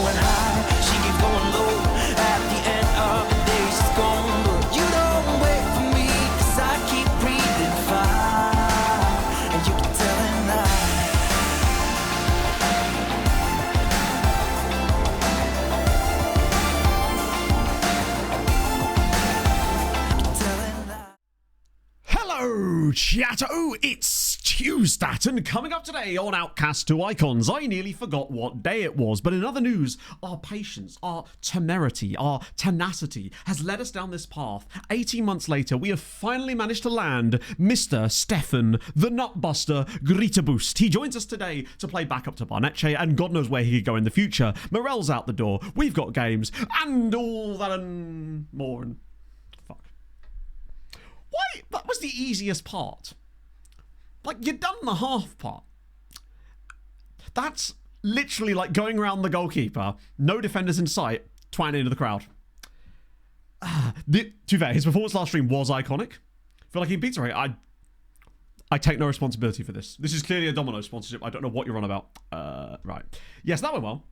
going high, she keeps going low. At the end of the day, she's gone. But you don't wait for me, 'cause I keep breathing fire, and you keep telling lies. Hello, chatter. Oh, it's Tuesday, and coming up today on Outcasts to Icons, I nearly forgot what day it was, but in other news, our patience, our temerity, our tenacity has led us down this path. 18 months later, we have finally managed to land Mr. Stefan, the Nutbuster Gritaboost. He joins us today to play backup to Barnetche, and God knows where he could go in the future. Morel's out the door, we've got games, and all that and more, and fuck. Why? That was the easiest part. Like, you'd done the half part. That's literally like going around the goalkeeper, no defenders in sight, twanging into the crowd. To be fair, his performance last stream was iconic. I feel like he beats right. I take no responsibility for this. This is clearly a Domino sponsorship. I don't know what you're on about. Right. Yes, that went well.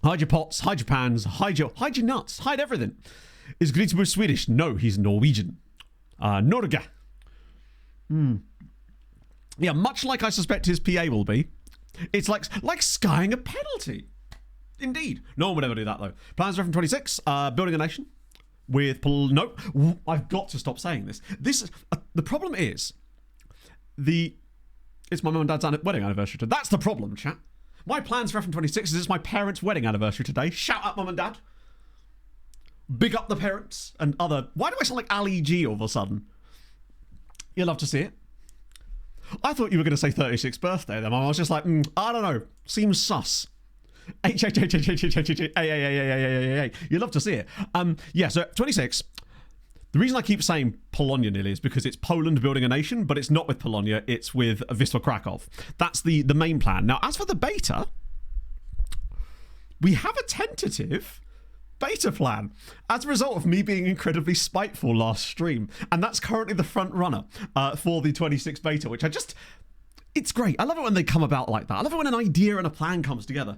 Hide your pots, hide your pans, hide your nuts, hide everything. Is Gritabo Swedish? No, he's Norwegian. Norge. Yeah, much like I suspect his PA will be. It's like skying a penalty. Indeed. No one would ever do that, though. Plans for F26, building a nation with... No, I've got to stop saying this. The problem is... It's my mum and dad's wedding anniversary today. That's the problem, chat. My plans for F26 is it's my parents' wedding anniversary today. Shout out, mum and dad. Big up the parents and other... Why do I sound like Ali G all of a sudden? You'll love to see it. I thought you were going to say 36th birthday then. I was just like, I don't know. Seems sus. You'd love to see it. Yeah, so 26. The reason I keep saying Polonia nearly is because it's Poland building a nation, but it's not with Polonia, it's with Wisła Krakow. That's the main plan. Now, as for the beta, we have a tentative beta plan as a result of me being incredibly spiteful last stream, and that's currently the front runner for the 26 beta, which it's great. I love it when they come about like that. I love it when an idea and a plan comes together.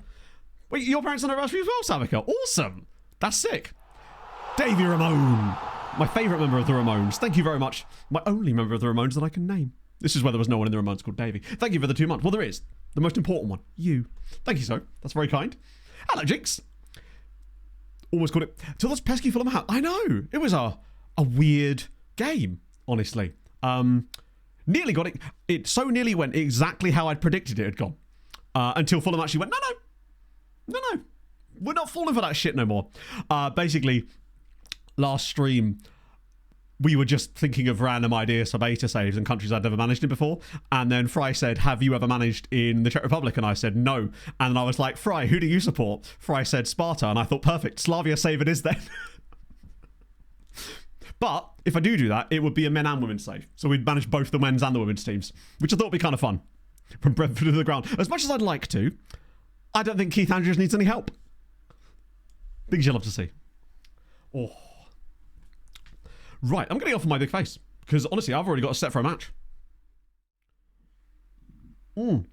Wait, your parents' anniversary as well, Savika? Awesome. That's sick. Davey Ramone, my favourite member of the Ramones. Thank you very much. My only member of the Ramones that I can name. This is where there was no one in the Ramones called Davey. Thank you for the 2 months. Well, there is. The most important one. You. Thank you, so. That's very kind. Hello, Jinx. Almost called it till those pesky Fulham hat. I know, it was a weird game, honestly. Nearly got it. It so nearly went exactly how I'd predicted it had gone, until Fulham actually went, no, we're not falling for that shit no more. Basically, last stream we were just thinking of random ideas for beta saves in countries I'd never managed in before. And then Fry said, have you ever managed in the Czech Republic? And I said, no. And I was like, Fry, who do you support? Fry said, Sparta. And I thought, perfect. Slavia save it is then. But if I do that, it would be a men and women's save. So we'd manage both the men's and the women's teams, which I thought would be kind of fun. From Brentford to the ground. As much as I'd like to, I don't think Keith Andrews needs any help. Things you'll love to see. Oh. Right, I'm going to go for my big face. Because honestly, I've already got a set for a match. No,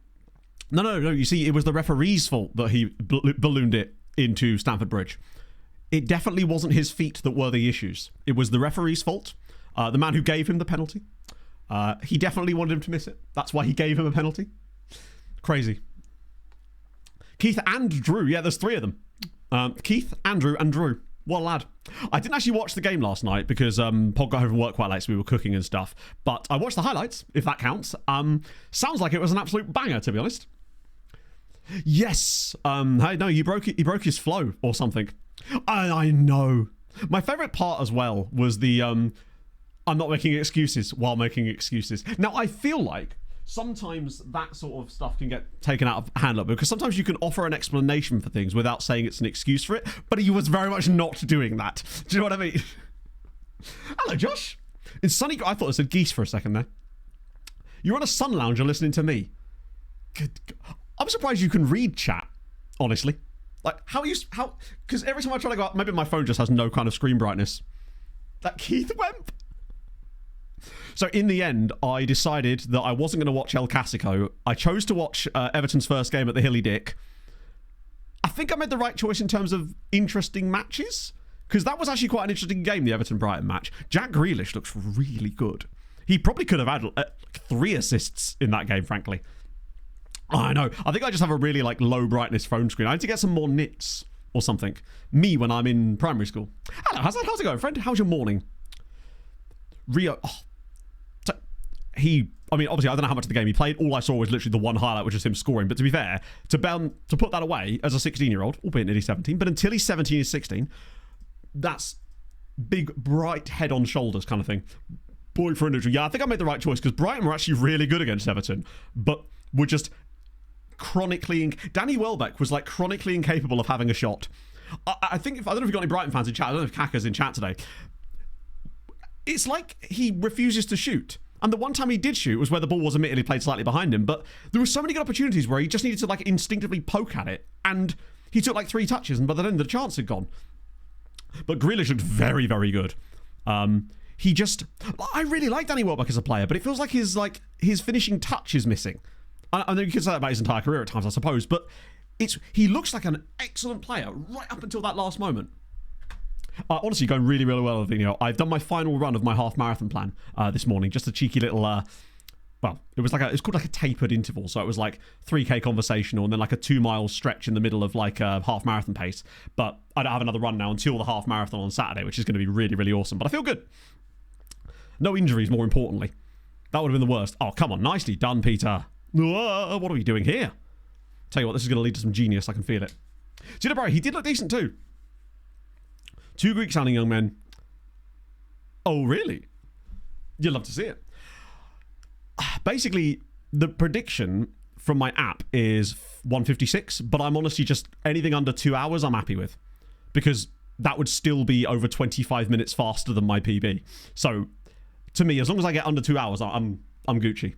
you see, it was the referee's fault that he ballooned it into Stamford Bridge. It definitely wasn't his feet that were the issues. It was the referee's fault. The man who gave him the penalty. He definitely wanted him to miss it. That's why he gave him a penalty. Crazy. Keith and Drew. Yeah, there's 3 of them. Keith, Andrew, and Drew. What a lad. I didn't actually watch the game last night because Pod got home from work quite late, so we were cooking and stuff. But I watched the highlights, if that counts. Sounds like it was an absolute banger, to be honest. Yes. Hey, no, he broke his flow or something. I know. My favourite part as well was the I'm not making excuses while making excuses. Now, I feel like sometimes that sort of stuff can get taken out of hand because sometimes you can offer an explanation for things without saying it's an excuse for it, but he was very much not doing that. Do you know what I mean? Hello, Josh. In sunny... I thought it said geese for a second there. You're on a sun lounger listening to me. Good. I'm surprised you can read chat, honestly. Like, how... Because every time I try to go up, maybe my phone just has no kind of screen brightness. That Keith Wemp. So in the end, I decided that I wasn't going to watch El Clasico. I chose to watch Everton's first game at the Hilly Dick. think I made the right choice in terms of interesting matches, because that was actually quite an interesting game, the Everton-Brighton match. Jack Grealish looks really good. He probably could have had 3 assists in that game, frankly. I know. I think I just have a really low brightness phone screen. I need to get some more nits or something. Me when I'm in primary school. Hello, how's it going, friend? How's your morning? Rio. Obviously, I don't know how much of the game he played. All I saw was literally the one highlight, which was him scoring. But to be fair, to put that away as a 16-year-old, albeit nearly 17, but until he's 17, he's 16, that's big, bright head on shoulders kind of thing. Boy for individual. Yeah, I think I made the right choice, because Brighton were actually really good against Everton, but were just chronically... Danny Welbeck was chronically incapable of having a shot. I think, I don't know if you've got any Brighton fans in chat. I don't know if Kaka's in chat today. It's like he refuses to shoot. And the one time he did shoot was where the ball was admittedly played slightly behind him, but there were so many good opportunities where he just needed to instinctively poke at it, and he took 3 touches, and by the end the chance had gone. But Grealish looked very, very good. I really like Danny Welbeck as a player, but it feels like his finishing touch is missing. I know you could say that about his entire career at times, I suppose, but he looks like an excellent player right up until that last moment. Honestly, going really, really well, Vino. I've done my final run of my half marathon plan this morning. Just a cheeky little, it was it's called a tapered interval. So it was 3K conversational and then a 2-mile stretch in the middle of a half marathon pace. But I don't have another run now until the half marathon on Saturday, which is going to be really, really awesome. But I feel good. No injuries, more importantly. That would have been the worst. Oh, come on. Nicely done, Peter. What are we doing here? Tell you what, this is going to lead to some genius. I can feel it. Bro, he did look decent too. 2 Greek-sounding young men. Oh, really? You'd love to see it. Basically, the prediction from my app is 156, but I'm honestly just anything under 2 hours I'm happy with, because that would still be over 25 minutes faster than my PB. So, to me, as long as I get under 2 hours, I'm Gucci.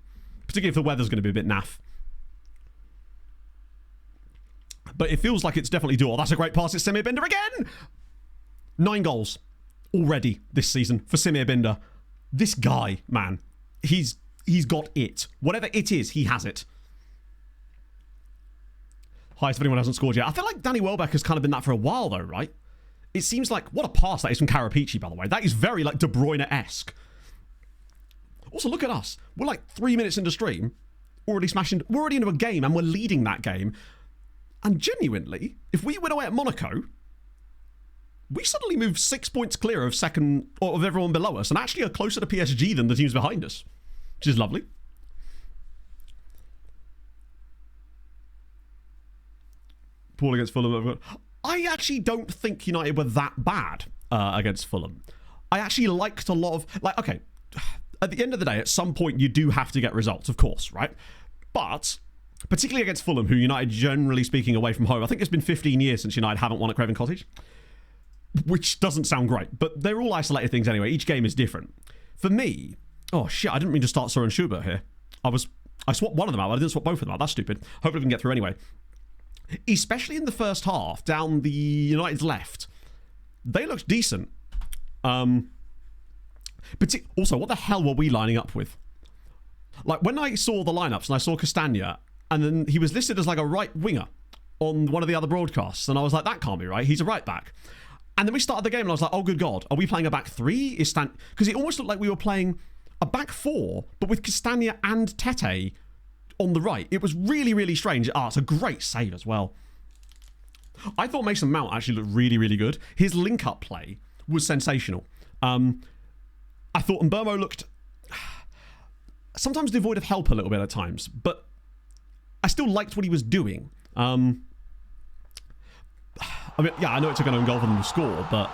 Particularly if the weather's going to be a bit naff. But it feels like it's definitely doable. That's a great pass. It's Samir Binder again! 9 goals already this season for Samir Binder. This guy, man, he's got it. Whatever it is, he has it. Highest if anyone hasn't scored yet. I feel like Danny Welbeck has kind of been that for a while, though, right? It seems like... What a pass that is from Karapichi, by the way. That is very, De Bruyne-esque. Also, look at us. We're 3 minutes into stream, already smashing... We're already into a game, and we're leading that game. And genuinely, if we win away at Monaco... we suddenly move 6 points clear of second, or of everyone below us, and actually are closer to PSG than the teams behind us, which is lovely. Paul against Fulham. I actually don't think United were that bad against Fulham. I actually liked a lot of... okay, at the end of the day, at some point you do have to get results, of course, right? But... particularly against Fulham, who United, generally speaking, away from home. I think it's been 15 years since United haven't won at Craven Cottage. Which doesn't sound great, but they're all isolated things anyway. Each game is different. For me, oh shit, I didn't mean to start Soren Schubert here. I swapped one of them out, I didn't swap both of them out. That's stupid. Hopefully we can get through anyway. Especially in the first half, down the United's left, they looked decent. But also, what the hell were we lining up with? When I saw the lineups and I saw Castagna, and then he was listed as a right winger on one of the other broadcasts, and I was like, that can't be right. He's a right back. And then we started the game and I was like, oh, good God, are we playing a back 3? Because it almost looked like we were playing a back 4, but with Castagna and Tete on the right. It was really, really strange. It's a great save as well. I thought Mason Mount actually looked really, really good. His link-up play was sensational. I thought Mbermo looked sometimes devoid of help a little bit at times, but I still liked what he was doing. I know it took an own goal for them to score, but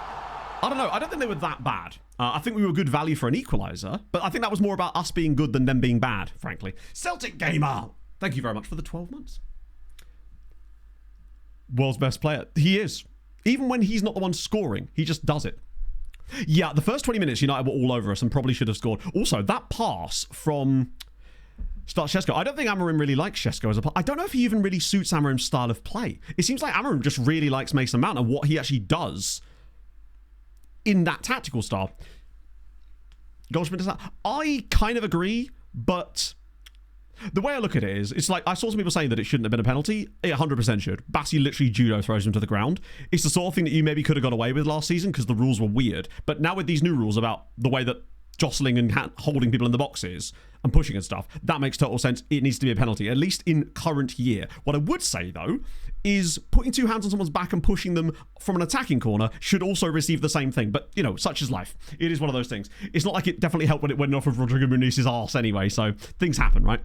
I don't know. I don't think they were that bad. I think we were good value for an equaliser, but I think that was more about us being good than them being bad, frankly. Celtic Gamer, thank you very much for the 12 months. World's best player. He is. Even when he's not the one scoring, he just does it. Yeah, the first 20 minutes, United were all over us and probably should have scored. Also, that pass from... start Šeško. I don't think Amorim really likes Šeško as a player. I don't know if he even really suits Amorim's style of play. It seems like Amorim just really likes Mason Mount and what he actually does in that tactical style. Goldschmidt does that. I kind of agree, but The way I look at it is, it's like, I saw some people saying that it shouldn't have been a penalty. It 100% should. Bassi literally judo throws him to the ground. It's the sort of thing that you maybe could have got away with last season because the rules were weird. But now with these new rules about the way that jostling and holding people in the boxes and pushing and stuff, that makes total sense. It needs to be a penalty, at least in current year. What I would say, though, is putting two hands on someone's back and pushing them from an attacking corner should also receive the same thing. But, you know, such is life. It is one of those things. It's not like it definitely helped when it went off of Rodrigo Muniz's arse anyway, so things happen, right?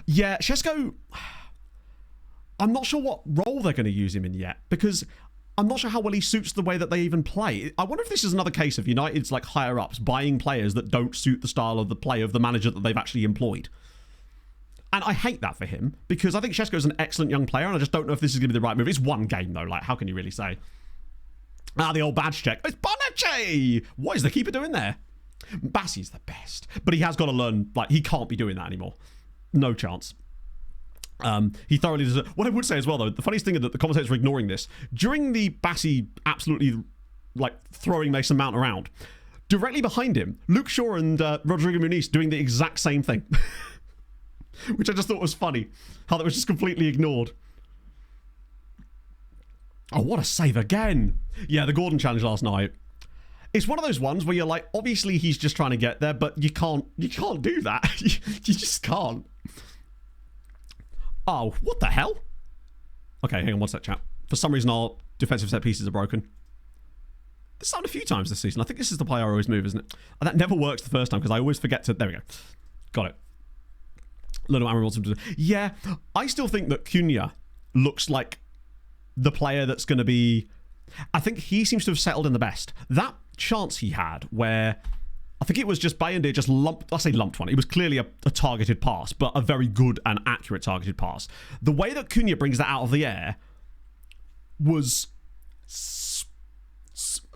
Yeah, Šeško, I'm not sure what role they're going to use him in yet, because I'm not sure how well he suits the way that they even play. I wonder if this is another case of United's like higher-ups buying players that don't suit the style of the play of the manager that they've actually employed. And I hate that for him, because I think Šeško is an excellent young player, and I just don't know if this is going to be the right move. It's one game, though. Like, how can you really say? The old badge check. It's Bonucci! What is the keeper doing there? Bassi's the best. But he has got to learn, like, he can't be doing that anymore. No chance. He thoroughly deserves. What I would say as well, though, the funniest thing is that the commentators are ignoring this. During the Bassi absolutely like throwing Mason Mount around, directly behind him, Luke Shaw and Rodrigo Muniz doing the exact same thing, which I just thought was funny. How that was just completely ignored. Oh, what a save again! Yeah, the Gordon challenge last night. It's one of those ones where you're like, obviously he's just trying to get there, but you can't do that. You just can't. Oh, what the hell? Okay, hang on one sec, chat. For some reason, our defensive set pieces are broken. This happened a few times this season. I think this is the play I always move, isn't it? And that never works the first time because I always forget to... There we go. Got it. Learn what Aaron wants him to do. Yeah, I still think that Cunha looks like the player that's going to be... I think he seems to have settled in the best. That chance he had where... I think it was just Bayende just lumped... I say lumped one. It was clearly a targeted pass, but a very good and accurate targeted pass. The way that Cunha brings that out of the air was...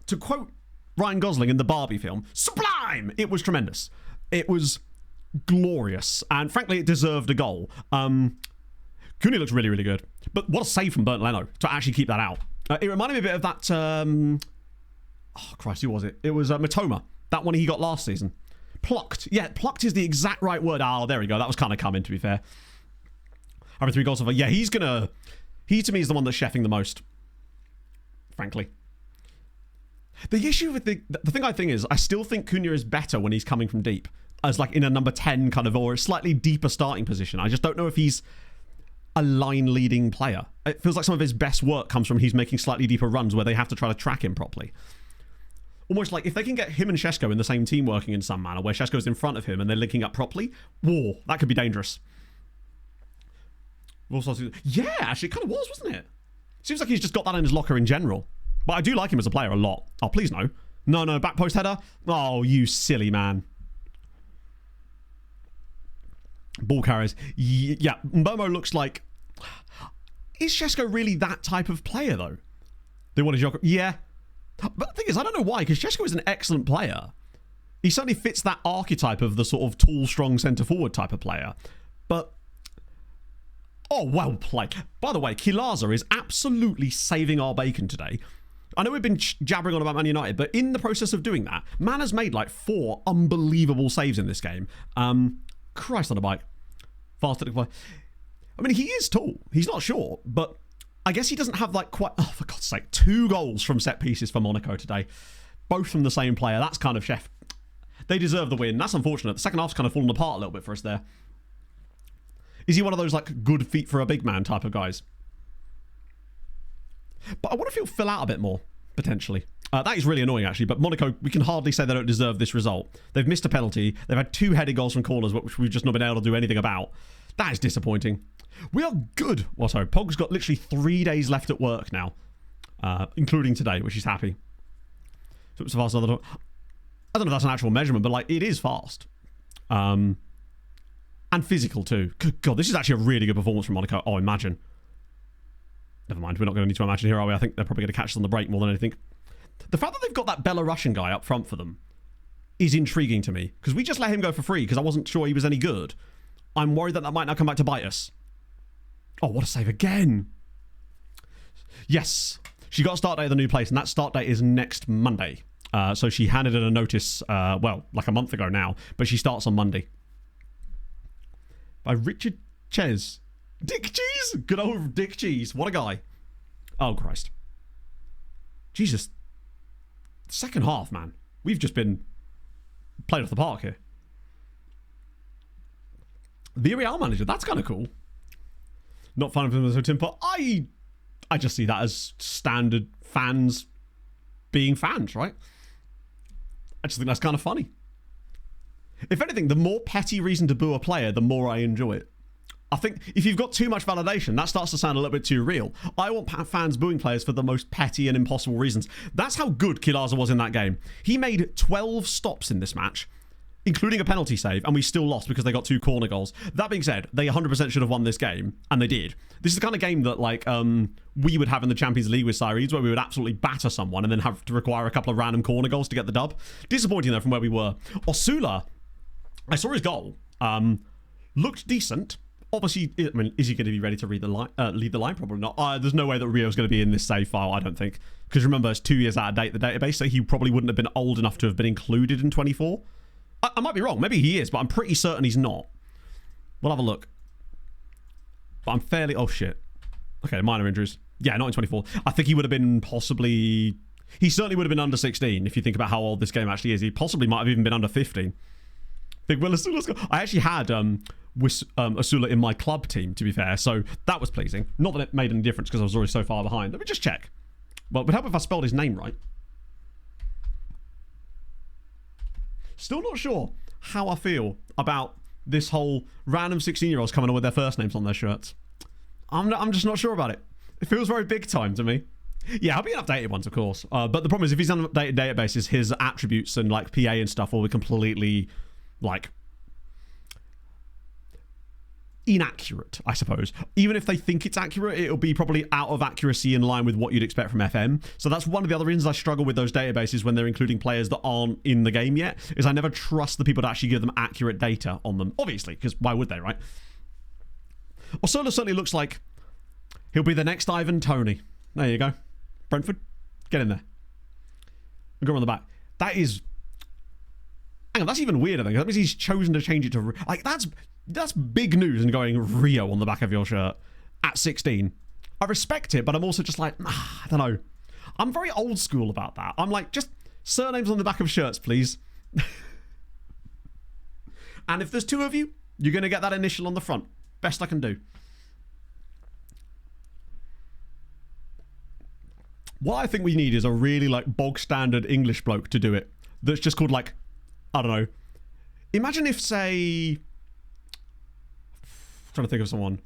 To quote Ryan Gosling in the Barbie film, sublime! It was tremendous. It was glorious. And frankly, it deserved a goal. Cunha looks really, really good. But what a save from Bernd Leno to actually keep that out. It reminded me a bit of that... oh, Christ, who was it? It was Matoma. That one he got last season. Plucked. Yeah, plucked is the exact right word. Oh, there we go. That was kind of coming, to be fair. Having 3 goals so far. Yeah, he's going to... He, to me, is the one that's chefing the most. Frankly. The issue with the thing I think is, I still think Cunha is better when he's coming from deep. As like in a number 10 kind of, or a slightly deeper starting position. I just don't know if he's a line-leading player. It feels like some of his best work comes from he's making slightly deeper runs where they have to try to track him properly. Almost like if they can get him and Šeško in the same team working in some manner, where Šeško's in front of him and they're linking up properly, whoa, that could be dangerous. Yeah, actually, it kind of was, wasn't it? Seems like he's just got that in his locker in general. But I do like him as a player a lot. Oh, please no. No, back post header. Oh, you silly man. Ball carriers. Yeah, Mbomo looks like... Is Šeško really that type of player, though? They want to... Yeah. But the thing is, I don't know why, because Šeško is an excellent player. He certainly fits that archetype of the sort of tall, strong centre-forward type of player. But... Oh, well played. By the way, Kilaza is absolutely saving our bacon today. I know we've been jabbering on about Man United, but in the process of doing that, Man has made like 4 unbelievable saves in this game. Christ on a bike. Fast at the play. I mean, he is tall. He's not short, but... I guess he doesn't have like quite... Oh, for God's sake. 2 goals from set pieces for Monaco today. Both from the same player. That's kind of chef. They deserve the win. That's unfortunate. The second half's kind of fallen apart a little bit for us there. Is he one of those like good feet for a big man type of guys? But I wonder if he'll fill out a bit more, potentially. That is really annoying, actually. But Monaco, we can hardly say they don't deserve this result. They've missed a penalty. They've had 2 headed goals from corners, which we've just not been able to do anything about. That is disappointing. We are good, Watto. Pog's got literally 3 days left at work now, including today, which is happy. So it's fast. I don't know if that's an actual measurement, but like it is fast, and physical too. Good God, this is actually a really good performance from Monaco. Oh, imagine. Never mind. We're not going to need to imagine here, are we? I think they're probably going to catch us on the break more than anything. The fact that they've got that Belarusian guy up front for them is intriguing to me because we just let him go for free because I wasn't sure he was any good. I'm worried that might now come back to bite us. Oh, what a save again. Yes. She got a start date at the new place, and that start date is next Monday. So she handed in a notice, well, like a month ago now, but she starts on Monday. by Richard Ches. Dick Cheese? Good old Dick Cheese. What a guy. Oh, Christ. Jesus. Second half, man. We've just been played off the park here. The Real manager. That's kind of cool. Not fun for them as a team, but I just see that as standard fans being fans, right? I just think that's kind of funny. If anything, the more petty reason to boo a player, the more I enjoy it. I think if you've got too much validation, that starts to sound a little bit too real. I want fans booing players for the most petty and impossible reasons. That's how good Kilaza was in that game. He made 12 stops in this match, including a penalty save, and we still lost because they got 2 corner goals. That being said, they 100% should have won this game, and they did. This is the kind of game that we would have in the Champions League with Syries, where we would absolutely batter someone and then have to require a couple of random corner goals to get the dub. Disappointing, though, from where we were. Osula, I saw his goal. Looked decent. Obviously, I mean, is he going to be ready to lead the line? Probably not. There's no way that Rio's going to be in this save file, I don't think. Because remember, it's 2 years out of date, the database, so he probably wouldn't have been old enough to have been included in 24. I might be wrong. Maybe he is, but I'm pretty certain he's not. We'll have a look. But I'm fairly... Oh, shit. Okay, minor injuries. Yeah, not in 24. I think he would have been possibly... He certainly would have been under 16, if you think about how old this game actually is. He possibly might have even been under 15. Big Will Asula's got... I actually had Asula in my club team, to be fair, so that was pleasing. Not that it made any difference because I was already so far behind. Let me just check. Well, it would help if I spelled his name right. Still not sure how I feel about this whole random 16-year-olds coming on with their first names on their shirts. I'm just not sure about it. It feels very big time to me. Yeah, I'll be an updated ones, of course. But the problem is, if he's on updated databases, his attributes and like PA and stuff will be completely like inaccurate, I suppose. Even if they think it's accurate, it'll be probably out of accuracy in line with what you'd expect from FM. So that's one of the other reasons I struggle with those databases when they're including players that aren't in the game yet, is I never trust the people to actually give them accurate data on them. Obviously, because why would they, right? Osula certainly looks like he'll be the next Ivan Toney. There you go. Brentford, get in there. We'll go on the back. That is... Hang on, that's even weirder, though. That means he's chosen to change it to... Like, that's big news and going Rio on the back of your shirt at 16. I respect it, but I'm also just like, I don't know. I'm very old school about that. I'm like, just surnames on the back of shirts, please. And if there's 2 of you, you're going to get that initial on the front. Best I can do. What I think we need is a really like bog standard English bloke to do it. That's just called like, I don't know. Imagine if, say... Trying to think of someone.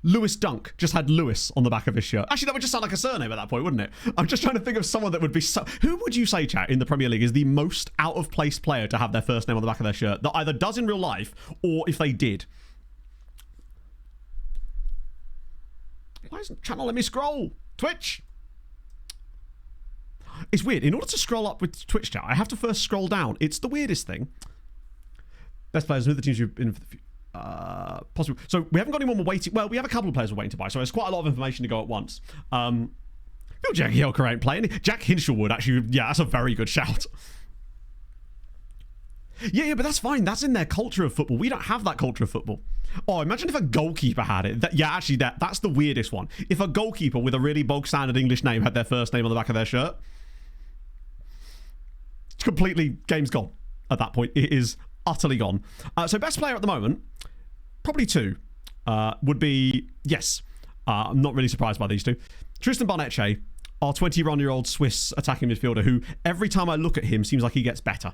Lewis Dunk just had Lewis on the back of his shirt. Actually, that would just sound like a surname at that point, wouldn't it? I'm just trying to think of someone that would be so... Who would you say, chat, in the Premier League is the most out-of-place player to have their first name on the back of their shirt that either does in real life or if they did? Why isn't channel let me scroll? Twitch! It's weird. In order to scroll up with Twitch chat, I have to first scroll down. It's the weirdest thing. Best players with the teams you've been... possible. So we haven't got anyone we're waiting. Well, we have a couple of players we're waiting to buy, so there's quite a lot of information to go at once. Bill Jagielka ain't playing. Jack Hinshaw would actually. Yeah, that's a very good shout. Yeah, but that's fine. That's in their culture of football. We don't have that culture of football. Oh, imagine if a goalkeeper had it. Actually, that's the weirdest one. If a goalkeeper with a really bog standard English name had their first name on the back of their shirt, it's completely game's gone. At that point, it is utterly gone. So best player at the moment. Probably 2 would be, yes, I'm not really surprised by these 2. Tristan Barnetche, our 21-year-old Swiss attacking midfielder who, every time I look at him, seems like he gets better.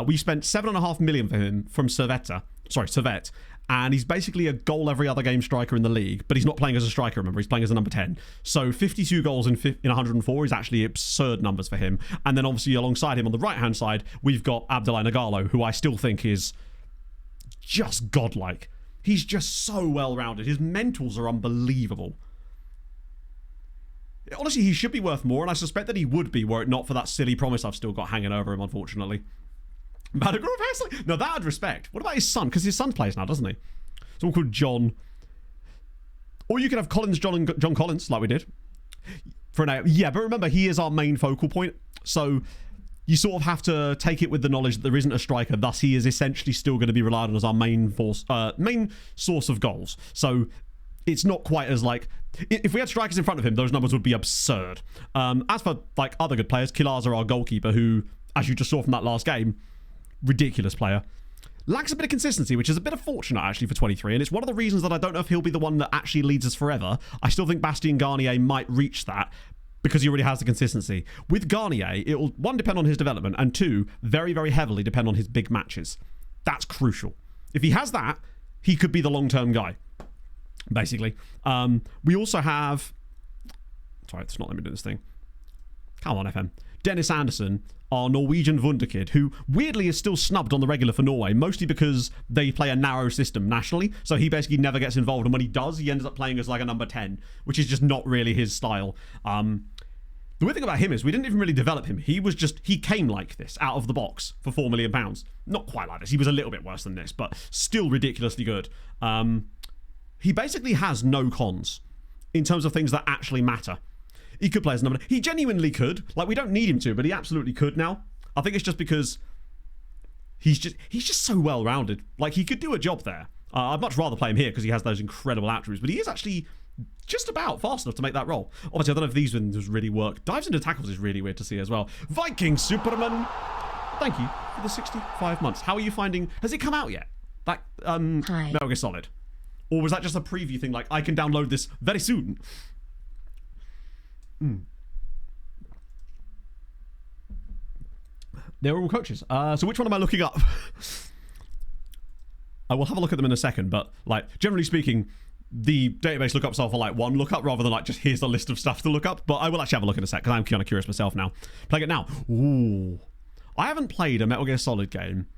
We spent 7.5 million for him from Servette, and he's basically a goal every other game striker in the league, but he's not playing as a striker, remember, he's playing as a number 10. So 52 goals in 104 is actually absurd numbers for him. And then obviously alongside him on the right-hand side, we've got Abdoulaye Nagalo, who I still think is just godlike. He's just so well-rounded. His mentals are unbelievable. Honestly, he should be worth more, and I suspect that he would be were it not for that silly promise I've still got hanging over him, unfortunately. Madagrove Hesley? No, that I'd respect. What about his son? Because his son plays now, doesn't he? Someone called John. Or you could have Collins, John and John Collins, like we did. For an A. Yeah, but remember, he is our main focal point. So you sort of have to take it with the knowledge that there isn't a striker, thus he is essentially still going to be relied on as our main source of goals. So it's not quite as like, if we had strikers in front of him, those numbers would be absurd. As for like other good players, Kilaza, our goalkeeper, who, as you just saw from that last game, ridiculous player, lacks a bit of consistency, which is a bit unfortunate actually for 23, and it's one of the reasons that I don't know if he'll be the one that actually leads us forever. I still think Bastien Garnier might reach that, because he already has the consistency. With Garnier, it will, one, depend on his development, and two, very, very heavily depend on his big matches. That's crucial. If he has that, he could be the long-term guy, basically. We also have... Sorry, it's not letting me do this thing. Come on, FM. Dennis Anderson, our Norwegian wunderkid, who weirdly is still snubbed on the regular for Norway, mostly because they play a narrow system nationally, so he basically never gets involved, and when he does, he ends up playing as like a number 10, which is just not really his style. The weird thing about him is we didn't even really develop him. He came like this, out of the box, for £4 million. Not quite like this. He was a little bit worse than this, but still ridiculously good. He basically has no cons in terms of things that actually matter. He could play as number... He genuinely could. Like, we don't need him to, but he absolutely could now. I think it's just because he's just so well-rounded. Like, he could do a job there. I'd much rather play him here because he has those incredible attributes, but he is actually just about fast enough to make that role. Obviously, I don't know if these ones really work. Dives into tackles is really weird to see as well. Viking Superman, thank you for the 65 months. How are you finding... Has it come out yet? That, Hi. Metal Gear Solid? Or was that just a preview thing, like, I can download this very soon? They're all coaches. So which one am I looking up? I will have a look at them in a second, but like generally speaking, the database lookups are for like one lookup rather than like just here's a list of stuff to look up. But I will actually have a look in a sec because I'm kind of curious myself now. Playing it now. Ooh, I haven't played a Metal Gear Solid game.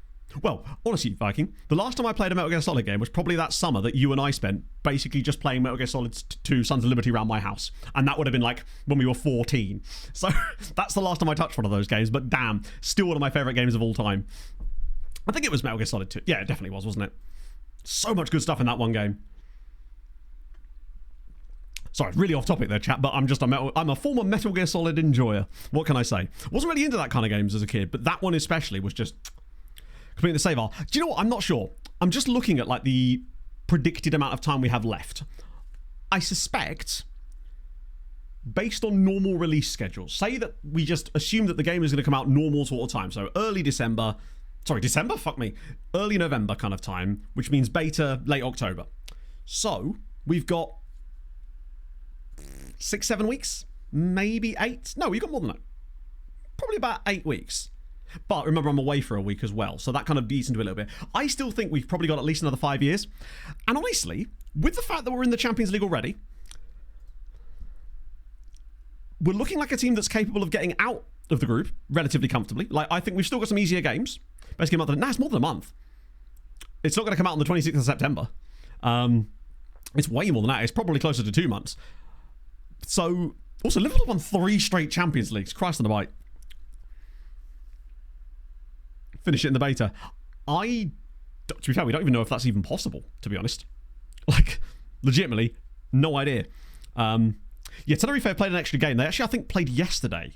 Well, honestly, Viking, the last time I played a Metal Gear Solid game was probably that summer that you and I spent basically just playing Metal Gear Solid 2 Sons of Liberty around my house. And that would have been like when we were 14. So that's the last time I touched one of those games. But damn, still one of my favourite games of all time. I think it was Metal Gear Solid 2. Yeah, it definitely was, wasn't it? So much good stuff in that one game. Sorry, really off topic there, chat, but I'm a former Metal Gear Solid enjoyer. What can I say? Wasn't really into that kind of games as a kid, but that one especially was just... completing the save file. Do you know what? I'm not sure. I'm just looking at like the predicted amount of time we have left. I suspect, based on normal release schedules, say that we just assume that the game is going to come out normal sort of time. So early December. Sorry, December? Fuck me. Early November kind of time, which means beta late October. So we've got 6-7 weeks, maybe 8. No, we've got more than that. Probably about 8 weeks. But remember, I'm away for a week as well, so that kind of beats into it a little bit. I still think we've probably got at least another 5 years. And honestly, with the fact that we're in the Champions League already, we're looking like a team that's capable of getting out of the group relatively comfortably. Like, I think we've still got some easier games. Basically, a month. Nah, it's more than a month. It's not going to come out on the 26th of September. It's way more than that. It's probably closer to 2 months. So, also, Liverpool won 3 straight Champions Leagues. Christ on the bite. Finish it in the beta. To be fair, we don't even know if that's even possible, to be honest. Like, legitimately, no idea. Yeah, Tenerife played an extra game. They actually, I think, played yesterday.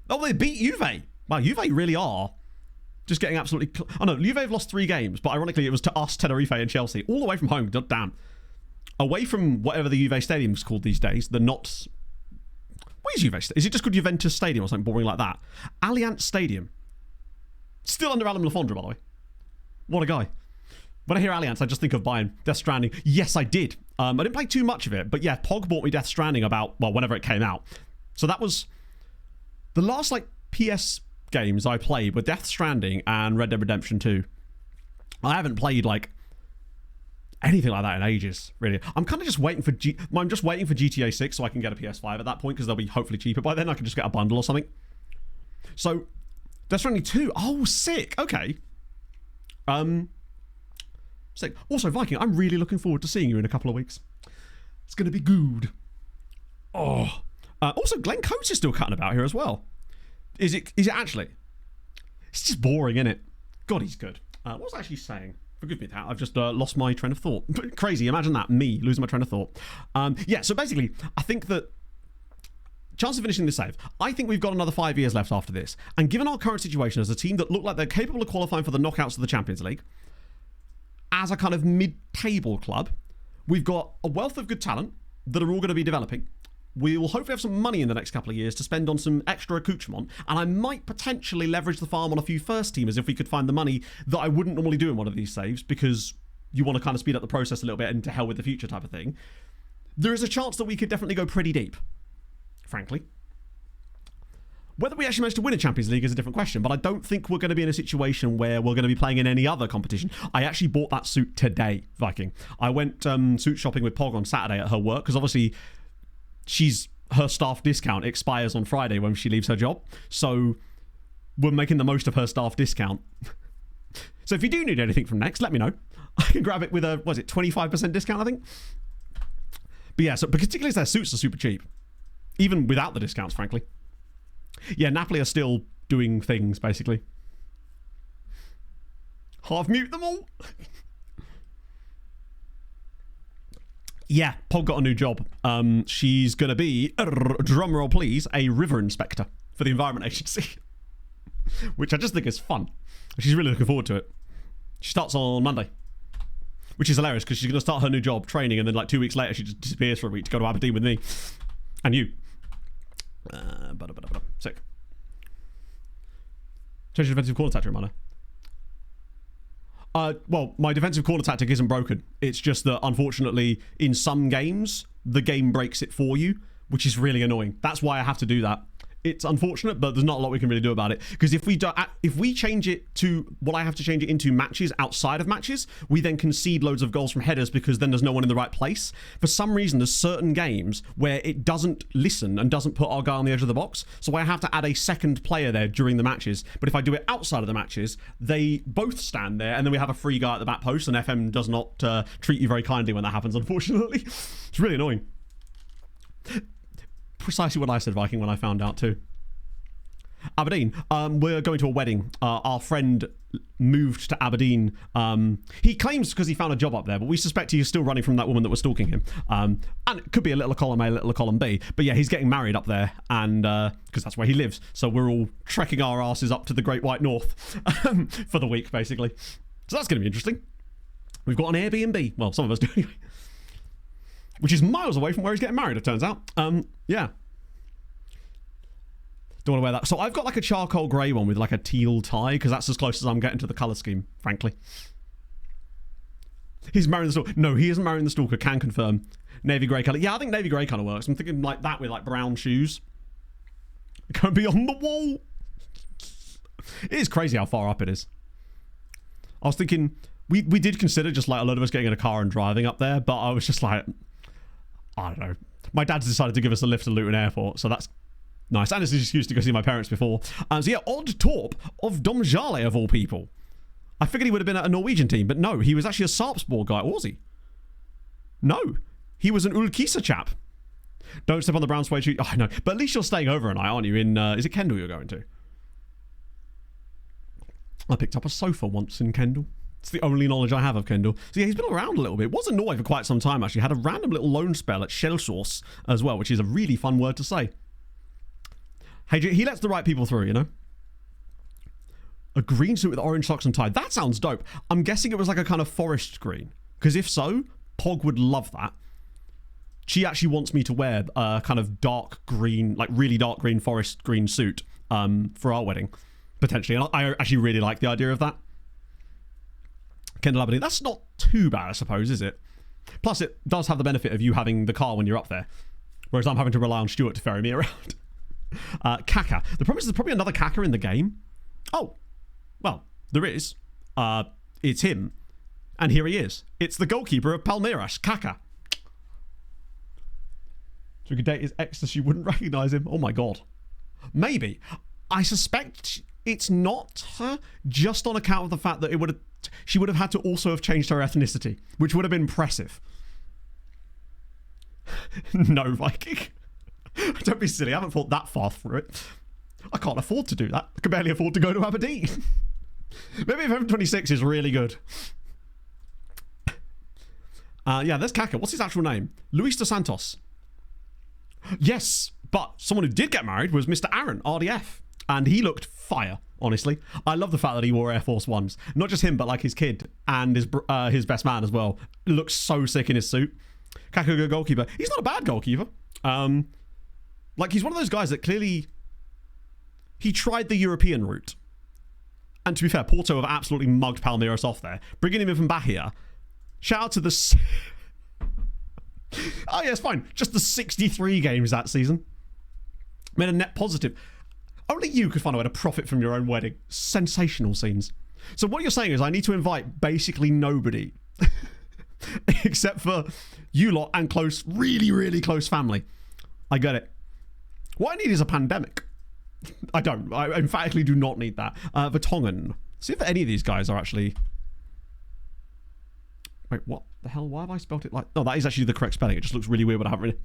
Oh, they beat Juve. Wow, Juve really are just getting absolutely... Oh, no, Juve have lost 3 games, but ironically, it was to us, Tenerife and Chelsea. All away from home. Damn. Away from whatever the Juve Stadium's called these days. The not... What is Juve Stadium? Is it just called Juventus Stadium or something boring like that? Allianz Stadium. Still under Alan Lafondra, by the way. What a guy. When I hear Allianz, I just think of buying Death Stranding. Yes, I did. I didn't play too much of it, but yeah, Pog bought me Death Stranding about, well, whenever it came out. So that was the last, like, PS games I played were Death Stranding and Red Dead Redemption 2. I haven't played, like, anything like that in ages, really. I'm kind of just waiting for I'm just waiting for GTA 6 so I can get a PS5 at that point because they'll be hopefully cheaper by then. I can just get a bundle or something. So... Death Stranding 2. Oh, sick. Okay. Sick. Also, Viking, I'm really looking forward to seeing you in a couple of weeks. It's going to be good. Oh. Also, Glenn Coates is still cutting about here as well. Is it actually? It's just boring, isn't it? God, he's good. What was I actually saying? Forgive me, I've just lost my train of thought. Crazy. Imagine that. Me losing my train of thought. Yeah, so basically, I think that chance of finishing this save. I think we've got another 5 years left after this. And given our current situation as a team that look like they're capable of qualifying for the knockouts of the Champions League, as a kind of mid-table club, we've got a wealth of good talent that are all going to be developing. We will hopefully have some money in the next couple of years to spend on some extra accoutrement, and I might potentially leverage the farm on a few first teamers if we could find the money that I wouldn't normally do in one of these saves, because you want to kind of speed up the process a little bit and to hell with the future type of thing. There is a chance that we could definitely go pretty deep, frankly. Whether we actually manage to win a Champions League is a different question, but I don't think we're going to be in a situation where we're going to be playing in any other competition. I actually bought that suit today, Viking. I went suit shopping with Pog on Saturday at her work, because obviously her staff discount expires on Friday when she leaves her job. So we're making the most of her staff discount. So if you do need anything from Next, let me know. I can grab it with a, 25% discount, I think? But yeah, so particularly as their suits are super cheap. Even without the discounts, frankly. Yeah, Napoli are still doing things, basically. Half mute them all. Yeah, Pog got a new job. She's going to be, drumroll please, a river inspector for the Environment Agency. Which I just think is fun. She's really looking forward to it. She starts on Monday. Which is hilarious, because she's going to start her new job, training, and then like 2 weeks later she just disappears for a week to go to Aberdeen with me. And you. Sick. Change your defensive corner tactic, reminder. Well, my defensive corner tactic isn't broken. It's just that, unfortunately, in some games, the game breaks it for you, which is really annoying. That's why I have to do that. It's unfortunate, but there's not a lot we can really do about it. Because if we change it to what I have to change it into matches outside of matches, we then concede loads of goals from headers because then there's no one in the right place. For some reason, there's certain games where it doesn't listen and doesn't put our guy on the edge of the box. So I have to add a second player there during the matches. But if I do it outside of the matches, they both stand there and then we have a free guy at the back post, and FM does not treat you very kindly when that happens, unfortunately. It's really annoying. Precisely what I said, Viking, when I found out too. Aberdeen, we're going to a wedding. Our friend moved to Aberdeen. He claims because he found a job up there, but we suspect he is still running from that woman that was stalking him. And it could be a little column A, a little column B. But yeah, he's getting married up there, and because that's where he lives. So we're all trekking our asses up to the Great White North for the week, basically. So that's going to be interesting. We've got an Airbnb. Well, some of us do anyway. Which is miles away from where he's getting married, it turns out. Yeah. Don't want to wear that. So I've got like a charcoal grey one with like a teal tie, because that's as close as I'm getting to the colour scheme, frankly. He's marrying the stalker. No, he isn't marrying the stalker, can confirm. Navy grey colour. Yeah, I think navy grey kind of works. I'm thinking like that with like brown shoes. It can't be on the wall. It is crazy how far up it is. I was thinking, we did consider just like a lot of us getting in a car and driving up there, but I was just like, I don't know. My dad's decided to give us a lift to Luton Airport, so that's nice. And it's an excuse to go see my parents before. So yeah, Odd Torp of Domžale, of all people. I figured he would have been at a Norwegian team, but no, he was actually a Sarpsborg guy. Or was he? No, he was an Ulkisa chap. Don't step on the brown suede shoe. Oh, I know. But at least you're staying over a night, aren't you? In is it Kendal you're going to? I picked up a sofa once in Kendal. It's the only knowledge I have of Kendal. So yeah, he's been around a little bit. Was in Norway for quite some time, actually. Had a random little loan spell at Skjelsås as well, which is a really fun word to say. Hey, he lets the right people through, you know? A green suit with orange socks and tie. That sounds dope. I'm guessing it was like a kind of forest green. Because if so, Pog would love that. She actually wants me to wear a kind of dark green, like really dark green forest green suit for our wedding, potentially. And I actually really like the idea of that. Kendal Aberdeen. That's not too bad, I suppose, is it? Plus, it does have the benefit of you having the car when you're up there. Whereas I'm having to rely on Stuart to ferry me around. Kaka. The problem is there's probably another Kaka in the game. Oh. Well, there is. It's him. And here he is. It's the goalkeeper of Palmeiras, Kaka. So we could date his ex so she wouldn't recognise him. Oh my god. Maybe. I suspect it's not her, just on account of the fact that she would have had to also have changed her ethnicity, which would have been impressive. No, Viking. Don't be silly. I haven't thought that far through it. I can't afford to do that. I can barely afford to go to Aberdeen. Maybe if M26 is really good. Yeah, there's Kaka. What's his actual name? Luis dos Santos. Yes, But someone who did get married was Mr. Aaron, RDF. And he looked fire, honestly. I love the fact that he wore Air Force Ones. Not just him, but like his kid and his best man as well. Looks so sick in his suit. Kakuga goalkeeper. He's not a bad goalkeeper. Like, he's one of those guys that clearly... He tried the European route. And to be fair, Porto have absolutely mugged Palmeiras off there. Bringing him in from Bahia. Shout out to the... Oh, yeah, it's fine. Just the 63 games that season. Made a net positive. Only you could find a way to profit from your own wedding. Sensational scenes. So what you're saying is I need to invite basically nobody. Except for you lot and close, really, really close family. I get it. What I need is a pandemic. I don't. I emphatically do not need that. Vertonghen. See if any of these guys are actually... Wait, what the hell? Why have I spelled it like... No, that is actually the correct spelling. It just looks really weird, but I haven't really...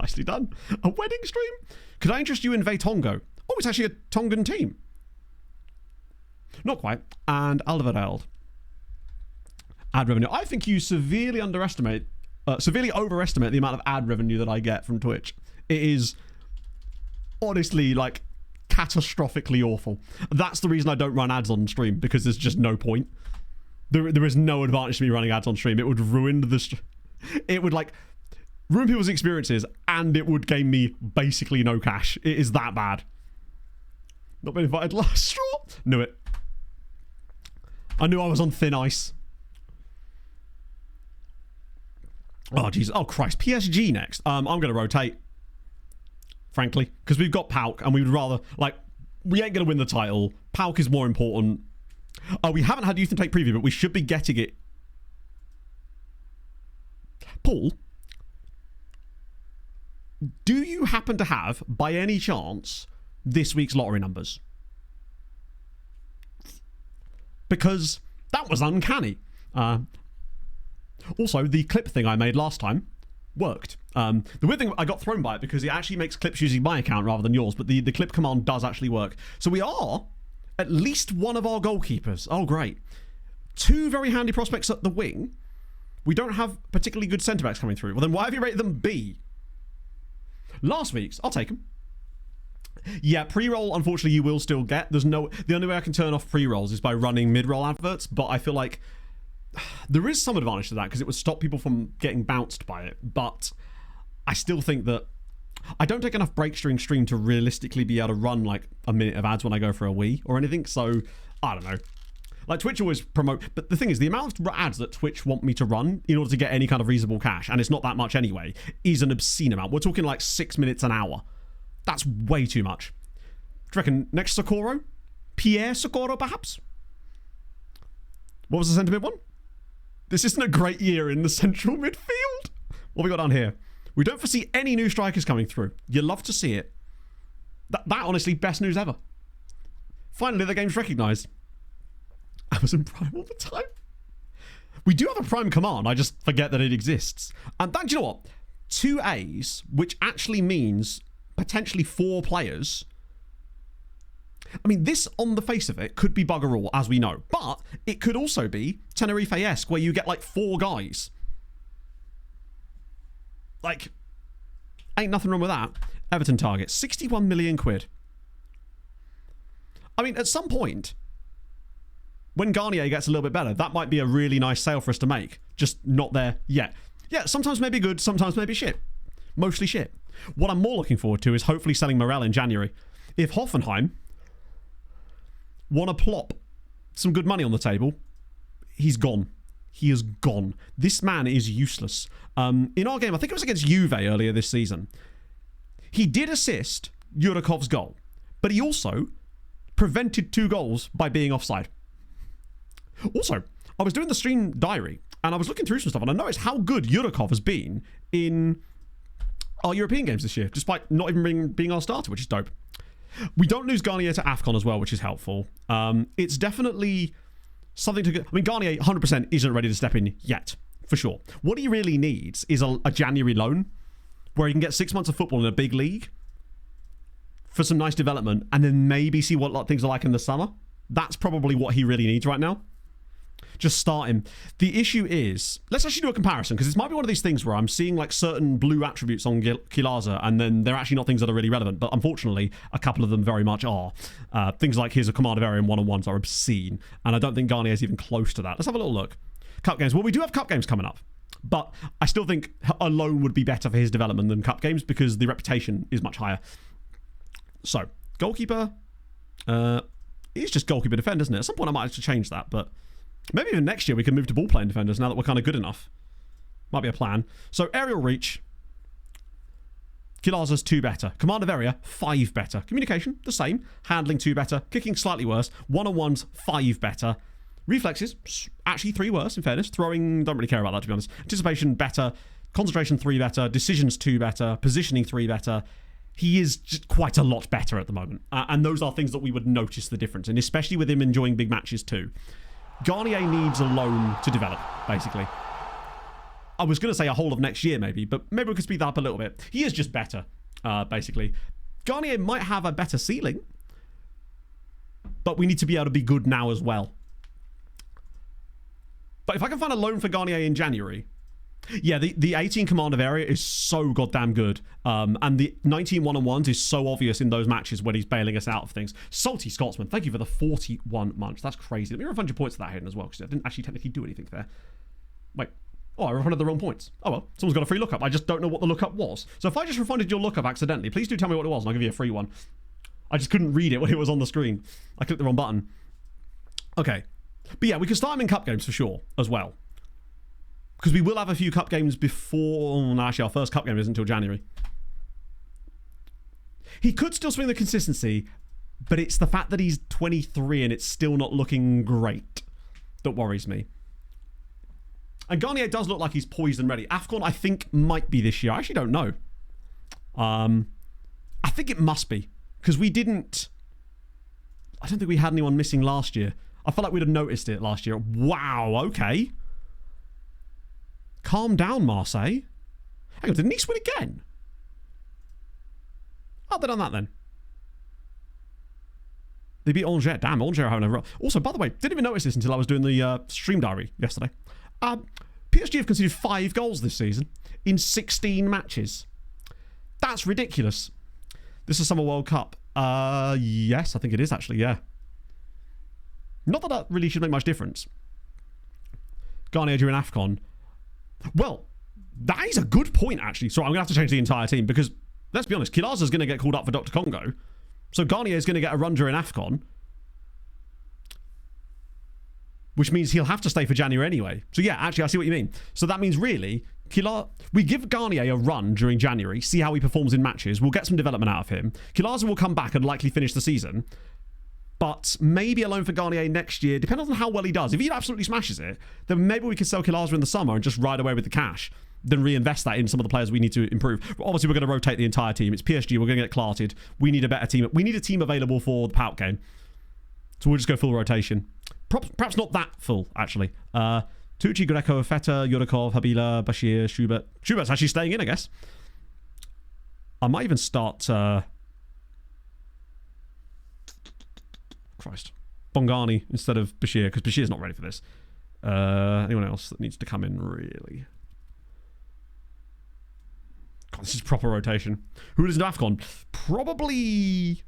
Nicely done. A wedding stream? Could I interest you in Veitongo? Oh, it's actually a Tongan team. Not quite. And Alvareld. Ad revenue. I think you severely overestimate the amount of ad revenue that I get from Twitch. It is honestly, like, catastrophically awful. That's the reason I don't run ads on stream, because there's just no point. There is no advantage to me running ads on stream. It would ruin it would, like, ruin people's experiences, and it would gain me basically no cash. It is that bad. Not been invited last straw. Knew it. I knew I was on thin ice. Oh, Jesus. Oh, Christ. PSG next. I'm going to rotate. Frankly. Because we've got Pauk, and we would rather... Like, we ain't going to win the title. Pauk is more important. Oh, we haven't had Youth and Take preview, but we should be getting it. Paul, do you happen to have, by any chance, this week's lottery numbers? Because that was uncanny. Also, the clip thing I made last time worked. The weird thing, I got thrown by it because it actually makes clips using my account rather than yours, but the clip command does actually work. So we are at least one of our goalkeepers. Oh, great. 2 very handy prospects at the wing. We don't have particularly good centre-backs coming through. Well, then why have you rated them B? Last week's, I'll take them. Yeah, pre-roll, unfortunately, you will still get. The only way I can turn off pre-rolls is by running mid-roll adverts, but I feel like there is some advantage to that because it would stop people from getting bounced by it, but I still think that I don't take enough breaks during stream to realistically be able to run like a minute of ads when I go for a wee or anything, so I don't know. Like, Twitch always promote, but the thing is, the amount of ads that Twitch want me to run in order to get any kind of reasonable cash, and it's not that much anyway, is an obscene amount. We're talking like 6 minutes an hour. That's way too much. Do you reckon next Socorro? Pierre Socorro, perhaps? What was the centre mid one? This isn't a great year in the central midfield. What have we got down here? We don't foresee any new strikers coming through. You love to see it. That honestly, best news ever. Finally, the game's recognised. Amazon Prime all the time. We do have a Prime command. I just forget that it exists. And that, do you know what? 2 A's, which actually means potentially 4 players. I mean, this, on the face of it, could be bugger all, as we know. But it could also be Tenerife-esque, where you get like 4 guys. Like, ain't nothing wrong with that. Everton target, 61 million quid. I mean, at some point, when Garnier gets a little bit better, that might be a really nice sale for us to make. Just not there yet. Yeah, sometimes maybe good, sometimes maybe shit. Mostly shit. What I'm more looking forward to is hopefully selling Morel in January. If Hoffenheim want to plop some good money on the table, he's gone. He is gone. This man is useless. In our game, I think it was against Juve earlier this season, he did assist Yurakov's goal, but he also prevented 2 goals by being offside. Also, I was doing the stream diary, and I was looking through some stuff, and I noticed how good Yurakov has been in our European games this year, despite not even being our starter, which is dope. We don't lose Garnier to AFCON as well, which is helpful. It's definitely something to... I mean, Garnier 100% isn't ready to step in yet, for sure. What he really needs is a January loan, where he can get 6 months of football in a big league for some nice development, and then maybe see what things are like in the summer. That's probably what he really needs right now. just start him. The issue is, let's actually do a comparison, because this might be one of these things where I'm seeing like certain blue attributes on Kilaza, and then they're actually not things that are really relevant, but unfortunately, a couple of them very much are. Things like here's a command of area and one-on-ones are obscene, and I don't think Garnier is even close to that. Let's have a little look. Cup games. Well, we do have cup games coming up, but I still think alone would be better for his development than cup games, because the reputation is much higher. So, goalkeeper, it's just goalkeeper defender, isn't it? At some point I might have to change that, but maybe even next year we can move to ball playing defenders now that we're kind of good enough. Might be a plan. So, aerial reach, Kilaza's 2 better. Command of area, 5 better. Communication, the same. Handling, 2 better. Kicking, slightly worse. One-on-ones, 5 better. Reflexes, actually 3 worse, in fairness. Throwing, don't really care about that, to be honest. Anticipation, better. Concentration, 3 better. Decisions, 2 better. Positioning, 3 better. He is just quite a lot better at the moment. And those are things that we would notice the difference in, especially with him enjoying big matches too. Garnier needs a loan to develop, basically. I was going to say a whole of next year, maybe, but maybe we could speed that up a little bit. He is just better, basically. Garnier might have a better ceiling, but we need to be able to be good now as well. But if I can find a loan for Garnier in January, yeah, the 18 command of area is so goddamn good. And the 19 one-on-ones is so obvious in those matches when he's bailing us out of things. Salty Scotsman, thank you for the 41 months. That's crazy. Let me refund your points to that hidden as well, because I didn't actually technically do anything there. Wait. Oh, I refunded the wrong points. Oh well, someone's got a free lookup. I just don't know what the lookup was. So if I just refunded your lookup accidentally, please do tell me what it was and I'll give you a free one. I just couldn't read it when it was on the screen. I clicked the wrong button. Okay. But yeah, we can start him in cup games for sure as well. Because we will have a few cup games before... Oh, no, actually, our first cup game isn't until January. He could still swing the consistency, but it's the fact that he's 23 and it's still not looking great that worries me. And Garnier does look like he's poised and ready. AFCON, I think, might be this year. I actually don't know. I think it must be. Because we didn't... I don't think we had anyone missing last year. I felt like we'd have noticed it last year. Wow, okay. Calm down, Marseille. Hang on, did Nice win again? Oh, they've done that then. They beat Angers. Damn, Angers are having a... Also, by the way, didn't even notice this until I was doing the stream diary yesterday. PSG have conceded 5 goals this season in 16 matches. That's ridiculous. This is Summer World Cup. Yes, I think it is actually, yeah. Not that that really should make much difference. Garnier during AFCON. Well, that is a good point, actually. So I'm going to have to change the entire team because, let's be honest, Kilaza's going to get called up for Dr. Congo. So Garnier is going to get a run during AFCON. Which means he'll have to stay for January anyway. So yeah, actually, I see what you mean. So that means really, we give Garnier a run during January, see how he performs in matches. We'll get some development out of him. Kilaza will come back and likely finish the season. But maybe a loan for Garnier next year, depending on how well he does. If he absolutely smashes it, then maybe we could sell Kilaza in the summer and just ride away with the cash. Then reinvest that in some of the players we need to improve. Obviously, we're going to rotate the entire team. It's PSG. We're going to get clarted. We need a better team. We need a team available for the Pout game. So we'll just go full rotation. Perhaps not that full, actually. Tucci, Greco, Feta, Yurikov, Habila, Bashir, Schubert. Schubert's actually staying in, I guess. I might even start... Christ. Bongani instead of Bashir, because Bashir's not ready for this. Anyone else that needs to come in, really? God, this is proper rotation. Who is in AFCON? Probably...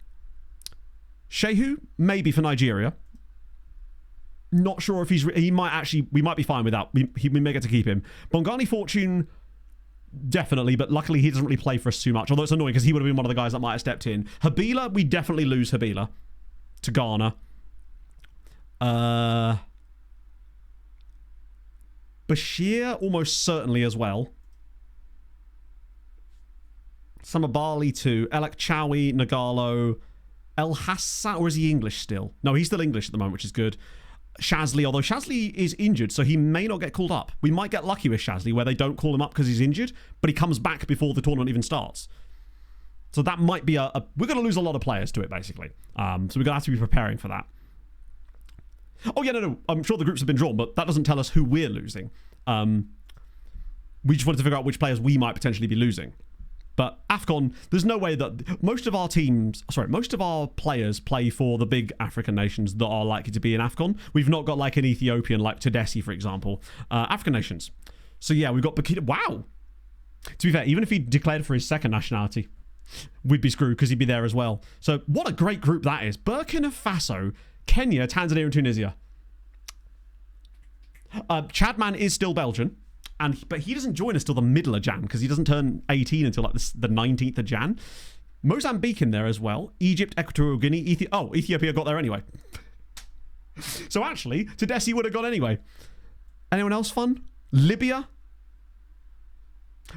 Shehu, maybe for Nigeria. Not sure if he might actually... We might be fine without... We may get to keep him. Bongani Fortune... Definitely, but luckily he doesn't really play for us too much. Although it's annoying because he would have been one of the guys that might have stepped in. Habila, we definitely lose Habila to Ghana. Bashir, almost certainly as well. Samabali to Elek Chawi, Nagalo, El Hassan, or is he English still? No, he's still English at the moment, which is good. Shazli, although Shazli is injured, so he may not get called up. We might get lucky with Shazli, where they don't call him up because he's injured, but he comes back before the tournament even starts. So that might be we're going to lose a lot of players to it, basically. So we're going to have to be preparing for that. Oh, yeah, no. I'm sure the groups have been drawn, but that doesn't tell us who we're losing. We just wanted to figure out which players we might potentially be losing. But AFCON, there's no way that most of our players play for the big African nations that are likely to be in AFCON. We've not got like an Ethiopian like Tedeschi, for example. African nations. So yeah, we've got Burkina. Wow. To be fair, even if he declared for his second nationality, we'd be screwed because he'd be there as well. So what a great group that is. Burkina Faso, Kenya, Tanzania, and Tunisia. Chadman is still Belgian, but he doesn't join us till the middle of Jan because he doesn't turn 18 until like the 19th of Jan. Mozambique in there as well. Egypt, Equatorial Guinea, Ethiopia got there anyway. So actually, Tedeschi would have gone anyway. Anyone else fun? Libya?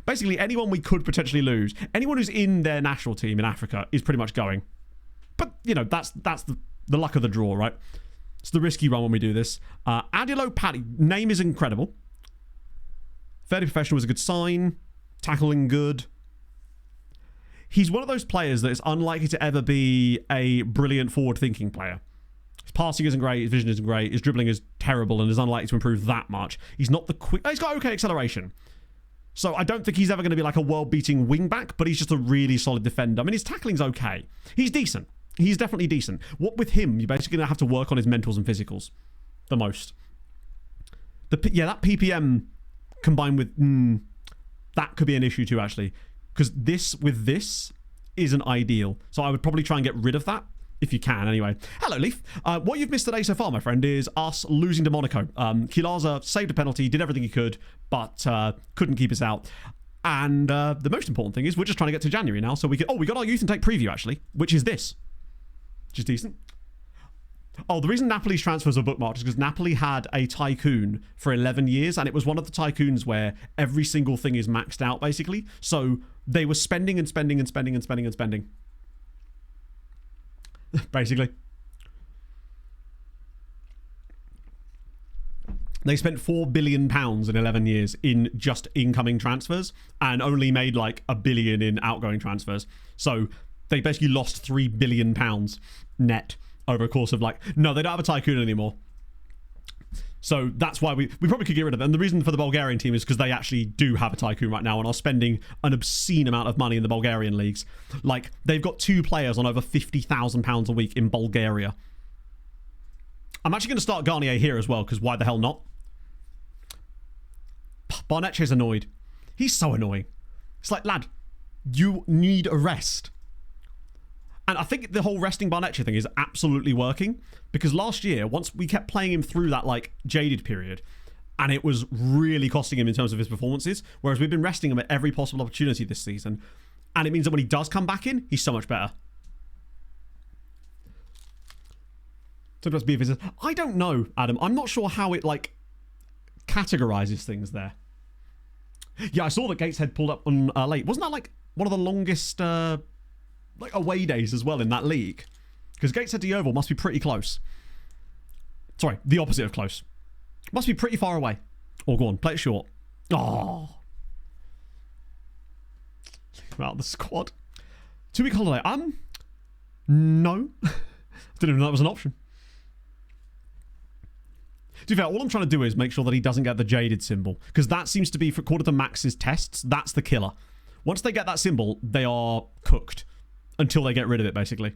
Basically, anyone we could potentially lose. Anyone who's in their national team in Africa is pretty much going. But, you know, that's the luck of the draw, right? It's the risky run when we do this. Adilo Patty, name is incredible. Fairly professional was a good sign. Tackling good. He's one of those players that is unlikely to ever be a brilliant forward-thinking player. His passing isn't great, his vision isn't great, his dribbling is terrible and is unlikely to improve that much. He's not the quick... He's got okay acceleration. So I don't think he's ever going to be like a world-beating wing-back, but he's just a really solid defender. I mean, his tackling's okay. He's decent. He's definitely decent. What with him, you're basically going to have to work on his mentals and physicals the most. That PPM combined with... that could be an issue too, actually. Because this isn't ideal. So I would probably try and get rid of that. If you can, anyway. Hello, Leaf. What you've missed today so far, my friend, is us losing to Monaco. Kilaza saved a penalty, did everything he could, but couldn't keep us out. And the most important thing is we're just trying to get to January now, so we can... Oh, we got our Youth and Take preview, actually, which is this. Which is decent. Oh, the reason Napoli's transfers are bookmarked is because Napoli had a tycoon for 11 years, and it was one of the tycoons where every single thing is maxed out, basically. So they were spending and spending and spending and spending and spending. Basically. They spent £4 billion in 11 years in just incoming transfers and only made like £1 billion in outgoing transfers. So they basically lost £3 billion net over a course of like... No, they don't have a tycoon anymore. So that's why we probably could get rid of it. And the reason for the Bulgarian team is because they actually do have a tycoon right now and are spending an obscene amount of money in the Bulgarian leagues. Like, they've got 2 players on over £50,000 a week in Bulgaria. I'm actually going to start Garnier here as well, because why the hell not? Barnetche's annoyed. He's so annoying. It's like, lad, you need a rest. And I think the whole resting Barnetche thing is absolutely working, because last year, once we kept playing him through that like jaded period, and it was really costing him in terms of his performances, whereas we've been resting him at every possible opportunity this season, and it means that when he does come back in, he's so much better. Sometimes be a visit. I don't know, Adam. I'm not sure how it like categorizes things there. Yeah, I saw that Gateshead pulled up on late. Wasn't that like one of the longest like away days as well in that league? Because Gateshead to Yeovil must be pretty close. Sorry, the opposite of close. Must be pretty far away. Or go on, play it short. Oh. Well, the squad. 2-week holiday. No. Didn't even know that was an option. To be fair, all I'm trying to do is make sure that he doesn't get the jaded symbol. Because that seems to be, according to Max's tests, that's the killer. Once they get that symbol, they are cooked. Until they get rid of it, basically.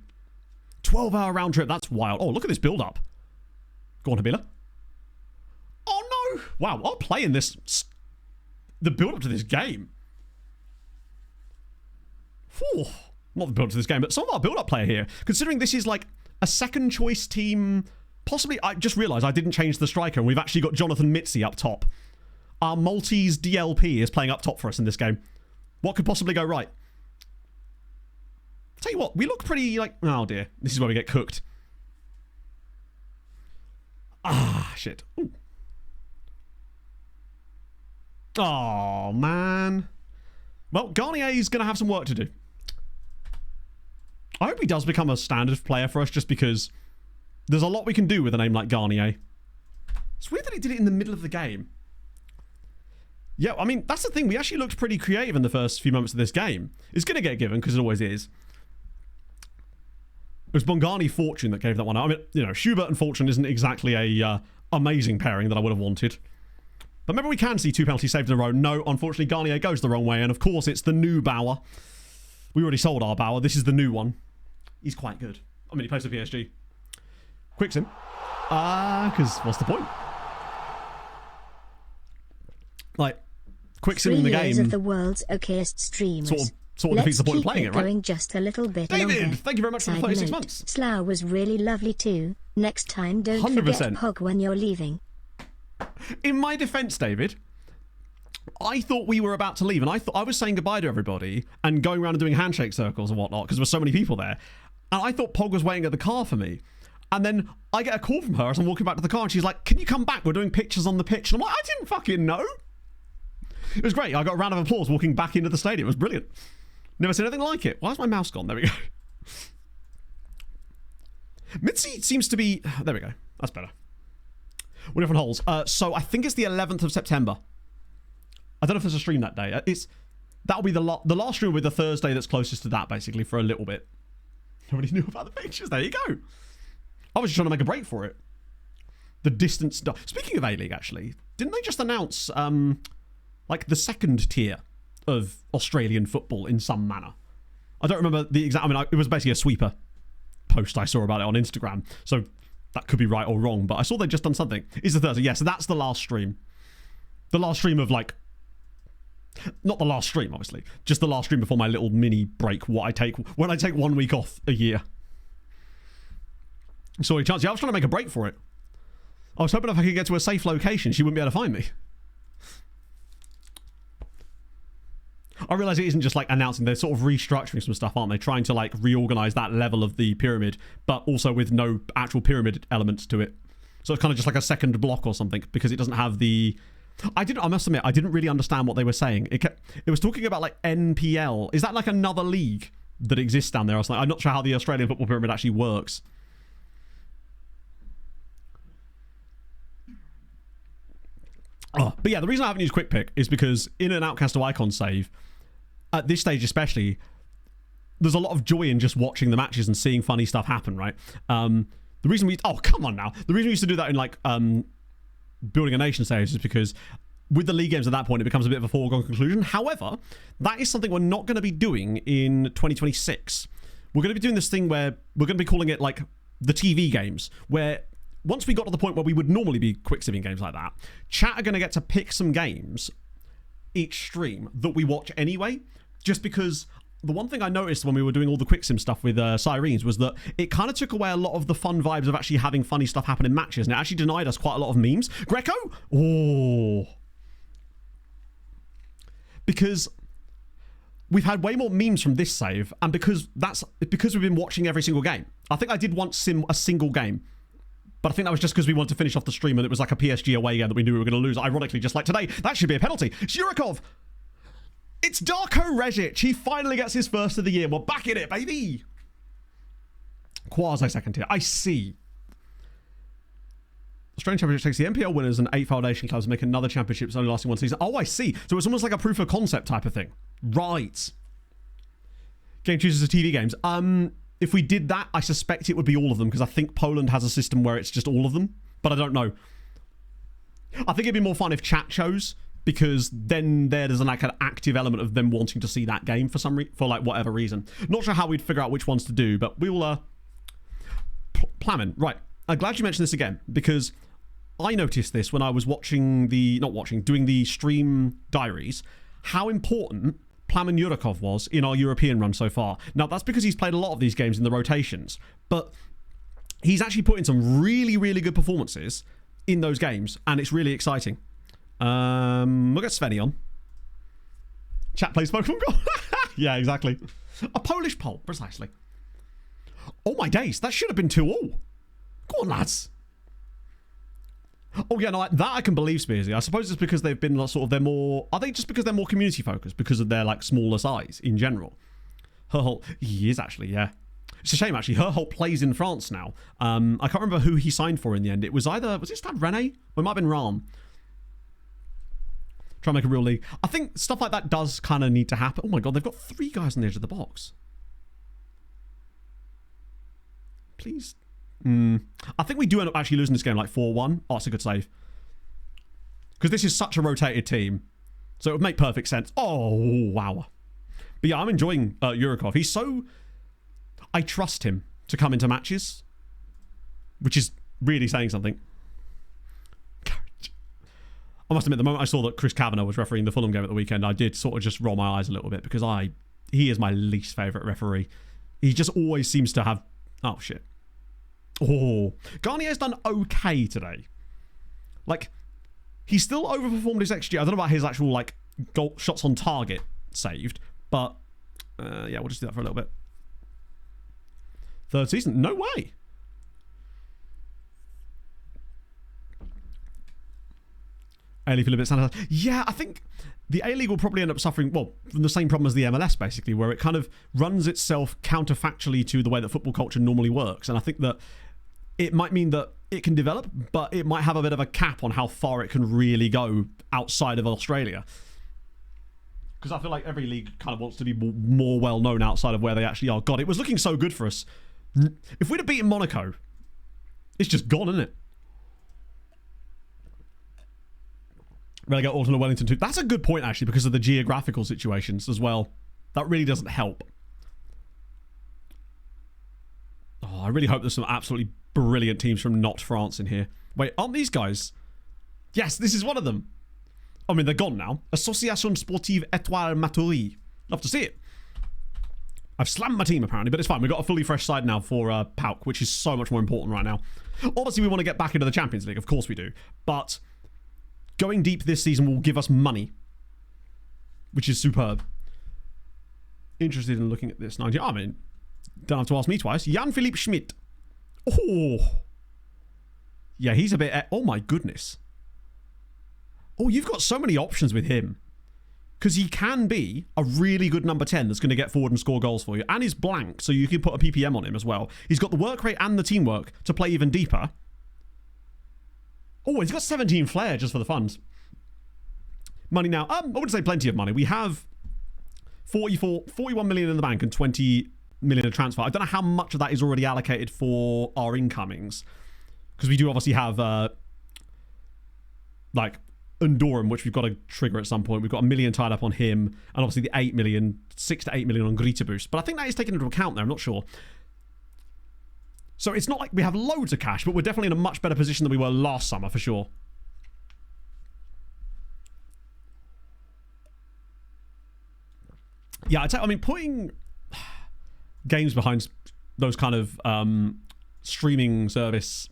12-hour round trip, that's wild. Oh, look at this build-up. Go on, Habila. Oh, no. Wow, I'll play in this. The build-up to this game. Whew. Not the build-up to this game, but some of our build-up player here. Considering this is like a second-choice team... Possibly, I just realised I didn't change the striker, and we've actually got Jonathan Mitzi up top. Our Maltese DLP is playing up top for us in this game. What could possibly go right? Tell you what, we look pretty like... Oh, dear. This is where we get cooked. Ah, shit. Ooh. Oh, man. Well, Garnier's going to have some work to do. I hope he does become a standard player for us, just because... There's a lot we can do with a name like Garnier. It's weird that he did it in the middle of the game. Yeah, I mean, that's the thing. We actually looked pretty creative in the first few moments of this game. It's going to get given, because it always is. It was Bongani Fortune that gave that one out. I mean, you know, Schubert and Fortune isn't exactly a amazing pairing that I would have wanted. But remember, we can see 2 penalties saved in a row. No, unfortunately, Garnier goes the wrong way. And of course, it's the new Bauer. We already sold our Bauer. This is the new one. He's quite good. I mean, he plays for PSG. Quicks him. Because what's the point? Like, quicks him in the game. Of the world's okayest streamers. Sort of defeats the point of playing it, right? Going just a little bit David, longer. thank you very much for the 36 months. Slough was really lovely too. Next time, don't 100%. forget Pog when you're leaving. In my defense, David, I thought we were about to leave, and I was saying goodbye to everybody and going around and doing handshake circles and whatnot because there were so many people there. And I thought Pog was waiting at the car for me. And then I get a call from her as I'm walking back to the car, and she's like, "Can you come back? We're doing pictures on the pitch." And I'm like, I didn't fucking know. It was great. I got a round of applause walking back into the stadium. It was brilliant. Never seen anything like it. Why is my mouse gone? There we go. Mitzi seems to be... There we go. That's better. We're different holes. So I think it's the 11th of September. I don't know if there's a stream that day. That'll be the last stream will be the Thursday that's closest to that, basically, for a little bit. Nobody knew about the pictures. There you go. I was just trying to make a break for it. The distance... Speaking of A-League, actually, didn't they just announce... like the second tier of Australian football in some manner? I don't remember the exact... I mean, it was basically a sweeper post I saw about it on Instagram. So that could be right or wrong, but I saw they'd just done something. It's the Thursday. Yeah, so that's the last stream. The last stream of like... Not the last stream, obviously. Just the last stream before my little mini break. When I take 1 week off a year. Sorry, Chancey. I was trying to make a break for it. I was hoping if I could get to a safe location, she wouldn't be able to find me. I realise it isn't just like announcing, they're sort of restructuring some stuff, aren't they? Trying to like reorganise that level of the pyramid, but also with no actual pyramid elements to it. So it's kind of just like a second block or something, because it doesn't have the... I must admit, I didn't really understand what they were saying. It was talking about like NPL. Is that like another league that exists down there? I was like, I'm not sure how the Australian football pyramid actually works. Oh, but yeah, the reason I haven't used Quick Pick is because in an Outcast to Icon save, at this stage especially, there's a lot of joy in just watching the matches and seeing funny stuff happen, right? The reason we... Oh, come on now. The reason we used to do that in like Building a Nation saves is because with the league games at that point, it becomes a bit of a foregone conclusion. However, that is something we're not going to be doing in 2026. We're going to be doing this thing where we're going to be calling it like the TV games, where... Once we got to the point where we would normally be quick simming games like that, chat are going to get to pick some games each stream that we watch anyway, just because the one thing I noticed when we were doing all the quick sim stuff with Sirens was that it kind of took away a lot of the fun vibes of actually having funny stuff happen in matches, and it actually denied us quite a lot of memes. Greco? Oh. Because we've had way more memes from this save, and because we've been watching every single game. I think I did once sim a single game, but I think that was just because we wanted to finish off the stream and it was like a PSG away game that we knew we were going to lose. Ironically, just like today, that should be a penalty. Shurikov! It's Darko Rezic. He finally gets his first of the year. We're back in it, baby! Quasi second tier. I see. Australian Championship takes the NPL winners and 8 foundation clubs and make another championship only lasting one season. Oh, I see. So it's almost like a proof of concept type of thing. Right. Game chooses the TV games. If we did that, I suspect it would be all of them, because I think Poland has a system where it's just all of them, but I don't know. I think it'd be more fun if chat chose, because then there's like an active element of them wanting to see that game for for like whatever reason. Not sure how we'd figure out which ones to do, but we will planning. Right. I'm glad you mentioned this again, because I noticed this when I was doing the stream diaries, how important Plamen Yurikov was in our European run so far. Now, that's because he's played a lot of these games in the rotations, but he's actually put in some really, really good performances in those games, and it's really exciting. We'll get Sveni on. Chat plays Pokemon Go. Yeah, exactly. A Polish poll, precisely. Oh my days, that should have been 2-2. Go on, lads. Oh yeah, no, that I can believe, Spearsy. I suppose it's because they've been they're more... Are they just because they're more community focused because of their like smaller size in general? Herholt, he is actually, yeah. It's a shame actually. Herholt plays in France now. I can't remember who he signed for in the end. It was it Stade Rennais? Or it might have been Ram. Try and make a real league. I think stuff like that does kind of need to happen. Oh my god, they've got 3 guys on the edge of the box. Please. I think we do end up actually losing this game like 4-1. Oh, it's a good save. Because this is such a rotated team. So it would make perfect sense. Oh, wow. But yeah, I'm enjoying Yurikov. He's so... I trust him to come into matches, which is really saying something. I must admit, the moment I saw that Chris Kavanagh was refereeing the Fulham game at the weekend, I did sort of just roll my eyes a little bit because he is my least favourite referee. He just always seems to have... Oh, shit. Oh. Garnier's done okay today. Like, he still overperformed his XG. I don't know about his actual, like, goal shots on target saved, but yeah, we'll just do that for a little bit. Third season? No way. A-League a bit sanitized. Yeah, I think the A-League will probably end up suffering, well, from the same problem as the MLS, basically, where it kind of runs itself counterfactually to the way that football culture normally works. And I think that it might mean that it can develop, but it might have a bit of a cap on how far it can really go outside of Australia. Because I feel like every league kind of wants to be more well-known outside of where they actually are. God, it was looking so good for us. If we'd have beaten Monaco, it's just gone, isn't it? Relegate Alton and Wellington too. That's a good point, actually, because of the geographical situations as well. That really doesn't help. Oh, I really hope there's some absolutely brilliant teams from not France in here. Wait, aren't these guys? Yes, this is one of them. I mean, they're gone now. Association Sportive Etoile Matoury. Love to see it. I've slammed my team, apparently, but it's fine. We've got a fully fresh side now for PAOK, which is so much more important right now. Obviously, we want to get back into the Champions League. Of course we do. But going deep this season will give us money, which is superb. Interested in looking at this 90. I mean, don't have to ask me twice. Jan-Philippe Schmidt. Oh. Yeah, he's a bit... Oh, my goodness. Oh, you've got so many options with him. Because he can be a really good number 10 that's going to get forward and score goals for you. And he's blank, so you can put a PPM on him as well. He's got the work rate and the teamwork to play even deeper. Oh, he's got 17 flair just for the funds. Money now. I wouldn't say plenty of money. We have 41 million in the bank and 20 million in transfer. I don't know how much of that is already allocated for our incomings. Because we do obviously have, like, Undorum, which we've got to trigger at some point. We've got $1 million tied up on him. And obviously the 8 million, 6 to 8 million on Grita But I think that is taken into account there. I'm not sure. So it's not like we have loads of cash, but we're definitely in a much better position than we were last summer, for sure. Yeah, I mean, putting games behind those kind of streaming service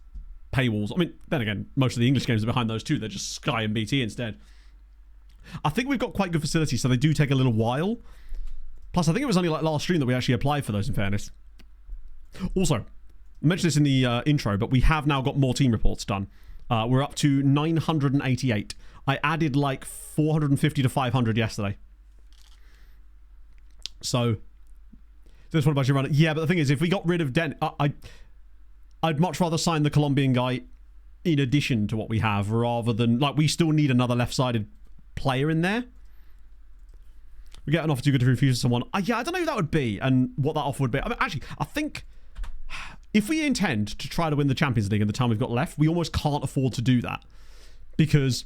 paywalls. I mean, then again, most of the English games are behind those too. They're just Sky and BT instead. I think we've got quite good facilities, so they do take a little while. Plus, I think it was only like last stream that we actually applied for those, in fairness. Also, I mentioned this in the intro, but we have now got more team reports done. We're up to 988. I added like 450 to 500 yesterday. So, this one about you run it. Yeah, but the thing is, if we got rid of Den, I'd much rather sign the Colombian guy in addition to what we have, rather than, like, we still need another left-sided player in there. We get an offer too good to refuse to someone. Yeah, I don't know who that would be and what that offer would be. I mean, actually, I think if we intend to try to win the Champions League in the time we've got left, we almost can't afford to do that. Because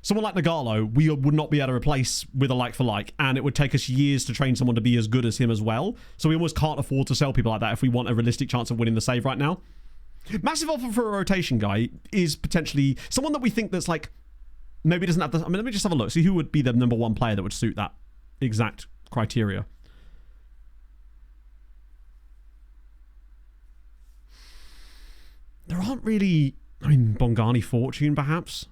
someone like Nagalo, we would not be able to replace with a like-for-like, and it would take us years to train someone to be as good as him as well. So we almost can't afford to sell people like that if we want a realistic chance of winning the save right now. Massive offer for a rotation guy is potentially someone that we think that's like, maybe doesn't have the... I mean, let me just have a look. See who would be the number one player that would suit that exact criteria. There aren't really... I mean, Bongani Fortune, perhaps?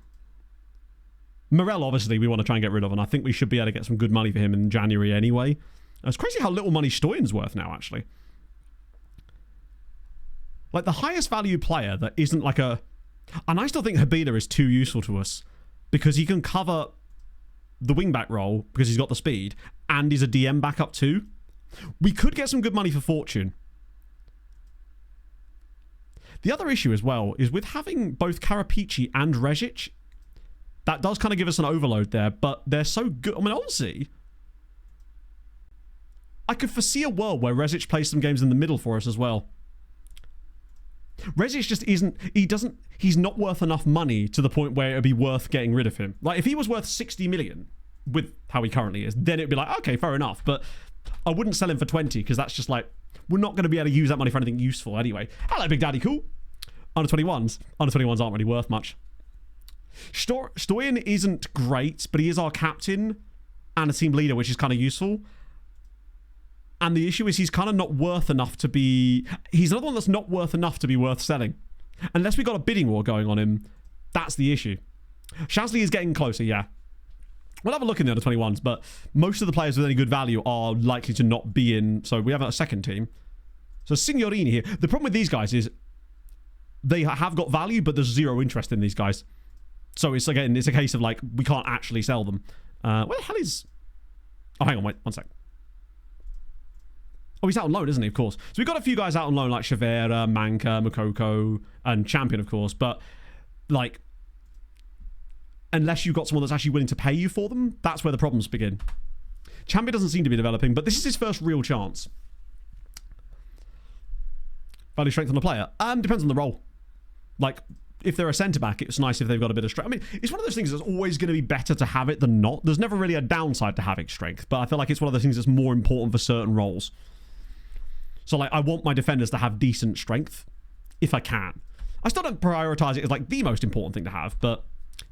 Morel, obviously, we want to try and get rid of, and I think we should be able to get some good money for him in January anyway. It's crazy how little money Stoyan's worth now, actually. Like, the highest value player that isn't like a... And I still think Habila is too useful to us, because he can cover the wing-back role, because he's got the speed, and he's a DM backup too. We could get some good money for Fortune. The other issue as well is with having both Karapici and Rezic, that does kind of give us an overload there, but they're so good. I mean, honestly, I could foresee a world where Rezic plays some games in the middle for us as well. Rezic just isn't, he's not worth enough money to the point where it'd be worth getting rid of him. Like, if he was worth 60 million with how he currently is, then it'd be like, okay, fair enough. But I wouldn't sell him for 20 because that's just like, we're not going to be able to use that money for anything useful anyway. Hello, Big Daddy, cool. Under 21s. Under 21s aren't really worth much. Stoyan isn't great, but he is our captain and a team leader, which is kind of useful. And the issue is he's kind of not worth enough to be... He's another one that's not worth enough to be worth selling. Unless we got a bidding war going on him, that's the issue. Shasley is getting closer, yeah. We'll have a look in the under 21s, but most of the players with any good value are likely to not be in. So we have a second team. So Signorini here. The problem with these guys is they have got value, but there's zero interest in these guys. So it's a case of like, we can't actually sell them. Where the hell is... Oh, hang on, wait, one sec. Oh, he's out on loan, isn't he? Of course. So we've got a few guys out on loan like Chavera, Manca, Makoko, and Champion, of course. But, like, unless you've got someone that's actually willing to pay you for them, that's where the problems begin. Champion doesn't seem to be developing, but this is his first real chance. Value strength on the player? Depends on the role. Like, if they're a centre-back, it's nice if they've got a bit of strength. I mean, it's one of those things that's always going to be better to have it than not. There's never really a downside to having strength, but I feel like it's one of the things that's more important for certain roles. So, like, I want my defenders to have decent strength, if I can. I still don't prioritise it as, like, the most important thing to have, but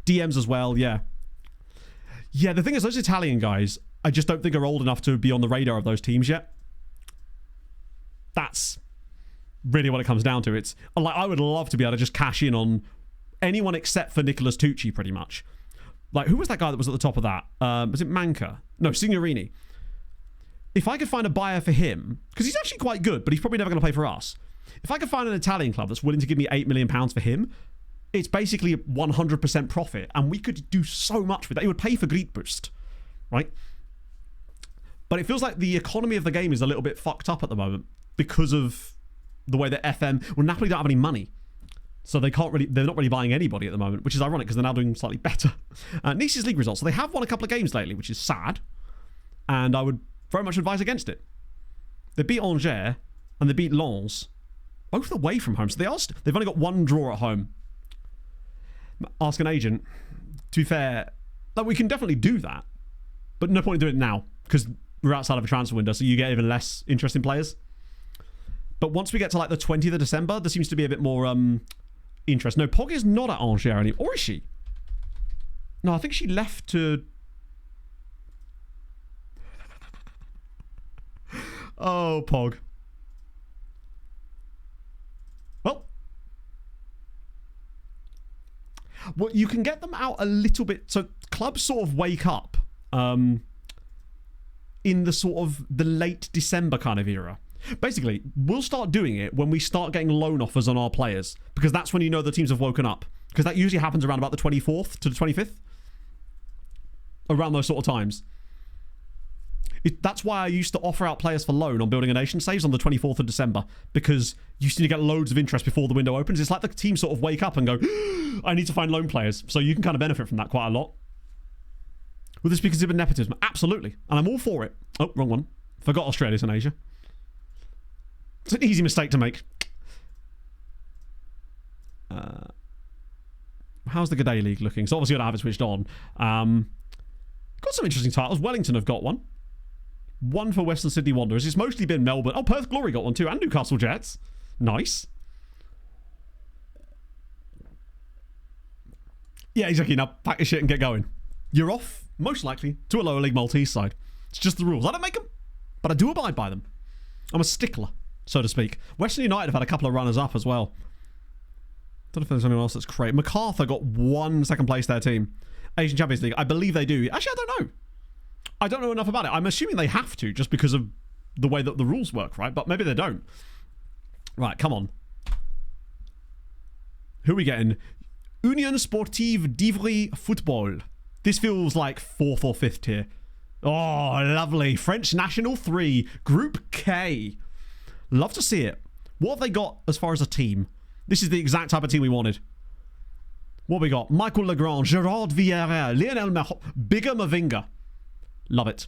DMs as well, yeah. Yeah, the thing is, those Italian guys, I just don't think are old enough to be on the radar of those teams yet. That's really what it comes down to. It's, like, I would love to be able to just cash in on anyone except for Nicolas Tucci, pretty much. Like, who was that guy that was at the top of that? Was it Manca? No, Signorini. If I could find a buyer for him, because he's actually quite good, but he's probably never going to play for us. If I could find an Italian club that's willing to give me £8 million for him, it's basically 100% profit, and we could do so much with that. It would pay for Greet Boost, right? But it feels like the economy of the game is a little bit fucked up at the moment because of the way that FM... Well, Napoli don't have any money, so they're not really buying anybody at the moment, which is ironic because they're now doing slightly better. Nice's league results. So they have won a couple of games lately, which is sad, and I would very much advise against it. They beat Angers and they beat Lens, both away from home. So they've only got one draw at home. Ask an agent. To be fair, like, we can definitely do that, but no point in doing it now because we're outside of a transfer window, so you get even less interesting players. But once we get to like the 20th of December, there seems to be a bit more interest. No, Pog is not at Angers anymore, or is she? No, I think she left to... Oh, Pog. Well, you can get them out a little bit. So clubs sort of wake up in the sort of the late December kind of era. Basically, we'll start doing it when we start getting loan offers on our players, because that's when you know the teams have woken up. Because that usually happens around about the 24th to the 25th. Around those sort of times. That's why I used to offer out players for loan on Building a Nation saves on the 24th of December, because you seem to get loads of interest before the window opens. It's like the team sort of wake up and go, I need to find loan players. So you can kind of benefit from that quite a lot. Will this be considered nepotism? Absolutely. And I'm all for it. Oh, wrong one. Forgot Australia's in Asia. It's an easy mistake to make. How's the G'day League looking? So obviously I don't have it switched on. Got some interesting titles. Wellington have got one. One for Western Sydney Wanderers. It's mostly been Melbourne. Oh, Perth Glory got one too. And Newcastle Jets. Nice. Yeah, exactly. Now pack your shit and get going. You're off, most likely, to a lower league Maltese side. It's just the rules. I don't make them, but I do abide by them. I'm a stickler, so to speak. Western United have had a couple of runners up as well. Don't know if there's anyone else that's great. MacArthur got one second place their team. Asian Champions League. I believe they do. Actually, I don't know. I don't know enough about it. I'm assuming they have to, just because of the way that the rules work, right? But maybe they don't. Right, come on. Who are we getting? Union Sportive d'Ivry Football. This feels like 4th or 5th tier. Oh, lovely. French National 3. Group K. Love to see it. What have they got as far as a team? This is the exact type of team we wanted. What we got? Michael Legrand, Gerard Vieira, Lionel Mahot, Bigger Mavinga. Love it.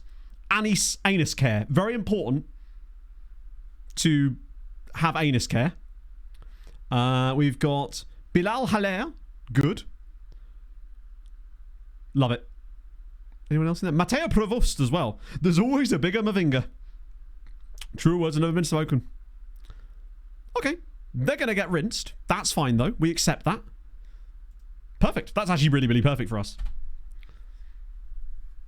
Anus care. Very important to have anus care. We've got Bilal Haller. Good. Love it. Anyone else in there? Matteo Provost as well. There's always a Bigger Mavinga. True words have never been spoken. Okay. They're going to get rinsed. That's fine, though. We accept that. Perfect. That's actually really, really perfect for us.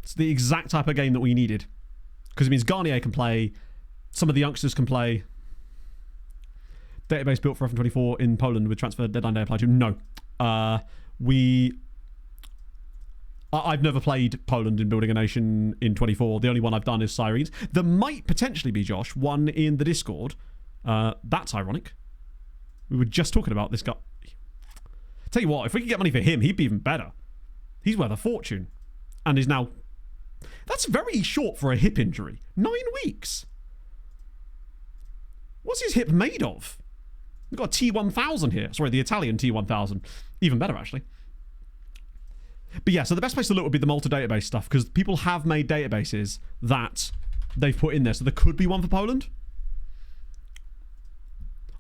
It's the exact type of game that we needed. Because it means Garnier can play. Some of the youngsters can play. Database built for F24 in Poland with transfer deadline day applied to. No. I've never played Poland in Building a Nation in 24. The only one I've done is Sirens. There might potentially be, Josh, one in the Discord. That's ironic. We were just talking about this guy. Tell you what, if we could get money for him, he'd be even better. He's worth a fortune. And is now... That's very short for a hip injury. 9 weeks. What's his hip made of? We've got a T1000 here. Sorry, the Italian T1000. Even better, actually. But yeah, so the best place to look would be the Malta database stuff, because people have made databases that they've put in there. So there could be one for Poland.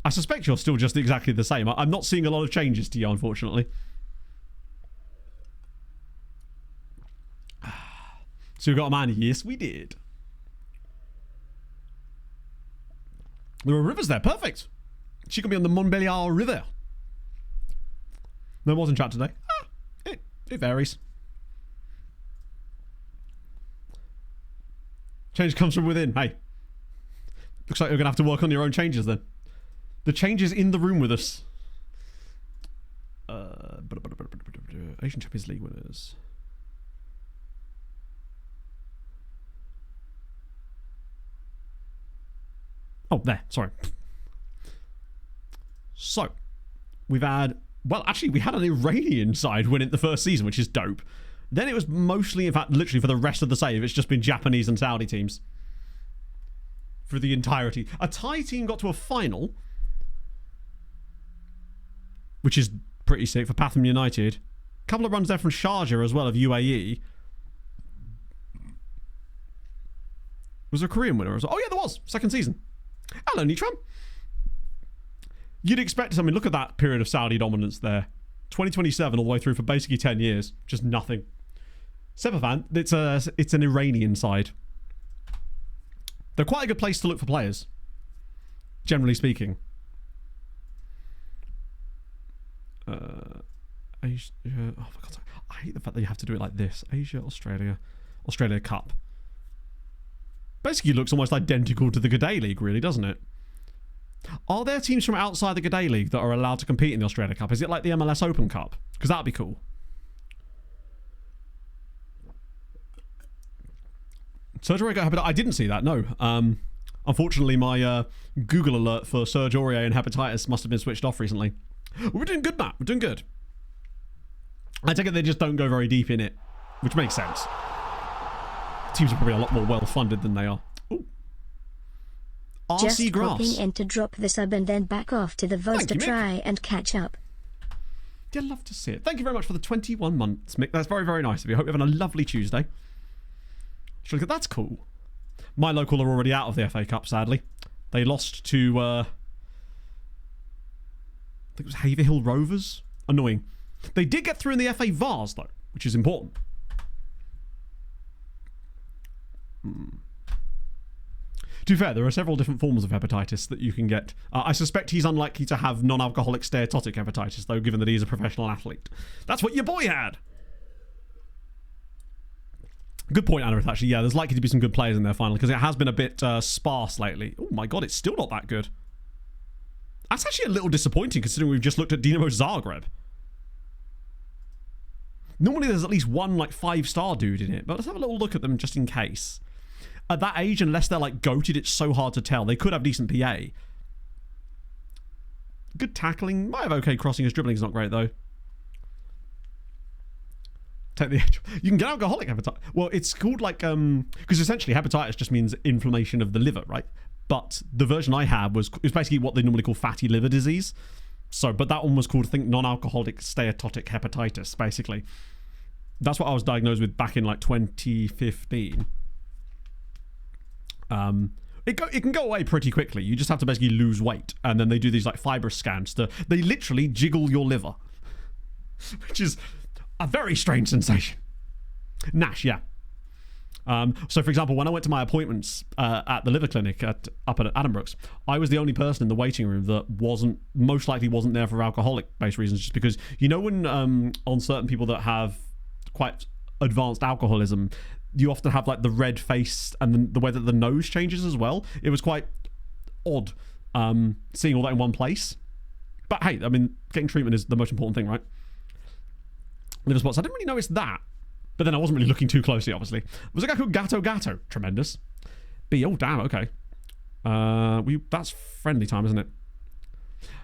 I suspect you're still just exactly the same. I'm not seeing a lot of changes to you, unfortunately. So we got a man. Yes, we did. There are rivers there. Perfect. She can be on the Montbéliard River. No more in chat today. It varies. Change comes from within. Hey. Looks like you're going to have to work on your own changes then. The changes in the room with us. Asian Champions League winners. Oh, there. Sorry. So, we've had... Well, actually, we had an Iranian side win it the first season, which is dope. Then it was mostly, in fact, literally for the rest of the save, it's just been Japanese and Saudi teams. For the entirety. A Thai team got to a final, which is pretty sick for Pathum United. A couple of runs there from Sharjah as well of UAE. Was there a Korean winner as well? Oh yeah, there was. Second season. Hello, Nitram. You'd expect, I mean, look at that period of Saudi dominance there. 2027 all the way through for basically 10 years. Just nothing. Sepavan, it's an Iranian side. They're quite a good place to look for players. Generally speaking. Asia, oh for God's sake. I hate the fact that you have to do it like this. Asia, Australia Cup. Basically looks almost identical to the G'day League, really, doesn't it? Are there teams from outside the G'day League that are allowed to compete in the Australia Cup? Is it like the MLS Open Cup? Because that'd be cool. Serge Aurier got hepatitis. I didn't see that, no. Unfortunately, my Google alert for Serge Aurier and hepatitis must have been switched off recently. We're doing good, Matt. We're doing good. I take it they just don't go very deep in it, which makes sense. Teams are probably a lot more well-funded than they are. Ooh. Just RC Grass. popping in to drop the sub and then back off to the VOD to you, Mick. try and catch up. Yeah, love to see it. Thank you very much for the 21 months, Mick. That's very, very nice of you. Hope you're having a lovely Tuesday. That's cool. My local are already out of the FA Cup, sadly. They lost to, I think it was Haverhill Rovers. Annoying. They did get through in the FA Vars, though, which is important. To be fair, there are several different forms of hepatitis that you can get. I suspect he's unlikely to have non-alcoholic steatotic hepatitis, though, given that he's a professional athlete. That's what your boy had. Good point, Anarith, actually. Yeah, there's likely to be some good players in there finally, because it has been a bit sparse lately. Oh my god, it's still not that good. That's actually a little disappointing, considering we've just looked at Dinamo Zagreb. Normally there's at least one, like, 5-star dude in it, but let's have a little look at them just in case. At that age, unless they're, like, goated, it's so hard to tell. They could have decent PA. Good tackling. Might have okay crossing. His dribbling's not great, though. Take the edge. You can get alcoholic hepatitis. Well, it's called, like, because essentially hepatitis just means inflammation of the liver, right? But the version I had was basically what they normally call fatty liver disease. So, but that one was called, I think, non-alcoholic steatotic hepatitis, basically. That's what I was diagnosed with back in, like, 2015. It can go away pretty quickly. You just have to basically lose weight. And then they do these, like, fibrous scans. They literally jiggle your liver. Which is a very strange sensation. NASH, yeah. So, for example, when I went to my appointments at the liver clinic up at Addenbrooke's, I was the only person in the waiting room that most likely wasn't there for alcoholic-based reasons, just because, you know, when on certain people that have quite advanced alcoholism, you often have like the red face and then the way that the nose changes as well. It was quite odd seeing all that in one place. But hey, I mean, getting treatment is the most important thing, right? Liver spots. I didn't really notice that. But then I wasn't really looking too closely, obviously. Was a guy called Gato Gato. Tremendous. B. Oh, damn. Okay. That's friendly time, isn't it?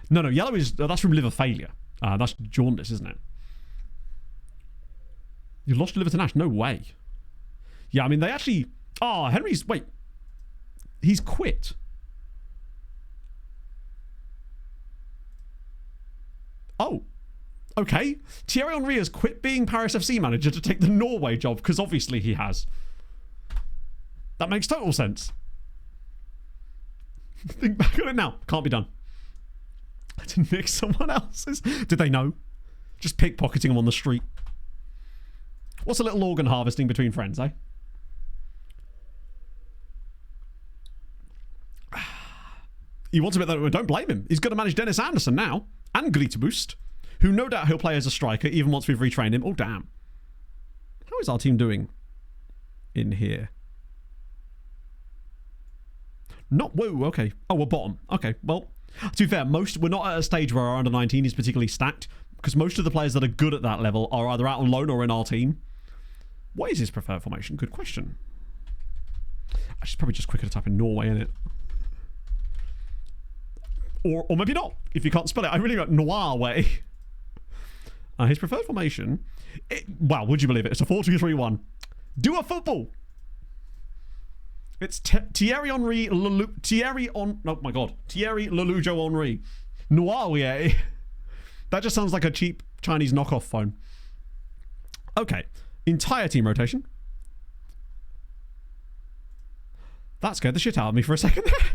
No, yellow is... that's from liver failure. That's jaundice, isn't it? You lost your liver to NASH? No way. Yeah, I mean, they actually... Oh, Henry's... Wait. He's quit. Oh. Okay. Thierry Henry has quit being Paris FC manager to take the Norway job, because obviously he has. That makes total sense. Think back on it now. Can't be done. To nick someone else's. Did they know? Just pickpocketing them on the street. What's a little organ harvesting between friends, eh? He wants a bit though. Don't blame him. He's got to manage Dennis Anderson now. And Glitterboost, who no doubt he'll play as a striker even once we've retrained him. Oh, damn. How is our team doing in here? Not... Whoa, okay. Oh, we're bottom. Okay, well, to be fair, we're not at a stage where our under-19 is particularly stacked, because most of the players that are good at that level are either out on loan or in our team. What is his preferred formation? Good question. Actually, it's probably just quicker to type in Norway, isn't it? Or maybe not, if you can't spell it. I really got Noir way. His preferred formation... Wow, would you believe it? It's a 4-2-3-1. Do a football! It's Thierry Henry... Oh my god. Thierry Lelujo Henry. Noir way. That just sounds like a cheap Chinese knockoff phone. Okay. Entire team rotation. That scared the shit out of me for a second there.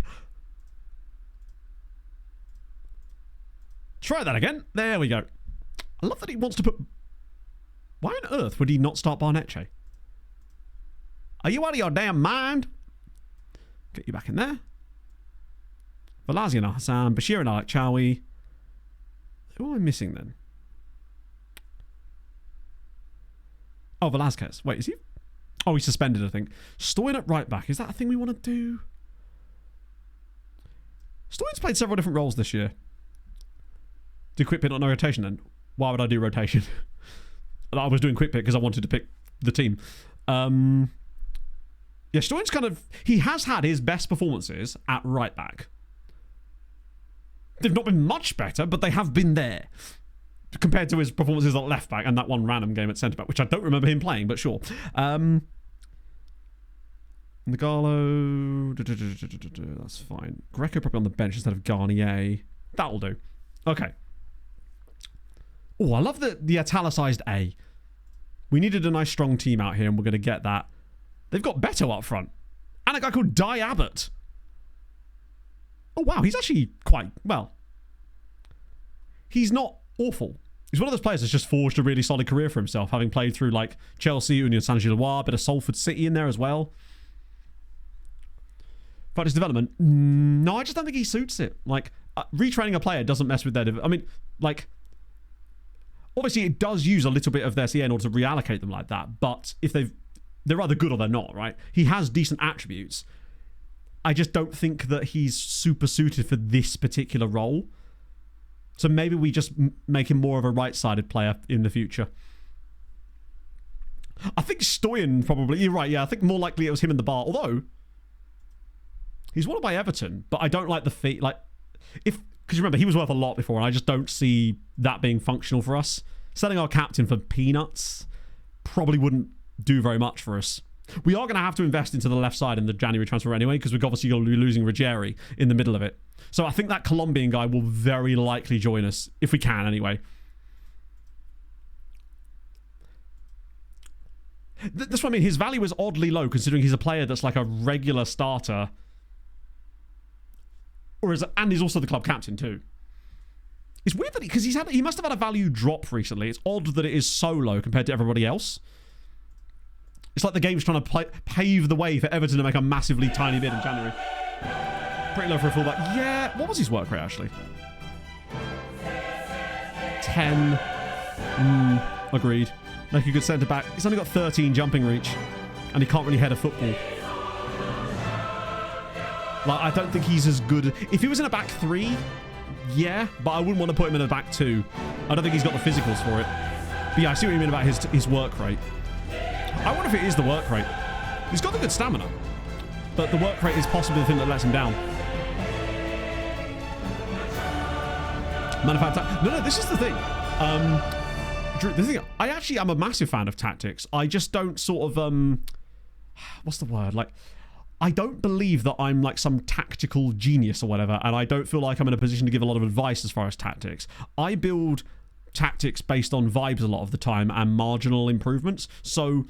Try that again. There we go. I love that he wants to put... Why on earth would he not start Barnetche? Are you out of your damn mind? Get you back in there. Valazian Hassan, Bashir and Alec Chowie. Who am I missing then? Oh, Velasquez. Wait, is he? Oh, he's suspended, I think. Stoyan at right back. Is that a thing we want to do? Stoyan's played several different roles this year. Do quick pick, not no rotation then? Why would I do rotation? I was doing quick pick because I wanted to pick the team. Yeah, Stoyan's kind of... He has had his best performances at right back. They've not been much better, but they have been there. Compared to his performances at left back and that one random game at centre back, which I don't remember him playing, but sure. Nagalo... That's fine. Greco probably on the bench instead of Garnier. That'll do. Okay. Oh, I love the italicized A. We needed a nice strong team out here, and we're going to get that. They've got Beto up front. And a guy called Di Abbott. Oh, wow. He's actually quite... Well, he's not awful. He's one of those players that's just forged a really solid career for himself, having played through, like, Chelsea, Union Saint-Gilloise, a bit of Salford City in there as well. But his development... No, I just don't think he suits it. Like, retraining a player doesn't mess with their... I mean, like... Obviously, it does use a little bit of their CA in order to reallocate them like that, but if they're either good or they're not, right? He has decent attributes. I just don't think that he's super suited for this particular role. So maybe we just make him more of a right-sided player in the future. I think Stoyan probably... You're right, yeah. I think more likely it was him in the bar. Although, he's wanted by Everton, but I don't like the fee. Like, because remember, he was worth a lot before, and I just don't see that being functional for us. Selling our captain for peanuts probably wouldn't do very much for us. We are going to have to invest into the left side in the January transfer anyway, because we're obviously going to be losing Ruggieri in the middle of it. So I think that Colombian guy will very likely join us, if we can anyway. That's what I mean. His value is oddly low, considering he's a player that's like a regular starter. And he's also the club captain too. It's weird that because he must have had a value drop recently. It's odd that it is so low compared to everybody else. It's like the game's trying to pave the way for Everton to make a massively tiny bid in January. Pretty low for a fullback. Yeah, what was his work rate, actually? 10. Agreed. Like a good centre-back. He's only got 13 jumping reach, and he can't really head a football. Like, I don't think he's as good. If he was in a back 3, yeah, but I wouldn't want to put him in a back 2. I don't think he's got the physicals for it. But yeah, I see what you mean about his work rate. I wonder if it is the work rate. He's got the good stamina, but the work rate is possibly the thing that lets him down. No, this is the thing. The thing, I actually am a massive fan of tactics. I just don't sort of, what's the word? Like, I don't believe that I'm like some tactical genius or whatever, and I don't feel like I'm in a position to give a lot of advice as far as tactics. I build tactics based on vibes a lot of the time and marginal improvements. So,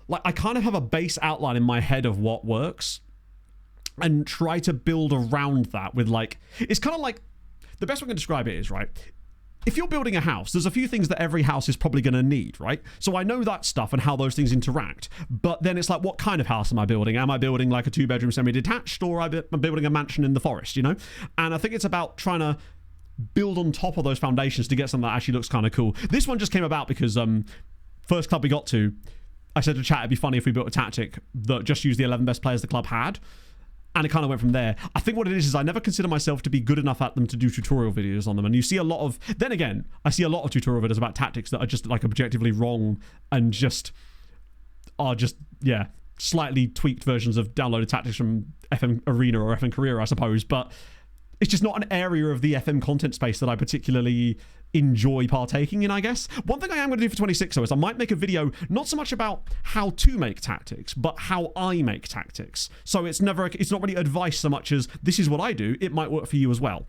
like, I kind of have a base outline in my head of what works and try to build around that with, like, it's kind of like, the best way I can describe it is, right, if you're building a house, there's a few things that every house is probably going to need, right? So I know that stuff and how those things interact. But then it's like, what kind of house am I building? Am I building like a 2-bedroom semi-detached, or am I building a mansion in the forest, you know? And I think it's about trying to build on top of those foundations to get something that actually looks kind of cool. This one just came about because first club we got to, I said to chat, it'd be funny if we built a tactic that just used the 11 best players the club had. And it kind of went from there. I think what it is I never consider myself to be good enough at them to do tutorial videos on them. And you see a lot of, then again, I see a lot of tutorial videos about tactics that are just like objectively wrong and just are just, yeah, slightly tweaked versions of downloaded tactics from FM Arena or FM Career, I suppose. But it's just not an area of the FM content space that I particularly enjoy partaking in, I guess. One thing I am going to do for 26 though is I might make a video not so much about how to make tactics, but how I make tactics. So it's not really advice so much as this is what I do. It might work for you as well.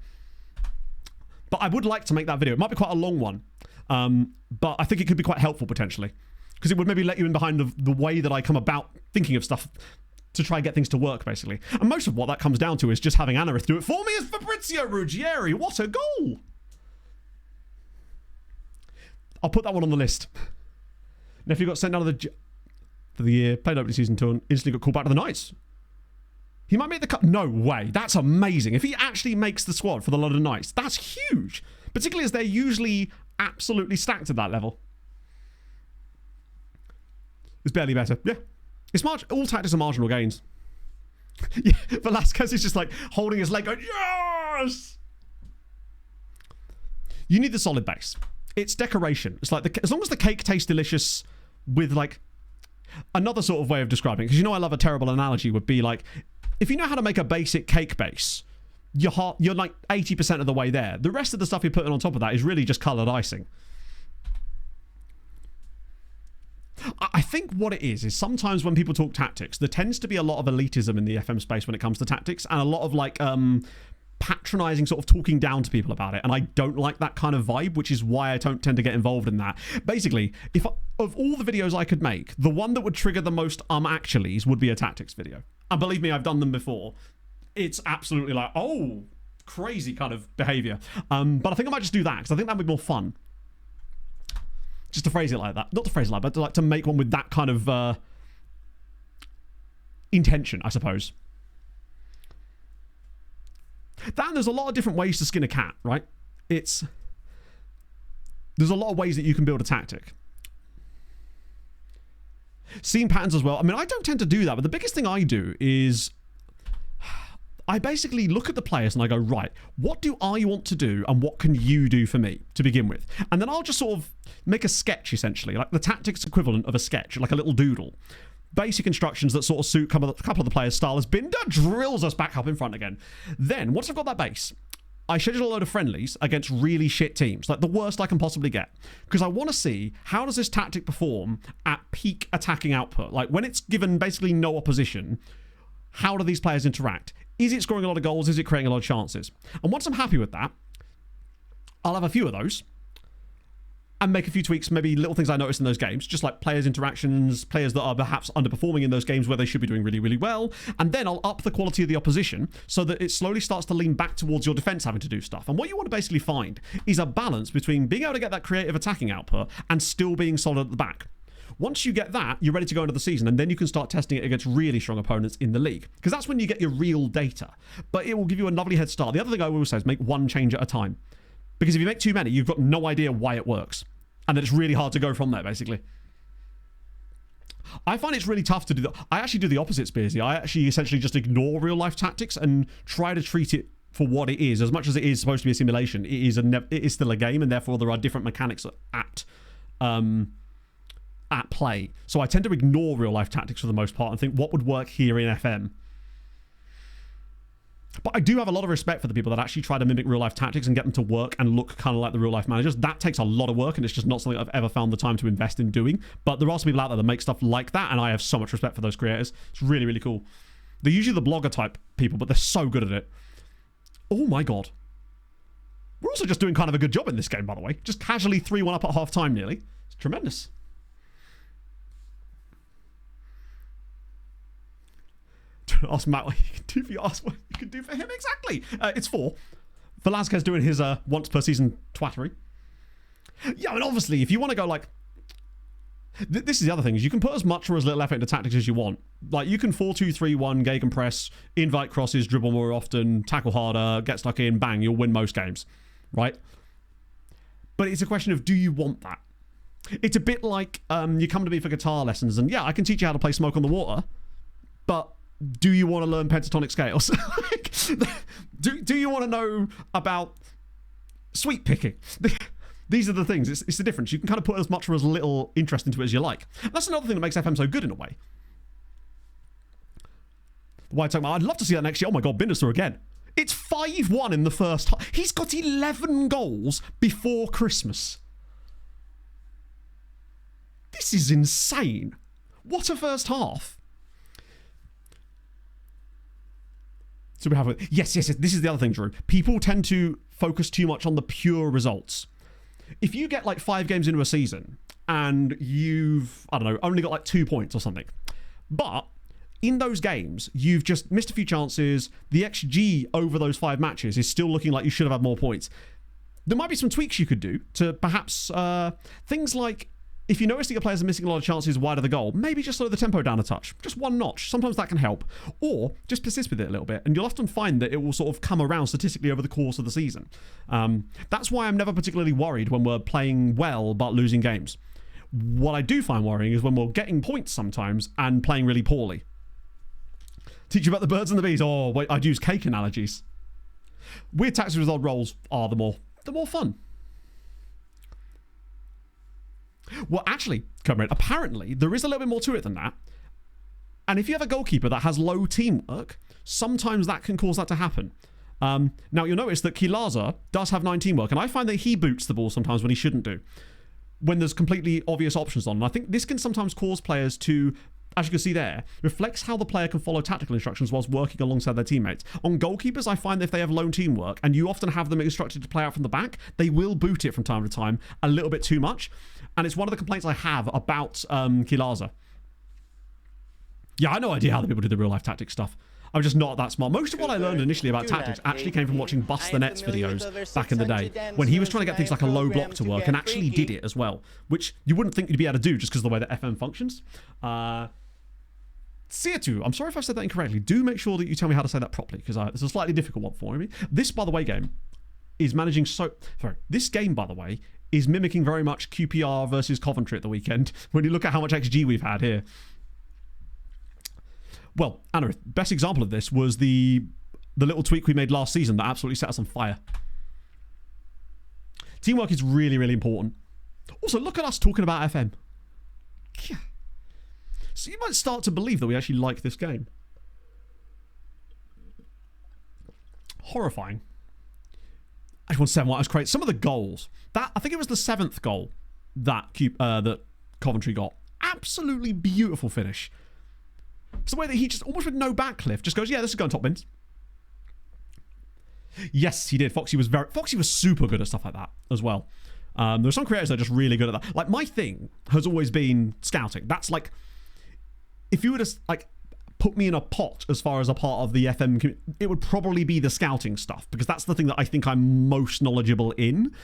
But I would like to make that video. It might be quite a long one, but I think it could be quite helpful potentially, because it would maybe let you in behind the way that I come about thinking of stuff to try and get things to work, basically. And most of what that comes down to is just having Anarith do it for me as Fabrizio Ruggieri. What a goal! I'll put that one on the list. Now, if you got sent out of for the year, played opening season tour, and instantly got called back to the Knights. He might make the cut. No way. That's amazing. If he actually makes the squad for the London Knights, that's huge. Particularly as they're usually absolutely stacked at that level. It's barely better. Yeah. It's all tactics are marginal gains. Yeah, Velasquez is just like holding his leg going, yes! You need the solid base. It's decoration. It's like, as long as the cake tastes delicious with like, another sort of way of describing it, because you know I love a terrible analogy, would be like, if you know how to make a basic cake base, you're like 80% of the way there. The rest of the stuff you're putting on top of that is really just coloured icing. I think what it is sometimes when people talk tactics, there tends to be a lot of elitism in the FM space when it comes to tactics, and a lot of like patronizing, sort of talking down to people about it, and I don't like that kind of vibe, which is why I don't tend to get involved in that. Basically, of all the videos I could make, the one that would trigger the most actuallys would be a tactics video. And believe me, I've done them before. It's absolutely like, oh, crazy kind of behavior. But I think I might just do that, because I think that would be more fun. Just to phrase it like that. Not to phrase it like that, but like to make one with that kind of intention, I suppose. Then there's a lot of different ways to skin a cat, right? There's a lot of ways that you can build a tactic. Seeing patterns as well. I mean, I don't tend to do that, but the biggest thing I do is I basically look at the players and I go, right, what do I want to do and what can you do for me to begin with? And then I'll just sort of make a sketch, essentially, like the tactics equivalent of a sketch, like a little doodle. Basic instructions that sort of suit a couple of the players' style as Binder drills us back up in front again. Then, once I've got that base, I schedule a load of friendlies against really shit teams, like the worst I can possibly get. Because I want to see, how does this tactic perform at peak attacking output? Like, when it's given basically no opposition, how do these players interact? Is it scoring a lot of goals? Is it creating a lot of chances? And once I'm happy with that, I'll have a few of those and make a few tweaks, maybe little things I noticed in those games, just like players' interactions, players that are perhaps underperforming in those games where they should be doing really, really well. And then I'll up the quality of the opposition so that it slowly starts to lean back towards your defense having to do stuff. And what you want to basically find is a balance between being able to get that creative attacking output and still being solid at the back. Once you get that, you're ready to go into the season, and then you can start testing it against really strong opponents in the league, because that's when you get your real data. But it will give you a lovely head start. The other thing I will say is make one change at a time, because if you make too many, you've got no idea why it works, and then it's really hard to go from there, basically. I find it's really tough to do that. I actually do the opposite, Spearsy. I actually essentially just ignore real-life tactics and try to treat it for what it is. As much as it is supposed to be a simulation, it is still a game, and therefore there are different mechanics at play. So I tend to ignore real-life tactics for the most part and think, what would work here in FM? But I do have a lot of respect for the people that actually try to mimic real-life tactics and get them to work and look kind of like the real-life managers. That takes a lot of work, and it's just not something I've ever found the time to invest in doing. But there are some people out there that make stuff like that, and I have so much respect for those creators. It's really, really cool. They're usually the blogger type people, but they're so good at it. Oh my god. We're also just doing kind of a good job in this game, by the way. Just casually 3-1 up at half-time, nearly. It's tremendous. Ask Matt what you can do for you. Ask what you can do for him. Exactly. It's 4. Velasquez doing his once per season twattery. Yeah, and obviously, if you want to go like... This is the other thing, is you can put as much or as little effort into tactics as you want. Like, you can 4-2-3-1, gegenpress, invite crosses, dribble more often, tackle harder, get stuck in, bang, you'll win most games. Right? But it's a question of, do you want that? It's a bit like you come to me for guitar lessons, and yeah, I can teach you how to play Smoke on the Water, but do you want to learn pentatonic scales? Like, do you want to know about sweep picking? These are the things. It's the difference. You can kind of put as much or as little interest into it as you like. That's another thing that makes FM so good in a way. Why talking about? I'd love to see that next year. Oh my god, Binderster again. It's 5-1 in the first half. He's got 11 goals before Christmas. This is insane. What a first half. So we have yes. This is the other thing, Drew. People tend to focus too much on the pure results. If you get like 5 games into a season and you've, I don't know, only got like 2 points or something, but in those games you've just missed a few chances, the XG over those 5 matches is still looking like you should have had more points. There might be some tweaks you could do to perhaps things like, if you notice that your players are missing a lot of chances wide of the goal, maybe just slow the tempo down a touch. Just 1 notch. Sometimes that can help. Or just persist with it a little bit, and you'll often find that it will sort of come around statistically over the course of the season. That's why I'm never particularly worried when we're playing well but losing games. What I do find worrying is when we're getting points sometimes and playing really poorly. Teach you about the birds and the bees. Oh, wait, I'd use cake analogies. Weird tactics with odd roles are the more fun. Well, actually, Comrade, apparently there is a little bit more to it than that. And if you have a goalkeeper that has low teamwork, sometimes that can cause that to happen. Now, you'll notice that Kilaza does have 9 teamwork, and I find that he boots the ball sometimes when he shouldn't do, when there's completely obvious options on. And I think this can sometimes cause players to, as you can see there, reflects how the player can follow tactical instructions whilst working alongside their teammates. On goalkeepers, I find that if they have lone teamwork, and you often have them instructed to play out from the back, they will boot it from time to time a little bit too much. And it's one of the complaints I have about Kilaza. Yeah, I had no idea how the people do the real-life tactics stuff. I'm just not that smart. Most of what I learned initially about tactics actually came from watching Bust the Net's videos back in the day, when he was trying to get things like a low block to work and actually did it as well, which you wouldn't think you'd be able to do just because of the way that FM functions. Seatu, I'm sorry if I said that incorrectly. Do make sure that you tell me how to say that properly, because it's a slightly difficult one for me. This, by the way, game is managing so... Sorry. This game, by the way, is mimicking very much QPR versus Coventry at the weekend, when you look at how much XG we've had here. Well, Anna, best example of this was the little tweak we made last season that absolutely set us on fire. Teamwork is really, really important. Also, look at us talking about FM. Yeah. So you might start to believe that we actually like this game. Horrifying. I just want to say what was great. Some of the goals. That, I think it was the 7th goal that Coventry got. Absolutely beautiful finish. It's the way that he just, almost with no backlift, just goes, yeah, this is going top bins. Yes, he did. Foxy was super good at stuff like that as well. There are some creators that are just really good at that. Like, my thing has always been scouting. That's like, if you were to like put me in a pot as far as a part of the FM community, it would probably be the scouting stuff, because that's the thing that I think I'm most knowledgeable in.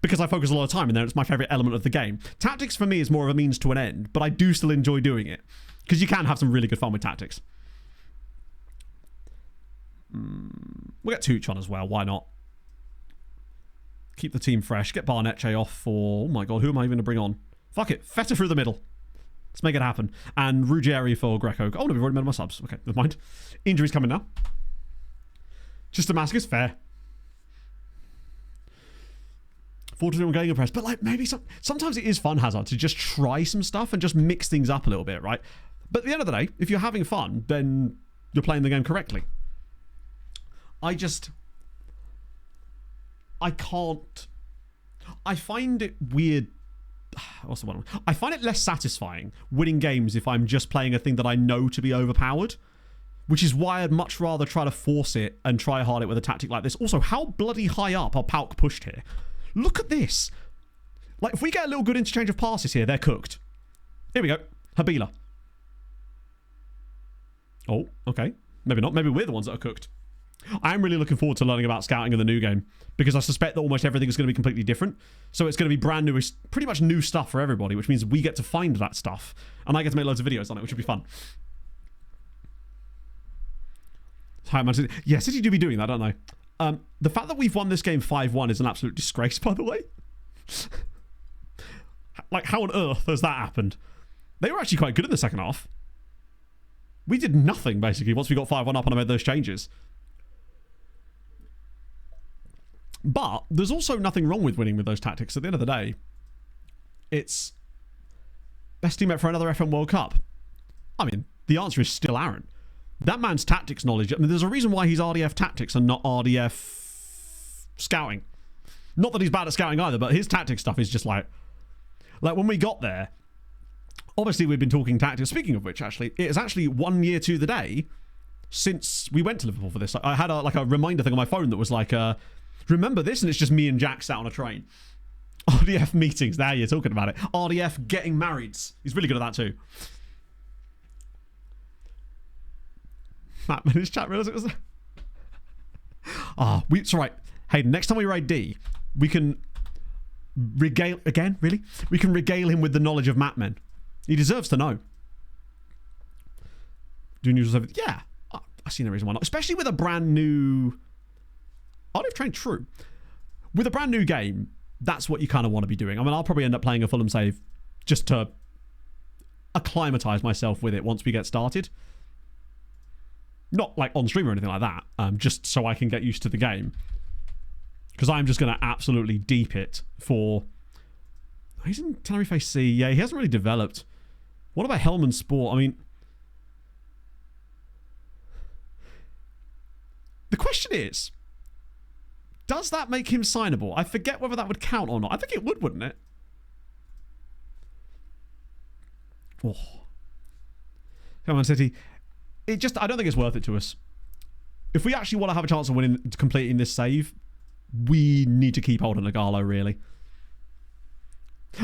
because I focus a lot of time in there. It's my favorite element of the game. Tactics for me is more of a means to an end, but I do still enjoy doing it because you can have some really good fun with tactics. We'll get Tooch on as well. Why not? Keep the team fresh. Get Barnetche off for... Oh my god, who am I even going to bring on? Fuck it. Feta through the middle. Let's make it happen. And Ruggieri for Greco. Oh no, we've already made my subs. Okay, never mind. Injuries coming now. Just Damascus, fair. 42 on getting impressed. But like, maybe sometimes it is fun, Hazard, to just try some stuff and just mix things up a little bit, right? But at the end of the day, if you're having fun, then you're playing the game correctly. I can't... I find it weird... What's the one? I find it less satisfying winning games if I'm just playing a thing that I know to be overpowered, which is why I'd much rather try to force it and try hard it with a tactic like this. Also, how bloody high up are Pauk pushed here? Look at this. Like, if we get a little good interchange of passes here, they're cooked. Here we go. Habila. Oh, okay. Maybe not. Maybe we're the ones that are cooked. I am really looking forward to learning about scouting in the new game because I suspect that almost everything is going to be completely different. So it's going to be brand new, pretty much new stuff for everybody, which means we get to find that stuff and I get to make loads of videos on it, which will be fun. Yeah, City do be doing that, don't they? The fact that we've won this game 5-1 is an absolute disgrace, by the way. Like, how on earth has that happened? They were actually quite good in the second half. We did nothing, basically, once we got 5-1 up and I made those changes. But there's also nothing wrong with winning with those tactics. At the end of the day, it's best teammate for another FM World Cup. I mean, the answer is still Aaron. That man's tactics knowledge, I mean, there's a reason why he's RDF tactics and not RDF scouting. Not that he's bad at scouting either, but his tactics stuff is just like when we got there, obviously we've been talking tactics. Speaking of which, actually, it is actually 1 year to the day since we went to Liverpool for this. I had a reminder thing on my phone that was like, remember this? And it's just me and Jack sat on a train. RDF meetings, there you're talking about it. RDF getting married. He's really good at that too. Matt in his chat realised it was it's alright. Hey, next time we raid D, we can regale again, really? We can regale him with the knowledge of Matmen. He deserves to know. Doing usual stuff. Yeah. I see no reason why not. Especially with a brand new RDF train, true. With a brand new game, that's what you kind of want to be doing. I mean, I'll probably end up playing a Fulham save just to acclimatise myself with it once we get started. Not like on stream or anything like that, just so I can get used to the game. Because I'm just going to absolutely deep it for... He's in Tenerife C. Yeah, he hasn't really developed. What about Hellman Sport? I mean... The question is, does that make him signable? I forget whether that would count or not. I think it would, wouldn't it? Oh. Come on, City. I don't think it's worth it to us. If we actually want to have a chance of winning, completing this save, we need to keep hold of Nagalo, really.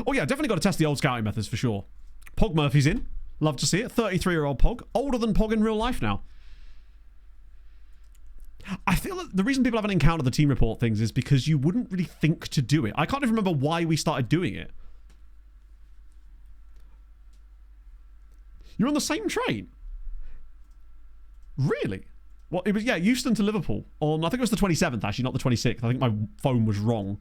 Oh yeah, definitely got to test the old scouting methods for sure. Pog Murphy's in. Love to see it. 33-year-old Pog. Older than Pog in real life now. I feel that the reason people haven't encountered the team report things is because you wouldn't really think to do it. I can't even remember why we started doing it. You're on the same train? Really? Well, it was, yeah, Euston to Liverpool on, I think it was the 27th, actually, not the 26th. I think my phone was wrong.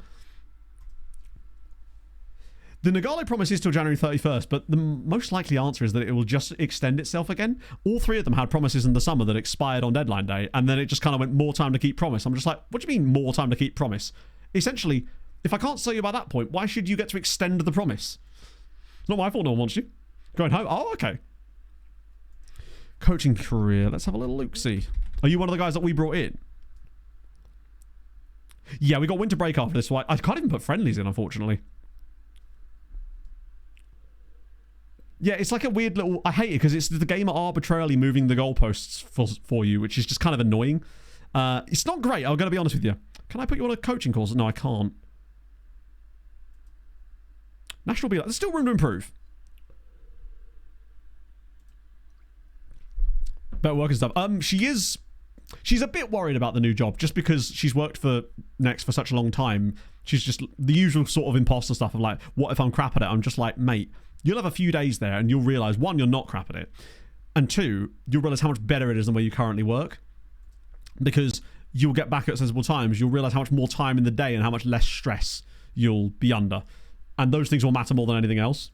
The Nagale promise is till January 31st, but the most likely answer is that it will just extend itself again. All three of them had promises in the summer that expired on deadline day, and then it just kind of went more time to keep promise. I'm just like, what do you mean more time to keep promise? Essentially, if I can't sell you by that point, why should you get to extend the promise? It's not my fault no one wants you. Going home? Oh, okay. Coaching career. Let's have a little look-see. Are you one of the guys that we brought in? Yeah, we got winter break after this, so I can't even put friendlies in, unfortunately. Yeah, it's like a weird little... I hate it because it's the game arbitrarily moving the goalposts for you, which is just kind of annoying. It's not great, I'm going to be honest with you. Can I put you on a coaching course? No, I can't. National B. There's still room to improve. Better work and stuff. She is... she's a bit worried about the new job just because she's worked for Next for such a long time. She's just the usual sort of imposter stuff of like, what if I'm crap at it? I'm just like, mate, you'll have a few days there and you'll realise, one, you're not crap at it. And two, you'll realise how much better it is than where you currently work. Because you'll get back at sensible times. You'll realise how much more time in the day and how much less stress you'll be under. And those things will matter more than anything else.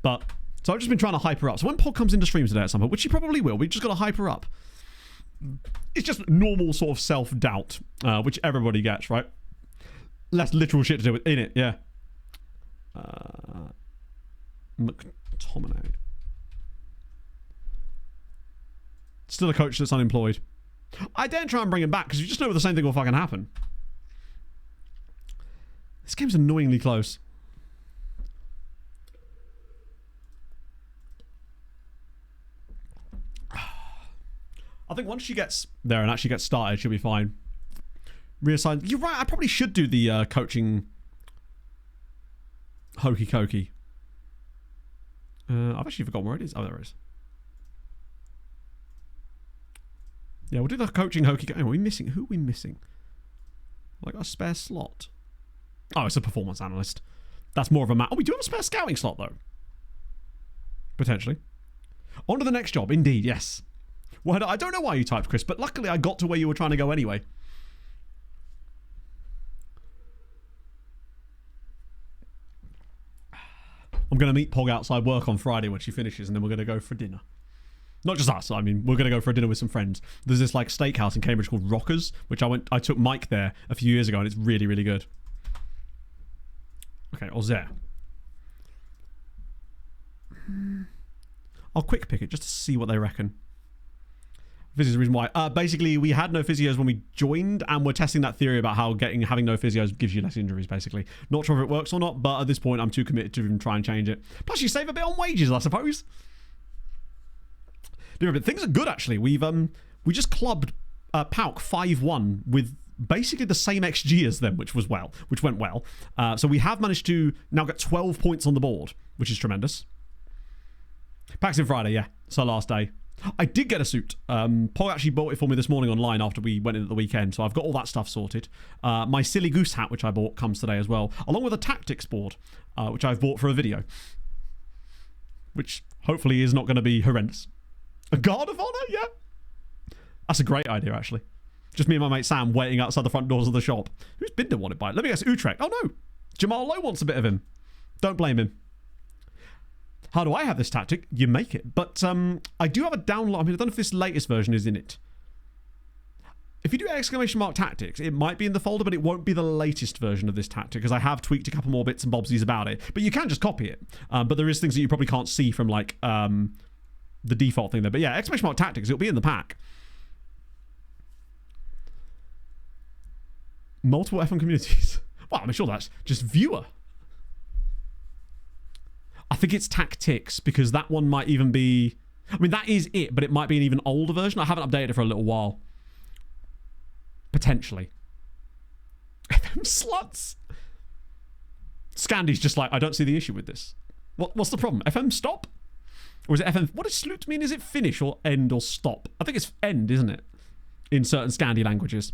But, so I've just been trying to hype her up. So when Pod comes into streams today at some point, which she probably will, we just got to hype her up. It's just normal sort of self-doubt, which everybody gets, right? Less literal shit to do with in it, yeah. McTominay. Still a coach that's unemployed. I daren't try and bring him back because you just know the same thing will fucking happen. This game's annoyingly close. I think once she gets there and actually gets started, she'll be fine. Reassign. You're right, I probably should do the coaching hokey cokey. I've actually forgotten where it is. Oh, there it is. Yeah, we'll do the coaching hokey cokey. Are we missing? Who are we missing? Like a spare slot. Oh, it's a performance analyst. That's more of a Oh, we do have a spare scouting slot, though. Potentially. On to the next job. Indeed, yes. Well, I don't know why you typed, Chris, but luckily I got to where you were trying to go anyway. I'm going to meet Pog outside work on Friday when she finishes, and then we're going to go for dinner. Not just us, I mean, we're going to go for a dinner with some friends. There's this like steakhouse in Cambridge called Rockers, which I took Mike there a few years ago, and it's really, really good. Okay, Ozer. I'll quick pick it just to see what they reckon. This is the reason why. Basically, we had no physios when we joined, and we're testing that theory about how having no physios gives you less injuries, basically. Not sure if it works or not, but at this point, I'm too committed to even try and change it. Plus, you save a bit on wages, I suppose. But things are good, actually. We just clubbed Pauk 5-1 with basically the same XG as them, which went well. So we have managed to now get 12 points on the board, which is tremendous. Pack's in Friday, yeah. So last day. I did get a suit. Paul actually bought it for me this morning online after we went in at the weekend, so I've got all that stuff sorted. My silly goose hat, which I bought, comes today as well, along with a tactics board, which I've bought for a video, which hopefully is not going to be horrendous. A guard of honor, yeah. That's a great idea, actually. Just me and my mate Sam waiting outside the front doors of the shop. Who's Binder wanted by it? Let me guess, Utrecht. Oh no, Jamal Lowe wants a bit of him. Don't blame him. How do I have this tactic? You make it. But I do have a download. I mean, I don't know if this latest version is in it. If you do ! Tactics, it might be in the folder, but it won't be the latest version of this tactic because I have tweaked a couple more bits and bobsies about it. But you can just copy it. But there is things that you probably can't see from like the default thing there. But yeah, ! Tactics, it'll be in the pack. Multiple FM communities. Well, I'm sure that's just viewer. I think it's tactics because that one might even be... I mean, that is it, but it might be an even older version. I haven't updated it for a little while. Potentially. FM sluts. Scandy's just like, I don't see the issue with this. What's the problem? FM stop? Or is it FM... What does slut mean? Is it finish or end or stop? I think it's end, isn't it? In certain Scandi languages.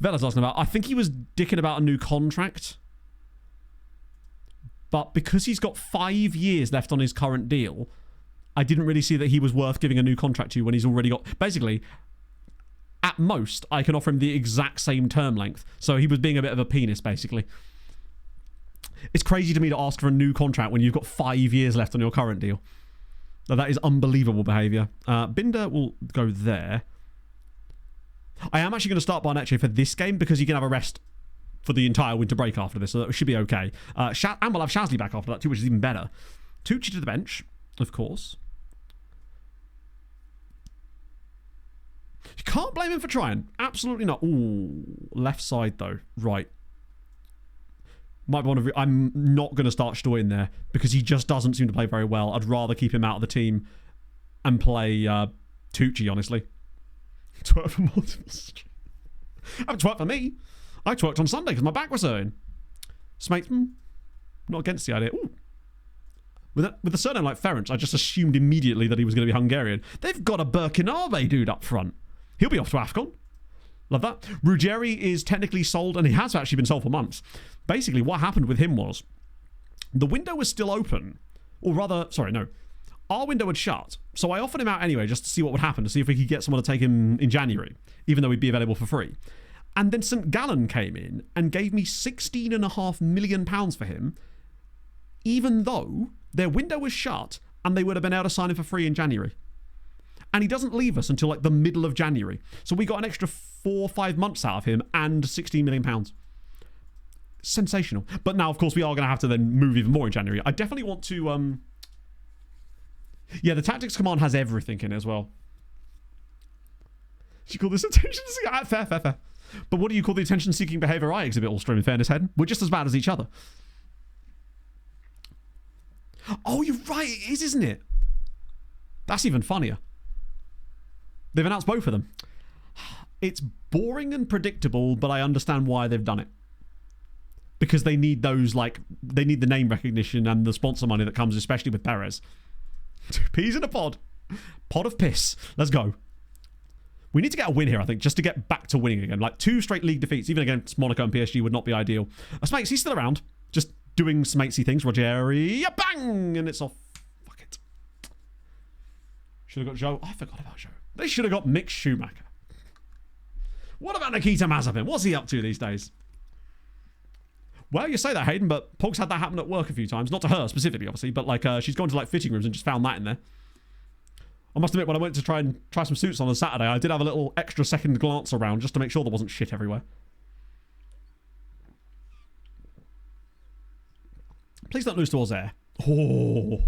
Vela's asking about... I think he was dicking about a new contract. But because he's got 5 years left on his current deal, I didn't really see that he was worth giving a new contract to when he's already got... Basically, at most, I can offer him the exact same term length. So he was being a bit of a penis, basically. It's crazy to me to ask for a new contract when you've got 5 years left on your current deal. Now, that is unbelievable behaviour. Binder will go there. I am actually going to start Barnetche for this game because he can have a rest for the entire winter break after this, so that should be okay. And we'll have Shazly back after that too, which is even better. Tucci to the bench, of course. You can't blame him for trying. Absolutely not. Ooh, left side though. Right. Might be one of... I'm not going to start Stoy in there because he just doesn't seem to play very well. I'd rather keep him out of the team and play Tucci, honestly. Twerk for multiple streams. Haven't twerked for me. I twerked on Sunday because my back was hurting. Smate, not against the idea. Ooh. With a surname like Ferenc, I just assumed immediately that he was going to be Hungarian. They've got a Burkinabe dude up front. He'll be off to AFCON. Love that. Ruggeri is technically sold, and he has actually been sold for months. Basically, what happened with him was the window was still open. Or rather, sorry, no. Our window had shut. So I offered him out anyway just to see what would happen, to see if we could get someone to take him in January, even though he'd be available for free. And then St. Gallen came in and gave me £16.5 million for him, even though their window was shut and they would have been able to sign him for free in January. And he doesn't leave us until like the middle of January. So we got an extra 4 or 5 months out of him and £16 million. Sensational. But now, of course, we are going to have to then move even more in January. I definitely want to... Yeah, the Tactics Command has everything in it as well. You call this attention-seeking? Fair. But what do you call the attention-seeking behaviour I exhibit, all stream in fairness, Hayden? We're just as bad as each other. Oh, you're right. It is, isn't it? That's even funnier. They've announced both of them. It's boring and predictable, but I understand why they've done it. Because they need those, like, they need the name recognition and the sponsor money that comes, especially with Perez. 2 peas in a pod. Pod of piss. Let's go. We need to get a win here, I think, just to get back to winning again. Like, 2 straight league defeats, even against Monaco and PSG, would not be ideal. Smates, he's still around. Just doing smatesy things. Rogeri, bang! And it's off. Fuck it. Should have got Joe. Oh, I forgot about Joe. They should have got Mick Schumacher. What about Nikita Mazepin? What's he up to these days? Well, you say that, Hayden, but Pog's had that happen at work a few times. Not to her specifically, obviously, but like she's gone to like fitting rooms and just found that in there. I must admit, when I went to try some suits on Saturday, I did have a little extra second glance around just to make sure there wasn't shit everywhere. Please don't lose to Ozair. Oh.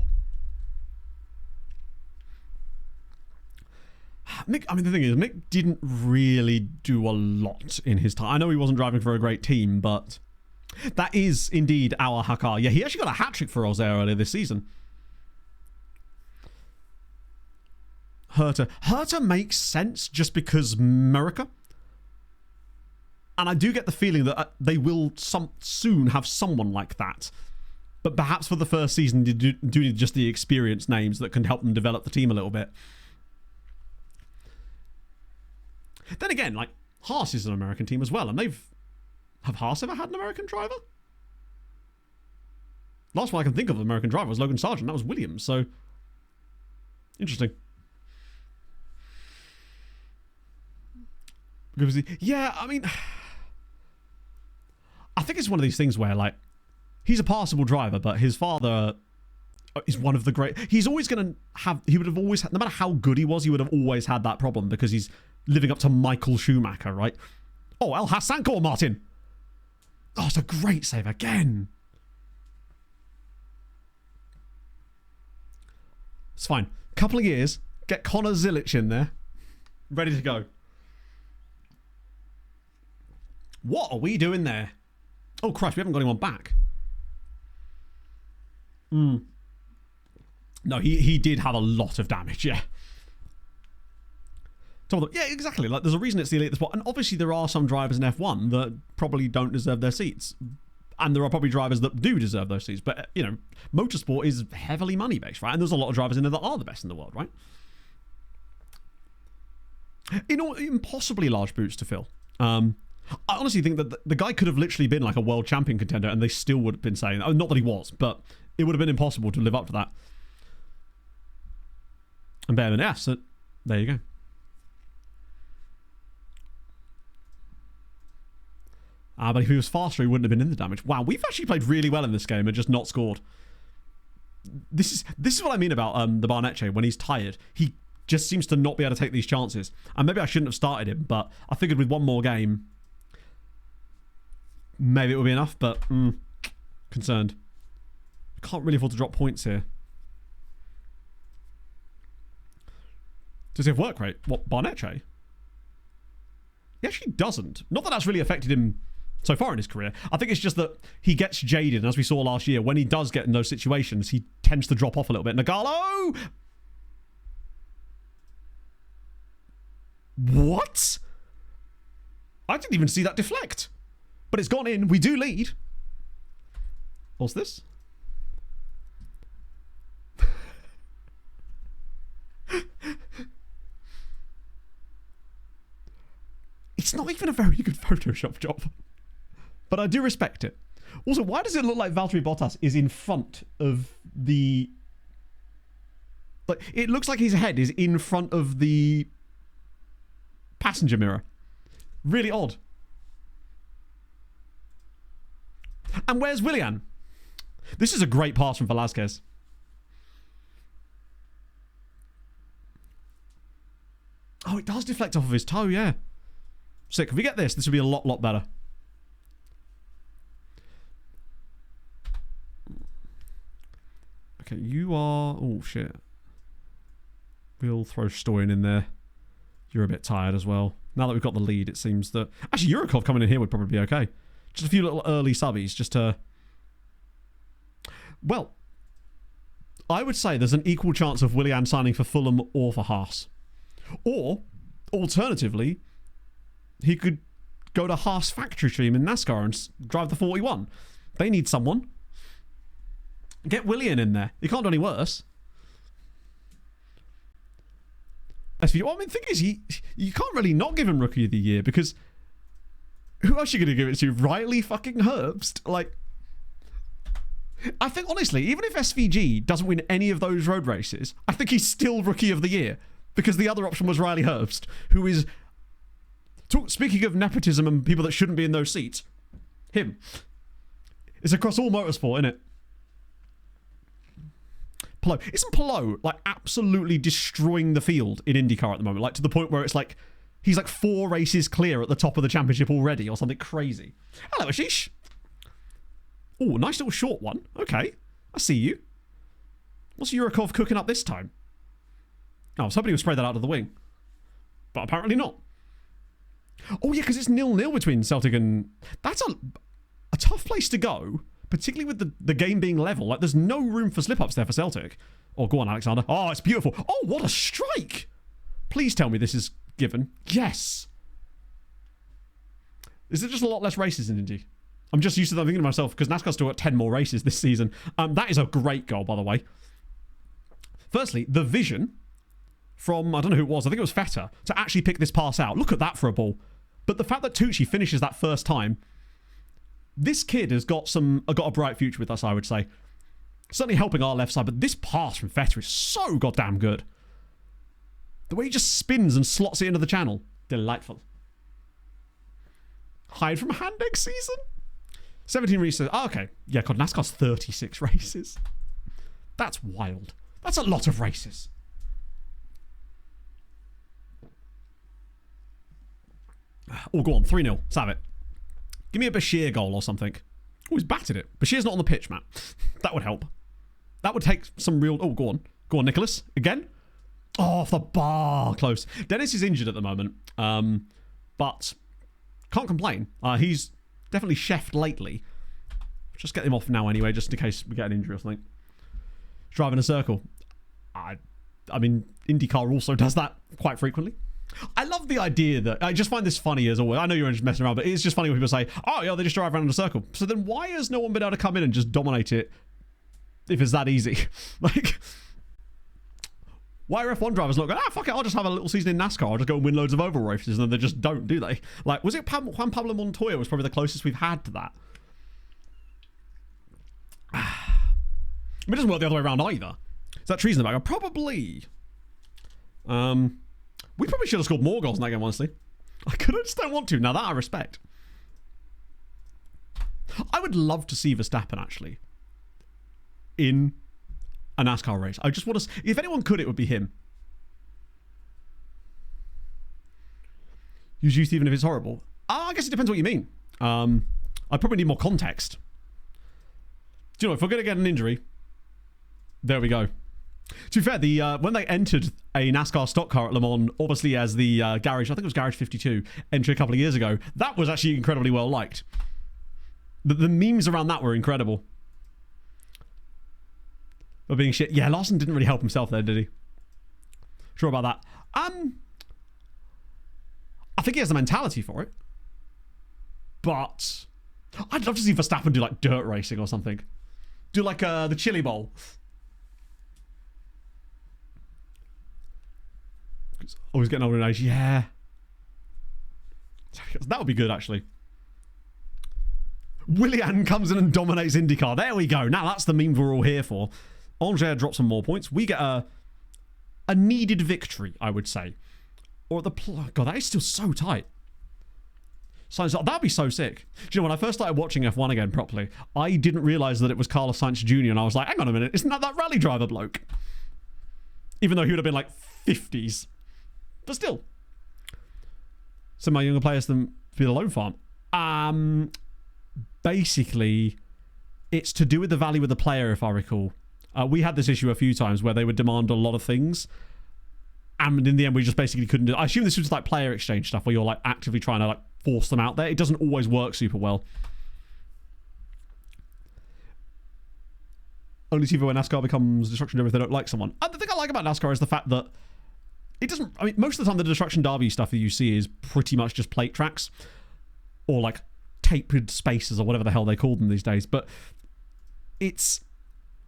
Mick, I mean, the thing is, Mick didn't really do a lot in his time. I know he wasn't driving for a great team, but that is indeed our Hakar. Yeah, he actually got a hat-trick for Ozair earlier this season. Herta makes sense just because America. And I do get the feeling that they will soon have someone like that. But perhaps for the first season, you do need just the experienced names that can help them develop the team a little bit. Then again, like, Haas is an American team as well, and have Haas ever had an American driver? Last one I can think of American driver was Logan Sargent. That was Williams, so interesting. Yeah, I mean, I think it's one of these things where, like, he's a passable driver, but his father is one of the great... He's always going to have... He would have always had... No matter how good he was, he would have always had that problem because he's living up to Michael Schumacher, right? Oh, El Hassankor, Martin. Oh, it's a great save again. It's fine. Couple of years. Get Connor Zilic in there. Ready to go. What are we doing there? Oh, Christ, we haven't got anyone back. No, he did have a lot of damage, yeah. Yeah, exactly. Like, there's a reason it's the elite spot. And obviously there are some drivers in F1 that probably don't deserve their seats. And there are probably drivers that do deserve those seats. But, you know, motorsport is heavily money-based, right? And there's a lot of drivers in there that are the best in the world, right? Impossibly large boots to fill. I honestly think that the guy could have literally been like a world champion contender and they still would have been saying, oh, not that he was, but it would have been impossible to live up to that. And better than F, so there you go. But if he was faster, he wouldn't have been in the damage. Wow, we've actually played really well in this game and just not scored. This is what I mean about the Barnetche. When he's tired, he just seems to not be able to take these chances. And maybe I shouldn't have started him, but I figured with one more game, maybe it would be enough, but concerned. I can't really afford to drop points here. Does he have work rate? What, Barnetche? He actually doesn't. Not that that's really affected him so far in his career. I think it's just that he gets jaded, and as we saw last year, when he does get in those situations, he tends to drop off a little bit. Nagalo! What? I didn't even see that deflect. But it's gone in. We do lead. What's this? It's not even a very good Photoshop job. But I do respect it. Also, why does it look like Valtteri Bottas is in front of the... Like, it looks like his head is in front of the passenger mirror. Really odd. And where's Willian? This is a great pass from Velasquez. Oh, it does deflect off of his toe, yeah. Sick. If we get this will be a lot better. Okay, you are... Oh, shit. We'll throw Stoyan in there. You're a bit tired as well. Now that we've got the lead, it seems that... Actually, Yurikov coming in here would probably be okay. Just a few little early subbies, just to... Well, I would say there's an equal chance of Willian signing for Fulham or for Haas. Or, alternatively, he could go to Haas factory team in NASCAR and drive the 41. They need someone. Get Willian in there. He can't do any worse. Well, I mean, the thing is, you can't really not give him Rookie of the Year because who else are you going to give it to? Riley fucking Herbst? Like, I think, honestly, even if SVG doesn't win any of those road races, I think he's still Rookie of the Year because the other option was Riley Herbst, who is, speaking of nepotism and people that shouldn't be in those seats, him. It's across all motorsport, isn't it? Palou. Isn't Palou like absolutely destroying the field in IndyCar at the moment? Like to the point where it's like he's like 4 races clear at the top of the championship already or something crazy. Hello, Ashish. Oh, nice little short one. Okay, I see you. What's Yurikov cooking up this time? Oh, I was hoping he would spray that out of the wing. But apparently not. Oh yeah, because it's 0-0 between Celtic and... That's a tough place to go. Particularly with the game being level. Like, there's no room for slip-ups there for Celtic. Oh, go on, Alexander. Oh, it's beautiful. Oh, what a strike! Please tell me this is given. Yes! Is it just a lot less races in Indy? I'm just used to that thinking to myself, because NASCAR's still got 10 more races this season. That is a great goal, by the way. Firstly, the vision from, I don't know who it was, I think it was Feta, to actually pick this pass out. Look at that for a ball. But the fact that Tucci finishes that first time... This kid has got a bright future with us, I would say. Certainly helping our left side, but this pass from Vettel is so goddamn good. The way he just spins and slots it into the channel. Delightful. Hide from Handex season? 17 races. Oh, okay. Yeah, God, NASCAR's 36 races. That's wild. That's a lot of races. Oh, go on. 3-0. Sav it. Give me a Bashir goal or something. Oh, he's batted it. Bashir's not on the pitch, Matt. That would help. That would take some real... Oh, go on. Go on, Nicholas. Again. Oh, off the bar. Close. Dennis is injured at the moment. But can't complain. He's definitely chefed lately. Just get him off now anyway, just in case we get an injury or something. Driving a circle. I mean, IndyCar also does that quite frequently. I love the idea that... I just find this funny as always. I know you're just messing around, but it's just funny when people say, oh, yeah, they just drive around in a circle. So then why has no one been able to come in and just dominate it if it's that easy? Like, why are F1 drivers not going, fuck it, I'll just have a little season in NASCAR. I'll just go and win loads of oval races. And then they just don't, do they? Like, was it Juan Pablo Montoya was probably the closest we've had to that. I mean, it doesn't work the other way around either. Is that treason about? Probably. We probably should have scored more goals in that game, honestly. I just don't want to. Now that I respect. I would love to see Verstappen, actually, in a NASCAR race. I just want to... If anyone could, it would be him. Use youth even if it's horrible. I guess it depends what you mean. I probably need more context. Do you know, if we're going to get an injury, there we go. To be fair, when they entered a NASCAR stock car at Le Mans, obviously as the garage, I think it was Garage 52, entry a couple of years ago, that was actually incredibly well liked. The memes around that were incredible. But being shit. Yeah, Larson didn't really help himself there, did he? Sure about that. I think he has the mentality for it. But I'd love to see Verstappen do like dirt racing or something. Do like the Chili Bowl. Oh, he's getting older in age. Yeah. That would be good, actually. Willian comes in and dominates IndyCar. There we go. Now that's the meme we're all here for. Angers drops some more points. We get a needed victory, I would say. Or the... God, that is still so tight. Sainz, that'd be so sick. Do you know, when I first started watching F1 again properly, I didn't realise that it was Carlos Sainz Jr. and I was like, hang on a minute, isn't that rally driver bloke? Even though he would have been like 50s. But still. Some of my younger players than feel alone farm. Basically, it's to do with the value of the player, if I recall. We had this issue a few times where they would demand a lot of things. And in the end, we just basically couldn't do it. I assume this was like player exchange stuff where you're like actively trying to like force them out there. It doesn't always work super well. Only see when NASCAR becomes destruction derby if they don't like someone. The thing I like about NASCAR is the fact that it doesn't... I mean, most of the time the destruction derby stuff that you see is pretty much just plate tracks. Or like tapered spaces or whatever the hell they call them these days. But it's...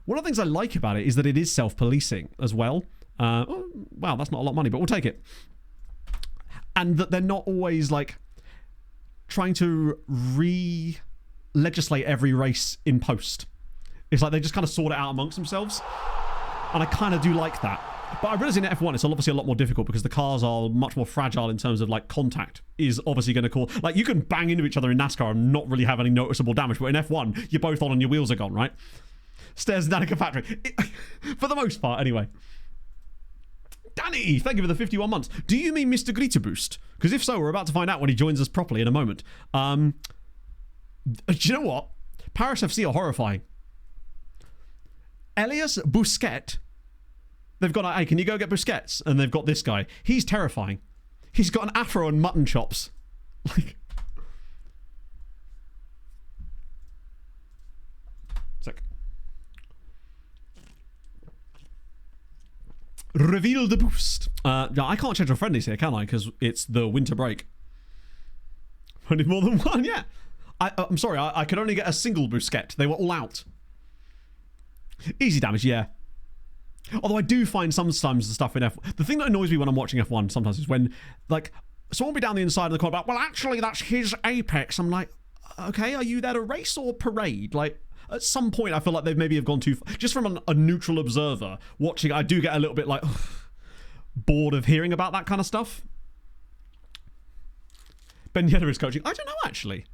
One of the things I like about it is that it is self-policing as well. Wow, that's not a lot of money, but we'll take it. And that they're not always like trying to re-legislate every race in post. It's like they just kind of sort it out amongst themselves. And I kind of do like that. But I realize in F1 it's obviously a lot more difficult because the cars are much more fragile in terms of like contact is obviously going to cause... Like you can bang into each other in NASCAR and not really have any noticeable damage, but in F1 you're both on and your wheels are gone, right? Stairs Danica Patrick. For the most part, anyway. Danny, thank you for the 51 months. Do you mean Mr. Grieterboost? Because if so, we're about to find out when he joins us properly in a moment. Do you know what? Paris FC are horrifying. Elias Busquets. They've got, hey, can you go get Busquets? And they've got this guy. He's terrifying. He's got an afro and mutton chops. Like... Sick. Reveal the boost. I can't change our friendlies here, can I? Because it's the winter break. I need more than one, yeah. I'm sorry, I could only get a single Busquets. They were all out. Easy damage, yeah. Although I do find sometimes the stuff in F1... The thing that annoys me when I'm watching F1 sometimes is when, like, someone will be down the inside of the car, like, well, actually, that's his apex. I'm like, okay, are you there to race or parade? Like... At some point, I feel like they maybe have gone too far. Just from a neutral observer watching, I do get a little bit like bored of hearing about that kind of stuff. Ben Yedder is coaching. I don't know, actually.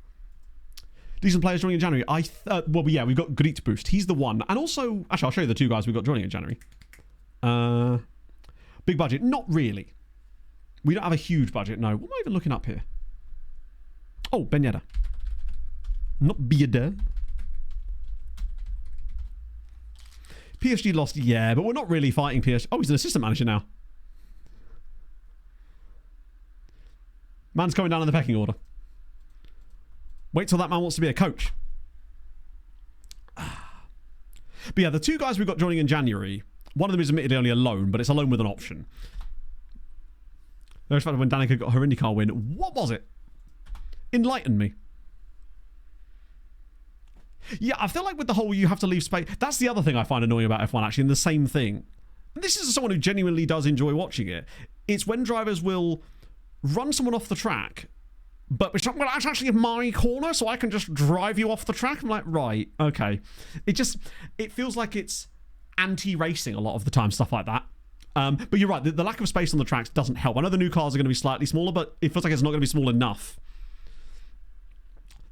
Decent players joining in January. Well, yeah, we've got Greet Boost. He's the one. And also, actually, I'll show you the two guys we've got joining in January. Big budget. Not really. We don't have a huge budget, no. What am I even looking up here? Oh, Ben Yedder. Not Bieder. PSG lost, yeah, but we're not really fighting PSG. Oh, he's an assistant manager now. Man's coming down in the pecking order. Wait till that man wants to be a coach. But yeah, the two guys we've got joining in January, one of them is admittedly only a loan, but it's a loan with an option. There's when Danica got her IndyCar win. What was it? Enlighten me. Yeah, I feel like with the whole you have to leave space... That's the other thing I find annoying about F1, actually, and the same thing. And this is someone who genuinely does enjoy watching it. It's when drivers will run someone off the track, but it's like, well, that's actually my corner, so I can just drive you off the track. I'm like, right, okay. It feels like it's anti-racing a lot of the time, stuff like that. But you're right, the lack of space on the tracks doesn't help. I know the new cars are going to be slightly smaller, but it feels like it's not going to be small enough.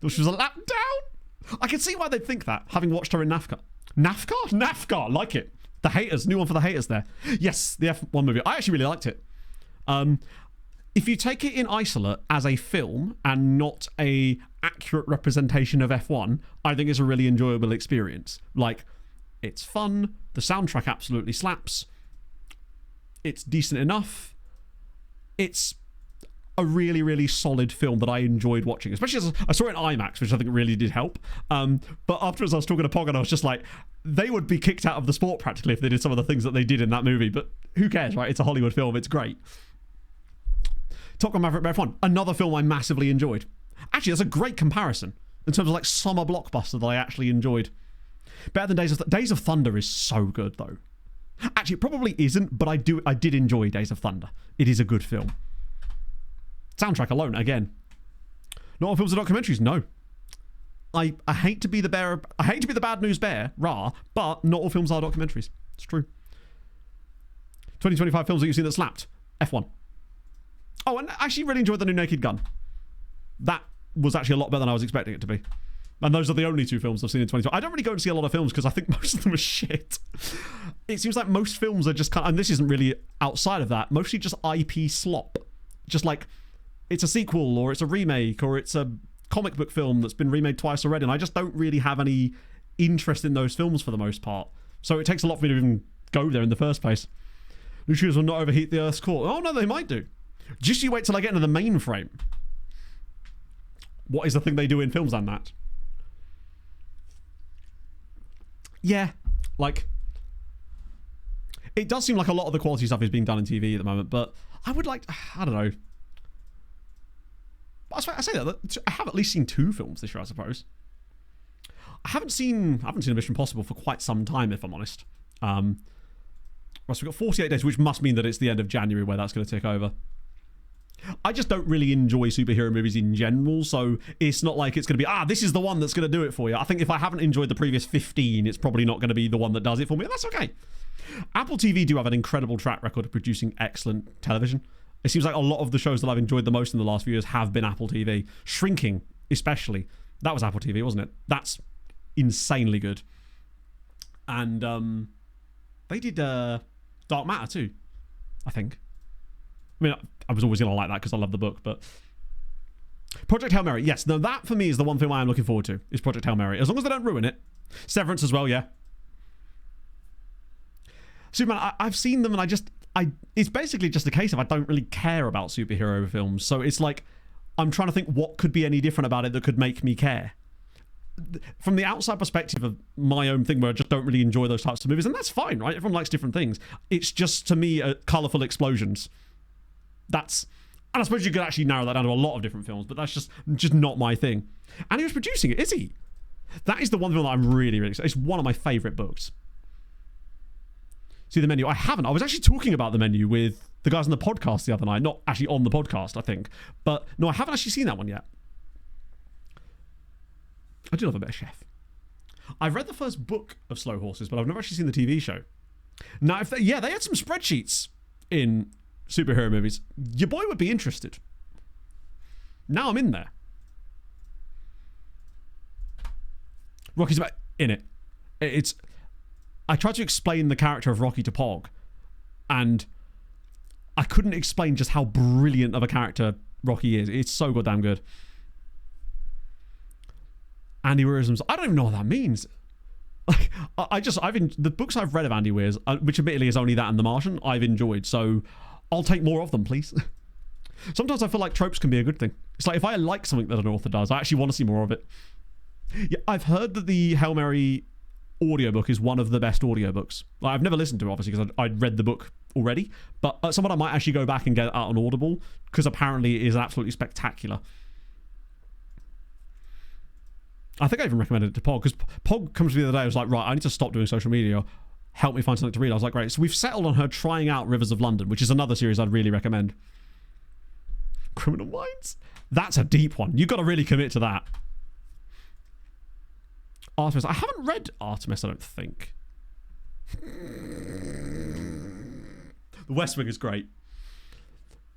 Which was a lap down. I can see why they'd think that, having watched her in NAFCA. NAFCA, like it. The haters, new one for the haters there. Yes, the F1 movie. I actually really liked it. If you take it in isolate as a film and not a accurate representation of F1, I think it's a really enjoyable experience. Like, it's fun. The soundtrack absolutely slaps. It's decent enough. It's a really, really solid film that I enjoyed watching, especially as I saw it in IMAX, which I think really did help. But afterwards I was talking to Pog and I was just like, they would be kicked out of the sport practically if they did some of the things that they did in that movie, but who cares, right? It's a Hollywood film, it's great. Top Gun Maverick F1, another film I massively enjoyed. Actually, that's a great comparison in terms of like summer blockbuster that I actually enjoyed. Better than Days of Thunder is so good though. Actually, it probably isn't, but I did enjoy Days of Thunder. It is a good film. Soundtrack alone, again, Not all films are documentaries. No. I hate to be the bearer. I hate to be the bad news bear, but not all films are documentaries. It's true. 2025 films that you've seen that slapped. F1. Oh, and I actually really enjoyed the new Naked Gun. That was actually a lot better than I was expecting it to be. And those are the only two films I've seen in 2020. I don't really go and see a lot of films because I think most of them are shit. It seems like most films are just kind of, and this isn't really outside of that, mostly just IP slop. Just like, it's a sequel, or it's a remake, or it's a comic book film that's been remade twice already, and I just don't really have any interest in those films for the most part. So it takes a lot for me to even go there in the first place. Neutrinos will not overheat the Earth's core. Oh no, they might do. Just you wait till I get into the mainframe. What is the thing they do in films and that? Yeah, like, it does seem like a lot of the quality stuff is being done in TV at the moment, but I would like, I don't know. I say that I have at least seen 2 films this year, I suppose. I haven't seen Mission Impossible for quite some time, if I'm honest. So we've got 48 days, which must mean that it's the end of January where that's going to tick over. I just don't really enjoy superhero movies in general, so it's not like it's going to be, this is the one that's going to do it for you. I think if I haven't enjoyed the previous 15, it's probably not going to be the one that does it for me. That's okay. Apple TV do have an incredible track record of producing excellent television. It seems like a lot of the shows that I've enjoyed the most in the last few years have been Apple TV. Shrinking, especially. That was Apple TV, wasn't it? That's insanely good. And they did Dark Matter too, I think. I mean, I was always going to like that because I love the book, but... Project Hail Mary. Yes, now that for me is the one thing I'm looking forward to, is Project Hail Mary. As long as they don't ruin it. Severance as well, yeah. Superman, I've seen them and it's basically just a case of I don't really care about superhero films. So it's like, I'm trying to think what could be any different about it that could make me care. From the outside perspective of my own thing where I just don't really enjoy those types of movies, and that's fine, right? Everyone likes different things. It's just, to me, colourful explosions. And I suppose you could actually narrow that down to a lot of different films, but that's just not my thing. And he was producing it, is he? That is the one film that I'm really, really excited. It's one of my favourite books. See The Menu? I haven't. I was actually talking about The Menu with the guys on the podcast the other night. Not actually on the podcast, I think. But no, I haven't actually seen that one yet. I do love a bit of Chef. I've read the first book of Slow Horses, but I've never actually seen the TV show. Now, they had some spreadsheets in superhero movies. Your boy would be interested. Now I'm in there. Rocky's about in it. I tried to explain the character of Rocky to Pog, and I couldn't explain just how brilliant of a character Rocky is. It's so goddamn good. Andy Weir's, I don't even know what that means. Like, the books I've read of Andy Weir's, which admittedly is only that and The Martian, I've enjoyed. So I'll take more of them, please. Sometimes I feel like tropes can be a good thing. It's like if I like something that an author does, I actually want to see more of it. Yeah, I've heard that the Hail Mary audiobook is one of the best audiobooks. Like, I've never listened to it, obviously, because I'd read the book already. But someone I might actually go back and get out on Audible, because apparently it is absolutely spectacular. I think I even recommended it to Pog, because Pog comes to me the other day and was like, right, I need to stop doing social media. Help me find something to read. I was like, great. So we've settled on her trying out Rivers of London, which is another series I'd really recommend. Criminal Minds? That's a deep one. You've got to really commit to that. Artemis. I haven't read Artemis, I don't think. The West Wing is great.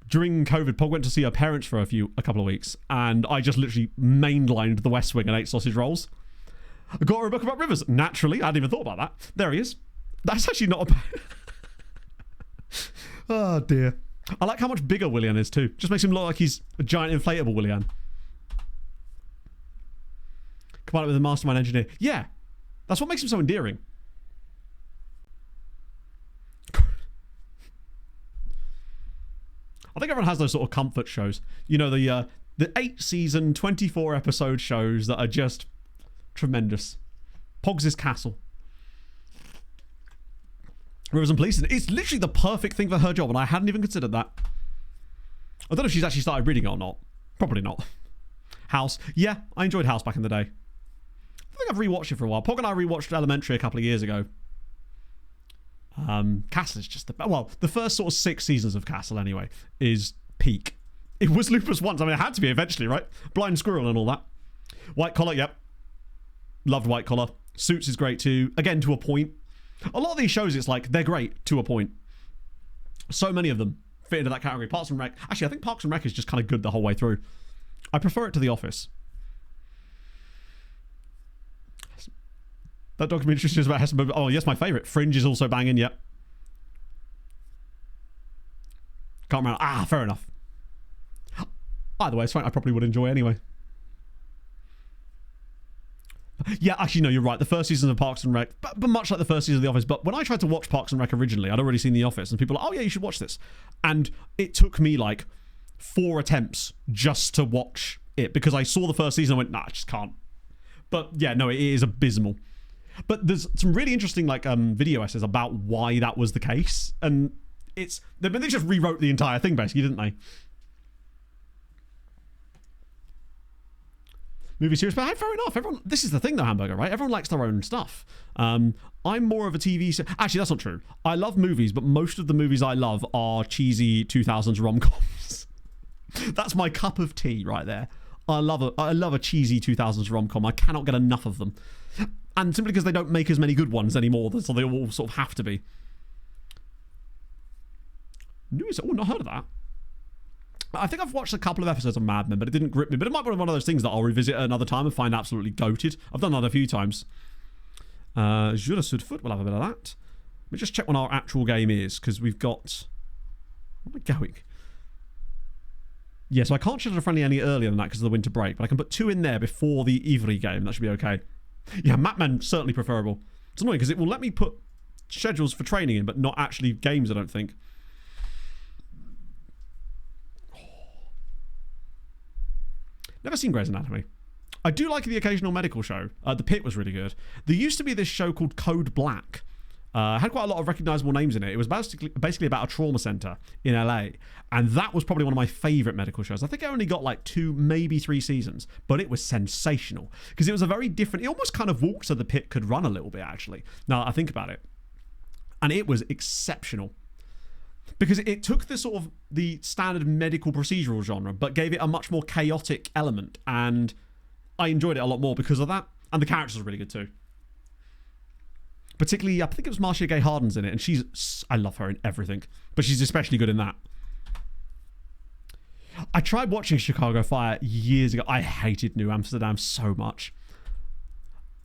During COVID, Pog went to see her parents for a couple of weeks, and I just literally mainlined The West Wing and ate sausage rolls. I got her a book about rivers. Naturally, I hadn't even thought about that. There he is. That's actually not a bad... Oh, dear. I like how much bigger Willian is, too. Just makes him look like he's a giant inflatable Willian. Combine it with a mastermind engineer. Yeah. That's what makes him so endearing. I think everyone has those sort of comfort shows. You know, the 8-season, 24-episode shows that are just tremendous. Pogs' Castle. Rivers and Police. It's literally the perfect thing for her job, and I hadn't even considered that. I don't know if she's actually started reading it or not. Probably not. House. Yeah, I enjoyed House back in the day. I think I've rewatched it for a while. Pog and I rewatched Elementary a couple of years ago. Castle is just the first sort of 6 seasons of Castle anyway is peak. It was Lupus once. I mean, it had to be eventually, right? Blind Squirrel and all that. White Collar, yep. Loved White Collar. Suits is great too. Again, to a point. A lot of these shows, it's like, they're great to a point. So many of them fit into that category. Parks and Rec. Actually, I think Parks and Rec is just kind of good the whole way through. I prefer it to The Office. That documentary is about Heston. Oh, yes, my favourite. Fringe is also banging, yep. Can't remember. Ah, fair enough. Either way, it's something I probably would enjoy anyway. Yeah, actually, no, you're right. The first season of Parks and Rec, but much like the first season of The Office, but when I tried to watch Parks and Rec originally, I'd already seen The Office, and people were like, oh yeah, you should watch this. And it took me like 4 attempts just to watch it, because I saw the first season and went, nah, I just can't. But yeah, no, it is abysmal. But there's some really interesting like video essays about why that was the case, and they just rewrote the entire thing basically, didn't they? Movie series, but hey, fair enough. Everyone, this is the thing though, Hamburger, right? Everyone likes their own stuff. I'm more of a TV. Actually, that's not true. I love movies, but most of the movies I love are cheesy 2000s rom-coms. That's my cup of tea right there. I love a cheesy 2000s rom-com. I cannot get enough of them, and simply because they don't make as many good ones anymore, so they all sort of have to be. News. Oh, not heard of that. I think I've watched a couple of episodes of Mad Men, but it didn't grip me. But it might be one of those things that I'll revisit at another time and find absolutely goated. I've done that a few times. Jura Sudfoot, we'll have a bit of that. Let me just check when our actual game is, because we've got... Where am I going? Yeah, so I can't schedule a friendly any earlier than that because of the winter break, but I can put 2 in there before the Ivry game. That should be okay. Yeah, Mad Men, certainly preferable. It's annoying because it will let me put schedules for training in, but not actually games, I don't think. Never seen Grey's Anatomy. I do like the occasional medical show. The Pit was really good. There used to be this show called Code Black. Had quite a lot of recognisable names in it. It was basically about a trauma centre in LA. And that was probably one of my favourite medical shows. I think I only got like 2, maybe 3 seasons. But it was sensational. Because it was a very different... It almost kind of walked so the Pit could run a little bit, actually. Now I think about it. And it was exceptional. Because it took the sort of the standard medical procedural genre, but gave it a much more chaotic element, and I enjoyed it a lot more because of that. And the characters are really good too. Particularly, I think it was Marcia Gay Harden's in it, and I love her in everything, but she's especially good in that. I tried watching Chicago Fire years ago. I hated New Amsterdam so much.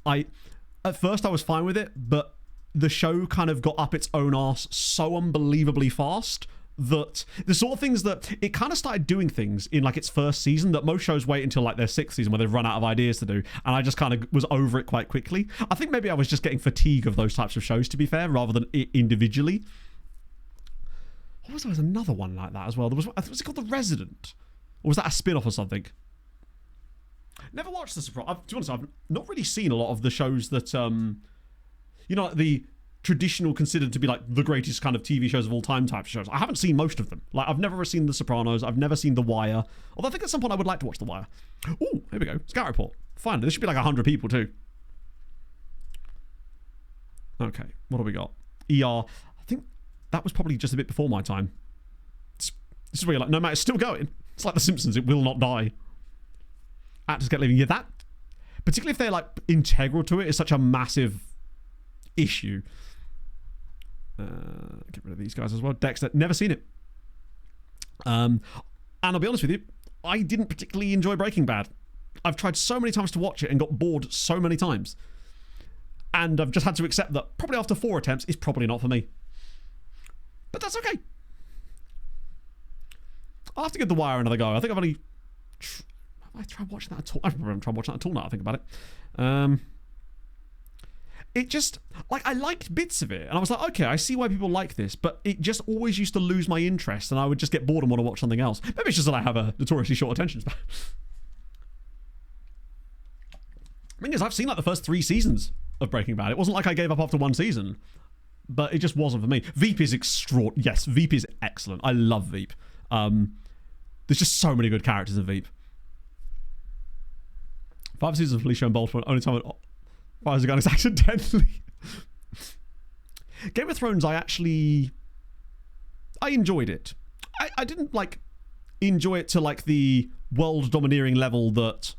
At first I was fine with it, but the show kind of got up its own arse so unbelievably fast that the sort of things that it kind of started doing things in like its first season that most shows wait until like their 6th season where they've run out of ideas to do, and I just kind of was over it quite quickly. I think maybe I was just getting fatigue of those types of shows, to be fair, rather than it individually. What was there was another one like that as well. Was it called The Resident, or was that a spin-off or something? Never watched The Sopranos. To be honest, I've not really seen a lot of the shows that you know, like the traditional considered to be like the greatest kind of TV shows of all time type shows. I haven't seen most of them. Like, I've never seen The Sopranos. I've never seen The Wire. Although I think at some point I would like to watch The Wire. Ooh, here we go. Scout Report. Finally, this should be like 100 people too. Okay, what do we got? ER. I think that was probably just a bit before my time. This is where you're like, no matter, it's still going. It's like The Simpsons. It will not die. Actors get leaving. Yeah, that, particularly if they're like integral to it, is such a massive issue. Get rid of these guys as well. Dexter, never seen it. And I'll be honest with you, I didn't particularly enjoy Breaking Bad. I've tried so many times to watch it and got bored so many times. And I've just had to accept that probably after 4 attempts, it's probably not for me. But that's okay. I'll have to give The Wire another go. I think I've only... Have I tried watching that at all? I haven't tried watching that at all now I think about it. It just, like, I liked bits of it, and I was like, okay, I see why people like this, but it just always used to lose my interest, and I would just get bored and want to watch something else. Maybe it's just that I have a notoriously short attention span. I mean, I've seen like the first 3 seasons of Breaking Bad. It wasn't like I gave up after 1 season, but it just wasn't for me. Veep is yes, Veep is excellent. I love Veep. There's just so many good characters in Veep. 5 seasons of Felicia and Baltimore, only time I was going is accidentally. Game of Thrones, I enjoyed it. I didn't like enjoy it to like the world domineering level that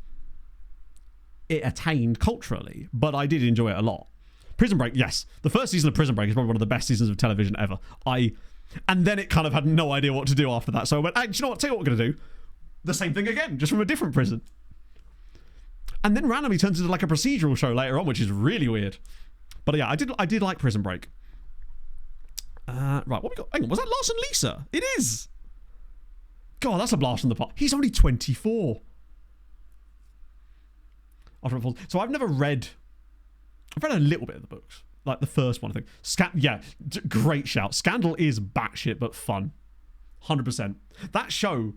it attained culturally, but I did enjoy it a lot. Prison Break, yes. The first season of Prison Break is probably one of the best seasons of television ever. And then it kind of had no idea what to do after that. So I went, hey, do you know what? Tell you what we're going to do. The same thing again, just from a different prison. And then randomly turns into like a procedural show later on, which is really weird. But yeah, I did like Prison Break. Right, what we got? Hang on, was that Larson Lisa? It is. God, that's a blast from the past. He's only 24. So I've read a little bit of the books. Like the first one, I think. Great shout. Scandal is batshit, but fun. 100%. That show,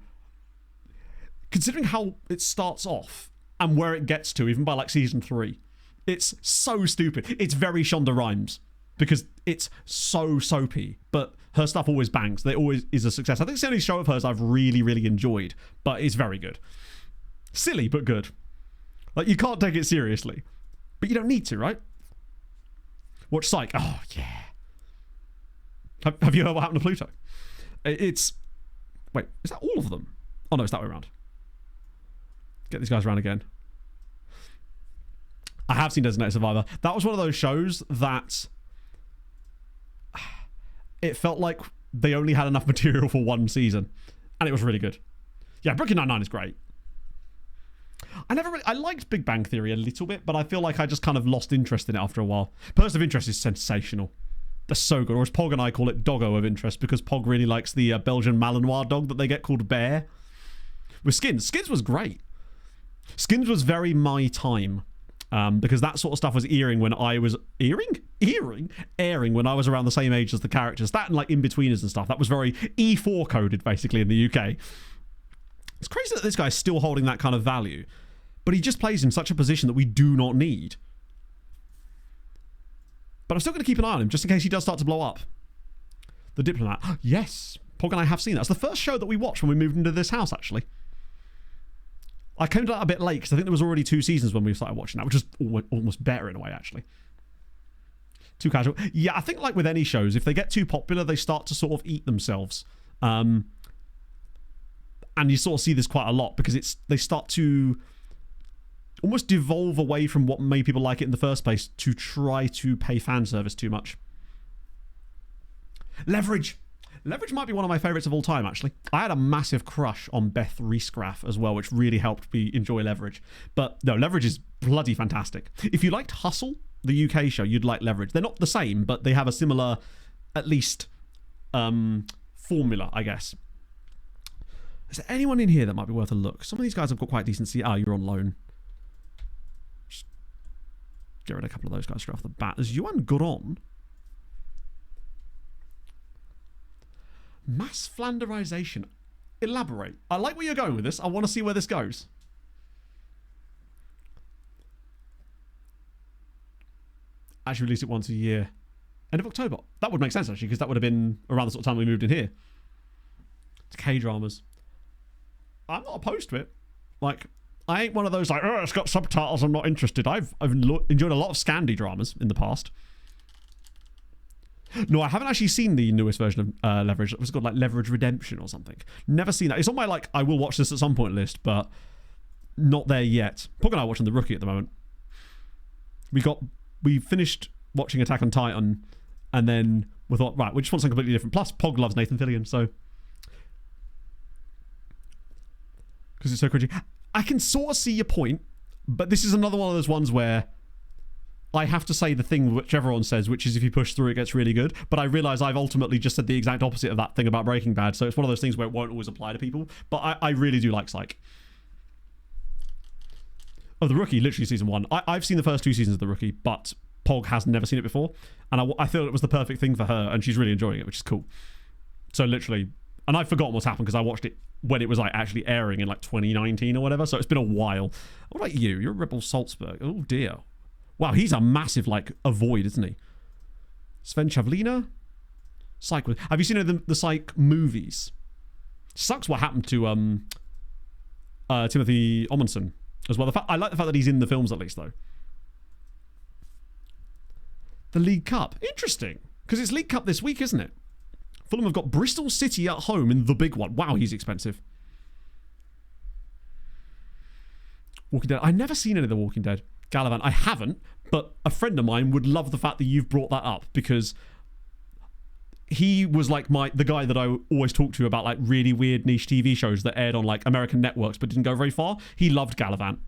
considering how it starts off and where it gets to, even by like season 3, it's so stupid. It's very Shonda Rhimes because it's so soapy, but her stuff always bangs. They always is a success. I think it's the only show of hers I've really, really enjoyed, but it's very good. Silly, but good. Like, you can't take it seriously, but you don't need to, right? Watch Psych. Oh, yeah. Have you heard what happened to Pluto? It's... Wait, is that all of them? Oh, no, it's that way around. Get these guys around again. I have seen Designated Survivor. That was one of those shows that... It felt like they only had enough material for one season. And it was really good. Yeah, Brooklyn Nine-Nine is great. I liked Big Bang Theory a little bit, but I feel like I just kind of lost interest in it after a while. Person of Interest is sensational. They're so good. Or as Pog and I call it, Doggo of Interest, because Pog really likes the Belgian Malinois dog that they get called Bear. With Skins. Skins was great. Skins was very my time. Because that sort of stuff was airing when I was... Airing when I was around the same age as the characters. That and like in-betweeners and stuff. That was very E4 coded, basically, in the UK. It's crazy that this guy's still holding that kind of value. But he just plays in such a position that we do not need. But I'm still going to keep an eye on him, just in case he does start to blow up. The Diplomat. Yes. Pog and I have seen that. It's the first show that we watched when we moved into this house, actually. I came to that a bit late, because I think there was already 2 seasons when we started watching that, which is almost better in a way, actually. Too casual. Yeah, I think like with any shows, if they get too popular, they start to sort of eat themselves. And you sort of see this quite a lot, because they start to almost devolve away from what made people like it in the first place to try to pay fan service too much. Leverage. Leverage might be one of my favourites of all time, actually. I had a massive crush on Beth Reescraft as well, which really helped me enjoy Leverage. But no, Leverage is bloody fantastic. If you liked Hustle, the UK show, you'd like Leverage. They're not the same, but they have a similar, at least, formula, I guess. Is there anyone in here that might be worth a look? Some of these guys have got quite decent... you're on loan. Just get rid of a couple of those guys straight off the bat. There's Yuan Goron. Mass Flanderization. Elaborate. I like where you're going with this. I want to see where this goes. Actually release it once a year. End of October. That would make sense, actually, because that would have been around the sort of time we moved in here. It's K-dramas. I'm not opposed to it. Like, I ain't one of those like, oh, it's got subtitles, I'm not interested. I've enjoyed a lot of Scandi dramas in the past. No, I haven't actually seen the newest version of Leverage. It was called like Leverage Redemption or something. Never seen that. It's on my like, I will watch this at some point list, but not there yet. Pog and I are watching The Rookie at the moment. We finished watching Attack on Titan, and then we thought, right, we just want something completely different. Plus, Pog loves Nathan Fillion, so... Because it's so cringy. I can sort of see your point, but this is another one of those ones where I have to say the thing which everyone says, which is if you push through, it gets really good. But I realise I've ultimately just said the exact opposite of that thing about Breaking Bad, so it's one of those things where it won't always apply to people. But I really do like Psych. Oh, The Rookie, literally season 1. I've seen the first 2 seasons of The Rookie, but Pog has never seen it before. And I feel it was the perfect thing for her, and she's really enjoying it, which is cool. So literally... And I've forgotten what's happened because I watched it when it was like actually airing in like 2019 or whatever. So it's been a while. What about you? You're Rebel Salzburg. Oh dear. Wow, he's a massive like avoid, isn't he? Sven Chavlina? Psych. Have you seen the Psych movies? Sucks what happened to Timothy Omundson as well. I like the fact that he's in the films at least though. The League Cup. Interesting. Because it's League Cup this week, isn't it? Fulham have got Bristol City at home in the big one. Wow, he's expensive. Walking Dead. I've never seen any of The Walking Dead. Gallivant. I haven't, but a friend of mine would love the fact that you've brought that up, because he was like the guy that I always talk to about like really weird niche TV shows that aired on like American networks but didn't go very far. He loved Gallivant,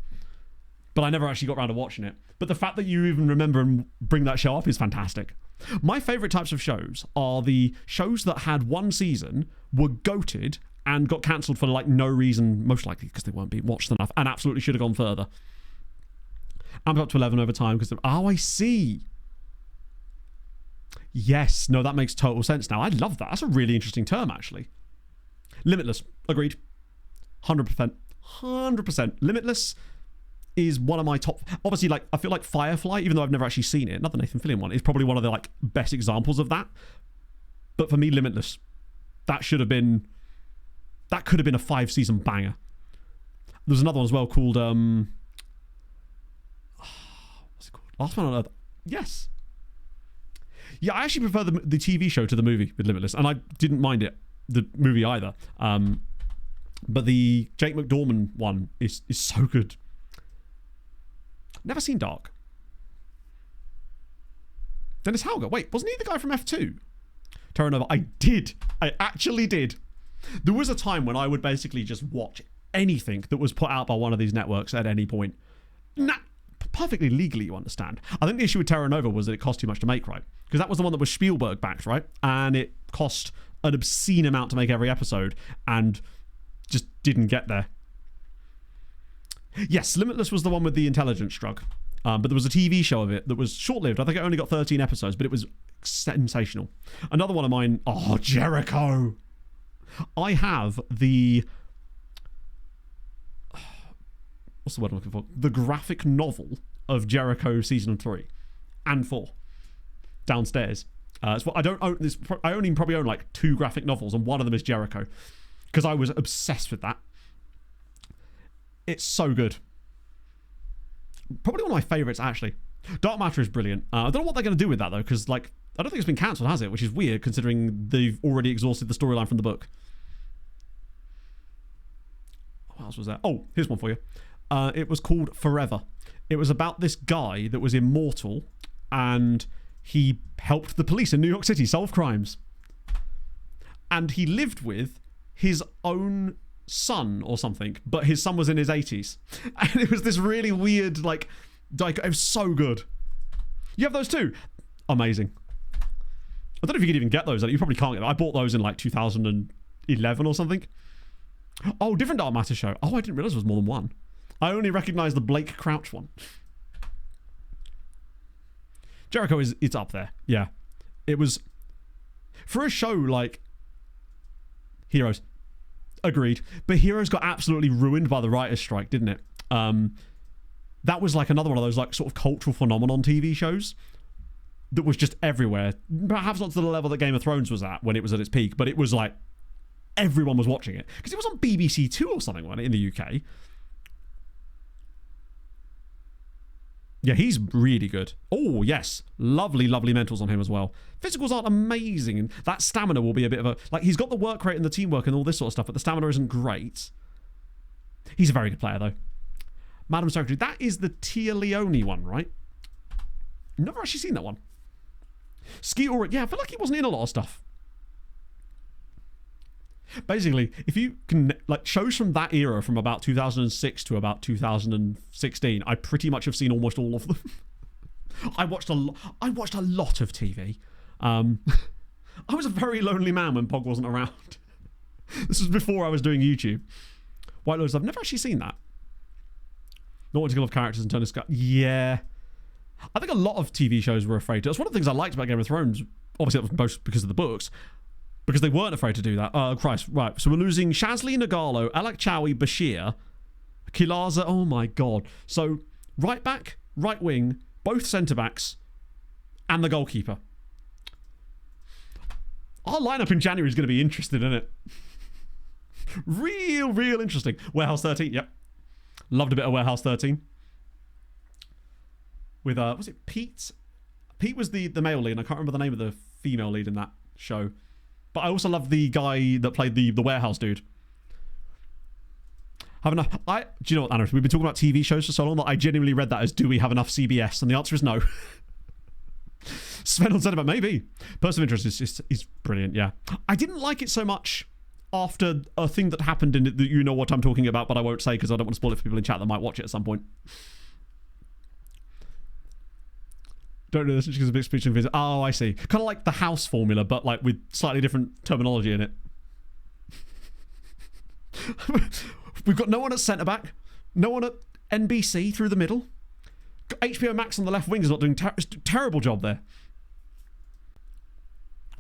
but I never actually got around to watching it. But the fact that you even remember and bring that show up is fantastic. My favourite types of shows are the shows that had one season, were goated, and got cancelled for like no reason, most likely because they weren't being watched enough, and absolutely should have gone further. I'm up to 11 over time because I see. Yes, no, that makes total sense now. I love that. That's a really interesting term, actually. Limitless, agreed. 100%. 100%. Limitless is one of my top. Obviously, like, I feel like Firefly, even though I've never actually seen it, not the Nathan Fillion one, is probably one of the like best examples of that. But for me, Limitless, that could have been a 5-season banger. There's another one as well called what's it called? Last One on Earth. Yes. Yeah, I actually prefer the TV show to the movie with Limitless, and I didn't mind the movie either. But the Jake McDorman one is so good. Never seen Dark. Dennis Hauger. Wait, wasn't he the guy from F2? Terra Nova. I actually did. There was a time when I would basically just watch anything that was put out by one of these networks at any point. Perfectly legally, you understand. I think the issue with Terra Nova was that it cost too much to make, right? Because that was the one that was Spielberg backed, right? And it cost an obscene amount to make every episode and just didn't get there. Yes, Limitless was the one with the intelligence drug. But there was a TV show of it that was short-lived. I think it only got 13 episodes, but it was sensational. Another one of mine, Jericho. I have the... What's the word I'm looking for? The graphic novel of Jericho season 3 and 4 downstairs. So I don't own this. I probably own like 2 graphic novels, and one of them is Jericho because I was obsessed with that. It's so good. Probably one of my favorites, actually. Dark Matter is brilliant. I don't know what they're going to do with that though, because like I don't think it's been cancelled, has it? Which is weird considering they've already exhausted the storyline from the book. What else was there? Oh, here's one for you. It was called Forever. It was about this guy that was immortal and he helped the police in New York City solve crimes. And he lived with his own son or something, but his son was in his 80s. And it was this really weird, like, it was so good. You have those too? Amazing. I don't know if you could even get those. You probably can't get them. I bought those in like 2011 or something. Oh, different Dark Matter show. Oh, I didn't realise there was more than one. I only recognise the Blake Crouch one. Jericho it's up there. Yeah. It was... For a show like... Heroes. Agreed. But Heroes got absolutely ruined by the writer's strike, didn't it? That was like another one of those like sort of cultural phenomenon TV shows that was just everywhere. Perhaps not to the level that Game of Thrones was at when it was at its peak, but it was like everyone was watching it. Because it was on BBC Two or something, wasn't it, in the UK? Yeah, he's really good. Oh, yes. Lovely, lovely mentals on him as well. Physicals aren't amazing. And that stamina will be a bit of a... Like, he's got the work rate and the teamwork and all this sort of stuff, but the stamina isn't great. He's a very good player, though. Madam Secretary. That is the Tia Leone one, right? Never actually seen that one. Skeet Ulrich. Yeah, I feel like he wasn't in a lot of stuff. Basically, if you can, like, shows from that era, from about 2006 to about 2016, I pretty much have seen almost all of them. I watched a lot of TV. I was a very lonely man when Pog wasn't around. This was before I was doing YouTube. White Lotus, I've never actually seen that. Not wanting to love characters and turn to sky. Yeah. I think a lot of TV shows were afraid to. That's one of the things I liked about Game of Thrones. Obviously, that was both because of the books. Because they weren't afraid to do that. Christ, right. So we're losing Shazli Nagalo, Alak Chowi, Bashir, Kilaza. Oh my God. So right back, right wing, both centre backs, and the goalkeeper. Our lineup in January is going to be interesting, isn't it? Real interesting. Warehouse 13. Yep. Loved a bit of Warehouse 13. With was it Pete? Pete was the male lead. And I can't remember the name of the female lead in that show. But I also love the guy that played the warehouse dude. Have enough. Do you know what, Anna? We've been talking about TV shows for so long that I genuinely read that as, do we have enough CBS? And the answer is no. Sven on said about maybe. Person of interest is brilliant, yeah. I didn't like it so much after a thing that happened in it that you know what I'm talking about, but I won't say because I don't want to spoil it for people in chat that might watch it at some point. Don't know this because of a big speech and visit. Oh, I see. Kind of like the house formula, but like with slightly different terminology in it. We've got no one at centre back, no one at NBC through the middle. Got HBO Max on the left wing is not doing terrible job there.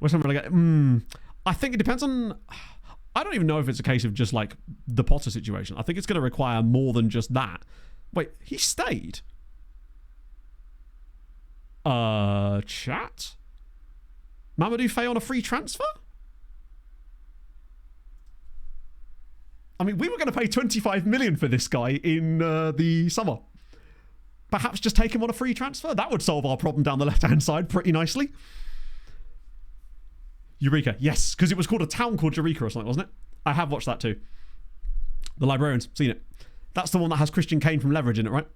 Where's somebody like? I think it depends on. I don't even know if it's a case of just like the Potter situation. I think it's going to require more than just that. Wait, he stayed. Chat? Mamadou Faye on a free transfer? I mean, we were going to pay 25 million for this guy in the summer. Perhaps just take him on a free transfer? That would solve our problem down the left-hand side pretty nicely. Eureka. Yes, because it was called a town called Eureka or something, wasn't it? I have watched that too. The Librarians. Seen it. That's the one that has Christian Kane from Leverage in it, right?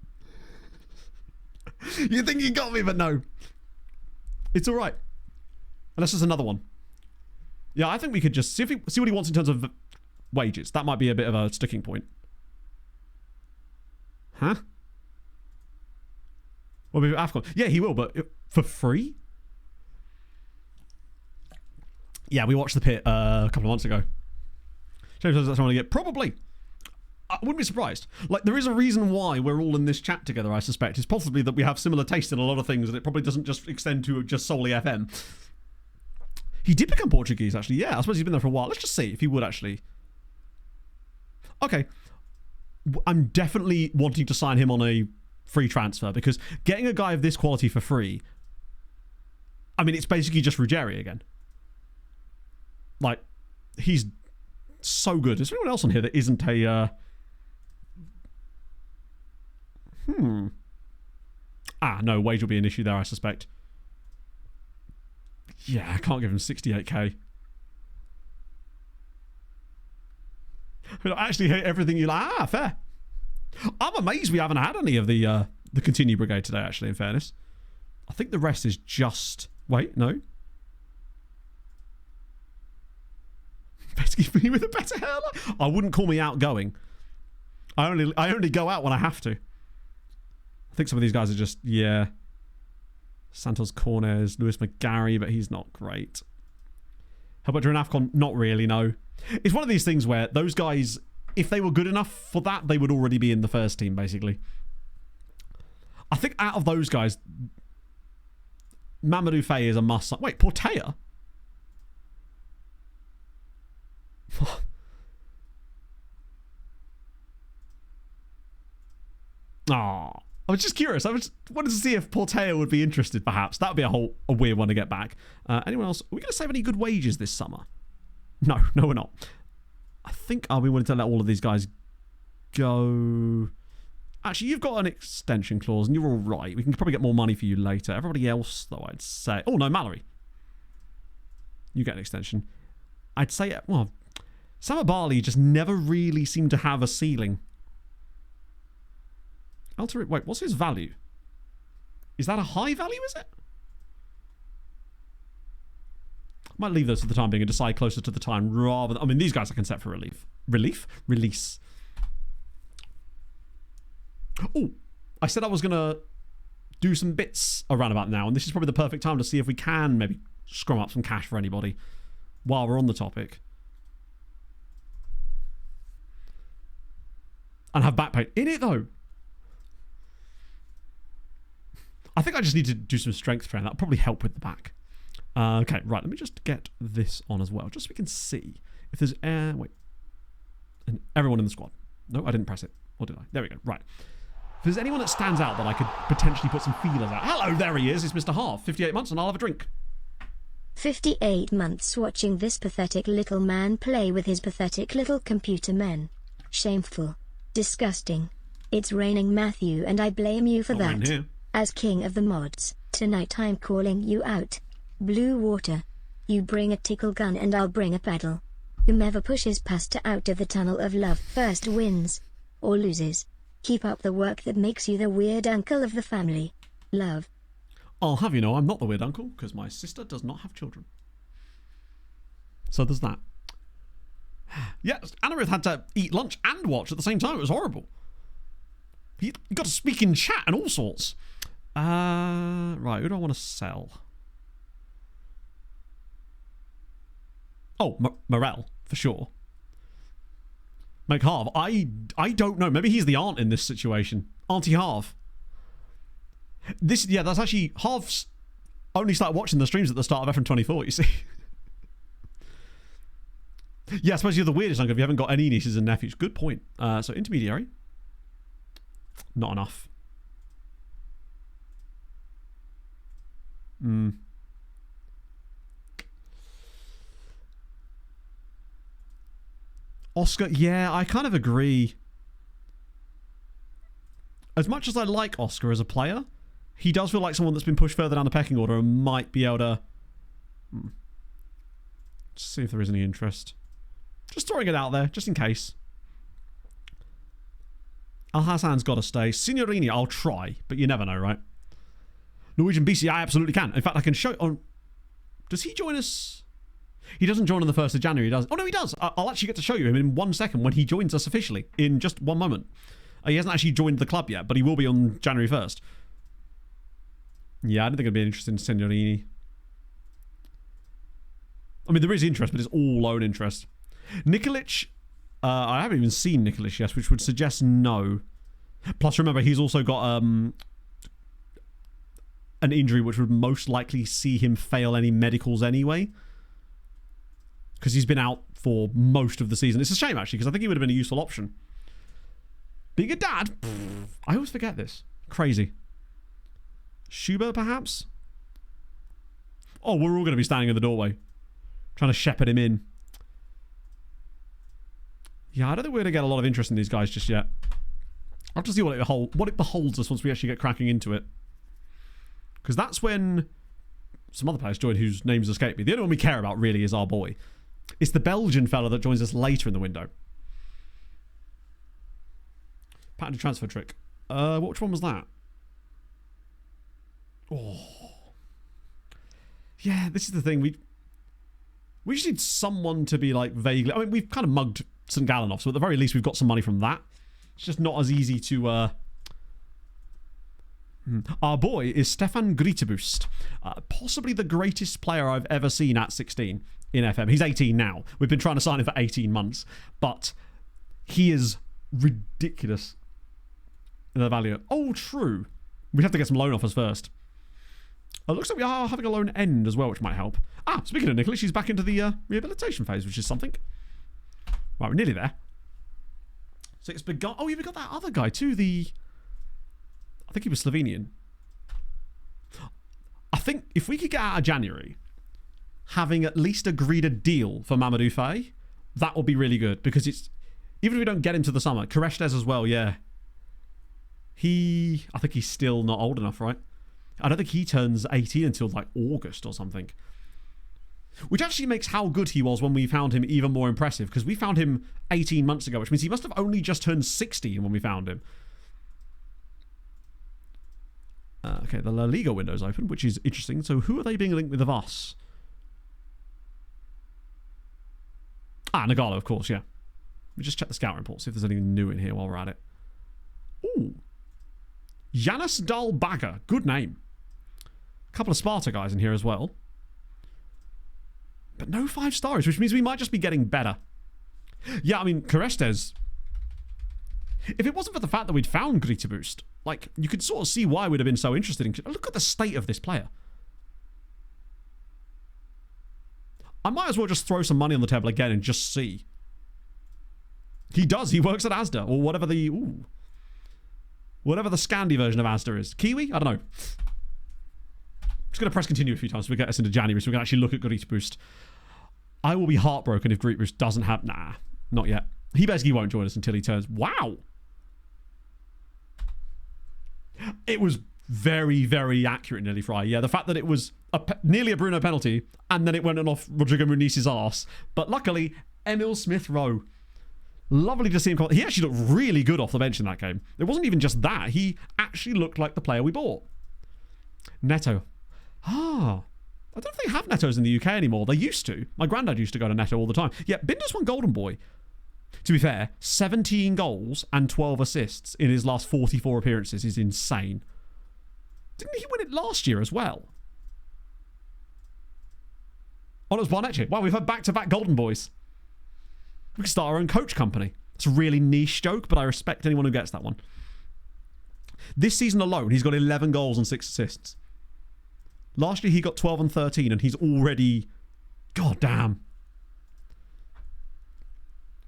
You think you got me, but no. It's all right. Unless there's another one. Yeah, I think we could just see what he wants in terms of wages. That might be a bit of a sticking point. Huh? Well, AFCON. Yeah, he will, but for free? Yeah, we watched The Pit a couple of months ago. James says that's what I want to get. Probably. I wouldn't be surprised. Like, there is a reason why we're all in this chat together, I suspect. It's possibly that we have similar taste in a lot of things, and it probably doesn't just extend to just solely FM. He did become Portuguese, actually. Yeah, I suppose he's been there for a while. Let's just see if he would actually. Okay. I'm definitely wanting to sign him on a free transfer, because getting a guy of this quality for free, I mean, it's basically just Ruggieri again. Like, he's so good. Is there anyone else on here that isn't a... no, wage will be an issue there, I suspect. Yeah, I can't give him 68k. I actually hate everything you like. Fair. I'm amazed we haven't had any of the Continue Brigade today, actually, in fairness. I think the rest is just... Wait, no. Basically, me with a better hairline. I wouldn't call me outgoing. I only go out when I have to. I think some of these guys are just, yeah. Santos Corners, Lewis McGarry, but he's not great. How about during AFCON? Not really, no. It's one of these things where those guys, if they were good enough for that, they would already be in the first team, basically. I think out of those guys, Mamadou Faye is a must. Wait, Portea? Oh, I was just curious. I wanted to see if Portea would be interested, perhaps. That would be a weird one to get back. Anyone else? Are we going to save any good wages this summer? No, we're not. I think I'll be willing to let all of these guys go. Actually, you've got an extension clause, and you're all right. We can probably get more money for you later. Everybody else, though, I'd say... Oh, no, Mallory. You get an extension. I'd say... Well, Sama Barley just never really seemed to have a ceiling. Wait, what's his value? Is that a high value, is it? I might leave those for the time being and decide closer to the time rather than... I mean, these guys I can set for release. Oh, I said I was going to do some bits around about now, and this is probably the perfect time to see if we can maybe scrum up some cash for anybody while we're on the topic. And have back pain. In it, though. I think I just need to do some strength training. That'll probably help with the back. Okay, right. Let me just get this on as well, just so we can see if there's... wait. And everyone in the squad. No, I didn't press it. Or did I? There we go. Right. If there's anyone that stands out that I could potentially put some feelers out. Hello, there he is. It's Mr. Half. 58 months and I'll have a drink. 58 months watching this pathetic little man play with his pathetic little computer men. Shameful. Disgusting. It's raining, Matthew, and I blame you for that. As king of the mods, tonight I'm calling you out. Blue water. You bring a tickle gun and I'll bring a paddle. Whomever pushes past to out of the tunnel of love first wins. or loses. Keep up the work that makes you the weird uncle of the family. Love. I'll have you know I'm not the weird uncle, because my sister does not have children. So there's that. Yes, Annarith had to eat lunch and watch at the same time. It was horrible. He got to speak in chat and all sorts. Right, who do I want to sell? Oh, Morel, for sure. Make Harv. I don't know. Maybe he's the aunt in this situation. Auntie Harv. That's actually... Harv's only started watching the streams at the start of FM24, you see. Yeah, I suppose you're the weirdest uncle if you haven't got any nieces and nephews. Good point. So, intermediary. Not enough. Oscar, yeah, I kind of agree. As much as I like Oscar as a player, he does feel like someone that's been pushed further down the pecking order and might be able to... Just see if there is any interest. Just throwing it out there, just in case. Al Hassan's got to stay. Signorini, I'll try, but you never know, right? Norwegian BC, I absolutely can. In fact, I can show... does he join us? He doesn't join on the 1st of January, does... Oh, no, he does. I'll actually get to show you him in 1 second when he joins us officially, in just 1 moment. He hasn't actually joined the club yet, but he will be on January 1st. Yeah, I don't think it'd be interested in Signorini. I mean, there is interest, but it's all loan interest. Nikolic, I haven't even seen Nikolic yet, which would suggest no. Plus, remember, he's also got an injury which would most likely see him fail any medicals anyway. Because he's been out for most of the season. It's a shame, actually, because I think he would have been a useful option. Being a dad, I always forget this. Crazy. Schubert, perhaps? Oh, we're all going to be standing in the doorway. Trying to shepherd him in. Yeah, I don't think we're going to get a lot of interest in these guys just yet. I'll have to see what it beholds us once we actually get cracking into it. Because that's when some other players join whose names escape me. The only one we care about, really, is our boy. It's the Belgian fella that joins us later in the window. Patent transfer trick. Which one was that? Oh. Yeah, this is the thing. We just need someone to be, like, vaguely... I mean, we've kind of mugged St. Gallen off, so at the very least we've got some money from that. It's just not as easy to... Our boy is Stefan Grieterboost. Possibly the greatest player I've ever seen at 16 in FM. He's 18 now. We've been trying to sign him for 18 months. But he is ridiculous in the value. Oh, true. We'd have to get some loan offers first. It looks like we are having a loan end as well, which might help. Speaking of Nicholas, she's back into the rehabilitation phase, which is something. Right, we're nearly there. So it's begun... Oh, yeah, we got that other guy too, I think he was Slovenian. I think if we could get out of January, having at least agreed a deal for Mamadou Faye, that would be really good. Because it's... Even if we don't get him to the summer, Koreshtes as well, yeah. I think he's still not old enough, right? I don't think he turns 18 until like August or something. Which actually makes how good he was when we found him even more impressive. Because we found him 18 months ago, which means he must have only just turned 16 when we found him. Okay, the La Liga window's open, which is interesting. So who are they being linked with of us? Nagalo, of course, yeah. Let me just check the scout report, see if there's anything new in here while we're at it. Ooh. Janis Dalbaga. Good name. A couple of Sparta guys in here as well. But no 5 stars, which means we might just be getting better. Yeah, I mean, Koreshtes... If it wasn't for the fact that we'd found Grieterboost, like, you could sort of see why we'd have been so interested in... Look at the state of this player. I might as well just throw some money on the table again and just see. He does. He works at Asda, or whatever the... Ooh. Whatever the Scandi version of Asda is. Kiwi? I don't know. Just going to press continue a few times so we get us into January so we can actually look at Grieterboost. I will be heartbroken if Grieterboost doesn't have... Nah, not yet. He basically won't join us until he turns... Wow! It was very, very accurate, nearly Fry. Yeah, the fact that it was nearly a Bruno penalty and then it went off Rodrigo Muniz's arse. But luckily, Emil Smith-Rowe. Lovely to see him. He actually looked really good off the bench in that game. It wasn't even just that. He actually looked like the player we bought. Neto. I don't think they have Netos in the UK anymore. They used to. My granddad used to go to Neto all the time. Yeah, Binder's won Golden Boy. To be fair, 17 goals and 12 assists in his last 44 appearances is insane. Didn't he win it last year as well? Oh, it was Barnecci. Wow, we've had back-to-back Golden Boys. We could start our own coach company. It's a really niche joke, but I respect anyone who gets that one. This season alone, he's got 11 goals and 6 assists. Last year, he got 12 and 13, and he's already... God damn.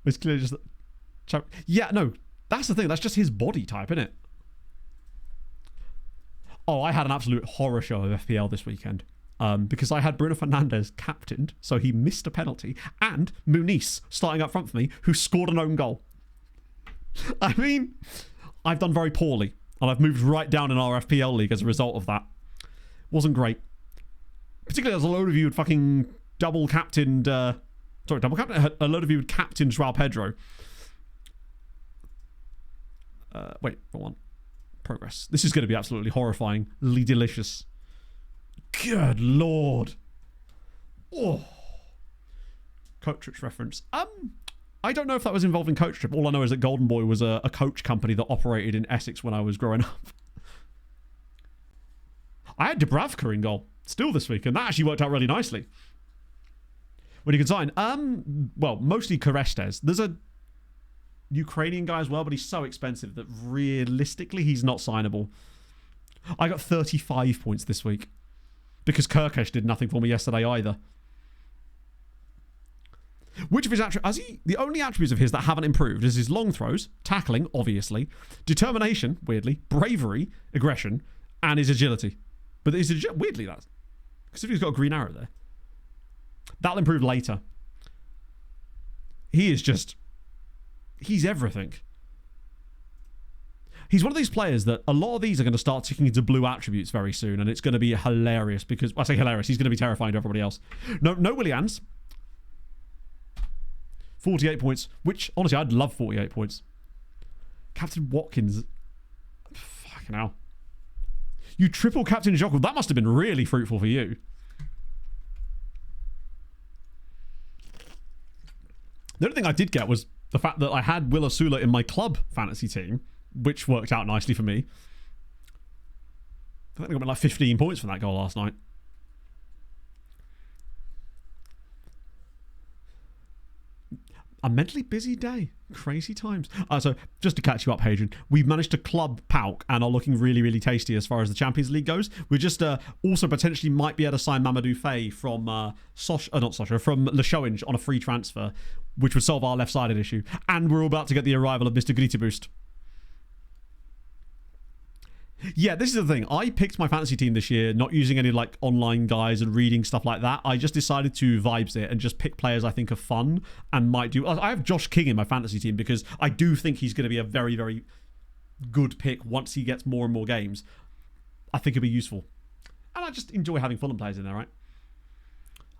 It's clearly just... Yeah, no. That's the thing. That's just his body type, isn't it? Oh, I had an absolute horror show of FPL this weekend. Because I had Bruno Fernandes captained, so he missed a penalty, and Muniz starting up front for me, who scored an own goal. I mean, I've done very poorly, and I've moved right down in our FPL league as a result of that. Wasn't great. Particularly as a load of you had fucking double captained... a load of you had captained Joao Pedro. Wait, wrong one. Progress. This is going to be absolutely horrifyingly delicious. Good lord. Oh. Coach Trip reference. I don't know if that was involving Coach Trip. All I know is that Golden Boy was a coach company that operated in Essex when I was growing up. I had Dubravka in goal still this week, and that actually worked out really nicely. When you can sign, well, mostly Korestes. There's a Ukrainian guy as well, but he's so expensive that realistically he's not signable. I got 35 points this week because Kirkesh did nothing for me yesterday either. Which of his attributes... The only attributes of his that haven't improved is his long throws, tackling, obviously, determination, weirdly, bravery, aggression, and his agility. But his agility... Weirdly, that's... Because if he's got a green arrow there. That'll improve later. He is just... He's everything. He's one of these players that a lot of these are going to start ticking into blue attributes very soon, and it's going to be hilarious because... I say hilarious, he's going to be terrifying to everybody else. No Willians. 48 points, which, honestly, I'd love 48 points. Captain Watkins. Fucking hell. You triple Captain Jocko. That must have been really fruitful for you. The only thing I did get was the fact that I had Will Osula in my club fantasy team, which worked out nicely for me. I think I got like 15 points from that goal last night. A mentally busy day. Crazy times. So, just to catch you up, Hadrian, we've managed to club Pauk and are looking really, really tasty as far as the Champions League goes. We just also potentially might be able to sign Mamadou Faye from Sochaux, from Le Chouinge on a free transfer, which would solve our left-sided issue. And we're about to get the arrival of Mr. Gritty Boost. Yeah, this is the thing. I picked my fantasy team this year, not using any like online guys and reading stuff like that. I just decided to vibes it and just pick players I think are fun and might do. I have Josh King in my fantasy team because I do think he's going to be a very, very good pick once he gets more and more games. I think it'll be useful. And I just enjoy having Fulham players in there, right?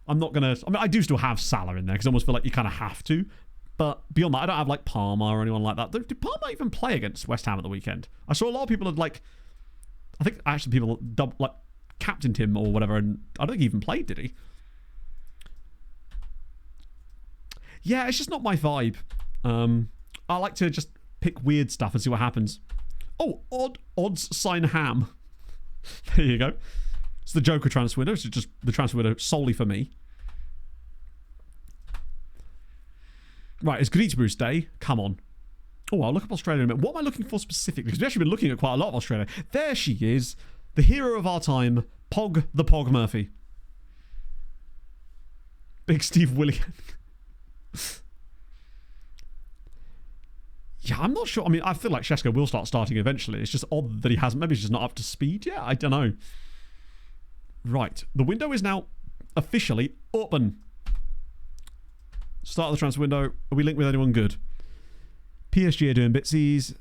I'm not going to... I mean, I do still have Salah in there because I almost feel like you kind of have to. But beyond that, I don't have like Palmer or anyone like that. Did Palmer even play against West Ham at the weekend? I saw a lot of people had like... I think actually people captained him or whatever, and I don't think he even played, did he? Yeah, it's just not my vibe. I like to just pick weird stuff and see what happens. Oh, odds sign Ham. There you go. It's the Joker transfer window. It's just the transfer window solely for me. Right, it's Greet Bruce Day. Come on. Oh, I'll look up Australia in a minute. What am I looking for specifically? Because we've actually been looking at quite a lot of Australia. There she is. The hero of our time, Pog the Pog Murphy. Big Steve Willian. Yeah, I'm not sure. I mean, I feel like Shesko will start starting eventually. It's just odd that he hasn't. Maybe he's just not up to speed yet. I don't know. Right. The window is now officially open. Start of the transfer window. Are we linked with anyone good? PSG are doing bitsies.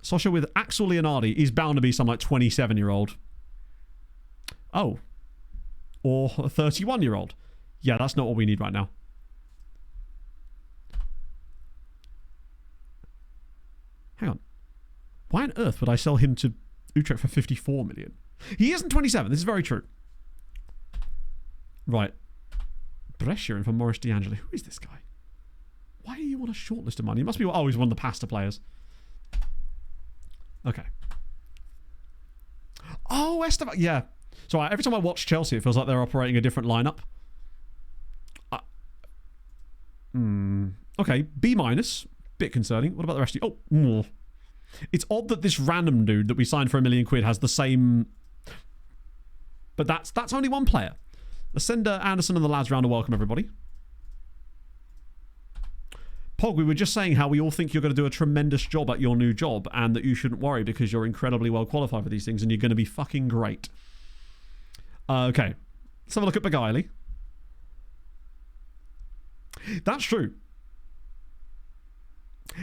Sochaux with Axel Leonardi. He's bound to be some like 27-year-old. Oh. Or a 31-year-old. Yeah, that's not what we need right now. Hang on. Why on earth would I sell him to Utrecht for 54 million? He isn't 27. This is very true. Right. Brescia for Maurice D'Angeli. Who is this guy? Why do you want a short list of money? He must be... Oh, he's one of the pasta players. Okay. Oh, Esteban. Yeah. So every time I watch Chelsea, it feels like they're operating a different lineup. Okay, B-. Bit concerning. What about the rest of you? Oh, more. It's odd that this random dude that we signed for £1 million has the same... But that's only one player. Let's send Anderson and the lads round to welcome everybody. Pog, we were just saying how we all think you're going to do a tremendous job at your new job and that you shouldn't worry because you're incredibly well qualified for these things and you're going to be fucking great. Okay. Let's have a look at Beguiley. That's true.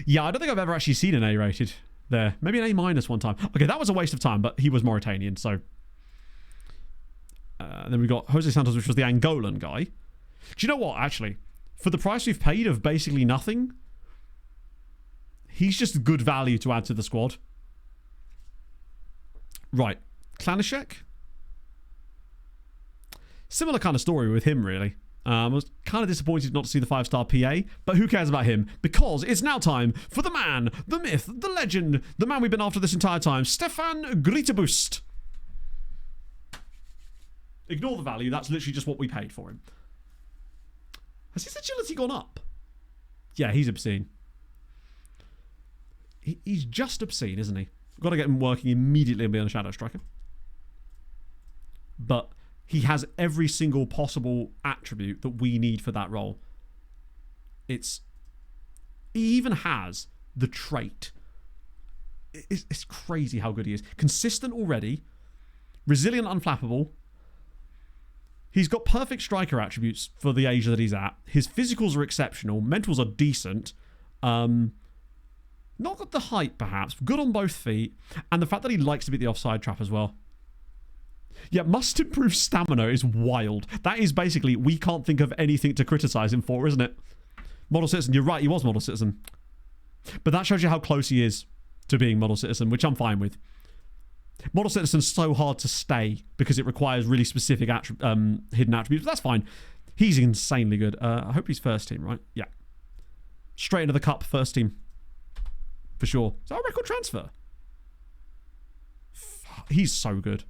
Yeah, I don't think I've ever actually seen an A rated there. Maybe an A- one time. Okay, that was a waste of time, but he was Mauritanian, so... then we got Jose Santos, which was the Angolan guy. Do you know what, actually? For the price we've paid of basically nothing, he's just good value to add to the squad. Right. Klanishek? Similar kind of story with him, really. I was kind of disappointed not to see the 5-star PA, but who cares about him? Because it's now time for the man, the myth, the legend, the man we've been after this entire time, Stefan Grieterboost. Ignore the value, that's literally just what we paid for him. Has his agility gone up? Yeah, he's obscene. He's just obscene, isn't he? Got to get him working immediately and be on a Shadow Striker. But he has every single possible attribute that we need for that role. He even has the trait. It's crazy how good he is. Consistent already. Resilient, unflappable. He's got perfect striker attributes for the age that he's at. His physicals are exceptional. Mentals are decent. Not got the height, perhaps. Good on both feet. And the fact that he likes to beat the offside trap as well. Yeah, must improve stamina is wild. That is basically, we can't think of anything to criticise him for, isn't it? Model Citizen, you're right, he was Model Citizen. But that shows you how close he is to being Model Citizen, which I'm fine with. Model Citizen's so hard to stay because it requires really specific hidden attributes. But that's fine. He's insanely good. I hope he's first team, right? Yeah. Straight into the cup, first team. For sure. Is that a record transfer? He's so good.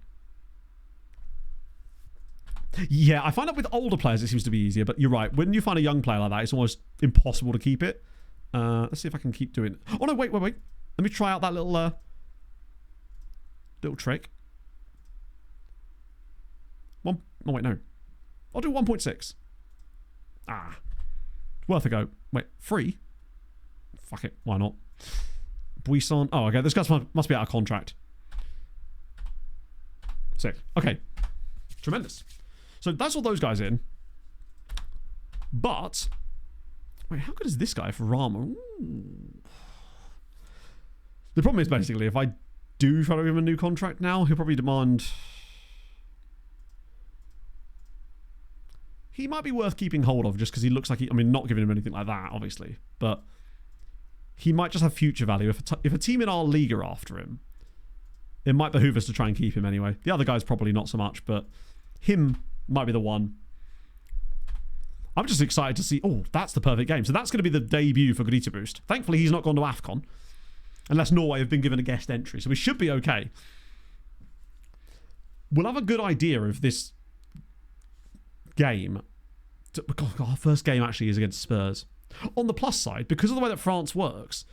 Yeah, I find that with older players it seems to be easier, but you're right. When you find a young player like that, it's almost impossible to keep it. Let's see if I can keep doing it. Oh no, wait. Let me try out that little trick. Oh wait, no. I'll do 1.6. Worth a go. Wait, free? Fuck it, why not? Buisson. Oh, okay, this guy must be out of contract. Sick. Okay. Tremendous. So that's all those guys in. But, wait, how good is this guy for Rama? Ooh. The problem is basically, if I do try to give him a new contract now, he'll probably demand... He might be worth keeping hold of just because he looks like I mean, not giving him anything like that, obviously. But he might just have future value. If a team in our league are after him, it might behoove us to try and keep him anyway. The other guys probably not so much, but him might be the one. I'm just excited to see... Oh, that's the perfect game. So that's going to be the debut for Grieterboost. Thankfully, he's not gone to AFCON. Unless Norway have been given a guest entry. So we should be okay. We'll have a good idea of this game. God, our first game actually is against Spurs. On the plus side, because of the way that France works,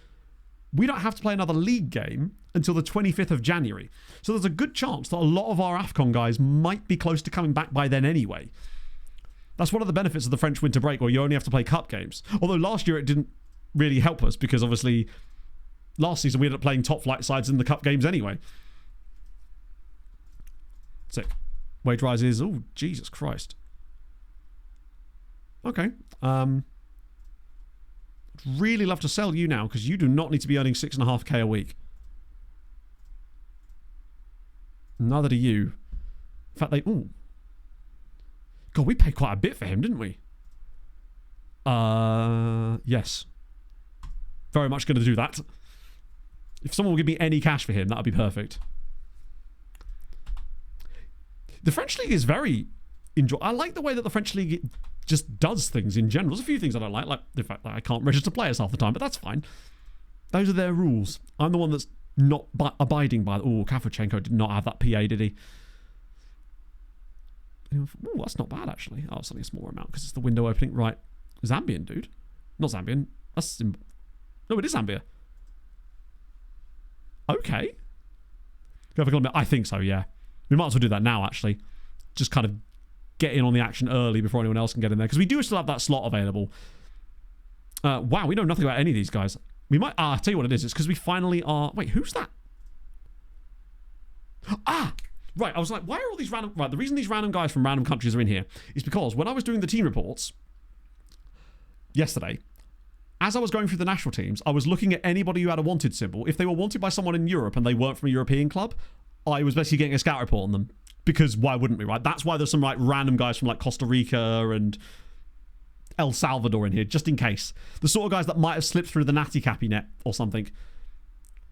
we don't have to play another league game until the 25th of January. So there's a good chance that a lot of our AFCON guys might be close to coming back by then anyway. That's one of the benefits of the French winter break, where you only have to play cup games. Although last year it didn't really help us, because obviously last season we ended up playing top flight sides in the cup games anyway. Sick. Wage rises. Oh, Jesus Christ. Okay. I'd really love to sell you now, because you do not need to be earning 6.5k a week. Neither do you. In fact, ooh. God, we paid quite a bit for him, didn't we? Yes. Very much going to do that. If someone will give me any cash for him, that would be perfect. The French League is very I like the way that the French League just does things in general. There's a few things I don't like the fact that I can't register players half the time, but that's fine. Those are their rules. I'm the one that's not abiding by... Oh, Kafachenko did not have that PA, did he? Oh, that's not bad, actually. Oh, it's only a smaller amount because it's the window opening. Right. Zambian, dude. Not Zambian. That's... No, it is Zambia. Okay. I think so, yeah. We might as well do that now, actually. Just kind of get in on the action early before anyone else can get in there. Because we do still have that slot available. Wow, we know nothing about any of these guys. We might... I'll tell you what it is. It's because we finally are... Wait, who's that? Right, I was like, why are all these random... Right, the reason these random guys from random countries are in here is because when I was doing the team reports yesterday, as I was going through the national teams, I was looking at anybody who had a wanted symbol. If they were wanted by someone in Europe and they weren't from a European club, I was basically getting a scout report on them. Because why wouldn't we, right? That's why there's some like random guys from like Costa Rica and El Salvador in here, just in case. The sort of guys that might have slipped through the natty cappy net or something.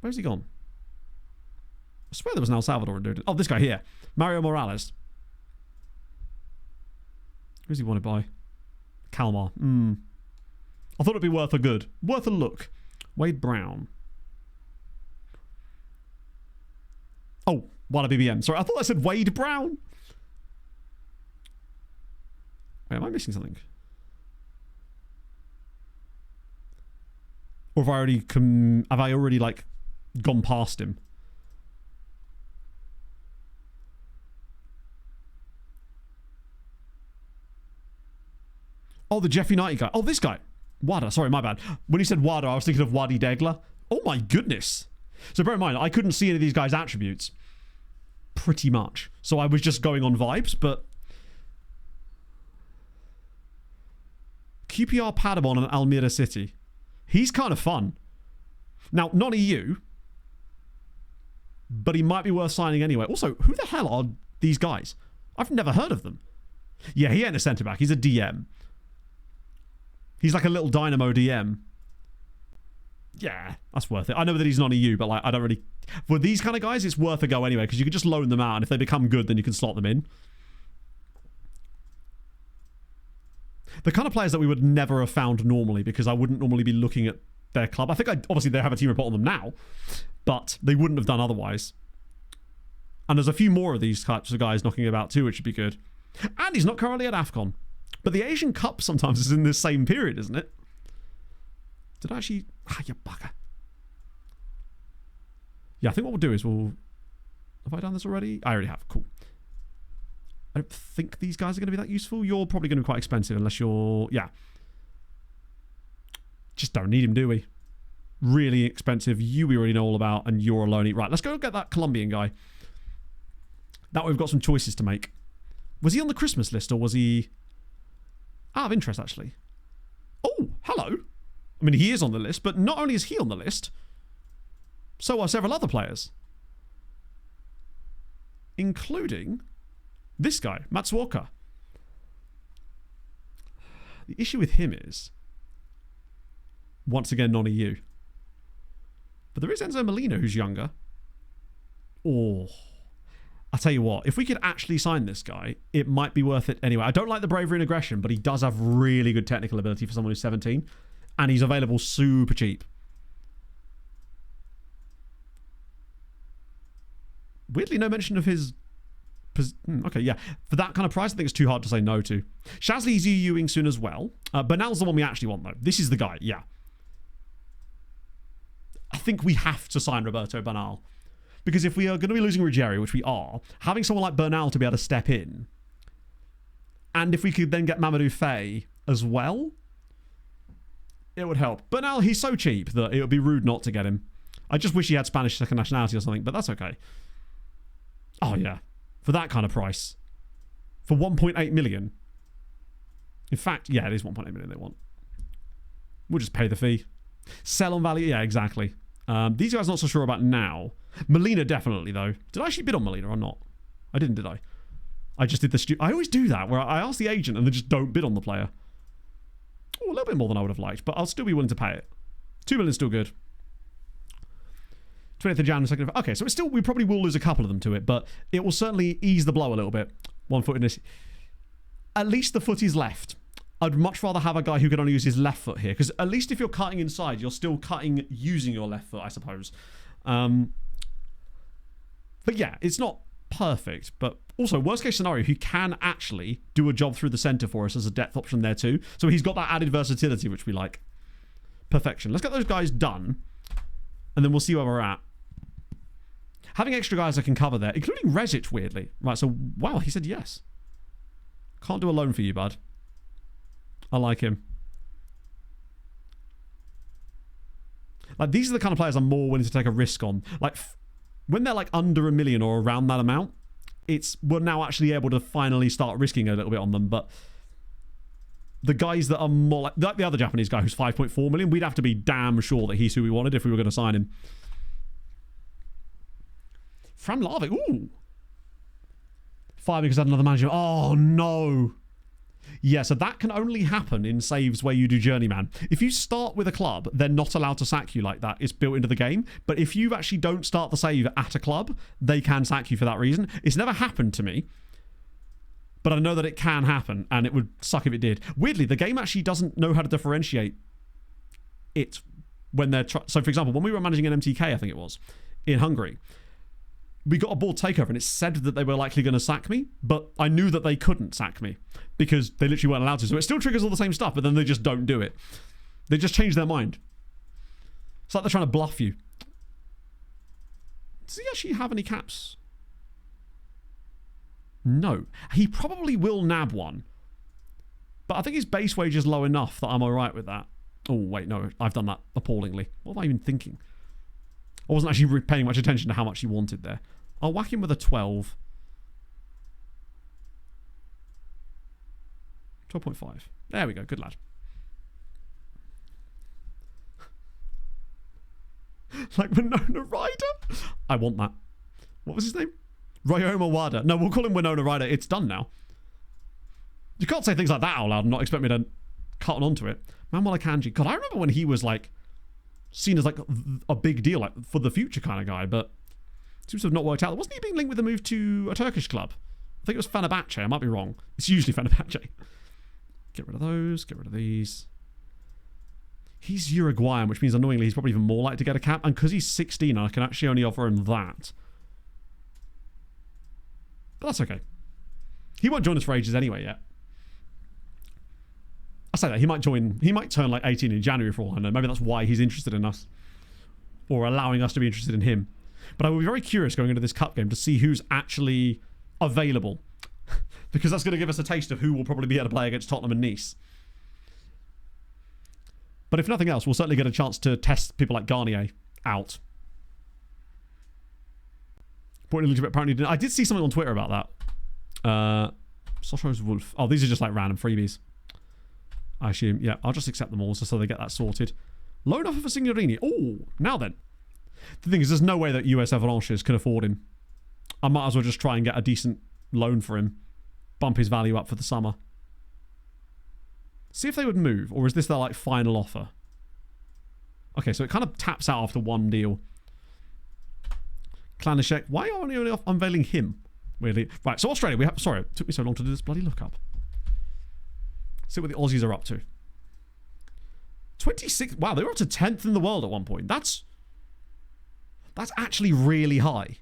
Where's he gone? I swear there was an El Salvador dude. Oh, this guy here. Mario Morales. Who's he wanted by? Kalmar. I thought it'd be worth a look. Wade Brown. Oh, Wada BBM. Sorry, I thought I said Wade Brown. Wait, am I missing something? Or have I already like gone past him? Oh, the Jeff United guy. Oh, this guy. Wada. Sorry, my bad. When you said Wada, I was thinking of Wadi Degler. Oh my goodness. So bear in mind, I couldn't see any of these guys' attributes. Pretty much. So I was just going on vibes, but... QPR Paderborn and Almere City. He's kind of fun. Now, not EU, but he might be worth signing anyway. Also, who the hell are these guys? I've never heard of them. Yeah, he ain't a centre-back. He's a DM. He's like a little dynamo DM. Yeah, that's worth it. I know that he's not EU, but like I don't really... For these kind of guys, it's worth a go anyway, because you can just loan them out, and if they become good, then you can slot them in. The kind of players that we would never have found normally, because I wouldn't normally be looking at their club. I think obviously they have a team report on them now, but they wouldn't have done otherwise. And there's a few more of these types of guys knocking about too, which would be good. And he's not currently at AFCON. But the Asian Cup sometimes is in this same period, isn't it? Did I actually... you bugger. Yeah, I think what we'll do is we'll... Have I done this already? I already have. Cool. I don't think these guys are going to be that useful. You're probably going to be quite expensive unless you're... Yeah. Just don't need him, do we? Really expensive. You we already know all about, and you're alone. Right, let's go get that Colombian guy. That way we've got some choices to make. Was he on the Christmas list, or was he... Out of interest, actually. Oh, hello. I mean, he is on the list, but not only is he on the list, so are several other players. Including this guy, Matsuoka. The issue with him is, once again, non-EU. But there is Enzo Molina, who's younger. Oh, I'll tell you what, if we could actually sign this guy, it might be worth it anyway. I don't like the bravery and aggression, but he does have really good technical ability for someone who's 17. And he's available super cheap. Weirdly, no mention of his... Okay, yeah. For that kind of price, I think it's too hard to say no to. Shazly's EUing soon as well. Bernal's the one we actually want, though. This is the guy, yeah. I think we have to sign Roberto Bernal. Because if we are going to be losing Ruggieri, which we are, having someone like Bernal to be able to step in, and if we could then get Mamadou Faye as well, it would help. Bernal, he's so cheap that it would be rude not to get him. I just wish he had Spanish second nationality or something, but that's okay. Oh, yeah. For that kind of price. For 1.8 million. In fact, yeah, it is 1.8 million they want. We'll just pay the fee. Sell on value. Yeah, exactly. These guys not so sure about now. Molina definitely, though. Did I actually bid on Molina or not? I didn't, did I? I just did the... I always do that, where I ask the agent and then just don't bid on the player. Oh, a little bit more than I would have liked, but I'll still be willing to pay it. 2 million is still good. 20th of January, 2nd of... Okay, so it's still... We probably will lose a couple of them to it, but it will certainly ease the blow a little bit. One-footedness. At least the foot is left. I'd much rather have a guy who can only use his left foot here, because at least if you're cutting inside, you're still cutting using your left foot, I suppose. But yeah, it's not perfect, but also, worst case scenario, he can actually do a job through the centre for us as a depth option there too. So he's got that added versatility, which we like. Perfection. Let's get those guys done, and then we'll see where we're at. Having extra guys I can cover there, including Rezic, weirdly. Right, so, wow, he said yes. Can't do a loan for you, bud. I like him. Like, these are the kind of players I'm more willing to take a risk on. Like, when they're like under $1 million or around that amount, we're now actually able to finally start risking a little bit on them. But the guys that are more like the other Japanese guy who's 5.4 million, we'd have to be damn sure that he's who we wanted if we were going to sign him. Fram Larvik, ooh. 5 because I had another manager. Oh no. Yeah, so that can only happen in saves where you do Journeyman. If you start with a club, they're not allowed to sack you like that. It's built into the game. But if you actually don't start the save at a club, they can sack you for that reason. It's never happened to me, but I know that it can happen, and it would suck if it did. Weirdly, the game actually doesn't know how to differentiate it when they're... So, for example, when we were managing an MTK, I think it was, in Hungary, we got a board takeover and it said that they were likely going to sack me, but I knew that they couldn't sack me because they literally weren't allowed to. So it still triggers all the same stuff, but then they just don't do it. They just change their mind. It's like they're trying to bluff you. Does he actually have any caps? No. He probably will nab one, but I think his base wage is low enough that I'm all right with that. Oh, wait, no. I've done that appallingly. What am I even thinking? I wasn't actually paying much attention to how much he wanted there. I'll whack him with a 12. 12.5. There we go. Good lad. Like Winona Ryder? I want that. What was his name? Ryoma Wada. No, we'll call him Winona Ryder. It's done now. You can't say things like that out loud and not expect me to cut onto it. Manuel Akanji. God, I remember when he was like seen as like a big deal, like for the future kind of guy, but seems to have not worked out. Wasn't he being linked with a move to a Turkish club? I think it was Fenerbahce. I might be wrong. It's usually Fenerbahce. Get rid of those. Get rid of these. He's Uruguayan, which means annoyingly he's probably even more likely to get a cap. And because he's 16, I can actually only offer him that. But that's okay. He won't join us for ages anyway yet. I say that. He might turn like 18 in January for all I know. Maybe that's why he's interested in us. Or allowing us to be interested in him. But I will be very curious going into this cup game to see who's actually available. Because that's going to give us a taste of who will probably be able to play against Tottenham and Nice. But if nothing else, we'll certainly get a chance to test people like Garnier out. Apparently, I did see something on Twitter about that. Sochaux Wolf. Oh, these are just like random freebies. I assume. Yeah, I'll just accept them all so they get that sorted. Loan offer for Signorini. Oh, now then. The thing is, there's no way that US Avalanches can afford him. I might as well just try and get a decent loan for him. Bump his value up for the summer. See if they would move, or is this their like final offer? Okay, so it kind of taps out after one deal. Klanishek, why are we only unveiling him? Weirdly. Right, so Australia, we have... Sorry, it took me so long to do this bloody lookup. See what the Aussies are up to. 26... Wow, they were up to 10th in the world at one point. That's actually really high.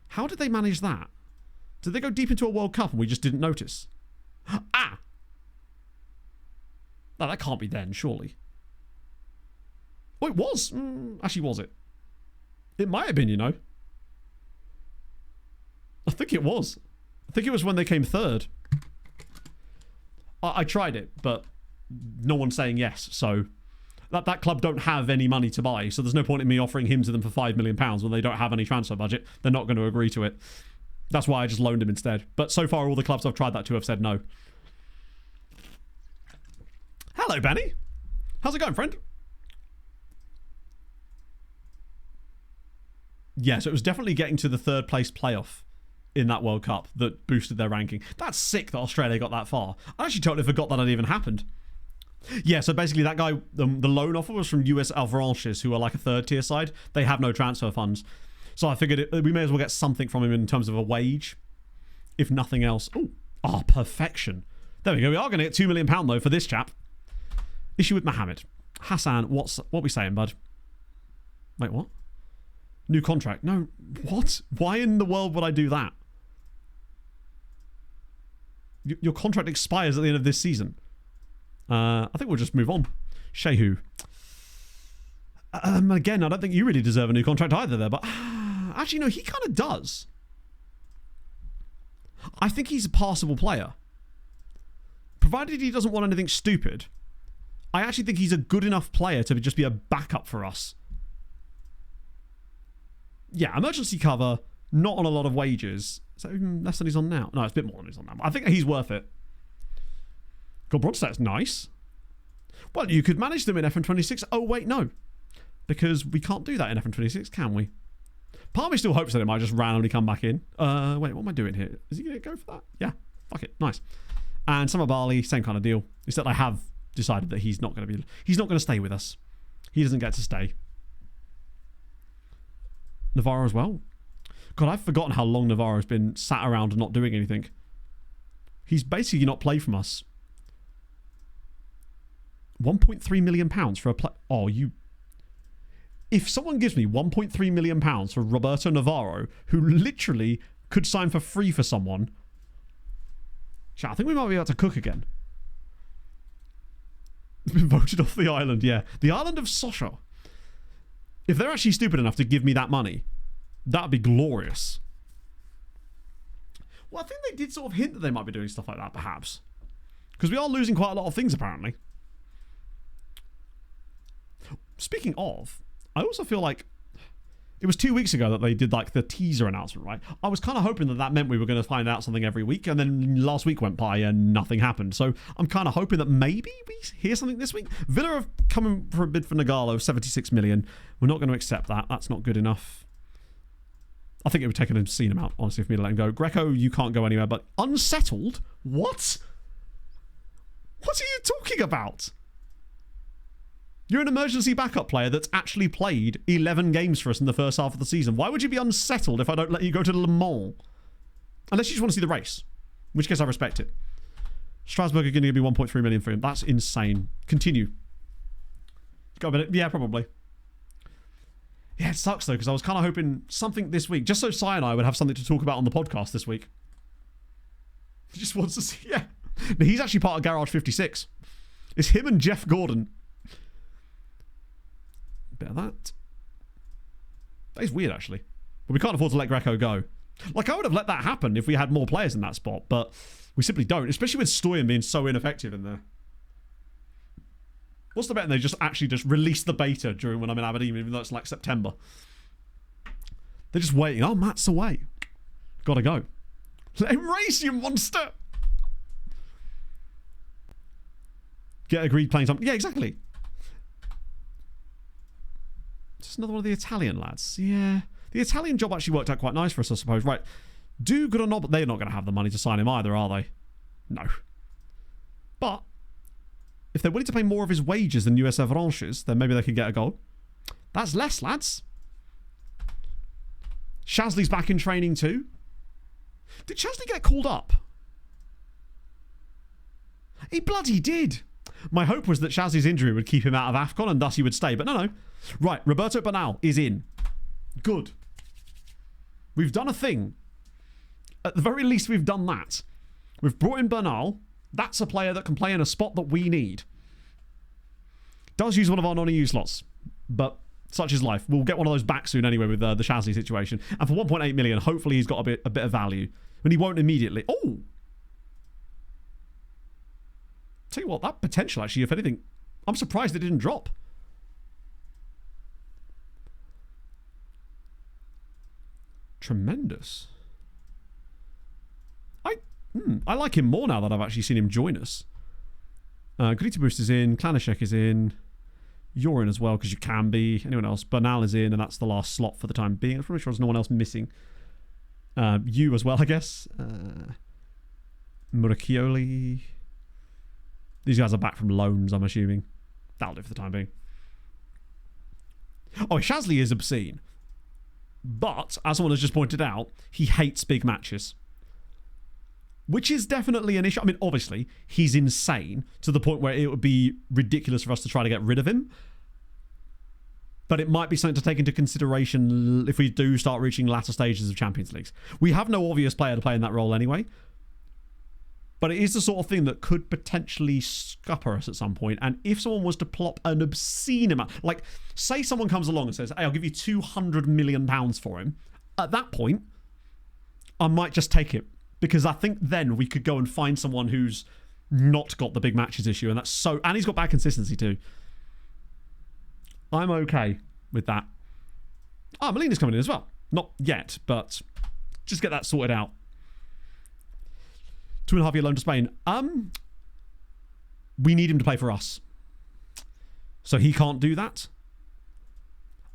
How did they manage that? Did they go deep into a World Cup and we just didn't notice? Ah! No, that can't be then, surely. Oh, it was. Actually, was it? It might have been, you know. I think it was. I think it was when they came third. I tried it, but no one's saying yes. So that club don't have any money to buy. So there's no point in me offering him to them for £5 million when they don't have any transfer budget. They're not going to agree to it. That's why I just loaned him instead. But so far, all the clubs I've tried that to have said no. Hello, Benny. How's it going, friend? Yeah, so it was definitely getting to the third place playoff in that World Cup that boosted their ranking. That's sick that Australia got that far. I actually totally forgot that had even happened. Yeah, so basically that guy, the loan offer was from US Avalanches, who are like a third tier side. They have no transfer funds. So I figured we may as well get something from him in terms of a wage, if nothing else. Oh, perfection. There we go. We are going to get £2 million though for this chap. Issue with Mohammed. Hassan, what we saying, bud? Wait, what? New contract. No, what? Why in the world would I do that? Your contract expires at the end of this season. I think we'll just move on. Shehu. Again, I don't think you really deserve a new contract either there, but actually, no, he kind of does. I think he's a passable player. Provided he doesn't want anything stupid, I actually think he's a good enough player to just be a backup for us. Yeah, emergency cover, not on a lot of wages. Is that even less than he's on now? No, it's a bit more than he's on now. I think he's worth it. God, Brodstadt's nice. Well, you could manage them in FM26. Oh, wait, no. Because we can't do that in FM26, can we? Part of me still hopes that it might just randomly come back in. Wait, what am I doing here? Is he going to go for that? Yeah. Fuck it. Nice. And Summer Barley, same kind of deal. Except I have decided that he's not going to stay with us. He doesn't get to stay. Navarro as well. God, I've forgotten how long Navarro's been sat around and not doing anything. He's basically not played from us. £1.3 million for a play. Oh, you. If someone gives me £1.3 million for Roberto Navarro, who literally could sign for free for someone, I think we might be able to cook again. It's been voted off the island, yeah. The island of Sochaux. If they're actually stupid enough to give me that money, that'd be glorious. Well, I think they did sort of hint that they might be doing stuff like that, perhaps. Because we are losing quite a lot of things, apparently. Speaking of, I also feel like it was 2 weeks ago that they did like the teaser announcement, right? I was kind of hoping that meant we were going to find out something every week, and then last week went by and nothing happened. So I'm kind of hoping that maybe we hear something this week. Villa have come for a bid for Nagalo of 76 million. We're not going to accept that. That's not good enough. I think it would take an obscene amount, honestly, for me to let him go. Greco, you can't go anywhere, but unsettled? What? What are you talking about? You're an emergency backup player that's actually played 11 games for us in the first half of the season. Why would you be unsettled if I don't let you go to Le Mans? Unless you just want to see the race. In which case I respect it. Strasbourg are going to give me 1.3 million for him. That's insane. Continue. Got a minute? Yeah, probably. Yeah, it sucks though, because I was kind of hoping something this week, just so Si and I would have something to talk about on the podcast this week. He just wants to see, yeah. No, he's actually part of Garage 56. It's him and Jeff Gordon. Bit of that. That is weird, actually. But we can't afford to let Greco go. Like, I would have let that happen if we had more players in that spot, but we simply don't, especially with Stoyan being so ineffective in there. What's the bet? And they just release the beta during when I'm in Aberdeen, even though it's like September. They're just waiting. Oh, Matt's away. Gotta go. Let him race, you monster! Get agreed playing time. Yeah, exactly. Just another one of the Italian lads. Yeah. The Italian job actually worked out quite nice for us, I suppose. Right. Do good or not, but they're not going to have the money to sign him either, are they? No. But if they're willing to pay more of his wages than US Avalanches, then maybe they can get a goal. That's less, lads. Shasley's back in training too. Did Shasley get called up? He bloody did. My hope was that Shasley's injury would keep him out of AFCON and thus he would stay, but no. Right, Roberto Bernal is in. Good. We've done a thing. At the very least, we've done that. We've brought in Bernal. That's a player that can play in a spot that we need. Does use one of our non-EU slots, but such is life. We'll get one of those back soon anyway with the Shasley situation. And for 1.8 million, hopefully he's got a bit of value. And he won't immediately. Oh! Tell you what, that potential actually, if anything, I'm surprised it didn't drop. Tremendous. I like him more now that I've actually seen him join us. Gudita Boost is in. Klanishek is in. You're in as well, because you can be. Anyone else? Bernal is in, and that's the last slot for the time being. I'm pretty sure there's no one else missing. You as well, I guess. Muracchioli. These guys are back from loans, I'm assuming. That'll do for the time being. Oh, Shasley is obscene. But, as someone has just pointed out, he hates big matches. Which is definitely an issue. I mean, obviously, he's insane to the point where it would be ridiculous for us to try to get rid of him. But it might be something to take into consideration if we do start reaching latter stages of Champions Leagues. We have no obvious player to play in that role anyway. But it is the sort of thing that could potentially scupper us at some point. And if someone was to plop an obscene amount, like say someone comes along and says, hey, I'll give you £200 million for him. At that point, I might just take it. Because I think then we could go and find someone who's not got the big matches issue. And he's got bad consistency too. I'm okay with that. Oh, Molina's coming in as well. Not yet, but just get that sorted out. 2.5-year loan to Spain. We need him to play for us. So he can't do that.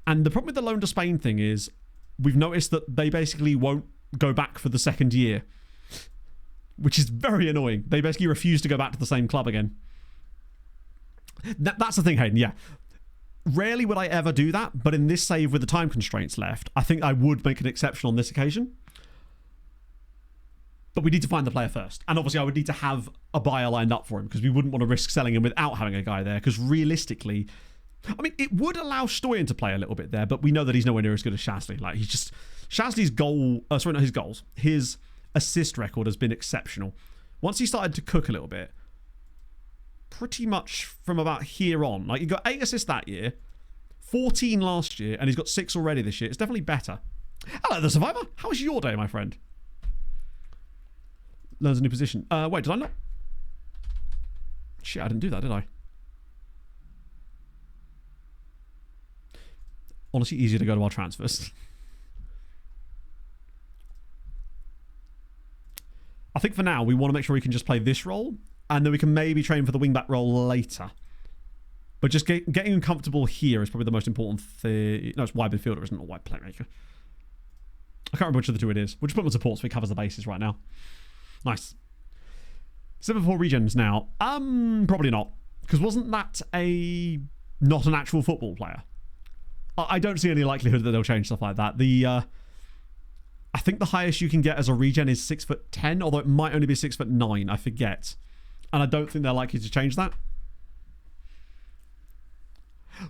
And the problem with the loan to Spain thing is we've noticed that they basically won't go back for the second year. Which is very annoying. They basically refuse to go back to the same club again. That's the thing, Hayden, yeah. Rarely would I ever do that, but in this save with the time constraints left, I think I would make an exception on this occasion. But we need to find the player first. And obviously I would need to have a buyer lined up for him because we wouldn't want to risk selling him without having a guy there because realistically, I mean, it would allow Stoyan to play a little bit there, but we know that he's nowhere near as good as Shasley. Like, he's just... Shasley's his assist record has been exceptional. Once he started to cook a little bit, pretty much from about here on, like he got 8 assists that year, 14 last year, and he's got 6 already this year. It's definitely better. Hello, the Survivor. How was your day, my friend? Learns a new position. Wait, did I not? Shit, I didn't do that, did I? Honestly, easier to go to our transfers. I think for now, we want to make sure we can just play this role, and then we can maybe train for the wingback role later. But just getting comfortable here is probably the most important thing. No, it's wide midfielder, isn't it? Or wide playmaker. I can't remember which of the two it is. We'll just put him on support so he covers the bases right now. Nice. 7-4 regens now. Probably not. Because wasn't that not an actual football player? I don't see any likelihood that they'll change stuff like that. I think the highest you can get as a regen is 6'10", although it might only be 6'9", I forget. And I don't think they're likely to change that.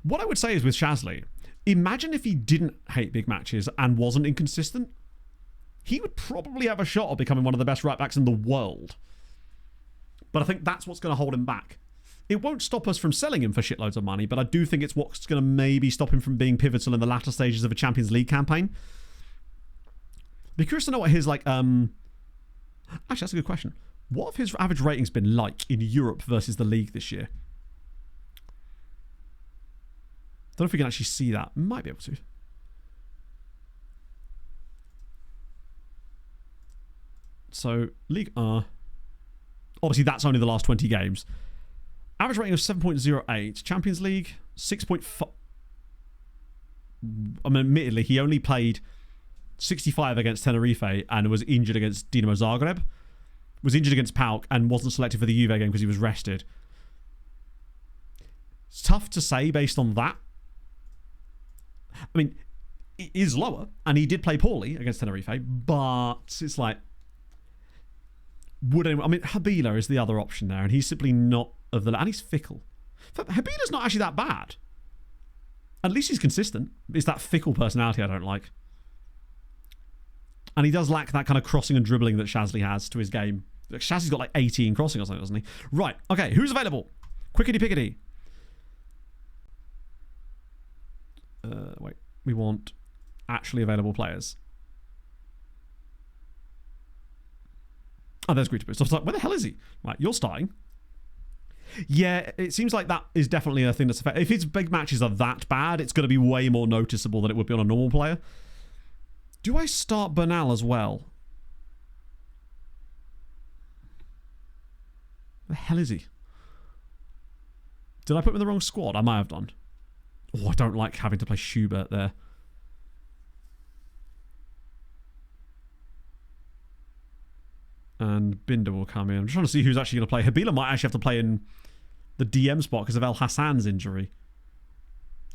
What I would say is with Shasley, imagine if he didn't hate big matches and wasn't inconsistent. He would probably have a shot at becoming one of the best right backs in the world. But I think that's what's going to hold him back. It won't stop us from selling him for shitloads of money, but I do think it's what's going to maybe stop him from being pivotal in the latter stages of a Champions League campaign. Be curious to know what his, actually, that's a good question. What have his average ratings been like in Europe versus the league this year? Don't know if we can actually see that. Might be able to. So, League R. Obviously, that's only the last 20 games. Average rating of 7.08. Champions League, 6.5. I mean, admittedly, he only played 65 against Tenerife and was injured against Dinamo Zagreb. Was injured against PAOK and wasn't selected for the Juve game because he was rested. It's tough to say based on that. I mean, it is lower, and he did play poorly against Tenerife, but it's like... Habila is the other option there, and he's simply not of the... And he's fickle. Habila's not actually that bad. At least he's consistent. It's that fickle personality I don't like. And he does lack that kind of crossing and dribbling that Shasley has to his game. Shasley's got like 18 crossing or something, doesn't he? Right, okay, who's available? Quickety pickety. Wait, we want actually available players. Oh, there's Greetaboo. So I was like, where the hell is he? Right, you're starting. Yeah, it seems like that is definitely a thing that's... If his big matches are that bad, it's going to be way more noticeable than it would be on a normal player. Do I start Bernal as well? Where the hell is he? Did I put him in the wrong squad? I might have done. Oh, I don't like having to play Schubert there. And Binder will come in. I'm trying to see who's actually going to play. Habila might actually have to play in the DM spot because of El Hassan's injury.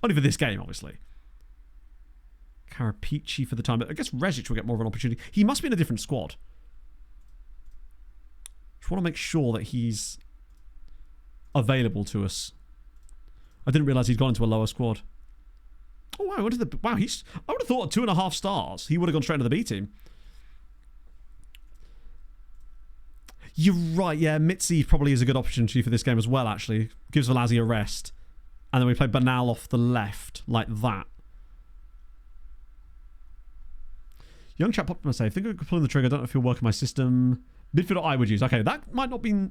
Only for this game, obviously. Karapici for the time, but I guess Rezic will get more of an opportunity. He must be in a different squad. Just want to make sure that he's available to us. I didn't realise he'd gone into a lower squad. Oh wow! I would have thought 2.5 stars. He would have gone straight into the B team. You're right. Yeah, Mitzi probably is a good opportunity for this game as well. Actually, gives Velazzi a rest, and then we play Bernal off the left like that. Young chap popped my say, I think I could pull in the trigger. I don't know if he'll work in my system. Midfielder I would use. Okay, that might not be...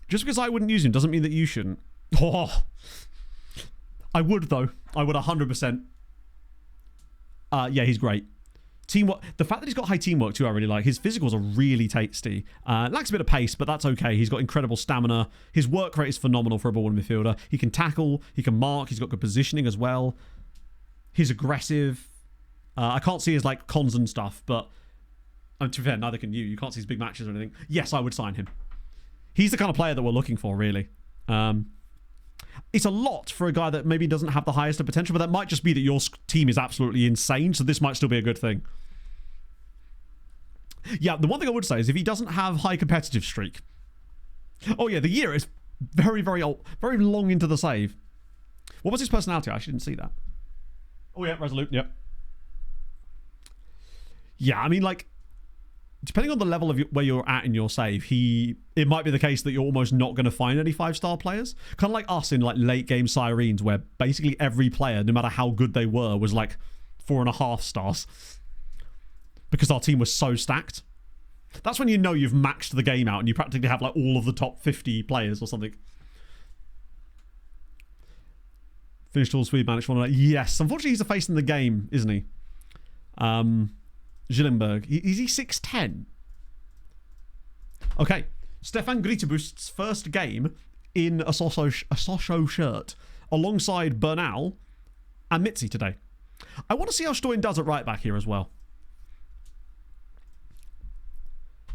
Just because I wouldn't use him doesn't mean that you shouldn't. Oh, I would, though. I would 100%. Yeah, he's great. Teamwork. The fact that he's got high teamwork, too, I really like. His physicals are really tasty. Lacks a bit of pace, but that's okay. He's got incredible stamina. His work rate is phenomenal for a ball midfielder. He can tackle. He can mark. He's got good positioning as well. He's aggressive. I can't see his like cons and stuff, but to be fair, neither can you. You can't see his big matches or anything. Yes, I would sign him. He's the kind of player that we're looking for, really. It's a lot for a guy that maybe doesn't have the highest of potential, but that might just be that your team is absolutely insane, so this might still be a good thing. Yeah, the one thing I would say is if he doesn't have high competitive streak. Oh yeah, the year is very, very old, very long into the save. What was his personality? I actually didn't see that. Oh yeah, resolute, yep. Yeah, I mean, like, depending on the level of where you're at in your save, it might be the case that you're almost not going to find any 5-star players. Kind of like us in like late game Sirens, where basically every player, no matter how good they were, was like 4.5 stars. Because our team was so stacked. That's when you know you've maxed the game out and you practically have like all of the top 50 players or something. Finished all speed managed one. Yes, unfortunately he's a face in the game, isn't he? Gillenberg. Is he 6'10"? Okay. Stefan Grietebuest's first game in a Sochaux shirt alongside Bernal and Mitzi today. I want to see how Stoyan does at right back here as well.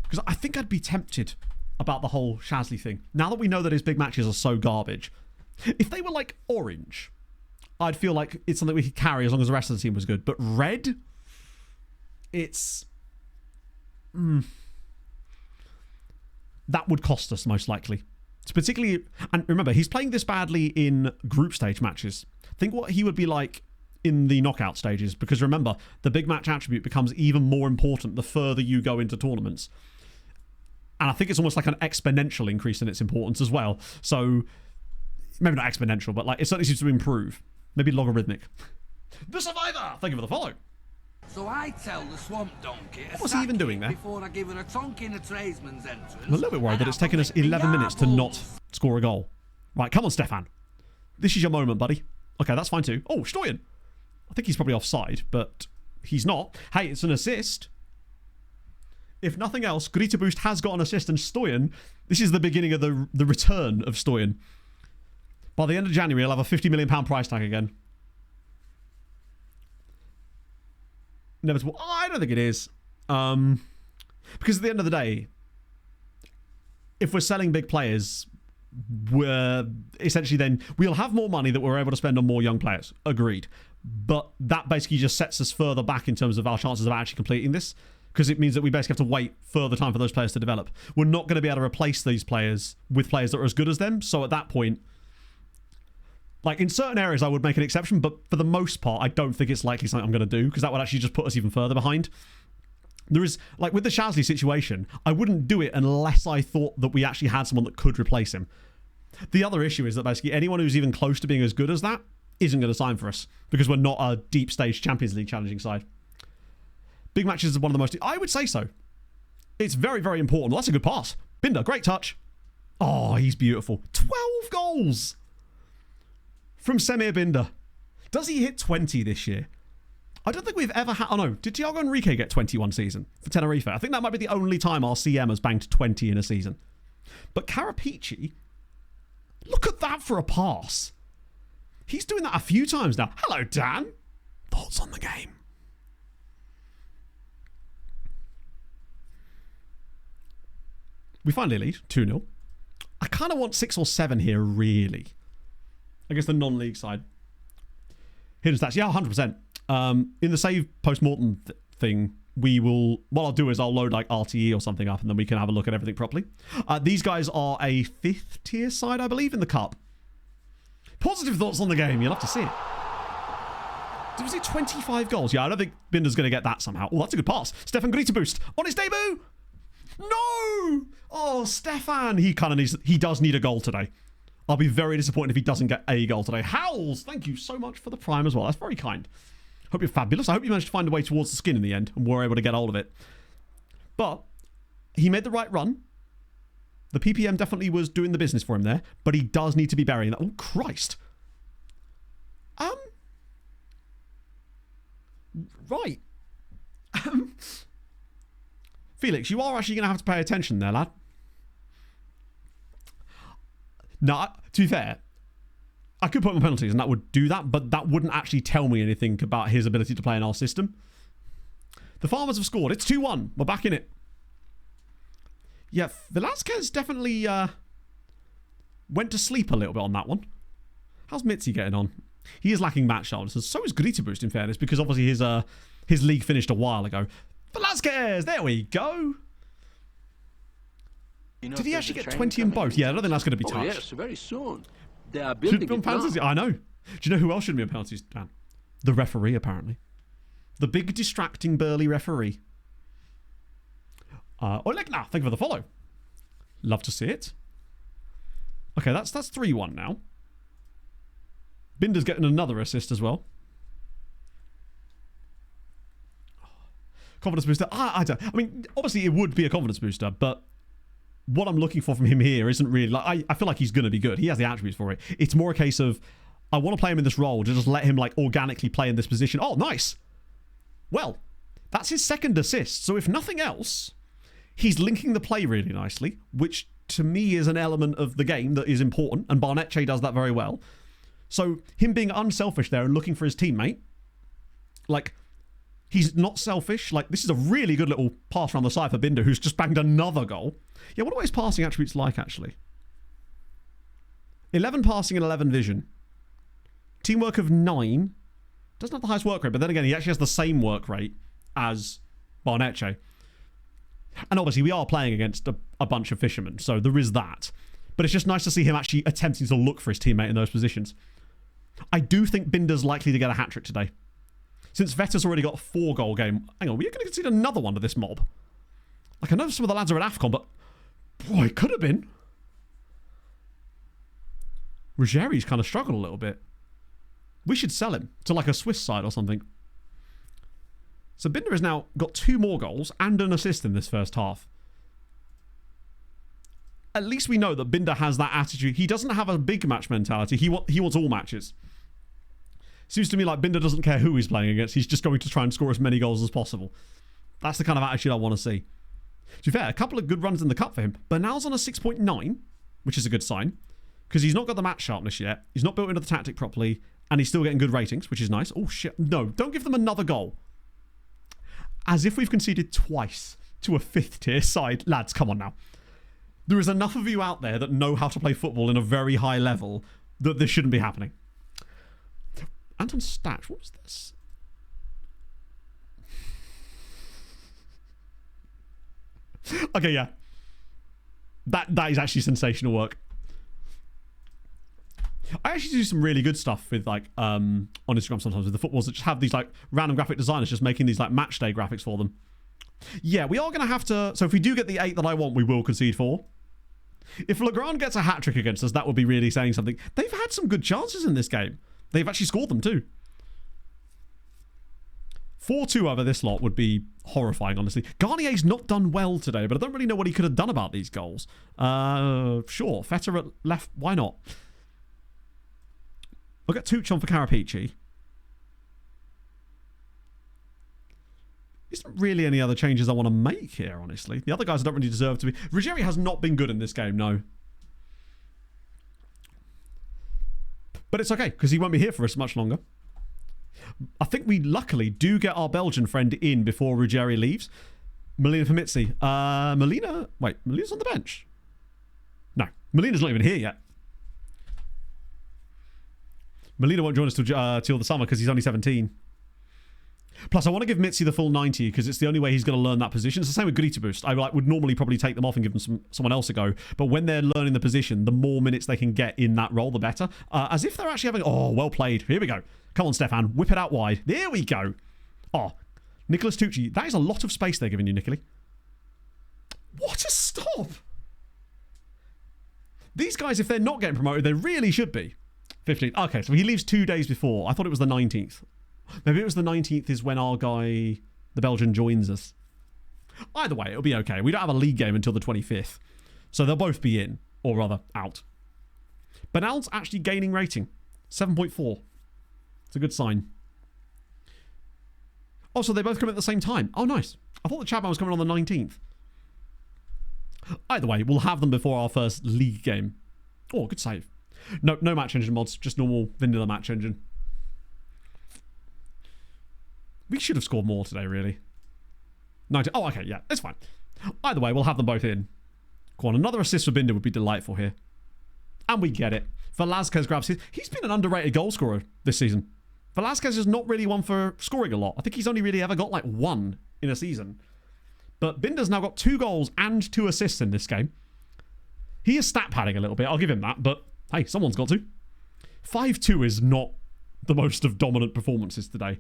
Because I think I'd be tempted about the whole Shasley thing. Now that we know that his big matches are so garbage. If they were like orange, I'd feel like it's something we could carry as long as the rest of the team was good. But red... It's... That would cost us, most likely. It's particularly... And remember, he's playing this badly in group stage matches. Think what he would be like in the knockout stages. Because remember, the big match attribute becomes even more important the further you go into tournaments. And I think it's almost like an exponential increase in its importance as well. So, maybe not exponential, but like it certainly seems to improve. Maybe logarithmic. The Survivor! Thank you for the follow. So I tell the swamp donkey What was he even doing there? before I give her a tonk in a tradesman's entrance. I'm a little bit worried that it's taken us 11 minutes to not score a goal. Right, come on, Stefan. This is your moment, buddy. Okay, that's fine too. Oh, Stoyan. I think he's probably offside, but he's not. Hey, it's an assist. If nothing else, Grietebuest has got an assist, and Stoyan, this is the beginning of the return of Stoyan. By the end of January, he'll have a £50 million price tag again. Inevitable. Oh, I don't think it is. Because at the end of the day, if we're selling big players, we're essentially then we'll have more money that we're able to spend on more young players. Agreed. But that basically just sets us further back in terms of our chances of actually completing this, because it means that we basically have to wait further time for those players to develop. We're not going to be able to replace these players with players that are as good as them. So at that point, like in certain areas I would make an exception, but for the most part I don't think it's likely something I'm going to do, because that would actually just put us even further behind. There is, like with the Shasley situation, I wouldn't do it unless I thought that we actually had someone that could replace him. The other issue is that basically anyone who's even close to being as good as that isn't going to sign for us, because we're not a deep stage Champions League challenging side. Big matches is one of the most... I would say so. It's very, very important. Well, that's a good pass. Binder, great touch. Oh, he's beautiful. 12 goals from Semir Binder. Does he hit 20 this year? I don't think we've ever had... Oh, no. Did Thiago Enrique get 21 season for Tenerife? I think that might be the only time our CM has banged 20 in a season. But Karapici, look at that for a pass. He's doing that a few times now. Hello, Dan. Thoughts on the game? We finally lead 2-0. kind of want 6 or 7 here, really. I guess the non-league side. Hidden stats. Yeah, 100%. In the save post-mortem thing, what I'll do is I'll load like RTE or something up and then we can have a look at everything properly. These guys are a 5th tier side, I believe, in the cup. Positive thoughts on the game. You'll have to see it. Was it 25 goals? Yeah, I don't think Binder's going to get that somehow. Oh, that's a good pass. Stefan Grita boost on his debut. No! Oh, Stefan. He does need a goal today. I'll be very disappointed if he doesn't get a goal today. Howls, thank you so much for the prime as well. That's very kind. Hope you're fabulous. I hope you managed to find a way towards the skin in the end and were able to get hold of it. But he made the right run. The PPM definitely was doing the business for him there, but he does need to be burying that. Oh, Christ. Right. Felix, you are actually going to have to pay attention there, lad. No, to be fair, I could put him on penalties and that would do that, but that wouldn't actually tell me anything about his ability to play in our system. The Farmers have scored. It's 2-1. We're back in it. Yeah, Velasquez definitely went to sleep a little bit on that one. How's Mitzi getting on? He is lacking match sharpness, and so is Grita Boost, in fairness, because obviously his league finished a while ago. Velasquez! There we go! Did he actually get 20 in both? Yeah, I don't think that's going to be touched. Yes, very soon. They are Shouldn't building be on it now. penalties. I know. Do you know who else shouldn't be on penalties, Dan? The referee, apparently. The big distracting burly referee. Olegna, thank you for the follow. Love to see it. Okay, that's 3-1 now. Binder's getting another assist as well. Confidence booster. I mean, obviously it would be a confidence booster, but what I'm looking for from him here isn't really like I feel like he's going to be good. He has the attributes for it. It's more a case of I want to play him in this role to just let him like organically play in this position. Oh, nice. Well, that's his second assist. So if nothing else, he's linking the play really nicely, which to me is an element of the game that is important, and Barnetche does that very well. So him being unselfish there and looking for his teammate, like, he's not selfish. Like, this is a really good little pass around the side for Binder, who's just banged another goal. Yeah, what are his passing attributes like, actually? 11 passing and 11 vision. Teamwork of 9. Doesn't have the highest work rate, but then again, he actually has the same work rate as Barnetche. And obviously, we are playing against a bunch of fishermen, so there is that. But it's just nice to see him actually attempting to look for his teammate in those positions. I do think Binder's likely to get a hat-trick today. Since Vetta's already got a 4-goal game. Hang on, we're going to concede another one to this mob. Like, I know some of the lads are at AFCON, but boy, it could have been. Ruggeri's kind of struggled a little bit. We should sell him to like a Swiss side or something. So Binder has now got 2 more goals and an assist in this first half. At least we know that Binder has that attitude. He doesn't have a big match mentality. He wants all matches. Seems to me like Binder doesn't care who he's playing against. He's just going to try and score as many goals as possible. That's the kind of attitude I want to see. To be fair, a couple of good runs in the cup for him. Bernal's on a 6.9, which is a good sign, because he's not got the match sharpness yet. He's not built into the tactic properly, and he's still getting good ratings, which is nice. Oh, shit. No, don't give them another goal. As if we've conceded twice to a 5th tier side. Lads, come on now. There is enough of you out there that know how to play football in a very high level that this shouldn't be happening. Anton Statch, what was this? Okay, yeah. That is actually sensational work. I actually do some really good stuff with like on Instagram sometimes with the footballs that just have these like random graphic designers just making these like match day graphics for them. Yeah, we are going to have to... So if we do get the 8 that I want, we will concede 4. If Legrand gets a hat-trick against us, that would be really saying something. They've had some good chances in this game. They've actually scored them too. 4-2 over this lot would be horrifying, honestly. Garnier's not done well today, but I don't really know what he could have done about these goals. Sure, Feta at left, why not? We'll get Tooch on for Carapici. Isn't really any other changes I want to make here, honestly. The other guys don't really deserve to be... Ruggeri has not been good in this game, no. But it's okay, because he won't be here for us much longer. I think we luckily do get our Belgian friend in before Ruggeri leaves. Melina Famitzi. Melina's on the bench. No, Melina's not even here yet. Melina won't join us till the summer because he's only 17. Plus, I want to give Mitzi the full 90 because it's the only way he's going to learn that position. It's the same with Goody to Boost. I would normally probably take them off and give them someone else a go. But when they're learning the position, the more minutes they can get in that role, the better. As if they're actually having... Oh, well played. Here we go. Come on, Stefan. Whip it out wide. There we go. Oh, Nicholas Tucci. That is a lot of space they're giving you, Niccoli. What a stop. These guys, if they're not getting promoted, they really should be. 15th. Okay, so he leaves 2 days before. I thought it was the 19th. Maybe it was the 19th is when our guy, the Belgian, joins us. Either way, it'll be okay. We don't have a league game until the 25th. So they'll both be in, or rather, out. Bernal's actually gaining rating. 7.4. It's a good sign. Oh, so they both come at the same time. Oh, nice. I thought the Chapman was coming on the 19th. Either way, we'll have them before our first league game. Oh, good save. No match engine mods, just normal vanilla match engine. We should have scored more today, really. 90. Oh, okay, yeah, it's fine. Either way, we'll have them both in. Go on, another assist for Binder would be delightful here. And we get it. Velasquez grabs his... He's been an underrated goal scorer this season. Velasquez is not really one for scoring a lot. I think he's only really ever got like 1 in a season. But Binder's now got 2 goals and 2 assists in this game. He is stat padding a little bit, I'll give him that, but hey, someone's got to. 5-2 is not the most of dominant performances today.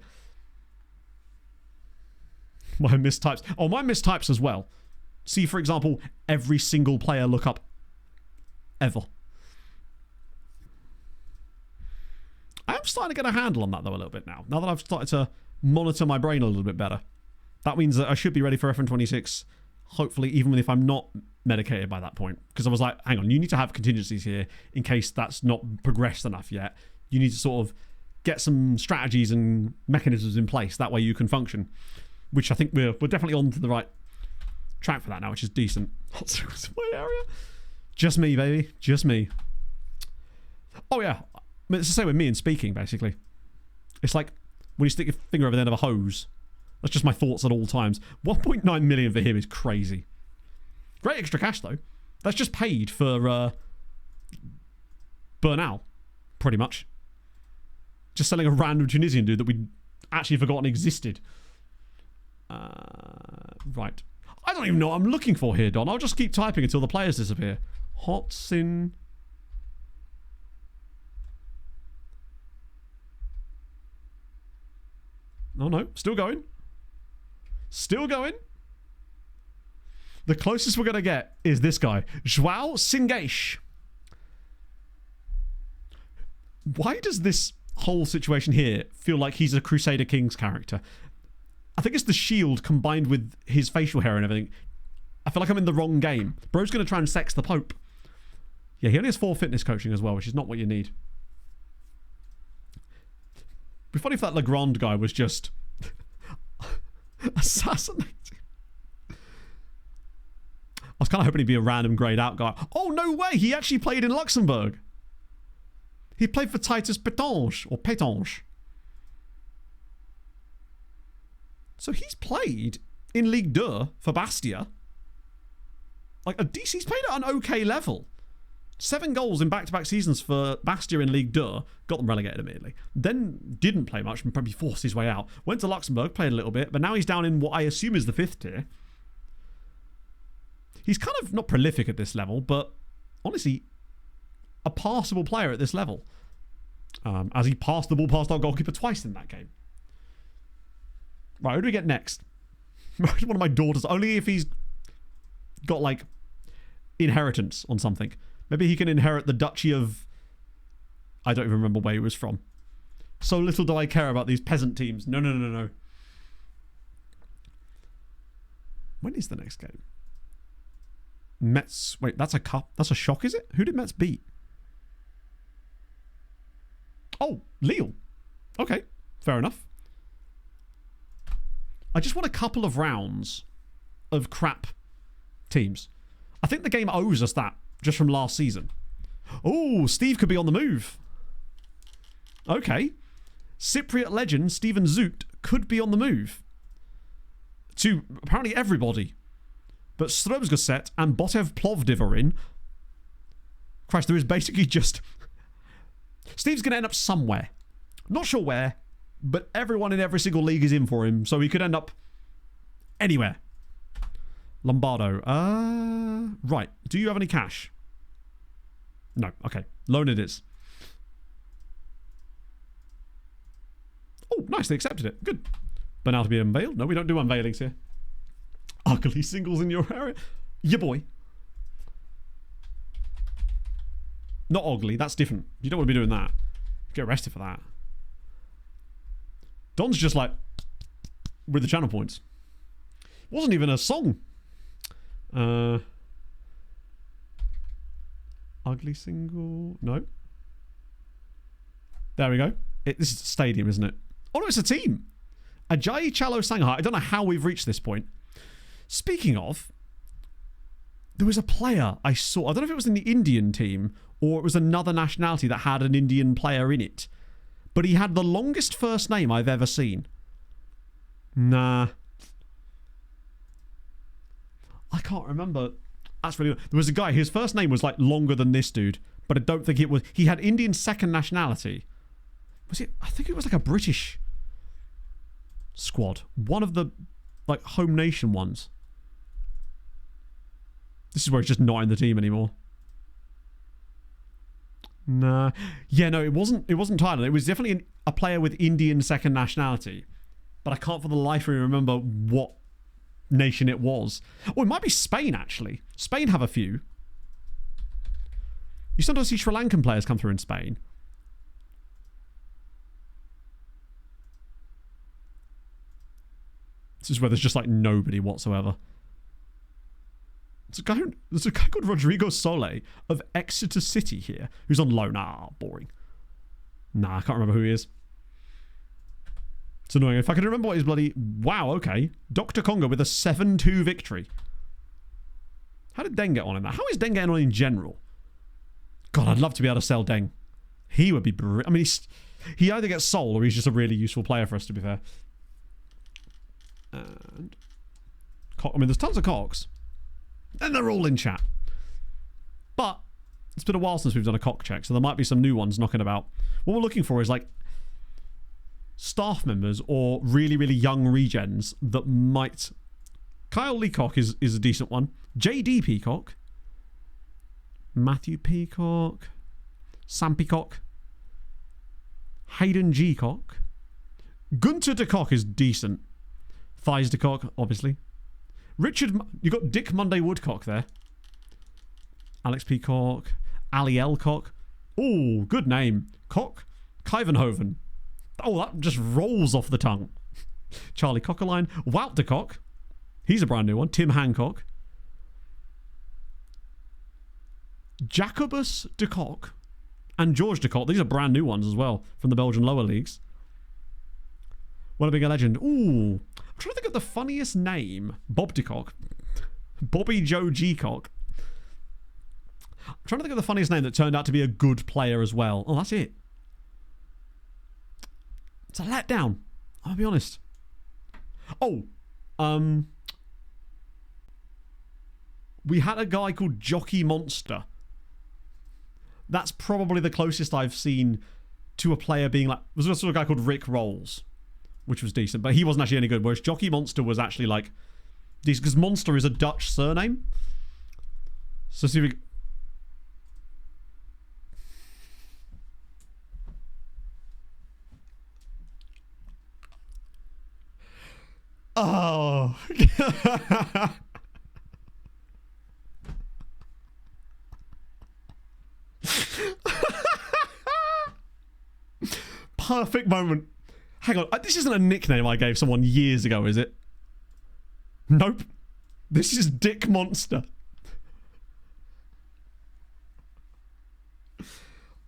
My mistypes. Oh, my mistypes as well. See, for example, every single player look up ever. I am starting to get a handle on that, though, a little bit now. Now that I've started to monitor my brain a little bit better. That means that I should be ready for FN26, hopefully, even if I'm not medicated by that point. Because I was like, hang on, you need to have contingencies here in case that's not progressed enough yet. You need to sort of get some strategies and mechanisms in place. That way you can function. Which I think we're definitely on to the right track for that now, which is decent. That's my area. Just me, baby. Just me. Oh, yeah. I mean, it's the same with me and speaking, basically. It's like when you stick your finger over the end of a hose. That's just my thoughts at all times. 1.9 million for him is crazy. Great extra cash, though. That's just paid for Bernal, pretty much. Just selling a random Tunisian dude that we'd actually forgotten existed. Right. I don't even know what I'm looking for here, Don. I'll just keep typing until the players disappear. Hotsin. Oh, no. Still going. Still going. The closest we're going to get is this guy. João Singesh. Why does this whole situation here feel like he's a Crusader Kings character? I think it's the shield combined with his facial hair and everything. I feel like I'm in the wrong game. Bro's going to try and sex the Pope. Yeah, he only has 4 fitness coaching as well, which is not what you need. It'd be funny if that Legrand guy was just assassinated. I was kind of hoping he'd be a random grayed out guy. Oh, no way! He actually played in Luxembourg. He played for Titus Petange, or Petange. So he's played in Ligue 2 for Bastia. Like, he's played at an okay level. 7 goals in back-to-back seasons for Bastia in Ligue 2. Got them relegated immediately. Then didn't play much and probably forced his way out. Went to Luxembourg, played a little bit, but now he's down in what I assume is the 5th tier. He's kind of not prolific at this level, but honestly, a passable player at this level. As he passed the ball past our goalkeeper twice in that game. Right, who do we get next? One of my daughters. Only if he's got, like, inheritance on something. Maybe he can inherit the Duchy of... I don't even remember where he was from. So little do I care about these peasant teams. No. When is the next game? Metz... Wait, that's a cup? That's a shock, is it? Who did Metz beat? Oh, Lille. Okay, fair enough. I just want a couple of rounds of crap teams. I think the game owes us that just from last season. Oh, Steve could be on the move. Okay. Cypriot legend Steven Zoot could be on the move. To apparently everybody. But Strømsgodset and Botev Plovdiv are in. Christ, there is basically just... Steve's going to end up somewhere. Not sure where, but everyone in every single league is in for him, so he could end up anywhere. Lombardo. Right. Do you have any cash? No. Okay. Loan it is. Oh, nice. They accepted it. Good. But now to be unveiled? No, we don't do unveilings here. Ugly singles in your area? Yeah, boy. Not ugly. That's different. You don't want to be doing that. Get arrested for that. Don's just like with the channel points. Wasn't even a song. Ugly single. No. There we go. This is a stadium, isn't it? Oh no, it's a team. Ajayi Chalo Shanghai. I don't know how we've reached this point. Speaking of, there was a player I saw. I don't know if it was in the Indian team or it was another nationality that had an Indian player in it. But he had the longest first name I've ever seen. Nah. I can't remember. That's really... There was a guy, his first name was like longer than this dude. But I don't think it was... He had Indian second nationality. Was it... I think it was like a British squad. One of the like home nation ones. This is where he's just not in the team anymore. Nah. Yeah, no, it wasn't Thailand. It was definitely a player with Indian second nationality. But I can't for the life of me remember what nation it was. Oh, it might be Spain, actually. Spain have a few. You sometimes see Sri Lankan players come through in Spain. This is where there's just like nobody whatsoever. There's a guy called Rodrigo Sole of Exeter City here who's on loan. Ah, boring. Nah, I can't remember who he is. It's annoying. If I could remember what his bloody... Wow, okay. Dr. Congo with a 7-2 victory. How did Deng get on in that? How is Deng getting on in general? God, I'd love to be able to sell Deng. He would be... I mean, he either gets sold or he's just a really useful player for us, to be fair. And... I mean, there's tons of cocks. And they're all in chat. But it's been a while since we've done a cock check, so there might be some new ones knocking about. What we're looking for is like staff members or really, really young regens that might... Kyle Leacock is a decent one. JD Peacock. Matthew Peacock. Sam Peacock. Hayden G. Cock. Gunter de Cock is decent. Thighs de Cock, obviously. Richard, you got Dick Monday Woodcock there. Alex Peacock. Ali L. Cock. Oh, good name. Cock. Kyvenhoven. Oh, that just rolls off the tongue. Charlie Cockerline. Wout de Cock. He's a brand new one. Tim Hancock. Jacobus de Cock. And George de Cock. These are brand new ones as well from the Belgian lower leagues. What a big legend. Ooh. I'm trying to think of the funniest name. Bob de Cock. Bobby Joe G. Cock. I'm trying to think of the funniest name that turned out to be a good player as well. Oh, that's it. It's a letdown. I'll be honest. Oh. We had a guy called Jockey Monster. That's probably the closest I've seen to a player being like... There was also a guy called Rick Rolls, which was decent, but he wasn't actually any good, whereas Jockey Monster was actually like decent, because Monster is a Dutch surname. So see if we... Oh. Perfect moment. Hang on, this isn't a nickname I gave someone years ago, is it? Nope. This is Dick Monster.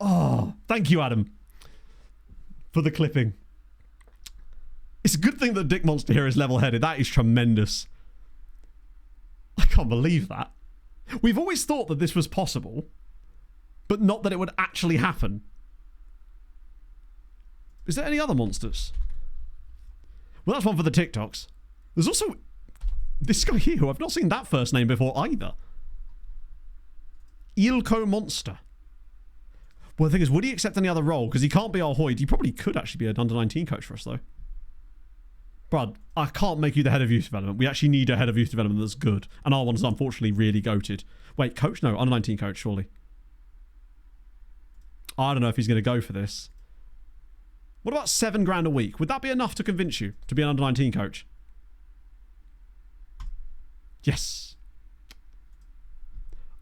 Oh, thank you, Adam, for the clipping. It's a good thing that Dick Monster here is level-headed. That is tremendous. I can't believe that. We've always thought that this was possible, but not that it would actually happen. Is there any other monsters? Well, that's one for the TikToks. There's also this guy here who I've not seen that first name before either. Ilko Monster. Well, the thing is, would he accept any other role? Because he can't be our Hoyd. He probably could actually be an under-19 coach for us, though. Brad, I can't make you the head of youth development. We actually need a head of youth development that's good. And our one's unfortunately really goated. Wait, coach? No, under-19 coach, surely. I don't know if he's going to go for this. What about $7,000 a week? Would that be enough to convince you to be an under-19 coach? Yes.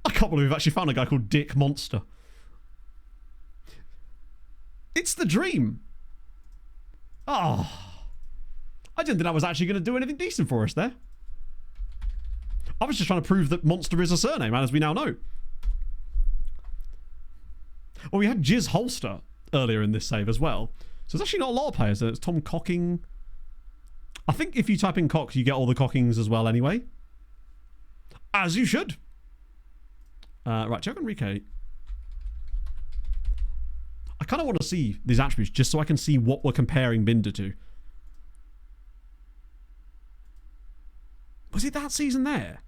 I can't believe we've actually found a guy called Dick Monster. It's the dream. Oh. I didn't think I was actually going to do anything decent for us there. I was just trying to prove that Monster is a surname, as we now know. Well, we had Jizz Holster earlier in this save as well. So there's actually not a lot of players. It's Tom Cocking. I think if you type in Cock, you get all the Cockings as well anyway. As you should. Right, check Enrique. I kind of want to see these attributes just so I can see what we're comparing Binder to. Was it that season there?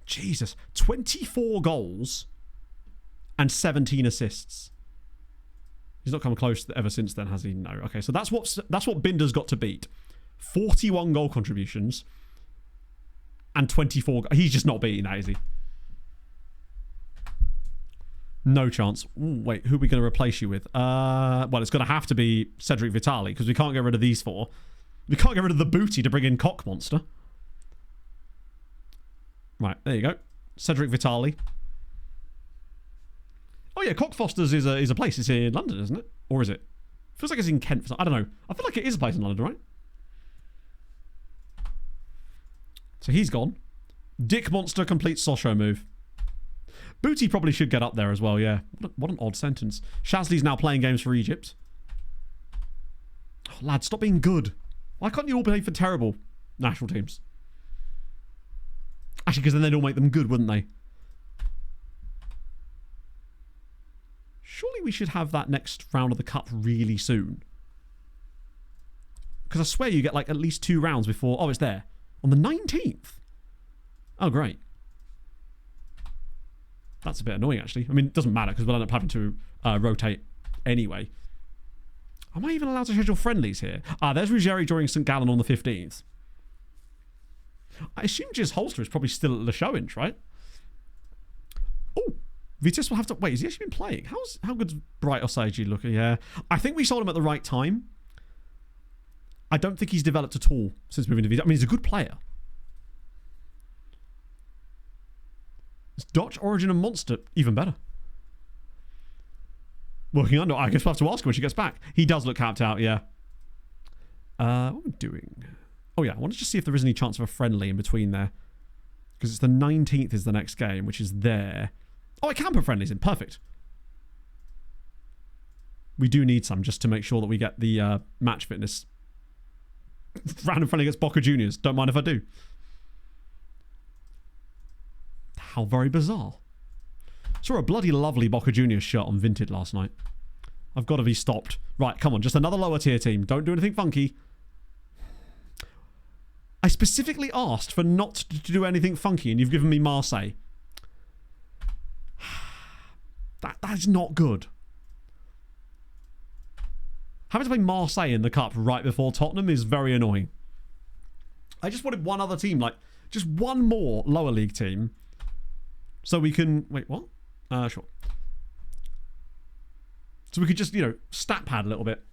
Jesus. 24 goals and 17 assists. He's not come close ever since then, has he? No. Okay, so that's what Binder's got to beat. 41 goal contributions and 24. He's just not beating that, is he? No chance. Ooh, wait, who are we going to replace you with? Well, it's going to have to be Cedric Vitali because we can't get rid of these four. We can't get rid of the booty to bring in Cock Monster. Right, there you go. Cedric Vitali. Oh yeah, Cockfosters is a place. It's in London, isn't it? Or is it? Feels like it's in Kent. I don't know. I feel like it is a place in London, right? So he's gone. Dick Monster completes Sochaux move. Booty probably should get up there as well, yeah. What an odd sentence. Shazly's now playing games for Egypt. Oh, lad, stop being good. Why can't you all play for terrible national teams? Actually, because then they'd all make them good, wouldn't they? Surely we should have that next round of the cup really soon. Because I swear you get like at least 2 rounds before... Oh, it's there. On the 19th. Oh, great. That's a bit annoying, actually. I mean, it doesn't matter because we'll end up having to rotate anyway. Am I even allowed to schedule friendlies here? Ah, there's Ruggieri during St. Gallen on the 15th. I assume Jizz Holster is probably still at the showings, right? Oh, Vitis will have to... Wait, has he actually been playing? How good's Bright Osage looking? Yeah. I think we sold him at the right time. I don't think he's developed at all since moving to Vitis. I mean, he's a good player. It's Dutch, Origin, and Monster. Even better. Working under. I guess we'll have to ask him when she gets back. He does look capped out, yeah. What are we doing? Oh, yeah. I want to just see if there is any chance of a friendly in between there. Because it's the 19th is the next game, which is there. Oh, I can put friendlies in. Perfect. We do need some just to make sure that we get the match fitness. Random friendly against Boca Juniors. Don't mind if I do. How very bizarre. Saw a bloody lovely Boca Juniors shirt on Vinted last night. I've got to be stopped. Right, come on. Just another lower tier team. Don't do anything funky. I specifically asked for not to do anything funky and you've given me Marseille. That is not good. Having to play Marseille in the cup right before Tottenham is very annoying. I just wanted one other team, like just one more lower league team. So we can... Wait, what? Sure. So we could just, stat pad a little bit.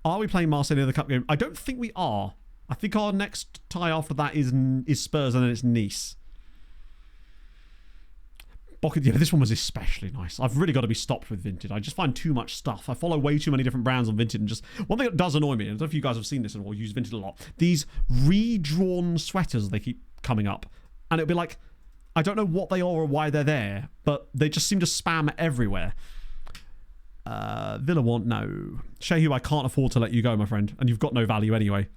Are we playing Marseille in the cup game? I don't think we are. I think our next tie after that is Spurs and then it's Nice. Yeah, this one was especially nice. I've really got to be stopped with Vinted. I just find too much stuff. I follow way too many different brands on Vinted and just... One thing that does annoy me, I don't know if you guys have seen this or use Vinted a lot, these redrawn sweaters, they keep coming up. And it'll be like, I don't know what they are or why they're there, but they just seem to spam everywhere. Villa want no. Shehu, I can't afford to let you go, my friend. And you've got no value anyway.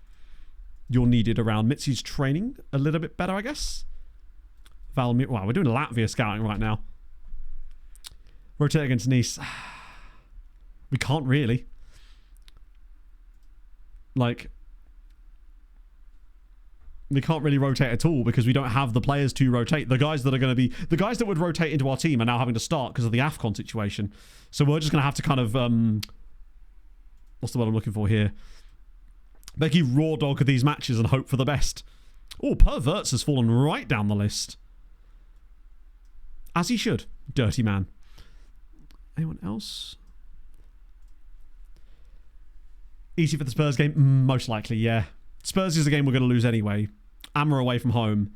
You're needed around. Mitzi's training a little bit better, I guess. Wow, we're doing Latvia scouting right now. Rotate against Nice. We can't really. Like, We can't really rotate at all because we don't have the players to rotate. The guys that are going to be... The guys that would rotate into our team are now having to start because of the AFCON situation. So we're just going to have to kind of... what's the word I'm looking for here? Becky raw dog these matches and hope for the best. Oh, Perverts has fallen right down the list. As he should. Dirty man. Anyone else? Easy for the Spurs game? Most likely, yeah. Spurs is a game we're going to lose anyway. Amma away from home.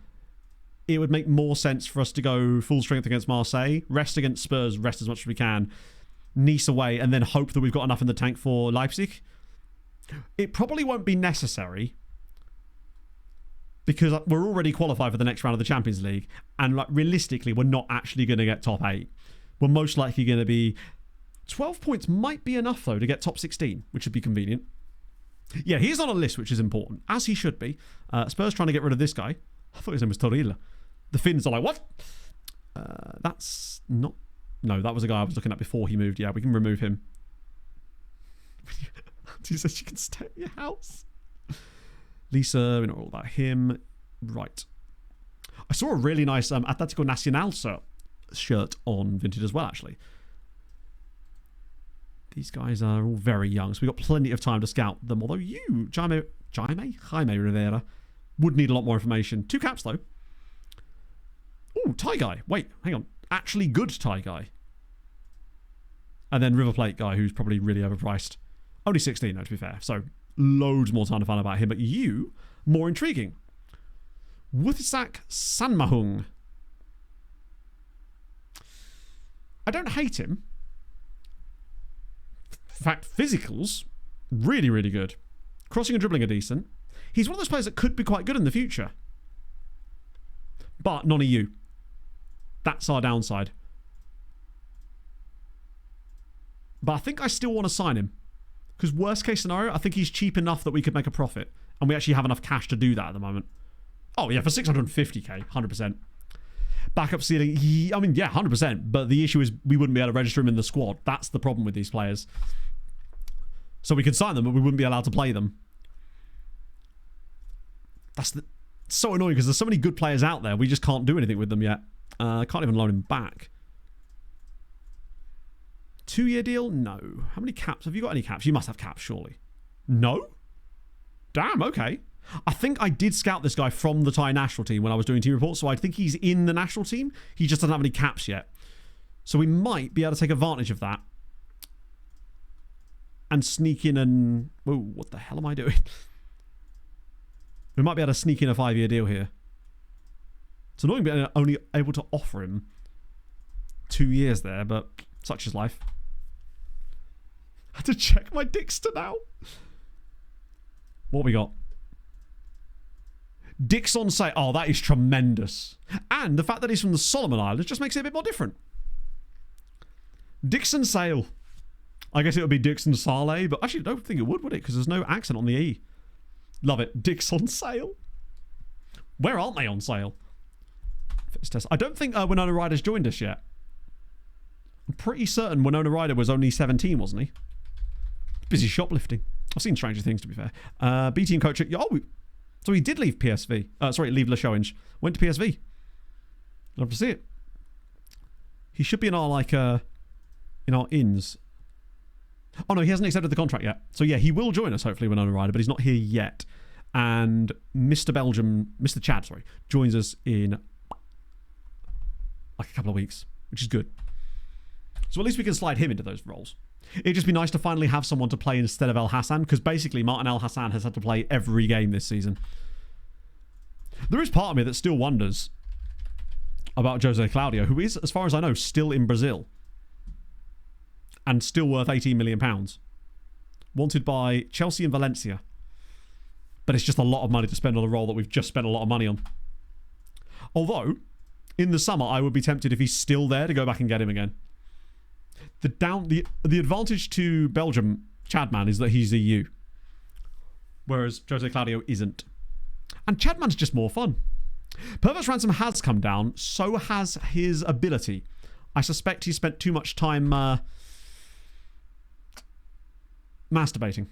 It would make more sense for us to go full strength against Marseille, rest against Spurs, rest as much as we can, Nice away, and then hope that we've got enough in the tank for Leipzig. It probably won't be necessary because we're already qualified for the next round of the Champions League, and like realistically, we're not actually going to get top 8. We're most likely going to be... 12 points might be enough, though, to get top 16, which would be convenient. Yeah, he's on a list, which is important, as he should be. Spurs trying to get rid of this guy. I thought his name was Torilla. The Finns are like, what? That's not... No, that was the guy I was looking at before he moved. Yeah, we can remove him. He says you can stay at your house. Lisa, we know all about him. Right. I saw a really nice Atlético Nacional shirt on Vinted as well, actually. These guys are all very young, so we've got plenty of time to scout them. Although you, Jaime Rivera, would need a lot more information. 2 caps, though. Ooh, Thai guy. Wait, hang on. Actually good Thai guy. And then River Plate guy, who's probably really overpriced. Only 16, though, to be fair. So, loads more time to find out about him. But you, more intriguing. Wuthisak Sanmahung. I don't hate him. In fact, physicals, really, really good. Crossing and dribbling are decent. He's one of those players that could be quite good in the future. But non-EU. That's our downside. But I think I still want to sign him. Because worst case scenario, I think he's cheap enough that we could make a profit. And we actually have enough cash to do that at the moment. Oh, yeah, for 650k, 100%. Backup ceiling, I mean, yeah, 100%. But the issue is we wouldn't be able to register him in the squad. That's the problem with these players. So we could sign them, but we wouldn't be allowed to play them. That's so annoying because there's so many good players out there. We just can't do anything with them yet. I can't even loan him back. 2-year deal? No. How many caps? Have you got any caps? You must have caps, surely. No? Damn, okay. I think I did scout this guy from the Thai national team when I was doing team reports, so I think he's in the national team. He just doesn't have any caps yet. So we might be able to take advantage of that. And sneak in and... Whoa, what the hell am I doing? We might be able to sneak in a 5-year deal here. It's annoying being only able to offer him 2 years there, but such is life. I had to check my Dixter now. What we got? Dix on sale. Oh, that is tremendous. And the fact that he's from the Solomon Islands just makes it a bit more different. Dixon sale. I guess it would be Dixon Sale, but actually I don't think it would it? Because there's no accent on the E. Love it. Dix on sale. Where aren't they on sale? I don't think Winona Ryder's joined us yet. I'm pretty certain Winona Ryder was only 17, wasn't he? Busy shoplifting. I've seen stranger things, to be fair. B team coach. Oh, so he did leave PSV. Leave Le Challenge. Went to PSV. Love to see it. He should be in our in our ins. Oh no, he hasn't accepted the contract yet. So yeah, he will join us hopefully Winona Ryder, but he's not here yet. And Mr. Chad, joins us in like a couple of weeks, which is good. So at least we can slide him into those roles. It'd just be nice to finally have someone to play instead of El Hassan, because basically Martin El Hassan has had to play every game this season. There is part of me that still wonders about Jose Claudio, who is, as far as I know, still in Brazil. And still worth £18 million. Wanted by Chelsea and Valencia. But it's just a lot of money to spend on a role that we've just spent a lot of money on. Although, in the summer, I would be tempted if he's still there to go back and get him again. The advantage to Belgium, Chadman, is that he's EU. Whereas Jose Claudio isn't. And Chadman's just more fun. Perverse Ransom has come down, so has his ability. I suspect he spent too much time masturbating,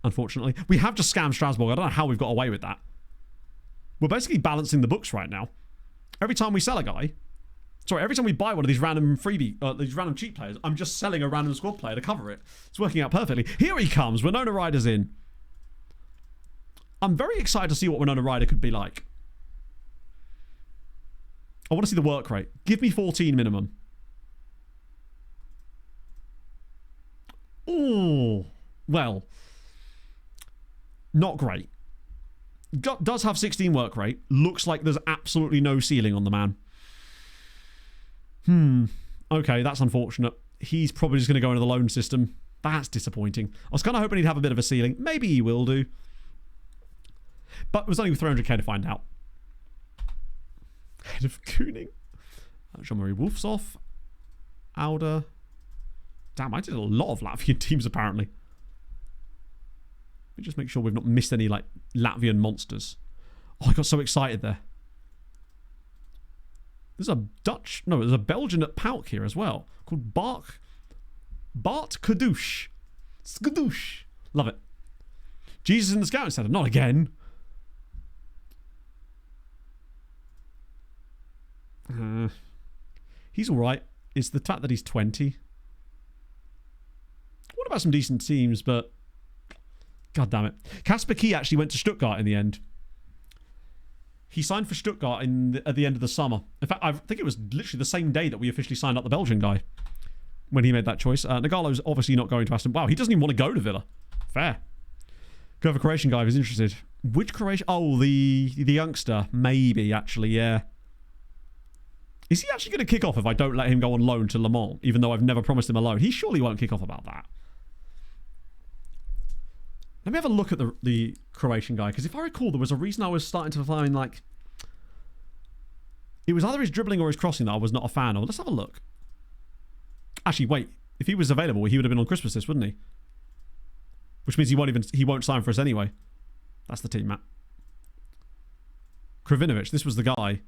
unfortunately. We have just scammed Strasbourg. I don't know how we've got away with that. We're basically balancing the books right now. Every time we sell a guy, every time we buy one of these random these random cheap players, I'm just selling a random squad player to cover it. It's working out perfectly. Here he comes. Winona Ryder's in. I'm very excited to see what Winona Ryder could be like. I want to see the work rate. Give me 14 minimum. Oh, well, not great. Does have 16 work rate. Looks like there's absolutely no ceiling on the man. Okay, that's unfortunate. He's probably just going to go into the loan system. That's disappointing. I was kind of hoping he'd have a bit of a ceiling. Maybe he will do. But it was only 300k to find out. Head of Cooning. Jean-Marie Wolfsoff. Auda. Damn, I did a lot of Latvian teams apparently. Let me just make sure we've not missed any like Latvian monsters. Oh, I got so excited there. There's a there's a Belgian at Pauk here as well. Called Bart Kadouche. Skadouche. Love it. Jesus in the Scouting Centre. Not again. He's alright. It's the fact that he's 20. What about some decent teams, but god damn it. Kasper Key actually went to Stuttgart in the end. He signed for Stuttgart at the end of the summer. In fact, I think it was literally the same day that we officially signed up the Belgian guy when he made that choice. Nagalo's obviously not going to Aston. Wow, he doesn't even want to go to Villa. Fair. Go for a Croatian guy if he's interested. Which Croatian? Oh, the youngster. Maybe, actually, yeah. Is he actually going to kick off if I don't let him go on loan to Le Mans, even though I've never promised him a loan? He surely won't kick off about that. Let me have a look at the Croatian guy, because if I recall, there was a reason I was starting to find, like... It was either his dribbling or his crossing that I was not a fan of. Let's have a look. Actually, wait. If he was available, he would have been on Christmas list, wouldn't he? Which means he won't sign for us anyway. That's the team, Matt. Kravinovic, this was the guy.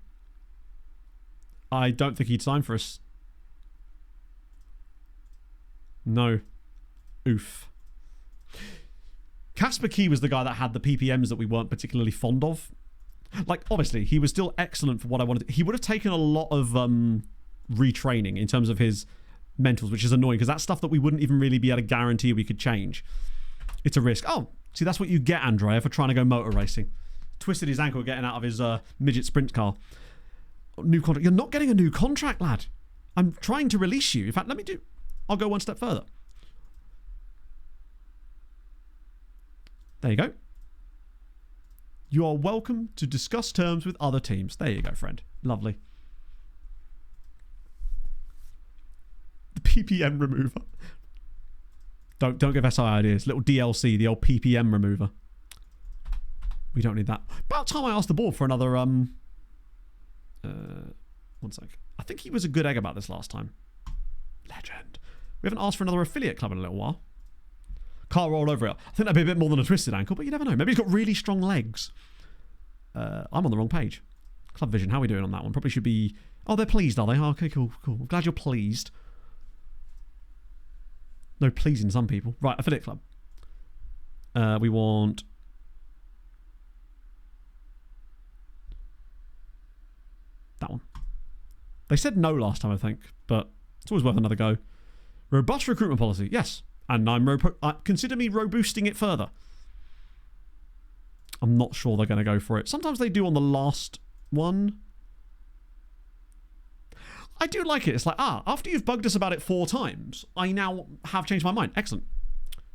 I don't think he'd sign for us. No. Oof. Kasper Key was the guy that had the PPMs that we weren't particularly fond of. Like, obviously, he was still excellent for what I wanted. He would have taken a lot of retraining in terms of his mentals, which is annoying because that's stuff that we wouldn't even really be able to guarantee we could change. It's a risk. Oh, see, that's what you get, Andrea, for trying to go motor racing. Twisted his ankle getting out of his midget sprint car. New contract. You're not getting a new contract, lad. I'm trying to release you. In fact, I'll go one step further. There you go. You are welcome to discuss terms with other teams. There you go, friend. Lovely. The PPM remover. Don't give SI ideas. Little DLC, the old PPM remover. We don't need that. About time I asked the board for another one sec. I think he was a good egg about this last time. Legend. We haven't asked for another affiliate club in a little while. Can't roll over it. I think that'd be a bit more than a twisted ankle, but you never know. Maybe he's got really strong legs. I'm on the wrong page. Club Vision, how are we doing on that one? Probably should be... Oh, they're pleased, are they? Oh, okay, cool. I'm glad you're pleased. No pleasing some people. Right, affiliate club. We want... that one. They said no last time, I think, but it's always worth another go. Robust recruitment policy, yes. And consider me roboosting it further. I'm not sure they're going to go for it. Sometimes they do on the last one. I do like it. It's like, after you've bugged us about it 4 times, I now have changed my mind. Excellent.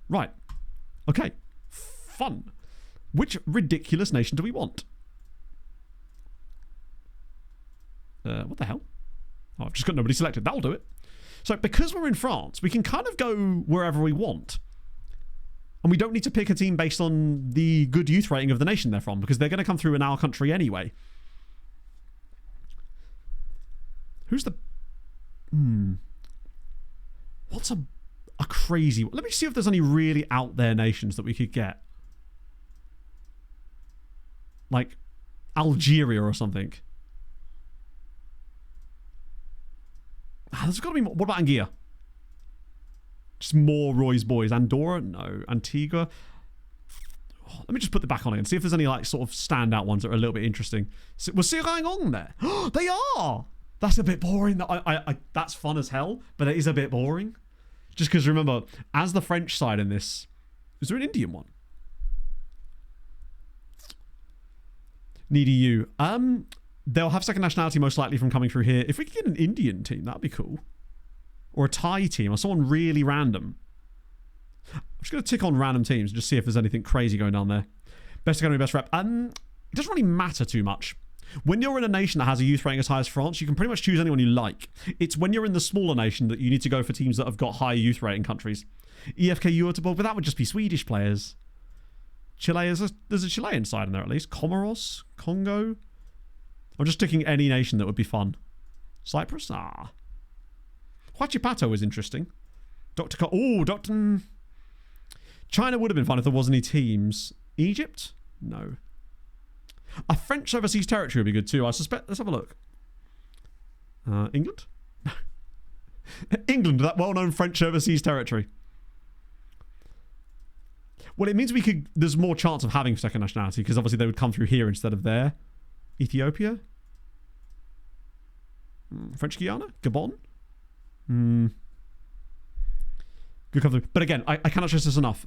Right. Okay. Fun. Which ridiculous nation do we want? What the hell? Oh, I've just got nobody selected. That'll do it. So because we're in France, we can kind of go wherever we want. And we don't need to pick a team based on the good youth rating of the nation they're from, because they're going to come through in our country anyway. Who's the... What's a crazy... Let me see if there's any really out there nations that we could get. Like Algeria or something. There's got to be more. What about Anguilla? Just more Roy's boys. Andorra? No. Antigua? Let me just put the back on again. See if there's any like sort of standout ones that are a little bit interesting. Was Sirang on there? They are. That's a bit boring. That's fun as hell, but it is a bit boring. Just because remember, as the French side in this, is there an Indian one? Needy you. They'll have second nationality most likely from coming through here. If we could get an Indian team, that'd be cool. Or a Thai team, or someone really random. I'm just going to tick on random teams and just see if there's anything crazy going on there. Best economy, best rep. It doesn't really matter too much. When you're in a nation that has a youth rating as high as France, you can pretty much choose anyone you like. It's when you're in the smaller nation that you need to go for teams that have got high youth rating countries. EFK Urtable, but that would just be Swedish players. Chile, there's a Chilean side in there at least. Comoros, Congo. I'm just ticking any nation that would be fun. Cyprus? Huachipato is interesting. Dr. China would have been fun if there wasn't any teams. Egypt? No. A French overseas territory would be good too, I suspect. Let's have a look. England? No. England, that well-known French overseas territory. Well, it means there's more chance of having second nationality because obviously they would come through here instead of there. Ethiopia? French Guiana? Gabon? Good come through. But again, I cannot stress this enough.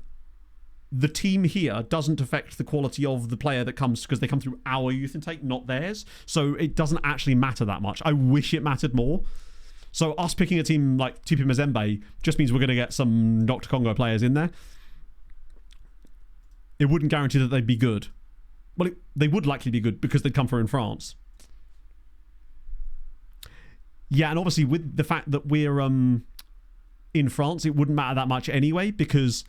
The team here doesn't affect the quality of the player that comes because they come through our youth intake, not theirs. So it doesn't actually matter that much. I wish it mattered more. So us picking a team like TP Mazembe just means we're going to get some Dr. Congo players in there. It wouldn't guarantee that they'd be good. Well, they would likely be good because they'd come through in France. Yeah, and obviously with the fact that we're in France, it wouldn't matter that much anyway because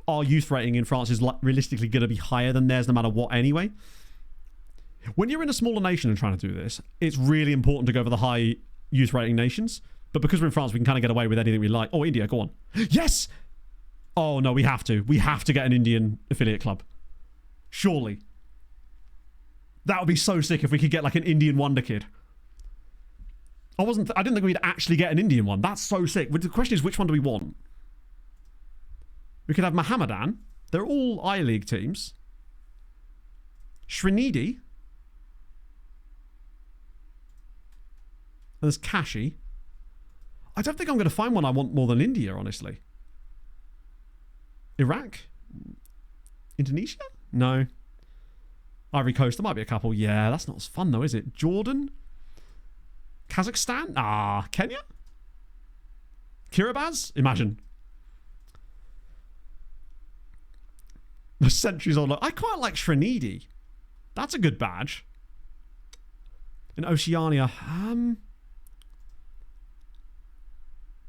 our youth rating in France is realistically going to be higher than theirs no matter what anyway. When you're in a smaller nation and trying to do this, it's really important to go for the high youth rating nations. But because we're in France, we can kind of get away with anything we like. Oh, India, go on. Yes! Oh, no, we have to. We have to get an Indian affiliate club. Surely. That would be so sick if we could get like an Indian wonder kid. I didn't think we'd actually get an Indian one. That's so sick. But the question is, which one do we want? We could have Mohammedan. They're all I-League teams. Srinidhi. There's Kashi. I don't think I'm going to find one I want more than India, honestly. Iraq? Indonesia? No. Ivory Coast, there might be a couple. Yeah, that's not as fun though, is it? Jordan? Kazakhstan? Kenya? Kiribati? Imagine. The centuries old. I quite like Srinidhi. That's a good badge. In Oceania.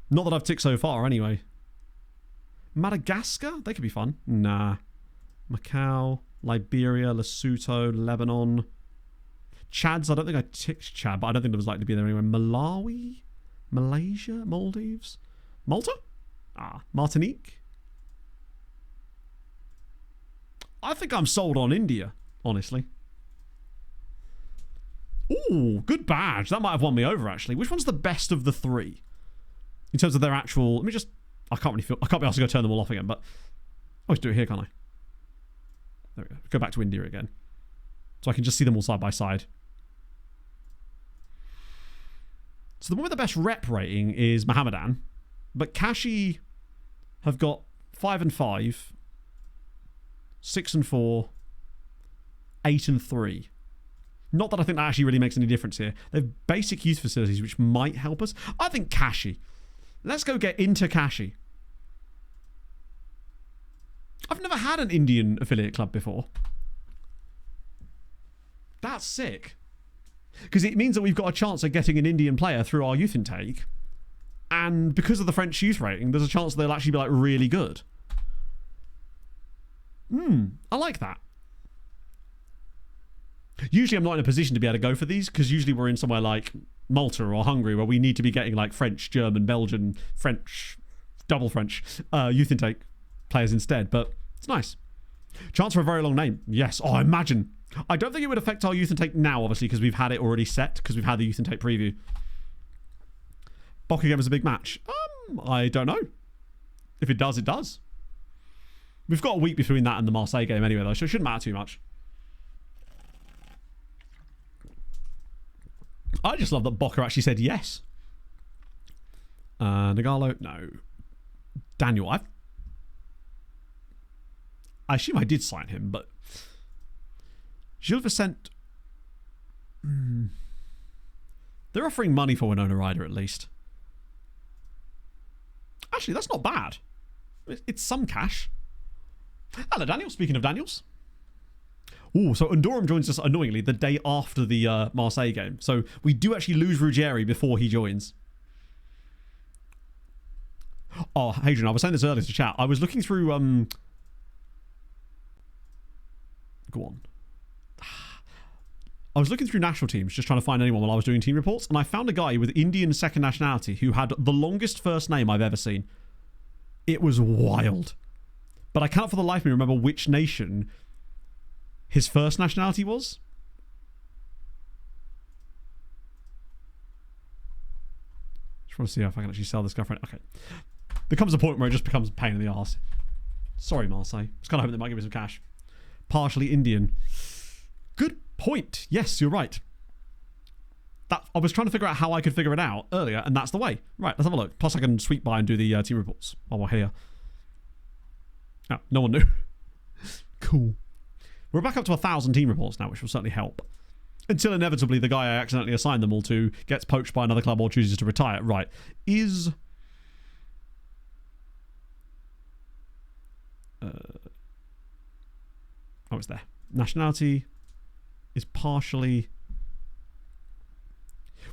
Not that I've ticked so far, anyway. Madagascar? They could be fun. Nah. Macau, Liberia, Lesotho, Lebanon. Chad's, I don't think I ticked Chad, but I don't think there was likely to be there anyway. Malawi? Malaysia? Maldives? Malta? Martinique? I think I'm sold on India, honestly. Ooh, good badge. That might have won me over, actually. Which one's the best of the three? In terms of their actual... I can't be asked to go turn them all off again, but... I always do it here, can't I? There we go. Go back to India again. So I can just see them all side by side. So the one with the best rep rating is Mohammedan. But Kashi have got 5 and 5, 6 and 4, 8 and 3. Not that I think that actually really makes any difference here. They have basic youth facilities which might help us. I think Kashi. Let's go get into Kashi. I've never had an Indian affiliate club before. That's sick. Because it means that we've got a chance of getting an Indian player through our youth intake. And because of the French youth rating, there's a chance they'll actually be like really good. I like that. Usually I'm not in a position to be able to go for these because usually we're in somewhere like Malta or Hungary where we need to be getting like French, German, Belgian, French, double French youth intake players instead. But it's nice. Chance for a very long name. Yes. Oh, imagine. I don't think it would affect our youth intake now, obviously, because we've had it already set, because we've had the youth intake preview. Boca game is a big match. I don't know. If it does, it does. We've got a week between that and the Marseille game anyway, though, so it shouldn't matter too much. I just love that Boca actually said yes. Nagalo, no. Daniel, I assume I did sign him, but Gilles Vicente. They're offering money for Winona Ryder at least. Actually, that's not bad. It's some cash. Hello, Daniel. Speaking of Daniels. Oh, so Undorum joins us annoyingly the day after the Marseille game. So we do actually lose Ruggieri before he joins. Oh, Hadrian, I was saying this earlier to chat. I was looking through... Go on. I was looking through national teams, just trying to find anyone while I was doing team reports, and I found a guy with Indian second nationality who had the longest first name I've ever seen. It was wild. But I cannot for the life of me remember which nation his first nationality was. Just want to see if I can actually sell this girlfriend. Okay. There comes a point where it just becomes a pain in the arse. Sorry, Marseille. Just kind of hoping they might give me some cash. Partially Indian. Good point. Yes, you're right. I was trying to figure out how I could figure it out earlier, and that's the way. Right, let's have a look. Plus, I can sweep by and do the team reports while we're here. Oh, no one knew. Cool. We're back up to 1,000 team reports now, which will certainly help. Until inevitably the guy I accidentally assigned them all to gets poached by another club or chooses to retire. Right. Is... oh, it's there. Nationality is partially...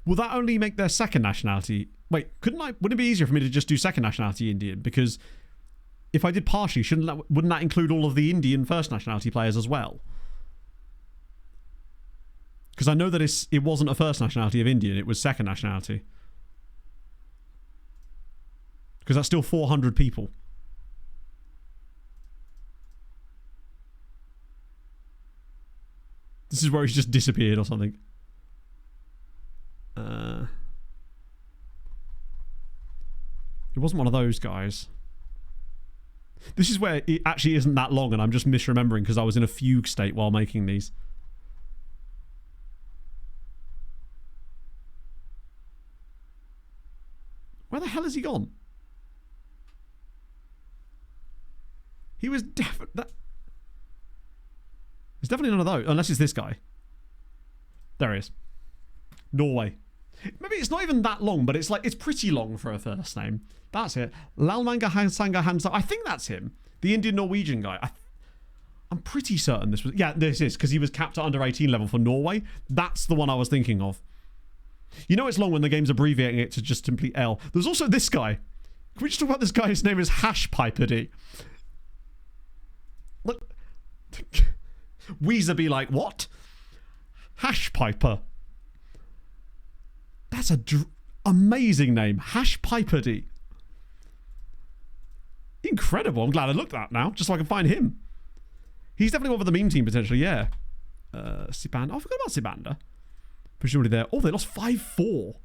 Will that only make their second nationality... Wait, wouldn't it be easier for me to just do second nationality Indian? Because if I did partially, wouldn't that include all of the Indian first nationality players as well? Because I know that it wasn't a first nationality of Indian, it was second nationality. Because that's still 400 people. This is where he's just disappeared or something. It wasn't one of those guys. This is where it actually isn't that long and I'm just misremembering because I was in a fugue state while making these. Where the hell has he gone? He was definitely... It's definitely none of those, unless it's this guy. There he is. Norway. Maybe it's not even that long, but it's pretty long for a first name. That's it. Lalmanga Hansanga Hamza. I think that's him. The Indian Norwegian guy. I'm pretty certain this was... Yeah, this is, because he was capped at under 18 level for Norway. That's the one I was thinking of. You know it's long when the game's abbreviating it to just simply L. There's also this guy. Can we just talk about this guy? His name is Hashpiperdy. Look... Weezer be like, what? Hashpiper. That's a amazing name. Hashpiperdy. Incredible. I'm glad I looked at that now, just so I can find him. He's definitely one for the meme team, potentially, yeah. Sibanda. Oh, I forgot about Sibanda. Presumably there. Oh, they lost 5-4.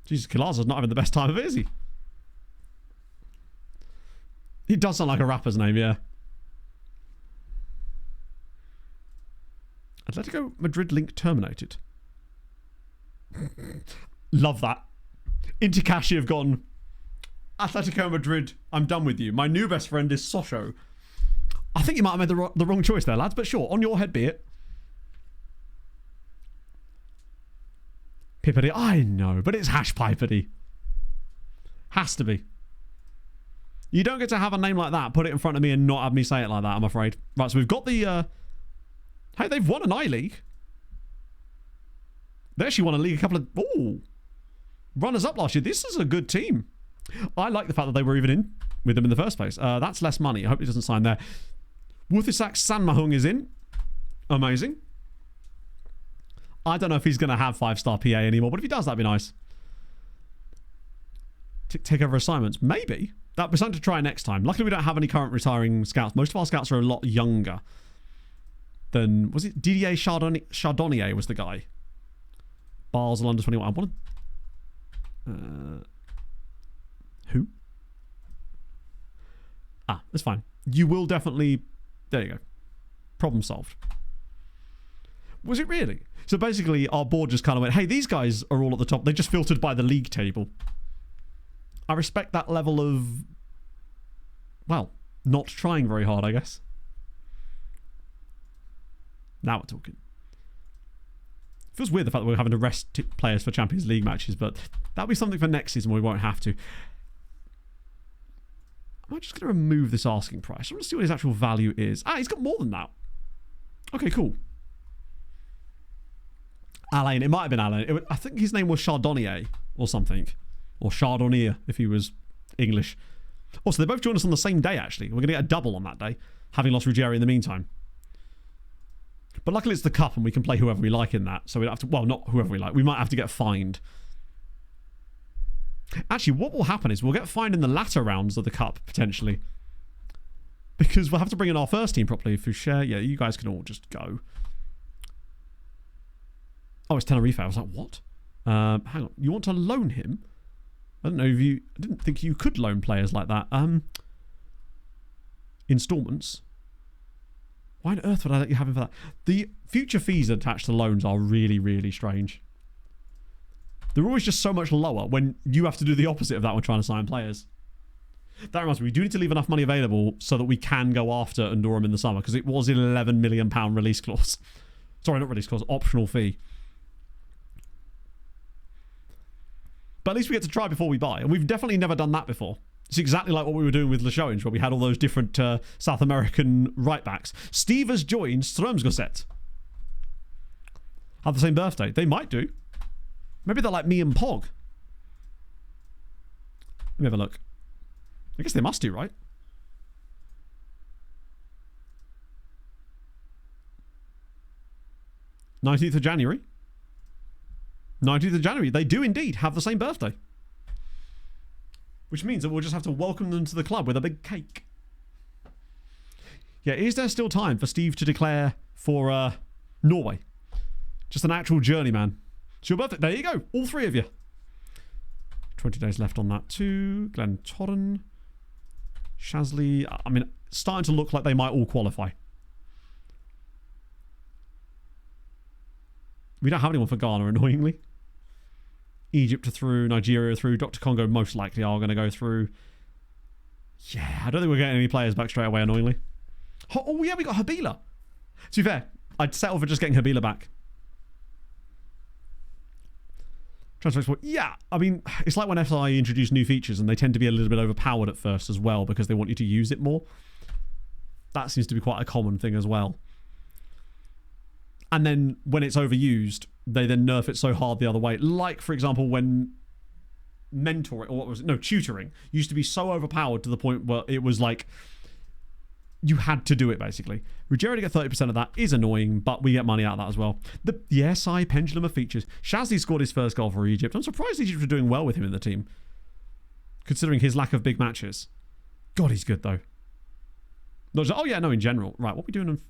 Jesus, Kilaza's not having the best time of it, is he? He does sound like a rapper's name, yeah. Atletico Madrid link terminated. Love that. Intikashi have gone, Atletico Madrid, I'm done with you. My new best friend is Sochaux. I think you might have made the wrong choice there, lads, but sure, on your head be it. Pippity, I know, but it's Hashpiperdy. Has to be. You don't get to have a name like that, put it in front of me and not have me say it like that, I'm afraid. Right, so we've got the... Hey, they've won an I-League. They actually won a league a couple of... Ooh. Runners-up last year. This is a good team. I like the fact that they were even in with them in the first place. That's less money. I hope he doesn't sign there. Wuthisak Sanmahung is in. Amazing. I don't know if he's going to have 5-star PA anymore, but if he does, that'd be nice. Take over assignments. Maybe. That'd be something to try next time. Luckily, we don't have any current retiring scouts. Most of our scouts are a lot younger than... Was it Didier Chardonnier was the guy? Basel under 21. I want to... who? Ah, that's fine. you will definitely... There you go. Problem solved. Was it really? So basically, our board just kind of went, hey, these guys are all at the top. They just filtered by the league table. I respect that level of, well, not trying very hard, I guess. Now we're talking. Feels weird the fact that we're having to rest players for Champions League matches, but that'll be something for next season where we won't have to. I'm just going to remove this asking price. I want to see what his actual value is. Ah, he's got more than that. Okay, cool. Alain. It might have been Alain. I think his name was Chardonnier or something. Or Chardonnier if he was English. Also, they both joined us on the same day, actually. We're going to get a double on that day, having lost Ruggieri in the meantime. But luckily it's the cup and we can play whoever we like in that. So we don't have to... Well, not whoever we like. We might have to get fined. Actually, what will happen is we'll get fined in the latter rounds of the cup, potentially. Because we'll have to bring in our first team properly. Foucher, yeah, you guys can all just go. Oh, it's Tenerife. I was like, what? Hang on. You want to loan him? I don't know if you... I didn't think you could loan players like that. Installments. Why on earth would I let you have him for that? The future fees attached to loans are really, really strange. They're always just so much lower when you have to do the opposite of that when trying to sign players. That reminds me, we do need to leave enough money available so that we can go after Endurum in the summer, because it was an £11 million release clause. Sorry, not release clause, optional fee. But at least we get to try before we buy, and we've definitely never done that before. It's exactly like what we were doing with Sochaux, where we had all those different South American right-backs. Steve has joined Strømsgodset. Have the same birthday. They might do. Maybe they're like me and Pog. Let me have a look. I guess they must do, right? "19th of January. 19th of January. They do indeed have the same birthday. Which means that we'll just have to welcome them to the club with a big cake. Yeah, is there still time for Steve to declare for Norway? Just an actual journeyman. It's your birthday. There you go. All three of you. 20 days left on that too. Glen Torren. Shasley. I mean, starting to look like they might all qualify. We don't have anyone for Ghana, annoyingly. Egypt are through, Nigeria are through, Dr. Congo most likely are going to go through. Yeah, I don't think we're getting any players back straight away, annoyingly. Oh yeah, we got Habila. To be fair, I'd settle for just getting Habila back. Transfer export. Yeah, I mean, it's like when FI introduce new features and they tend to be a little bit overpowered at first as well because they want you to use it more. That seems to be quite a common thing as well. And then when it's overused, they then nerf it so hard the other way. Like, for example, when mentoring, or what was it? No, tutoring used to be so overpowered to the point where it was like you had to do it, basically. Ruggieri to get 30% of that is annoying, but we get money out of that as well. The SI pendulum of features. Shazzy scored his first goal for Egypt. I'm surprised Egypt were doing well with him in the team, considering his lack of big matches. God, he's good, though. Not just, oh, yeah, no, in general. Right, what are we doing?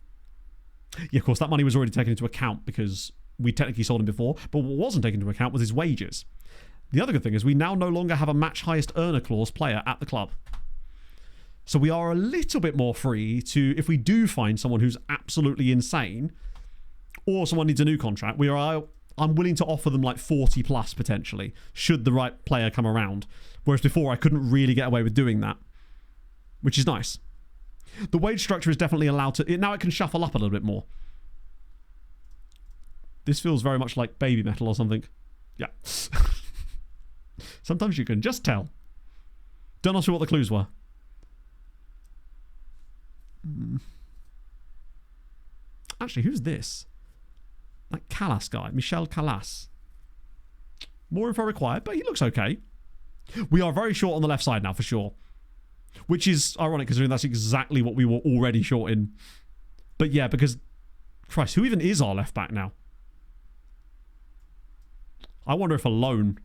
Yeah, of course, that money was already taken into account because we technically sold him before, but what wasn't taken into account was his wages. The other good thing is we now no longer have a match highest earner clause player at the club. So we are a little bit more free to, if we do find someone who's absolutely insane, or someone needs a new contract, I'm willing to offer them like 40 plus potentially, should the right player come around. Whereas before I couldn't really get away with doing that, which is nice. The wage structure is definitely allowed to... Now it can shuffle up a little bit more. This feels very much like baby metal or something. Yeah. Sometimes you can just tell. Don't ask me what the clues were. Actually, who's this? That Callas guy. Michel Callas. More info required, but he looks okay. We are very short on the left side now, for sure. Which is ironic, considering that's exactly what we were already short in. But yeah, because... Christ, who even is our left back now? I wonder if a loan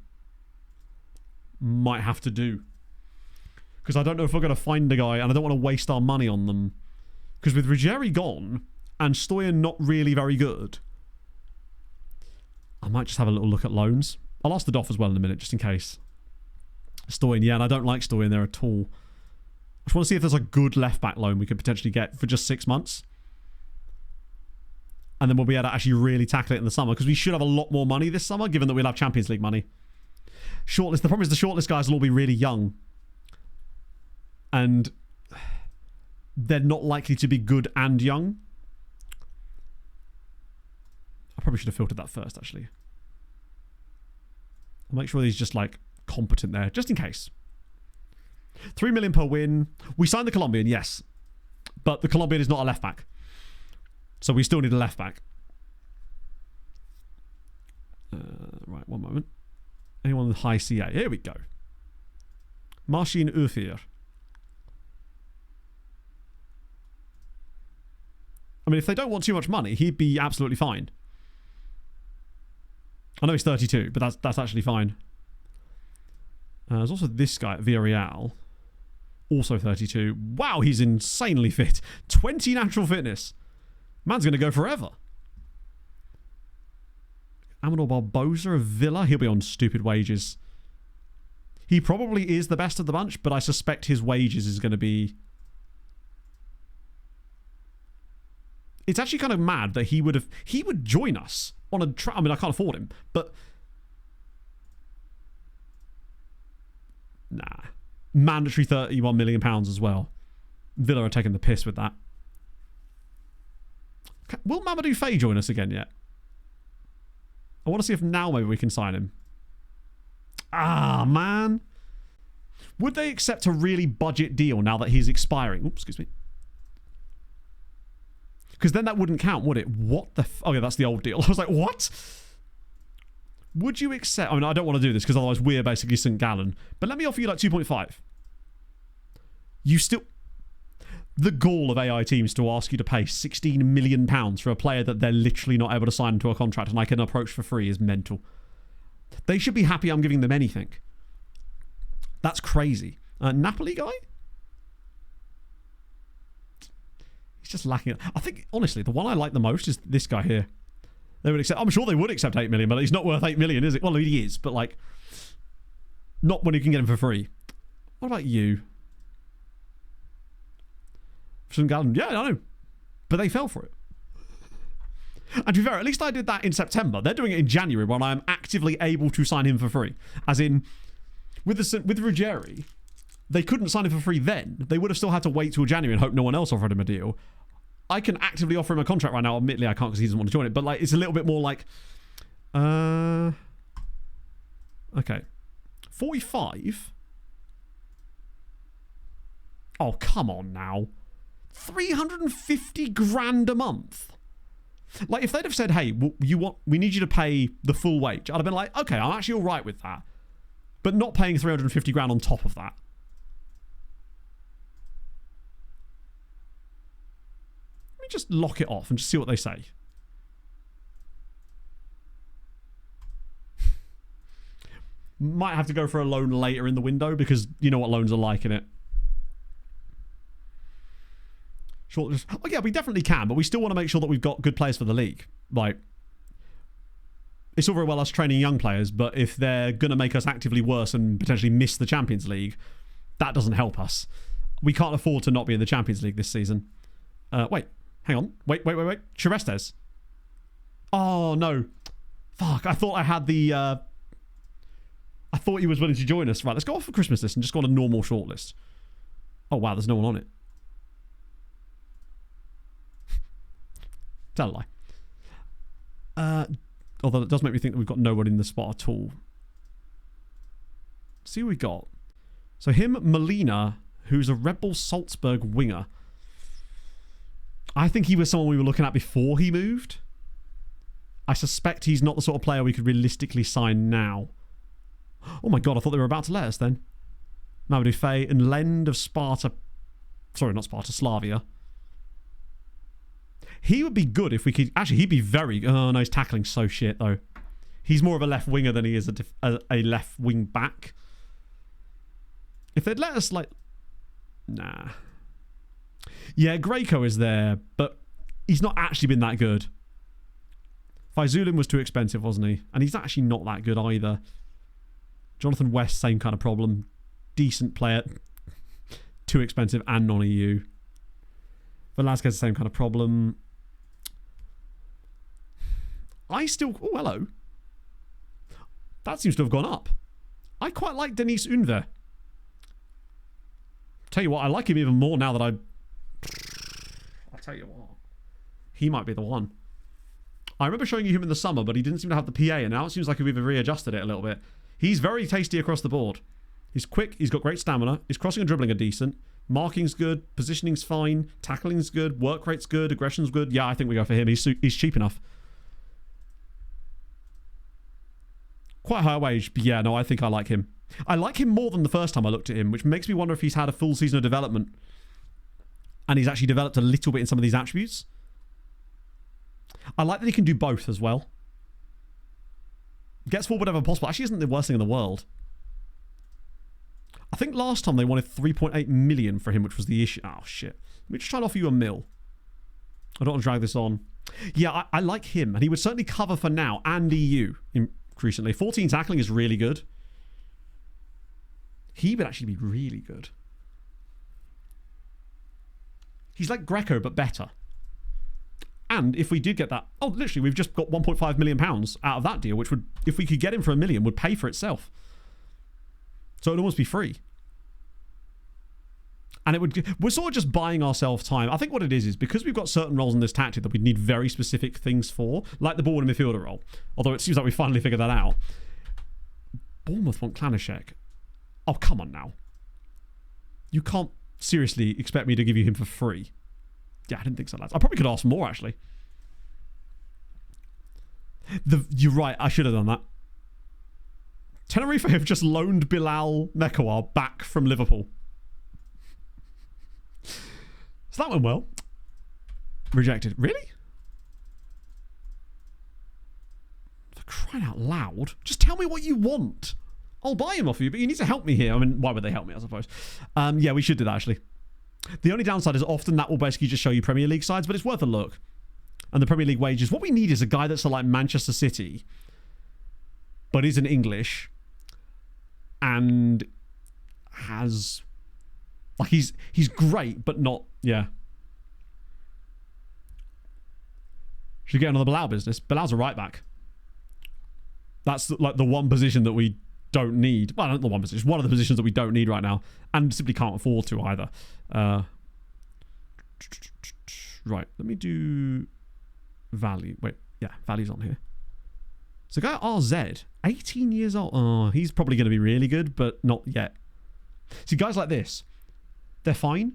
might have to do. Because I don't know if we're going to find a guy, and I don't want to waste our money on them. Because with Ruggieri gone, and Stoyan not really very good, I might just have a little look at loans. I'll ask the Doff as well in a minute, just in case. Stoyan, yeah, and I don't like Stoyan there at all. just want to see if there's a good left-back loan we could potentially get for just 6 months. And then we'll be able to actually really tackle it in the summer, because we should have a lot more money this summer, given that we'll have Champions League money. Shortlist. The problem is the shortlist guys will all be really young. And they're not likely to be good and young. I probably should have filtered that first, actually. I'll make sure he's just, like, competent there, just in case. 3 million per win. We signed the Colombian, yes. But the Colombian is not a left-back. So we still need a left-back. Right, one moment. Anyone with high CA? Here we go. Marcin Ufir. I mean, if they don't want too much money, he'd be absolutely fine. I know he's 32, but that's actually fine. There's also this guy at Villarreal. Also 32. Wow, he's insanely fit. 20 natural fitness. Man's going to go forever. Amador Barbosa of Villa. He'll be on stupid wages. He probably is the best of the bunch, but I suspect his wages is going to be... It's actually kind of mad that he would join us on a... I mean, I can't afford him, but... Nah. Mandatory £31 million as well. Villa are taking the piss with that. Will Mamadou Faye join us again yet? I want to see if now maybe we can sign him. Ah, man. Would they accept a really budget deal now that he's expiring? Oops, excuse me. Because then that wouldn't count, would it? What the... Oh, yeah, that's the old deal. I was like, what? Would you accept... I mean, I don't want to do this because otherwise we're basically St. Gallen. But let me offer you like 2.5. You still... The gall of AI teams to ask you to pay £16 million for a player that they're literally not able to sign into a contract and I can approach for free is mental. They should be happy I'm giving them anything. That's crazy. Napoli guy? He's just lacking it. I think, honestly, the one I like the most is this guy here. They would accept... I'm sure they would accept 8 million, but he's not worth 8 million, is it? Well, he is, but like... Not when you can get him for free. What about you? St. Gallen, yeah, I know. But they fell for it. And to be fair, at least I did that in September. They're doing it in January when I am actively able to sign him for free. As in, with Ruggieri, they couldn't sign him for free then. They would have still had to wait till January and hope no one else offered him a deal. I can actively offer him a contract right now. Admittedly, I can't because he doesn't want to join it. But like, it's a little bit more like... Okay. 45? Oh, come on now. 350 grand a month. Like, if they'd have said, hey, we need you to pay the full wage, I'd have been like, okay, I'm actually all right with that. But not paying 350 grand on top of that. Let me just lock it off and just see what they say. Might have to go for a loan later in the window because you know what loans are like in it. Oh yeah, we definitely can, but we still want to make sure that we've got good players for the league. Like, it's all very well us training young players, but if they're going to make us actively worse and potentially miss the Champions League, that doesn't help us. We can't afford to not be in the Champions League this season. Wait, hang on. Wait. Chirestes. Oh, no. Fuck, I thought I had the... I thought he was willing to join us. Right, let's go off the Christmas list and just go on a normal shortlist. Oh, wow, there's no one on it. Tell a lie. Although it does make me think that we've got no one in the spot at all. See who we got. So him, Molina, who's a Red Bull Salzburg winger. I think he was someone we were looking at before he moved. I suspect he's not the sort of player we could realistically sign now. Oh my god, I thought they were about to let us then. Mamadou Faye and Lend of Sparta. Sorry, not Sparta, Slavia. He would be good if we could... Actually, he'd be very... Oh, no, he's tackling so shit, though. He's more of a left winger than he is a left wing back. If they'd let us, like... Nah. Yeah, Greco is there, but he's not actually been that good. Faizulin was too expensive, wasn't he? And he's actually not that good either. Jonathan West, same kind of problem. Decent player. too expensive and non-EU. Velasquez, the same kind of problem. I still... Oh, hello. That seems to have gone up. I quite like Denise Unver. Tell you what, I like him even more now that I'll tell you what. He might be the one. I remember showing you him in the summer, but he didn't seem to have the PA, and now it seems like we've readjusted it a little bit. He's very tasty across the board. He's quick, he's got great stamina, his crossing and dribbling are decent, marking's good, positioning's fine, tackling's good, work rate's good, aggression's good. Yeah, I think we go for him. He's cheap enough. Quite high wage, but yeah, no, I think I like him. I like him more than the first time I looked at him, which makes me wonder if he's had a full season of development and he's actually developed a little bit in some of these attributes. I like that he can do both as well. Gets forward whenever possible. Actually isn't the worst thing in the world. I think last time they wanted 3.8 million for him, which was the issue. Oh, shit. Let me just try and offer you a mil. I don't want to drag this on. Yeah, I like him, and he would certainly cover for now and EU increasingly. 14 tackling is really good. He would actually be really good. He's like Greco, but better. And if we did get that... Oh, literally, we've just got £1.5 million out of that deal, which would, if we could get him for $1 million, would pay for itself. So it'd almost be free. And it would... We're sort of just buying ourselves time. I think what it is because we've got certain roles in this tactic that we need very specific things for, like the ball and midfielder role. Although it seems like we finally figured that out. Bournemouth want Klanishek. Oh, come on now. You can't seriously expect me to give you him for free. Yeah, I didn't think so, lads. I probably could ask more, actually. You're right, I should have done that. Tenerife have just loaned Bilal Mekawar back from Liverpool. So that went well. Rejected. Really? For crying out loud. Just tell me what you want. I'll buy him off you, but you need to help me here. I mean, why would they help me, I suppose? Yeah, we should do that, actually. The only downside is often that will basically just show you Premier League sides, but it's worth a look. And the Premier League wages, what we need is a guy that's like Manchester City, but isn't English, and has... Like, he's great, but not... Yeah. Should we get another Bilal business? Bilal's a right back. That's like the one position that we don't need. Well, not the one position. It's one of the positions that we don't need right now, and simply can't afford to either. Right, let me do value. Wait, yeah, value's on here. So guy RZ, 18 years old. Oh, he's probably going to be really good, but not yet. See, guys like this, they're fine,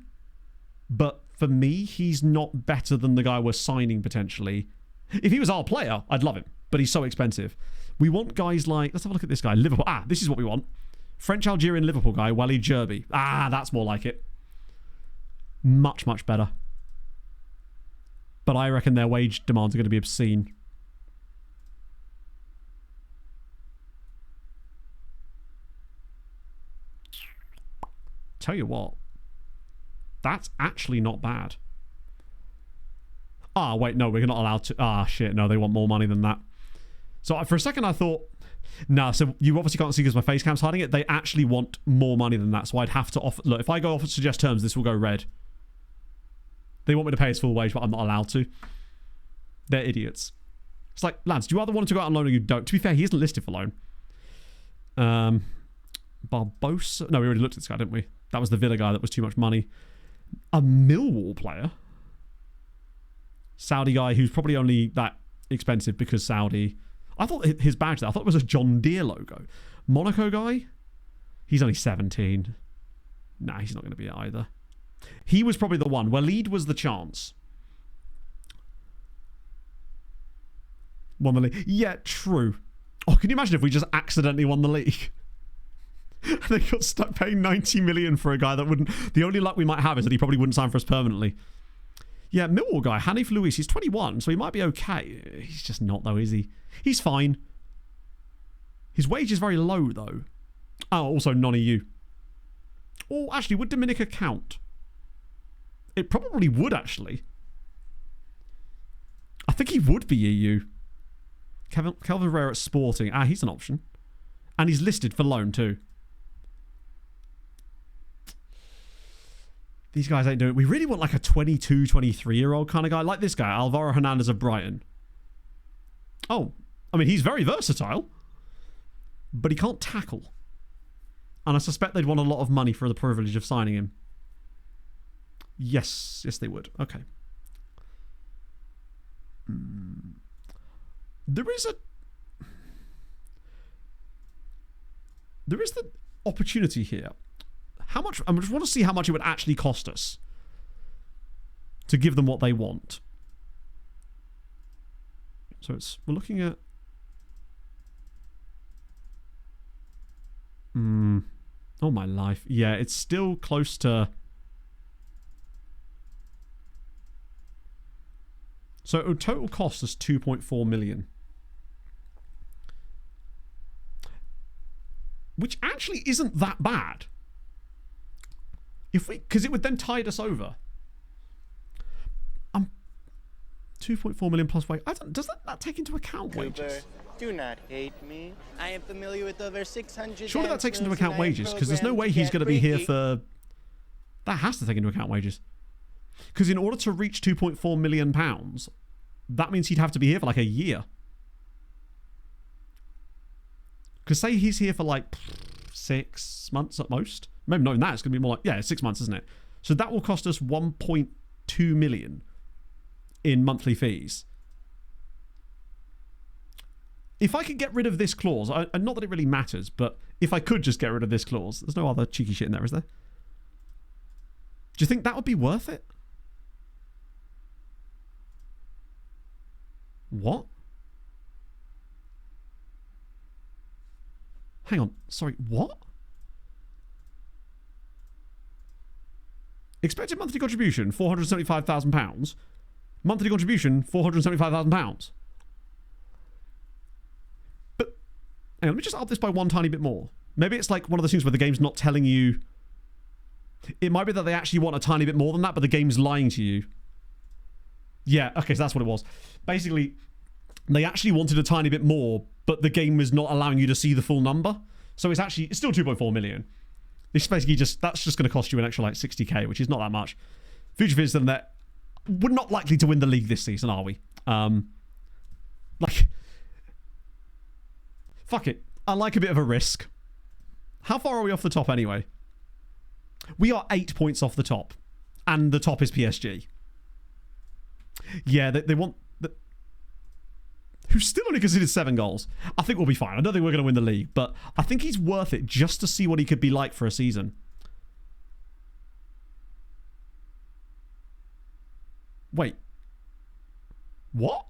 but for me, he's not better than the guy we're signing potentially. If he was our player, I'd love him, but he's so expensive. We want guys like, let's have a look at this guy, Liverpool. Ah, this is what we want. French-Algerian Liverpool guy, Walid Jerby. Ah, that's more like it. Much, much better. But I reckon their wage demands are going to be obscene. Tell you what, that's actually not bad. Ah, wait, no, we're not allowed to. Ah, shit, no, they want more money than that. So for a second I thought, nah, so you obviously can't see because my face cam's hiding it. They actually want more money than that, so I'd have to offer... Look, if I go off and suggest terms, this will go red. They want me to pay his full wage, but I'm not allowed to. They're idiots. It's like, lads, do you either want him to go out on loan or you don't? To be fair, he isn't listed for loan. Barbosa... No, we already looked at this guy, didn't we? That was the Villa guy that was too much money. A Millwall player? Saudi guy who's probably only that expensive because Saudi... I thought his badge there, I thought it was a John Deere logo. Monaco guy? He's only 17. Nah, he's not going to be it either. He was probably the one. Walid was the chance. Won the league. Yeah, true. Oh, can you imagine if we just accidentally won the league? They got stuck paying 90 million for a guy that wouldn't... The only luck we might have is that he probably wouldn't sign for us permanently. Yeah, Millwall guy, Hanif Luis, he's 21, so he might be okay. He's just not, though, is he? He's fine. His wage is very low, though. Oh, also non-EU. Oh, actually, would Dominica count? It probably would, actually. I think he would be EU. Kelvin Herrera at Sporting. Ah, he's an option. And he's listed for loan, too. These guys ain't doing it. We really want like a 22, 23-year-old kind of guy. Like this guy, Alvaro Hernandez of Brighton. Oh, I mean, he's very versatile. But he can't tackle. And I suspect they'd want a lot of money for the privilege of signing him. Yes, they would. Okay. There is the opportunity here. How much? I just want to see how much it would actually cost us to give them what they want. So we're looking at. Oh my life. Yeah, it's still close to. So it would total cost us 2.4 million. Which actually isn't that bad. Because it would then tide us over. 2.4 million plus wage. Does that take into account wages? Do not hate me. I am familiar with over 600. Surely that takes into account wages, because there's no way he's going to be here for. That has to take into account wages. Because in order to reach £2.4 million, that means he'd have to be here for like a year. Because say he's here for like 6 months at most. Maybe not even that. It's going to be more like, 6 months, isn't it? So that will cost us 1.2 million in monthly fees. If I could get rid of this clause, and not that it really matters, but if I could just get rid of this clause, there's no other cheeky shit in there, is there? Do you think that would be worth it? What? Hang on. Sorry, what? Expected monthly contribution, £475,000. Monthly contribution, £475,000. But, hang on, let me just up this by one tiny bit more. Maybe it's like one of those things where the game's not telling you. It might be that they actually want a tiny bit more than that, but the game's lying to you. Yeah, okay, so that's what it was. Basically, they actually wanted a tiny bit more, but the game was not allowing you to see the full number. So it's still 2.4 million. It's basically that's just going to cost you an extra like 60k, which is not that much. Future Fizz, then that we're not likely to win the league this season, are we? Fuck it. I like a bit of a risk. How far are we off the top anyway? We are 8 points off the top. And the top is PSG. Yeah, they want... who's still only conceded 7 goals. I think we'll be fine. I don't think we're going to win the league, but I think he's worth it just to see what he could be like for a season. Wait. What?